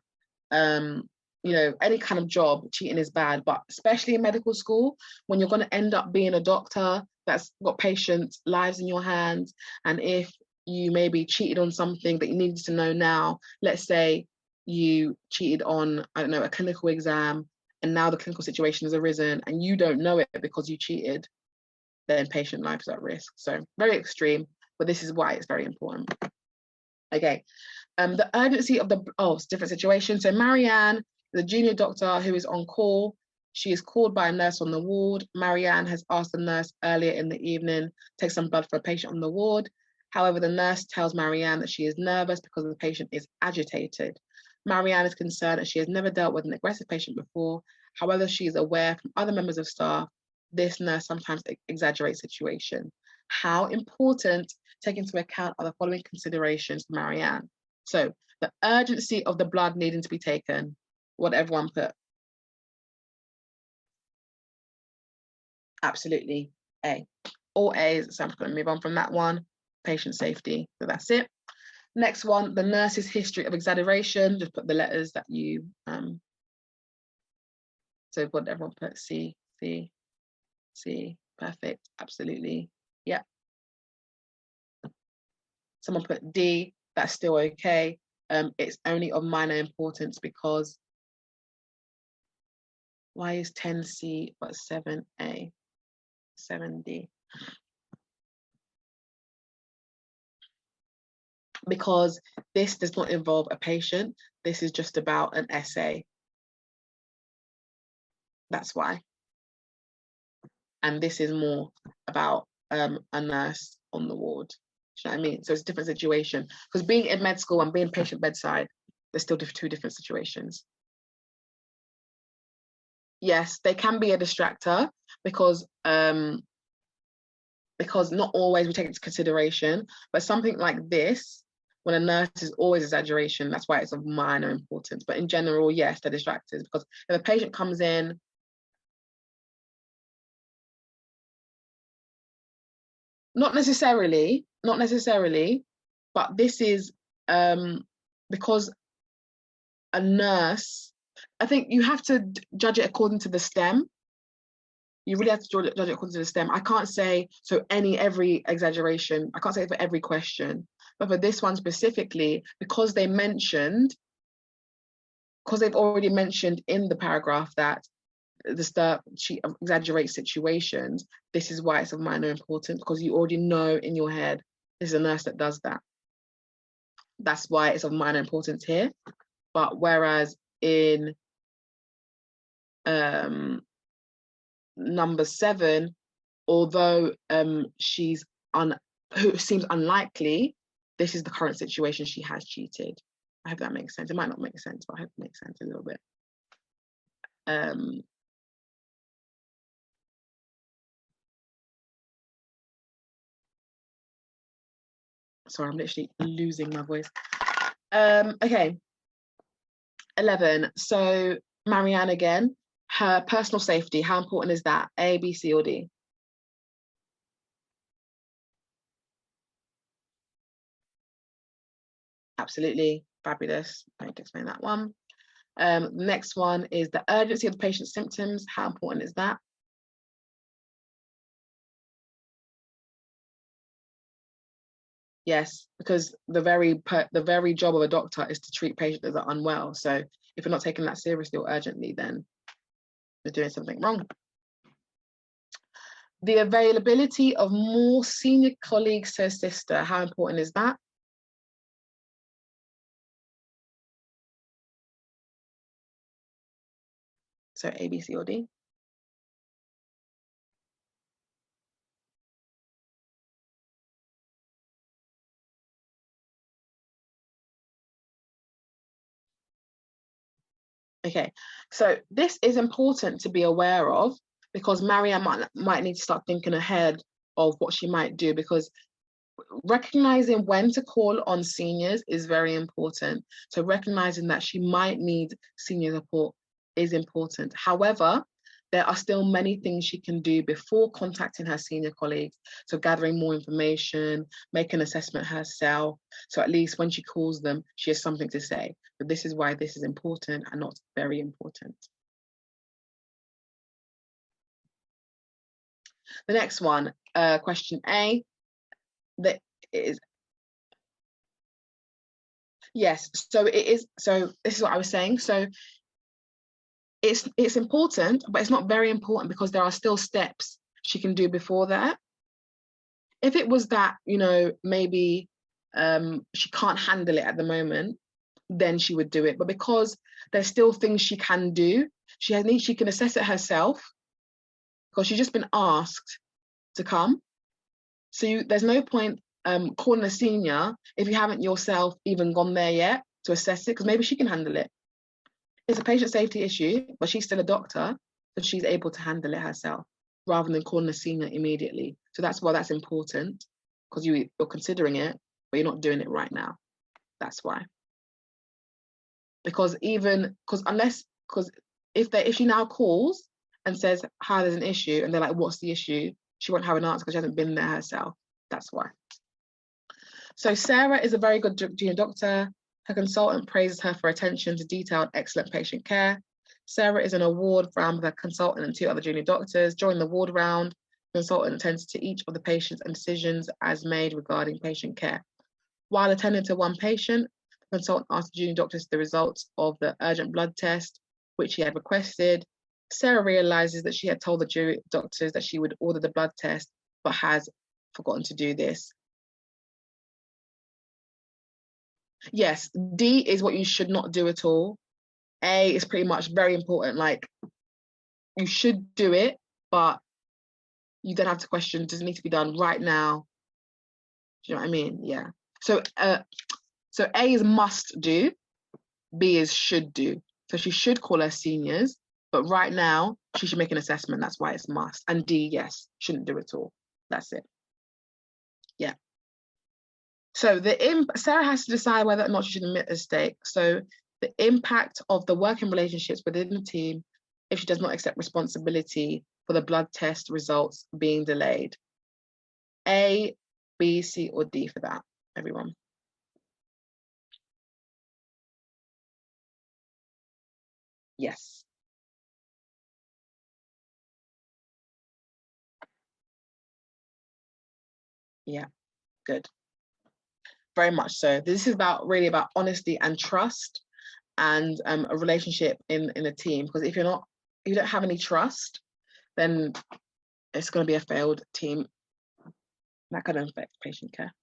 any kind of job, cheating is bad, but especially in medical school, when you're going to end up being a doctor that's got patients' lives in your hands, and if you maybe cheated on something that you needed to know now, let's say you cheated on, I don't know, a clinical exam, and now the clinical situation has arisen and you don't know it because you cheated, then patient life is at risk. So very extreme, but this is why it's very important. Okay, the urgency of it's a different situation. So Marianne, the junior doctor who is on call, she is called by a nurse on the ward. Marianne has asked the nurse earlier in the evening to take some blood for a patient on the ward. However, the nurse tells Marianne that she is nervous because the patient is agitated. Marianne is concerned that she has never dealt with an aggressive patient before. However, she is aware from other members of staff, this nurse sometimes exaggerates situation. How important, take into account, are the following considerations for Marianne? So the urgency of the blood needing to be taken, what everyone put. Absolutely A. All A's, so I'm just going to move on from that one. Patient safety, so that's it. Next one, the nurse's history of exaggeration, just put the letters that you, so what everyone put, C, perfect, absolutely, yeah. Someone put D, that's still okay. It's only of minor importance because why is 10C but 7A, 7D? Because this does not involve a patient. This is just about an essay. That's why. And this is more about a nurse on the ward. Do you know what I mean? So it's a different situation. Because being in med school and being patient bedside, there's still two different situations. Yes, they can be a distractor because not always we take it into consideration, but something like this, when a nurse is always exaggeration, that's why it's of minor importance. But in general, yes, they're distractors, because if a patient comes in, not necessarily, but this is because a nurse, I think you have to judge it according to the STEM. You really have to judge it according to the STEM. I can't say, so every exaggeration, I can't say for every question, but for this one specifically, because they've already mentioned in the paragraph that she exaggerates situations, this is why it's of minor importance, because you already know in your head, this is a nurse that does that. That's why it's of minor importance here. But whereas in number 7, although who seems unlikely, this is the current situation, she has cheated. I hope that makes sense. It might not make sense, but I hope it makes sense a little bit. Sorry, I'm literally losing my voice. Okay. 11. So Marianne again, her personal safety, how important is that? A, B, C, or D? Absolutely fabulous. I need to explain that one. Next one is the urgency of the patient's symptoms. How important is that? Yes, because the very job of a doctor is to treat patients that are unwell. So if you're not taking that seriously or urgently, then you're doing something wrong. The availability of more senior colleagues to assist her, how important is that? So A, B, C, or D? Okay, so this is important to be aware of, because Marianne might need to start thinking ahead of what she might do, because recognizing when to call on seniors is very important. So recognizing that she might need senior support is important. However, there are still many things she can do before contacting her senior colleagues. So gathering more information, make an assessment herself. So at least when she calls them, she has something to say. But this is why this is important and not very important. The next one, question A, that is, yes, so it is, so this is what I was saying. So it's important, but it's not very important, because there are still steps she can do before that. If it was that, you know, maybe she can't handle it at the moment, then she would do it. But because there's still things she can do, she can assess it herself, because she's just been asked to come. So there's no point calling a senior if you haven't yourself even gone there yet to assess it, because maybe she can handle it. It's a patient safety issue, but she's still a doctor, so she's able to handle it herself rather than calling a senior immediately. So that's why that's important, because you're considering it, but you're not doing it right now. That's why. Because if she now calls and says, hi, there's an issue, and they're like, what's the issue? She won't have an answer because she hasn't been there herself. That's why. So Sarah is a very good junior doctor. Her consultant praises her for attention to detailed, excellent patient care. Sarah is an award round with her consultant and 2 other junior doctors. During the ward round, the consultant attends to each of the patients and decisions as made regarding patient care. While attending to one patient, the consultant asked the junior doctors the results of the urgent blood test, which he had requested. Sarah realizes that she had told the junior doctors that she would order the blood test, but has forgotten to do this. Yes, D is what you should not do at all. A is pretty much very important. Like, you should do it, but you don't have to question, does it need to be done right now? Do you know what I mean? Yeah. So so A is must do, B is should do. So she should call her seniors, but right now she should make an assessment. That's why it's must. And D, yes, shouldn't do it all. That's it. Yeah. So Sarah has to decide whether or not she should admit a mistake. So the impact of the working relationships within the team if she does not accept responsibility for the blood test results being delayed. A, B, C, or D for that, everyone. Yes. Yeah, good. Very much so. This is really about honesty and trust and a relationship in a team. Because if you don't have any trust, then it's going to be a failed team. That could affect patient care.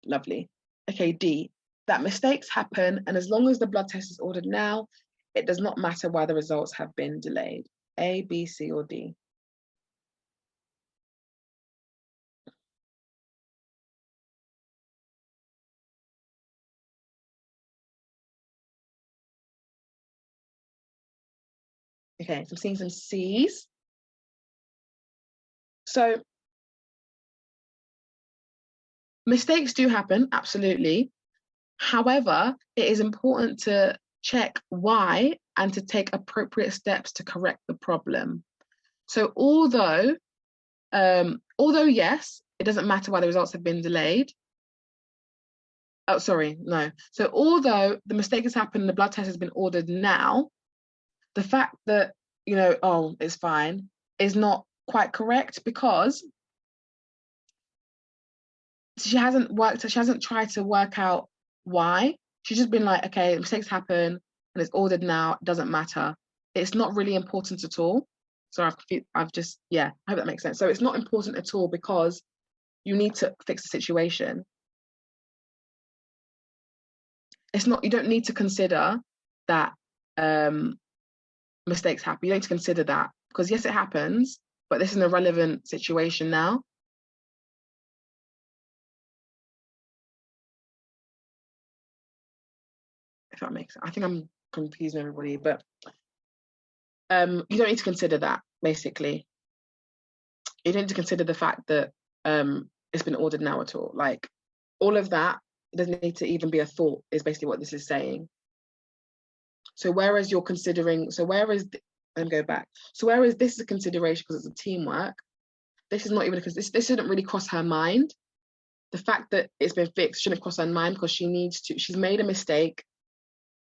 Lovely. Okay, D, that mistakes happen, and as long as the blood test is ordered now, it does not matter why the results have been delayed. A, B, C, or D. Okay, so I'm seeing some C's. So mistakes do happen, absolutely. However, it is important to check why and to take appropriate steps to correct the problem. So although yes, it doesn't matter why the results have been delayed. Oh, sorry, no. So although the mistake has happened and the blood test has been ordered now, the fact that, oh, it's fine, is not quite correct, because she hasn't tried to work out why. She's just been like, okay, mistakes happen and it's ordered now, it doesn't matter. It's not really important at all. So I've just, yeah, I hope that makes sense. So it's not important at all, because you need to fix the situation. You don't need to consider that mistakes happen. You don't need to consider that, because yes, it happens, but this is an irrelevant situation now. If that makes sense. I think I'm confusing everybody, but you don't need to consider that, basically. You don't need to consider the fact that it's been ordered now at all. Like, all of that doesn't need to even be a thought, is basically what this is saying. So whereas you're considering, let me go back. So whereas this is a consideration because it's a teamwork, this is not even, because this shouldn't really cross her mind. The fact that it's been fixed shouldn't cross her mind, because she's made a mistake,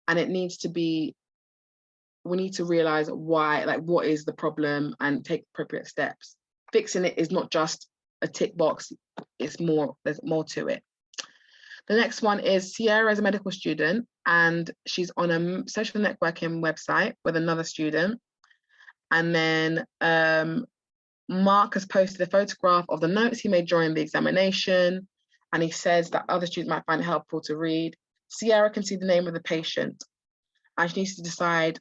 and it needs to be, we need to realize why, like, what is the problem, and take appropriate steps. Fixing it is not just a tick box, it's more, there's more to it. The next one is Sierra is a medical student, and she's on a social networking website with another student. And then Mark has posted a photograph of the notes he made during the examination, and he says that other students might find it helpful to read. Sierra can see the name of the patient, and she needs to decide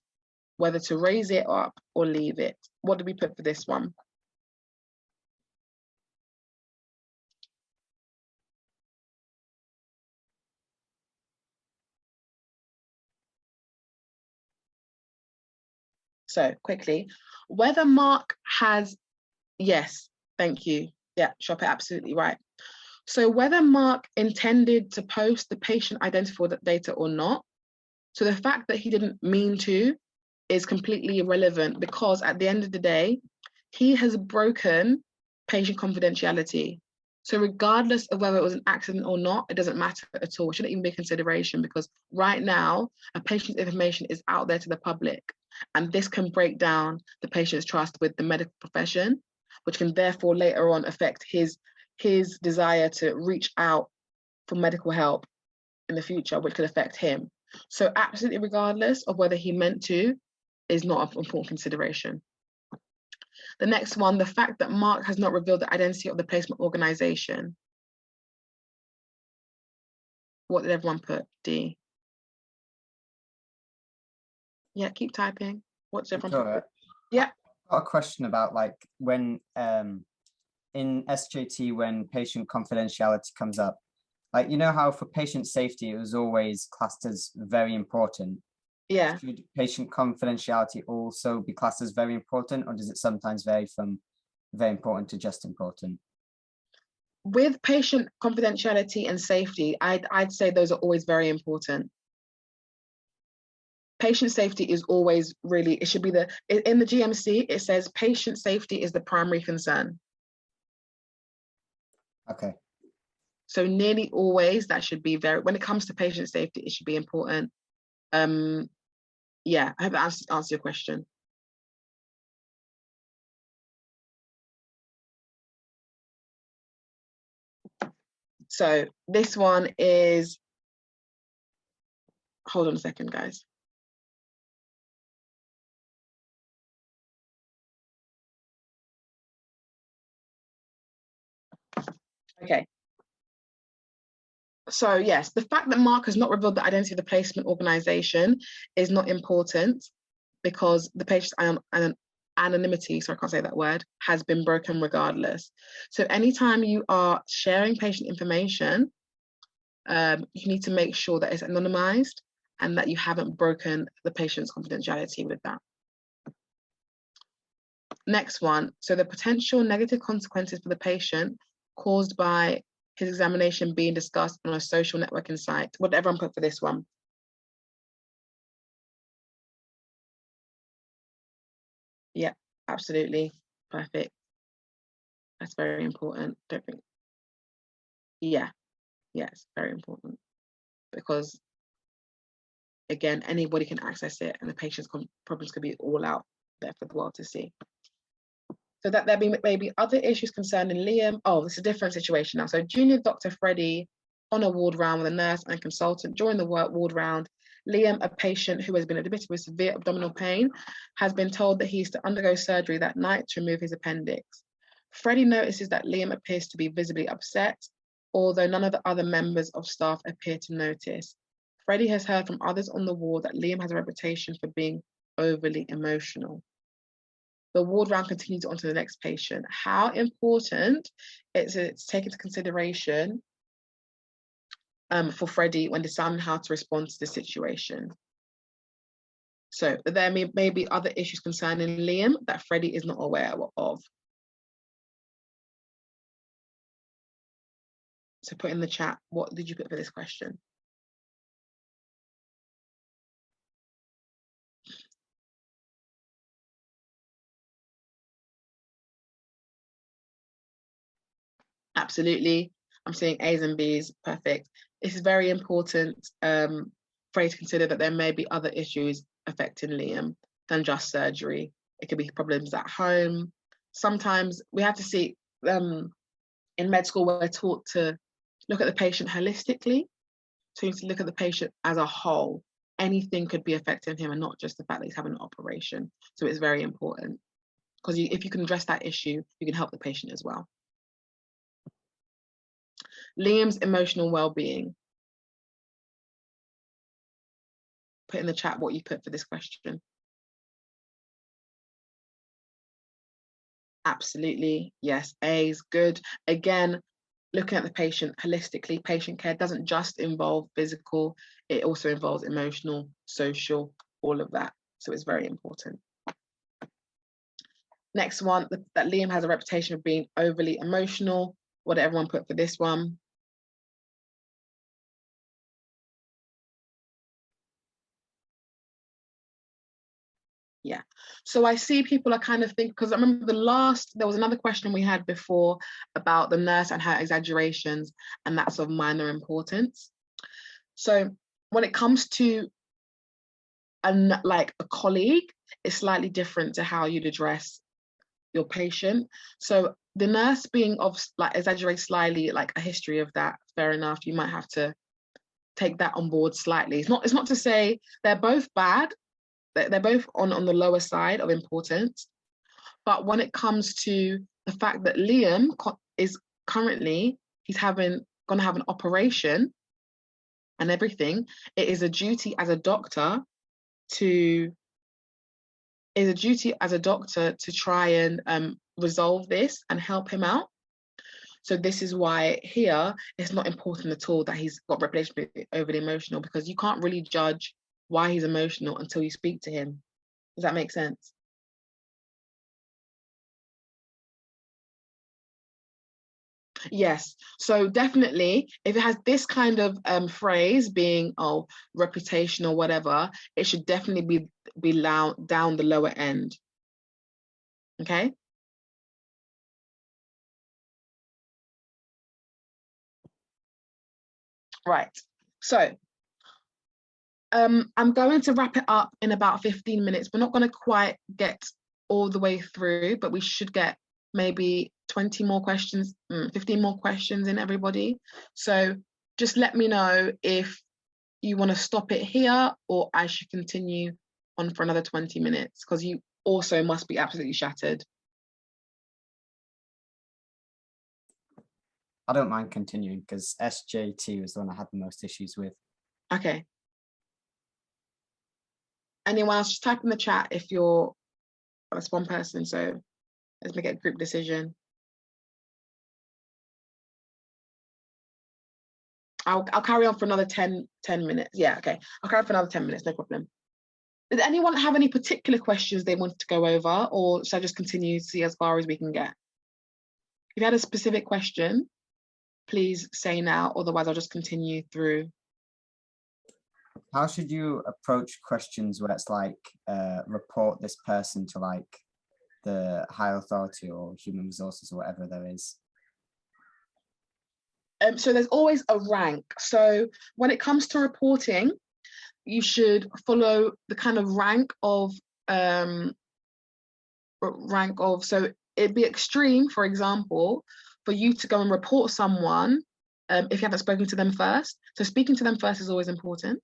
whether to raise it up or leave it. What did we put for this one? So quickly, whether Mark has, yes, thank you. Yeah, Shopper, absolutely right. So whether Mark intended to post the patient identifier data or not, so the fact that he didn't mean to is completely irrelevant, because at the end of the day, he has broken patient confidentiality. So regardless of whether it was an accident or not, it doesn't matter at all. It shouldn't even be a consideration, because right now, a patient's information is out there to the public, and this can break down the patient's trust with the medical profession, which can therefore later on affect his desire to reach out for medical help in the future, which could affect him. So absolutely regardless of whether he meant to is not an important consideration. The next one, the fact that Mark has not revealed the identity of the placement organization. What did everyone put? D. Yeah, keep typing. What did everyone put? Yeah. I've got a question about, like, when in SJT, when patient confidentiality comes up, like, you know how for patient safety, it was always classed as very important. Yeah. Should patient confidentiality also be classed as very important, or does it sometimes vary from very important to just important? With patient confidentiality and safety, I'd say those are always very important. Patient safety is always really, it should be in the GMC, it says patient safety is the primary concern. Okay. So nearly always that should be when it comes to patient safety, it should be important. Yeah, I hope that answers your question. So this one is, hold on a second, guys. Okay. So yes, the fact that Mark has not revealed the identity of the placement organization is not important, because the patient's anonymity, so I can't say that word, has been broken regardless. So anytime you are sharing patient information, you need to make sure that it's anonymized and that you haven't broken the patient's confidentiality with that. Next one, so the potential negative consequences for the patient caused by his examination being discussed on a social networking site. What did everyone put for this one? Yeah, absolutely. Perfect. That's very important. Don't think. Yeah, yes, very important. Because again, anybody can access it, and the patient's problems could be all out there for the world to see. So that there may be other issues concerning Liam. Oh, this is a different situation now. So junior Dr. Freddie on a ward round with a nurse and consultant. During the ward round, Liam, a patient who has been admitted with severe abdominal pain, has been told that he is to undergo surgery that night to remove his appendix. Freddie notices that Liam appears to be visibly upset, although none of the other members of staff appear to notice. Freddie has heard from others on the ward that Liam has a reputation for being overly emotional. The ward round continues on to the next patient. How important it's taken into consideration for Freddie when deciding how to respond to the situation. So there may be other issues concerning Liam that Freddie is not aware of. So put in the chat, what did you put for this question? Absolutely. I'm seeing A's and B's, perfect. This is very important for you to consider that there may be other issues affecting Liam than just surgery. It could be problems at home. Sometimes we have to see, in med school, we're taught to look at the patient holistically. So you need to look at the patient as a whole. Anything could be affecting him and not just the fact that he's having an operation. So it's very important because if you can address that issue, you can help the patient as well. Liam's emotional well-being. Put in the chat what you put for this question. Absolutely, yes, A's, good. Again, looking at the patient holistically, patient care doesn't just involve physical, it also involves emotional, social, all of that. So it's very important. Next one, that Liam has a reputation of being overly emotional. What did everyone put for this one? Yeah, so I see people are kind of thinking, because I remember there was another question we had before about the nurse and her exaggerations, and that's of minor importance. So when it comes to like a colleague, it's slightly different to how you'd address your patient. So the nurse being of like exaggerate slightly, like a history of that, fair enough, you might have to take that on board slightly. It's not to say they're both bad. They're both on the lower side of importance. But when it comes to the fact that Liam is currently, he's gonna have an operation and everything, it is a duty as a doctor to try and resolve this and help him out. So this is why here it's not important at all that he's got reputation being overly emotional, because you can't really judge why he's emotional until you speak to him. Does that make sense? Yes, so definitely if it has this kind of phrase being reputation or whatever, it should definitely be down the lower end. Okay. Right, so I'm going to wrap it up in about 15 minutes. We're not going to quite get all the way through, but we should get maybe 20 more questions, 15 more questions in, everybody. So just let me know if you want to stop it here or I should continue on for another 20 minutes, because you also must be absolutely shattered. I don't mind continuing because SJT was the one I had the most issues with. Okay. Anyone else, just type in the chat if you're, that's one person, so let's make it a group decision. I'll carry on for another 10 minutes. Yeah, okay. I'll carry on for another 10 minutes, no problem. Did anyone have any particular questions they wanted to go over, or should I just continue to see as far as we can get? If you had a specific question, please say now, otherwise I'll just continue through. How should you approach questions where it's like, report this person to like the higher authority or human resources or whatever there is? So there's always a rank. So when it comes to reporting, you should follow the kind of rank of, so it'd be extreme, for example, for you to go and report someone if you haven't spoken to them first. So speaking to them first is always important.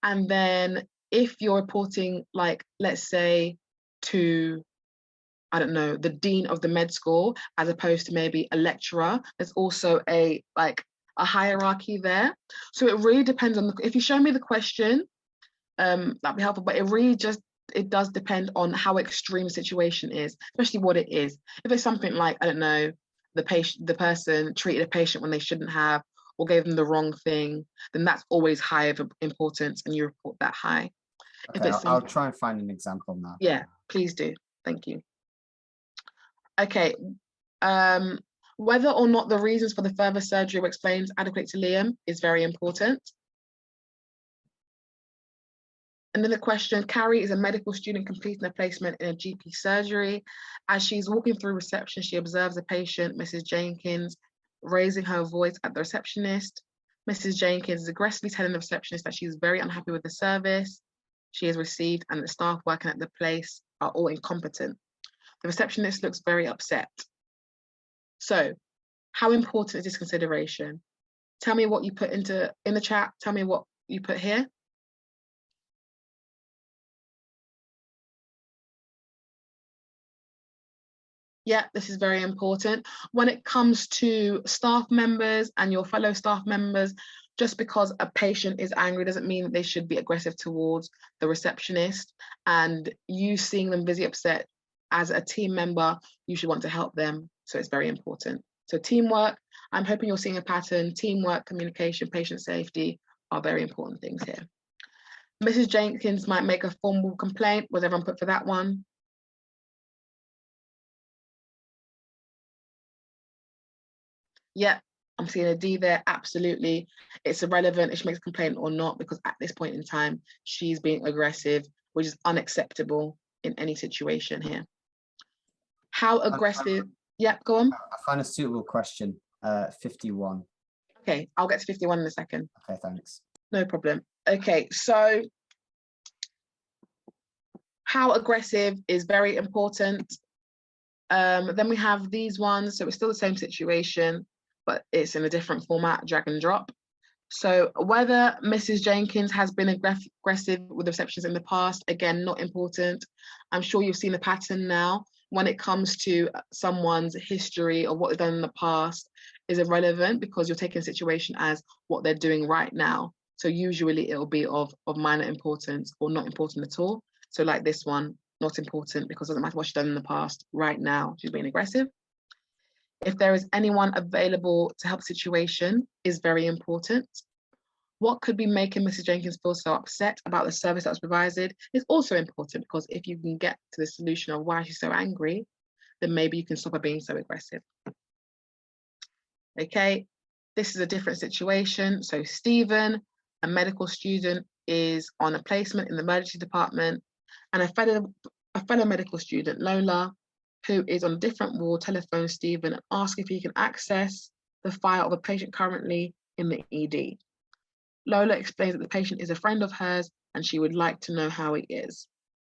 And then if you're reporting, like, let's say to, I don't know, the dean of the med school, as opposed to maybe a lecturer, there's also a hierarchy there. So it really depends on if you show me the question, that'd be helpful, but it does depend on how extreme the situation is, especially what it is. If it's something like, I don't know, the person treated a patient when they shouldn't have, or gave them the wrong thing, then that's always high of importance and you report that high. Okay, it's I'll try and find an example now. Yeah, please do. Thank you. Okay. Whether or not the reasons for the further surgery were explained adequately to Liam is very important. And then the question, Carrie is a medical student completing a placement in a GP surgery. As she's walking through reception, she observes a patient, Mrs. Jenkins, raising her voice at the receptionist. Mrs. Jenkins is aggressively telling the receptionist that she's very unhappy with the service she has received and the staff working at the place are all incompetent. The receptionist looks very upset. So, how important is this consideration? Tell me what you put in the chat. Tell me what you put here. Yeah, this is very important. When it comes to staff members and your fellow staff members, just because a patient is angry doesn't mean that they should be aggressive towards the receptionist. And you seeing them busy upset as a team member, you should want to help them. So it's very important. So teamwork, I'm hoping you're seeing a pattern. Teamwork, communication, patient safety are very important things here. Mrs. Jenkins might make a formal complaint. Was everyone put for that one? Yeah, I'm seeing a D there, absolutely. It's irrelevant if she makes a complaint or not, because at this point in time, she's being aggressive, which is unacceptable in any situation here. How aggressive? Yeah, go on. I find a suitable question, 51. Okay, I'll get to 51 in a second. Okay, thanks. No problem. Okay, so how aggressive is very important. Then we have these ones, so it's still the same situation, but it's in a different format, drag and drop. So whether Mrs. Jenkins has been aggressive with the receptionists in the past, again, not important. I'm sure you've seen the pattern now. When it comes to someone's history or what they've done in the past is irrelevant, because you're taking a situation as what they're doing right now. So usually it'll be of minor importance or not important at all. So like this one, not important because it doesn't matter what she's done in the past. Right now, she's being aggressive. If there is anyone available to help the situation is very important. What could be making Mrs. Jenkins feel so upset about the service that was provided is also important, because if you can get to the solution of why she's so angry, then maybe you can stop her being so aggressive. Okay, this is a different situation. So Stephen, a medical student, is on a placement in the emergency department, and a fellow medical student, Lola, who is on a different ward, telephones Stephen and asks if he can access the file of a patient currently in the ED. Lola explains that the patient is a friend of hers and she would like to know how he is.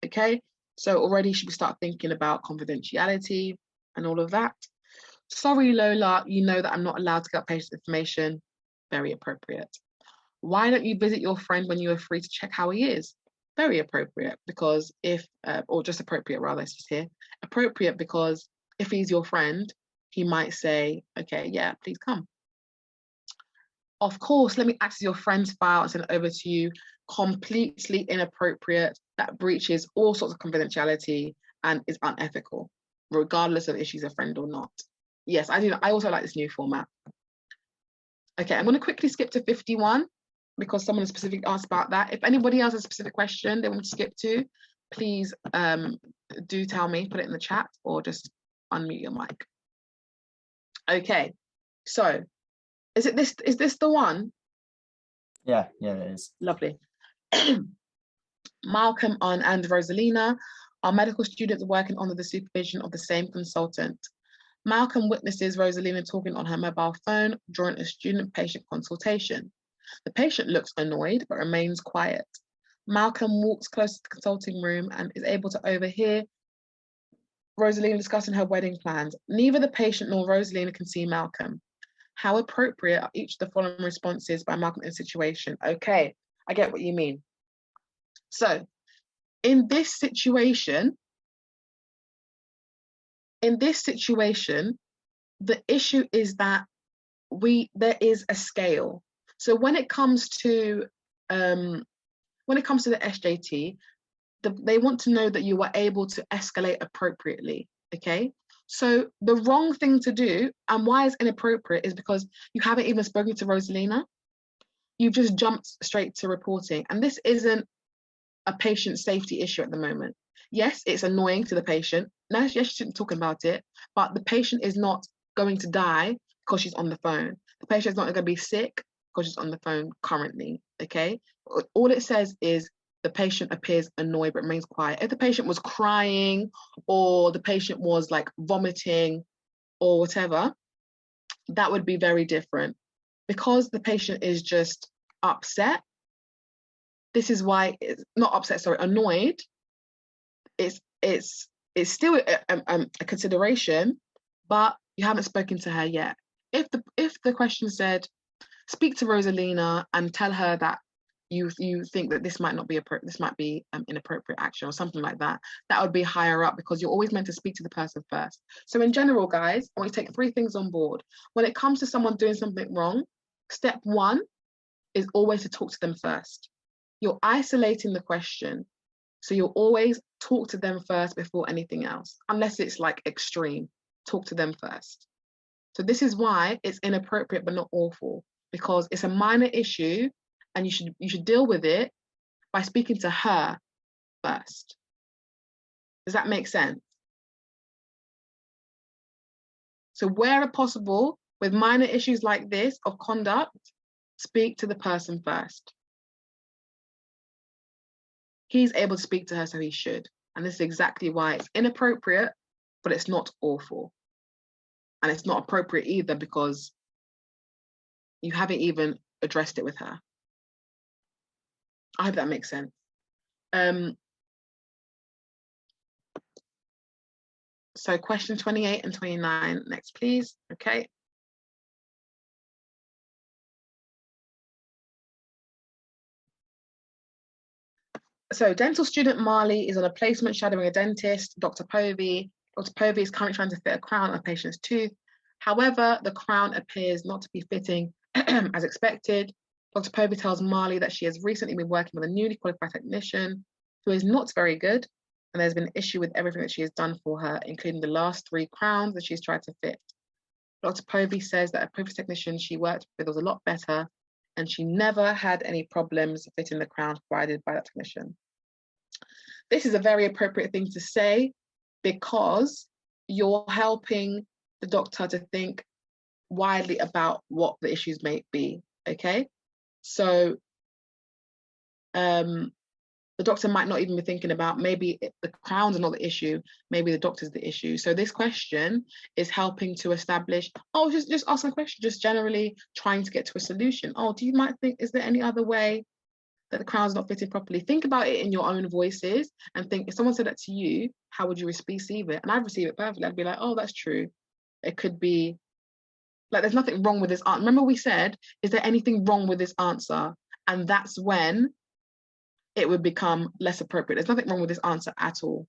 Okay, so already she would start thinking about confidentiality and all of that. Sorry, Lola, you know that I'm not allowed to get patient information. Very appropriate. Why don't you visit your friend when you are free to check how he is? Very appropriate, because if, or just appropriate rather, it's just here. Appropriate because if he's your friend, he might say, okay, yeah, please come. Of course, let me access your friend's file and send it over to you. Completely inappropriate. That breaches all sorts of confidentiality and is unethical, regardless of if she's a friend or not. Yes, I do. I also like this new format. Okay, I'm going to quickly skip to 51 because someone specifically asked about that. If anybody else has a specific question they want to skip to, please do tell me, put it in the chat or just unmute your mic. Okay, so is this the one? Yeah, it is. Lovely. Malcolm and Rosalina are medical students working under the supervision of the same consultant. Malcolm witnesses Rosalina talking on her mobile phone during a student-patient consultation. The patient looks annoyed but remains quiet. Malcolm walks close to the consulting room and is able to overhear Rosalina discussing her wedding plans. Neither the patient nor Rosalina can see Malcolm. How appropriate are each of the following responses by Malcolm in the situation? Okay, I get what you mean. So, in this situation, the issue is that there is a scale. So when it comes to the SJT, they want to know that you were able to escalate appropriately. Okay. So the wrong thing to do, and why it's inappropriate, is because you haven't even spoken to Rosalina. You've just jumped straight to reporting, and this isn't a patient safety issue at the moment. Yes, it's annoying to the patient. No, yes, she shouldn't be talking about it, but the patient is not going to die because she's on the phone. The patient is not going to be sick because she's on the phone currently, okay? All it says is the patient appears annoyed but remains quiet. If the patient was crying or the patient was like vomiting or whatever, that would be very different. Because the patient is just upset, this is why it's not upset, sorry, annoyed. It's still a consideration, but you haven't spoken to her yet. If the question said, speak to Rosalina and tell her that you think that this might not be this might be inappropriate action or something like that, that would be higher up, because you're always meant to speak to the person first. So in general, guys, I want you to take 3 things on board. When it comes to someone doing something wrong, step 1 is always to talk to them first. You're isolating the question. So you'll always talk to them first before anything else, unless it's like extreme. Talk to them first. So this is why it's inappropriate but not awful, because it's a minor issue and you should deal with it by speaking to her first. Does that make sense? So where possible, with minor issues like this of conduct, speak to the person first. He's able to speak to her, so he should. And this is exactly why it's inappropriate, but it's not awful. And it's not appropriate either, because you haven't even addressed it with her. I hope that makes sense. So question 28 and 29, next please, okay. So dental student Marley is on a placement shadowing a dentist, Dr. Povey. Dr. Povey is currently trying to fit a crown on a patient's tooth. However, the crown appears not to be fitting as expected. Dr. Povey tells Marley that she has recently been working with a newly qualified technician who is not very good, and there's been an issue with everything that she has done for her, including the last 3 crowns that she's tried to fit. Dr. Povey says that a previous technician she worked with was a lot better, and she never had any problems fitting the crowns provided by that technician. This is a very appropriate thing to say, because you're helping the doctor to think widely about what the issues may be, okay? So the doctor might not even be thinking about, maybe the crowns are not the issue, maybe the doctor's the issue. So this question is helping to establish, oh, just asking a question, just generally trying to get to a solution. Oh, do you might think, is there any other way that the crown's not fitting properly? Think about it in your own voices and think, if someone said that to you, how would you receive it? And I'd receive it perfectly. I'd be like, oh, that's true. It could be, like, there's nothing wrong with this answer. Remember we said, is there anything wrong with this answer? And that's when it would become less appropriate. There's nothing wrong with this answer at all.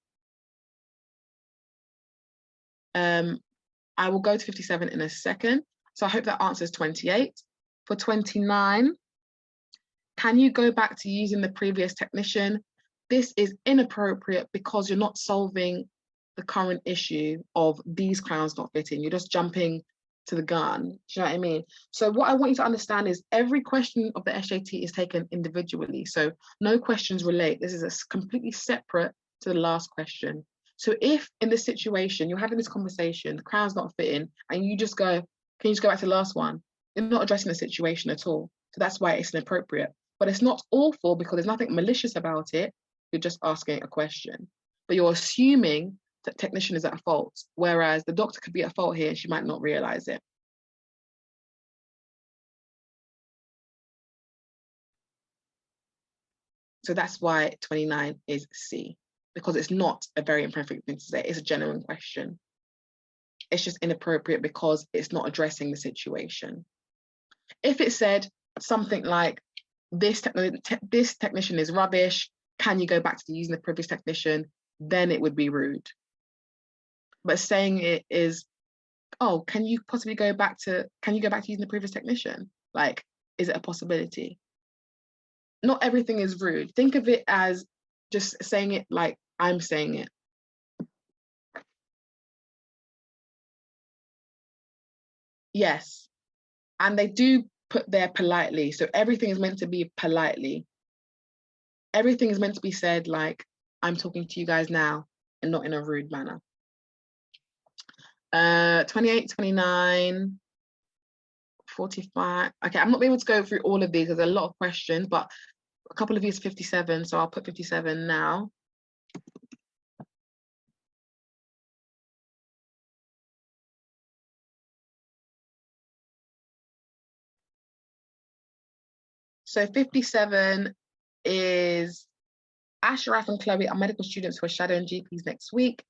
I will go to 57 in a second. So I hope that answers 28. For 29, can you go back to using the previous technician? This is inappropriate because you're not solving the current issue of these crowns not fitting. You're just jumping to the gun. Do you know what I mean? So what I want you to understand is every question of the SJT is taken individually. So no questions relate. This is completely separate to the last question. So if in this situation, you're having this conversation, the crown's not fitting, and you just go, can you just go back to the last one? You're not addressing the situation at all. So that's why it's inappropriate. But it's not awful because there's nothing malicious about it. You're just asking a question. But you're assuming that technician is at fault, whereas the doctor could be at fault here and she might not realize it. So that's why 29 is C, because it's not a very imperfect thing to say. It's a genuine question. It's just inappropriate because it's not addressing the situation. If it said something like, this technician is rubbish, can you go back to using the previous technician? Then it would be rude. But saying it is, oh, can you possibly go back to using the previous technician? Like, is it a possibility? Not everything is rude. Think of it as just saying it like I'm saying it. Yes. And they do put there politely. So everything is meant to be politely. everything is meant to be said like I'm talking to you guys now and not in a rude manner. 28, 29, 45. Okay, I'm not able to go through all of these. There's a lot of questions, but a couple of these 57, so I'll put 57 now. So 57 is Ashraf and Chloe are medical students who are shadowing GPs next week.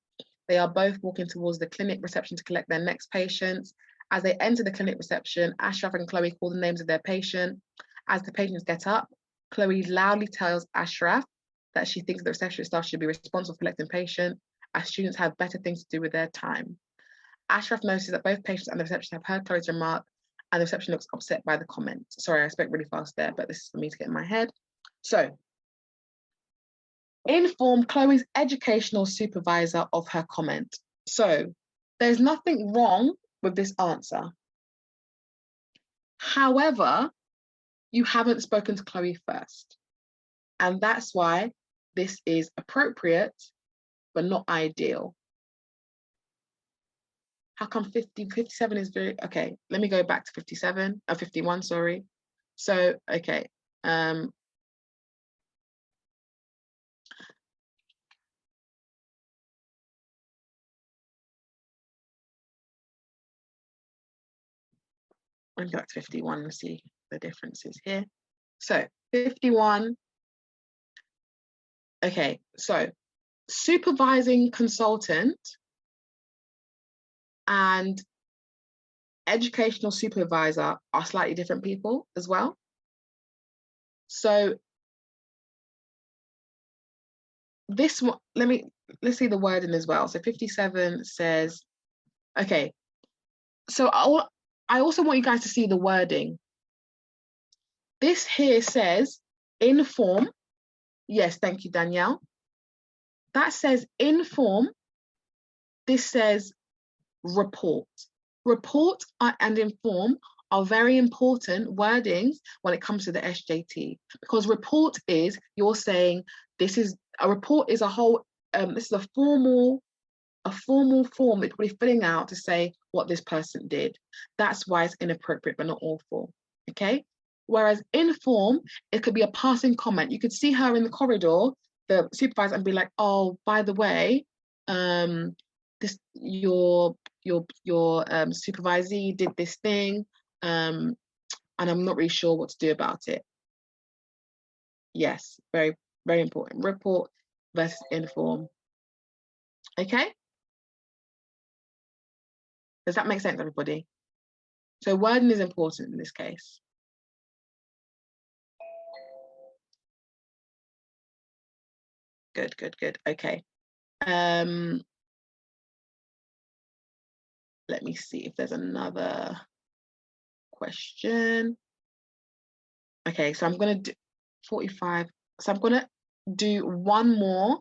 They are both walking towards the clinic reception to collect their next patients. As they enter the clinic reception, Ashraf and Chloe call the names of their patient. As the patients get up, Chloe loudly tells Ashraf that she thinks the reception staff should be responsible for collecting patients, as students have better things to do with their time. Ashraf notices that both patients and the reception have heard Chloe's remark, and the reception looks upset by the comment. Sorry, I spoke really fast there, but this is for me to get in my head. So, inform Chloe's educational supervisor of her comment. So, there's nothing wrong with this answer. However, you haven't spoken to Chloe first. And that's why this is appropriate, but not ideal. How come 57 is very, okay, let me go back to 51, sorry. So, okay. I'm going back to 51 and see the differences here. So 51, okay, so supervising consultant and educational supervisor are slightly different people as well. So this one, let's see the wording as well. So 57 says, okay, so I also want you guys to see the wording. This here says inform. Yes, thank you, Danielle. That says inform. This says report. Report and inform are very important wordings when it comes to the SJT, because report is, you're saying this is, a report is a whole, this is a formal form that we're filling out to say what this person did. That's why it's inappropriate, but not awful, okay? Whereas inform, it could be a passing comment. You could see her in the corridor, the supervisor, and be like, oh, by the way, this your supervisee did this thing, and I'm not really sure what to do about it. Yes, very, very important. Report versus inform. Okay? Does that make sense, everybody? So wording is important in this case. Good, good, good. Okay. Let me see if there's another question. Okay, so I'm going to do 45. So I'm going to do one more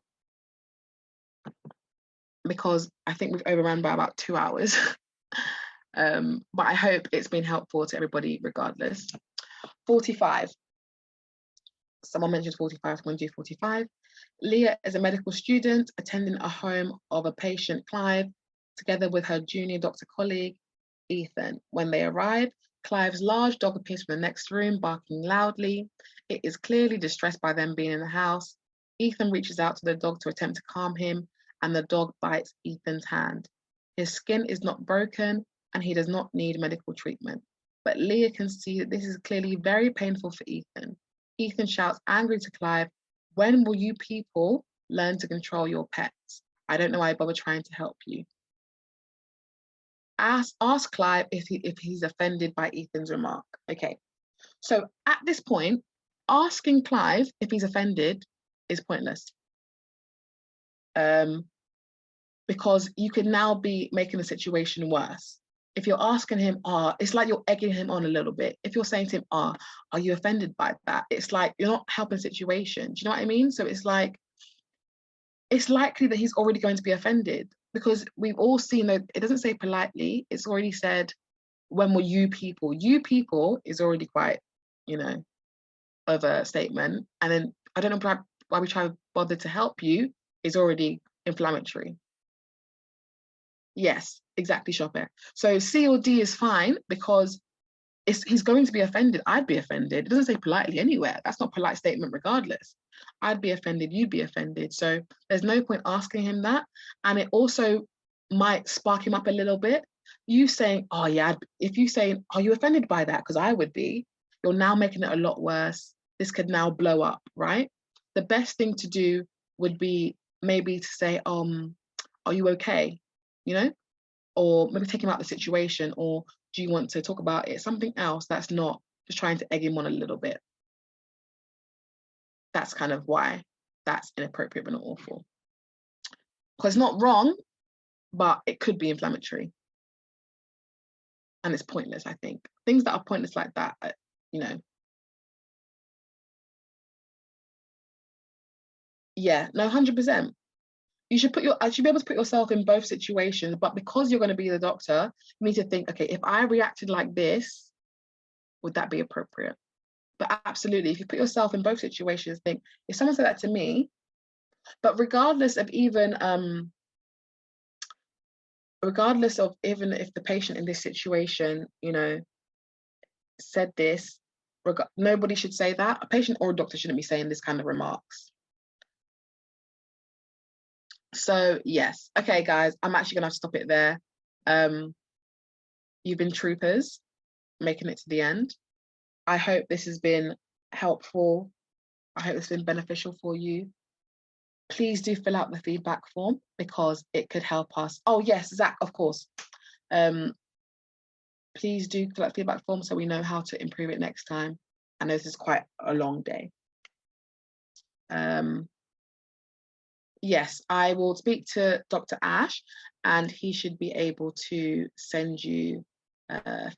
because I think we've overrun by about 2 hours. But I hope it's been helpful to everybody regardless. 45. Someone mentioned 45, I'm going to do 45. Leah is a medical student attending a home of a patient, Clive, together with her junior doctor colleague, Ethan. When they arrive, Clive's large dog appears from the next room, barking loudly. It is clearly distressed by them being in the house. Ethan reaches out to the dog to attempt to calm him, and the dog bites Ethan's hand. His skin is not broken, and he does not need medical treatment. But Leah can see that this is clearly very painful for Ethan. Ethan shouts angrily to Clive, "When will you people learn to control your pets? I don't know why I bother trying to help you." Ask Clive if he's offended by Ethan's remark. Okay, so at this point, asking Clive if he's offended is pointless. Because you could now be making the situation worse. If you're asking him, it's like you're egging him on a little bit. If you're saying to him, are you offended by that? It's like you're not helping the situation. Do you know what I mean? So it's like, it's likely that he's already going to be offended, because we've all seen that it doesn't say politely, it's already said, when will you people? You people is already quite, of a statement. And then, I don't know bother to help you is already inflammatory. Yes, exactly, Chopin. So C or D is fine because he's going to be offended. I'd be offended. It doesn't say politely anywhere. That's not a polite statement regardless. I'd be offended, you'd be offended. So there's no point asking him that. And it also might spark him up a little bit. You saying, oh yeah, if you say, are you offended by that? Because I would be, you're now making it a lot worse. This could now blow up, right? The best thing to do would be maybe to say, are you okay? You know, or maybe take him out of the situation, or do you want to talk about it? Something else that's not just trying to egg him on a little bit. That's kind of why that's inappropriate but not awful. Because it's not wrong, but it could be inflammatory. And it's pointless, I think. Things that are pointless like that, you know. Yeah, no, 100%. You should be able to put yourself in both situations, but because you're going to be the doctor, you need to think, okay, if I reacted like this, would that be appropriate? But absolutely, if you put yourself in both situations, think, if someone said that to me, but regardless of even if the patient in this situation, you know, said this, nobody should say that. A patient or a doctor shouldn't be saying this kind of remarks. So yes, okay, guys, I'm actually gonna have to stop it there. You've been troopers, making it to the end. I hope this has been helpful. I hope it's been beneficial for you. Please do fill out the feedback form because it could help us. Oh yes, Zach, of course. Please do fill out the feedback form so we know how to improve it next time. I know this is quite a long day. Yes, I will speak to Dr. Ash and he should be able to send you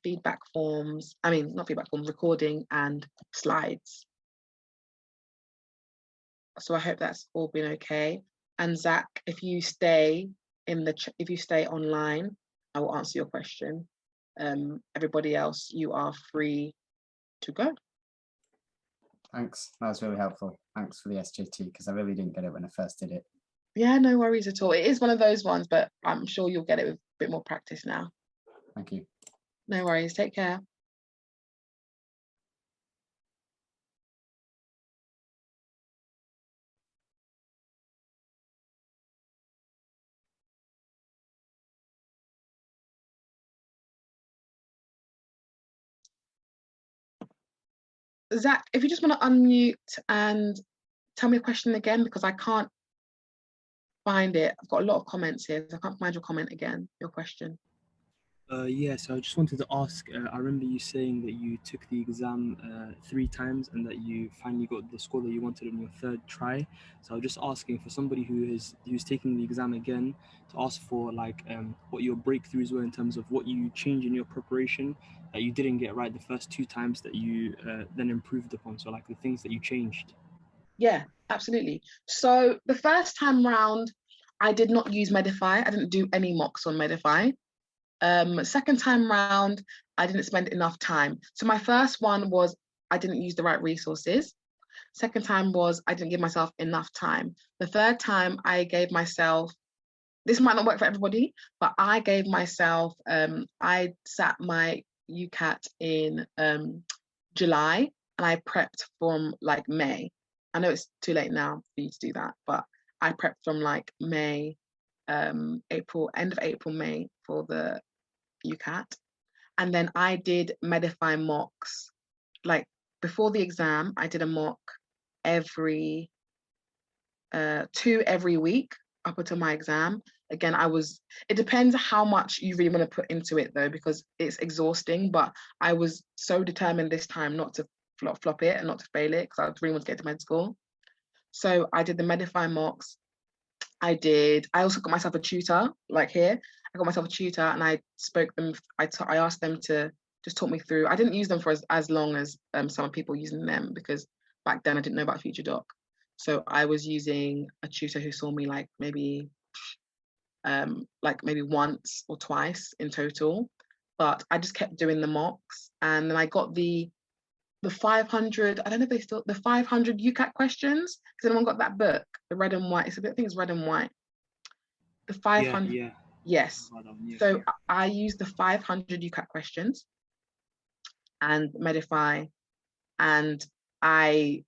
feedback forms. I mean, not feedback forms, recording and slides. So I hope that's all been okay. And Zach, if you stay online, I will answer your question. Everybody else, you are free to go. Thanks, that was really helpful. Thanks for the SJT, because I really didn't get it when I first did it. Yeah, no worries at all. It is one of those ones, but I'm sure you'll get it with a bit more practice now. Thank you. No worries, take care. Zach, if you just want to unmute and tell me a question again, because I can't find it. I've got a lot of comments here, so I can't find your comment again, your question. Yeah, so I just wanted to ask, I remember you saying that you took the exam 3 times and that you finally got the score that you wanted on your 3rd try. So I was just asking for somebody who's taking the exam again to ask for like what your breakthroughs were in terms of what you changed in your preparation that you didn't get right the first 2 times that you then improved upon. So like the things that you changed. Yeah, absolutely. So the first time round, I did not use Medify. I didn't do any mocks on Medify. Second time round, I didn't spend enough time. So my first one was I didn't use the right resources. Second time was I didn't give myself enough time. The third time I gave myself, this might not work for everybody, but I gave myself, I sat my UCAT in July and I prepped from like May. I know it's too late now for you to do that, but I prepped from like May, April, end of April, May for the UCAT. And then I did Medify mocks. Like before the exam, I did a mock every 2 every week up until my exam. Again, it depends how much you really want to put into it though, because it's exhausting, but I was so determined this time not to flop it and not to fail it because I really want to get to med school. So I did the Medify mocks. I also got myself a tutor, like here. I got myself a tutor and I asked them to just talk me through. I didn't use them for as long as some people using them because back then I didn't know about FutureDoc. So I was using a tutor who saw me like maybe once or twice in total. But I just kept doing the mocks and then I got the the 500, I don't know if they still, the 500 UCAT questions. Has anyone got that book, the red and white? I think it's red and white. The 500, Yeah. yes. Yeah. So I used the 500 UCAT questions and Medify, and I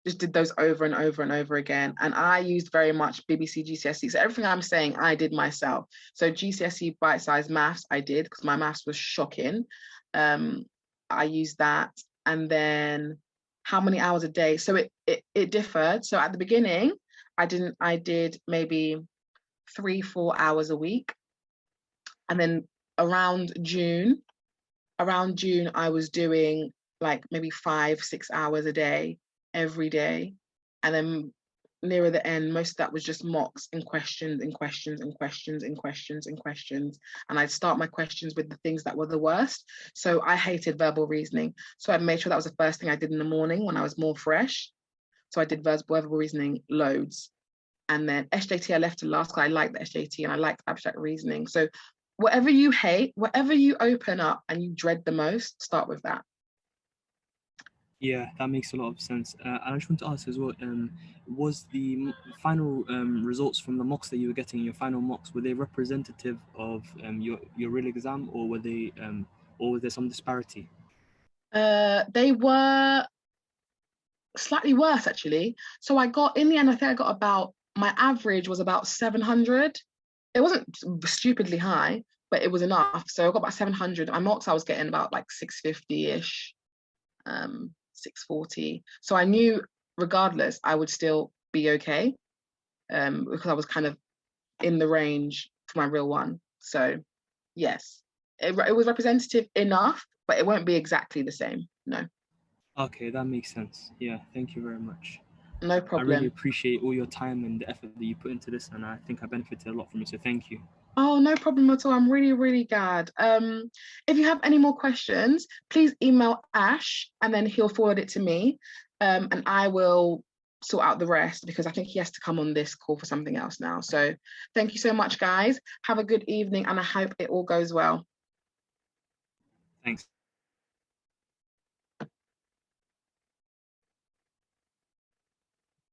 just did those over and over and over again. And I used very much BBC GCSE. So everything I'm saying, I did myself. So GCSE bite-sized maths, I did, because my maths was shocking. I used that. And then how many hours a day? So it differed. So at the beginning, I did maybe 3-4 hours a week. And then around June, I was doing like maybe 5-6 hours a day, every day. And then nearer the end, most of that was just mocks and questions and questions and questions and questions and questions. And I'd start my questions with the things that were the worst. So I hated verbal reasoning. So I made sure that was the first thing I did in the morning when I was more fresh. So I did verbal reasoning loads. And then SJT I left to last because I liked the SJT and I liked abstract reasoning. So whatever you hate, whatever you open up and you dread the most, start with that. Yeah, that makes a lot of sense. And I just want to ask as well, was the final results from the mocks that you were getting, your final mocks, were they representative of your real exam, or were they, or was there some disparity? They were slightly worse actually. So I got, in the end, I think I got about, my average was about 700. It wasn't stupidly high, but it was enough. So I got about 700. My mocks I was getting about like 650-ish. 640. So I knew regardless I would still be okay, because I was kind of in the range for my real one. So yes, it was representative enough, but it won't be exactly the same. No. Okay, that makes sense. Yeah, thank you very much. No I problem. really appreciate all your time and the effort that you put into this, and I think I benefited a lot from it, so thank you. Oh, no problem at all. I'm really, really glad. If you have any more questions, please email Ash and then he'll forward it to me, and I will sort out the rest because I think he has to come on this call for something else now. So thank you so much, guys. Have a good evening and I hope it all goes well. Thanks.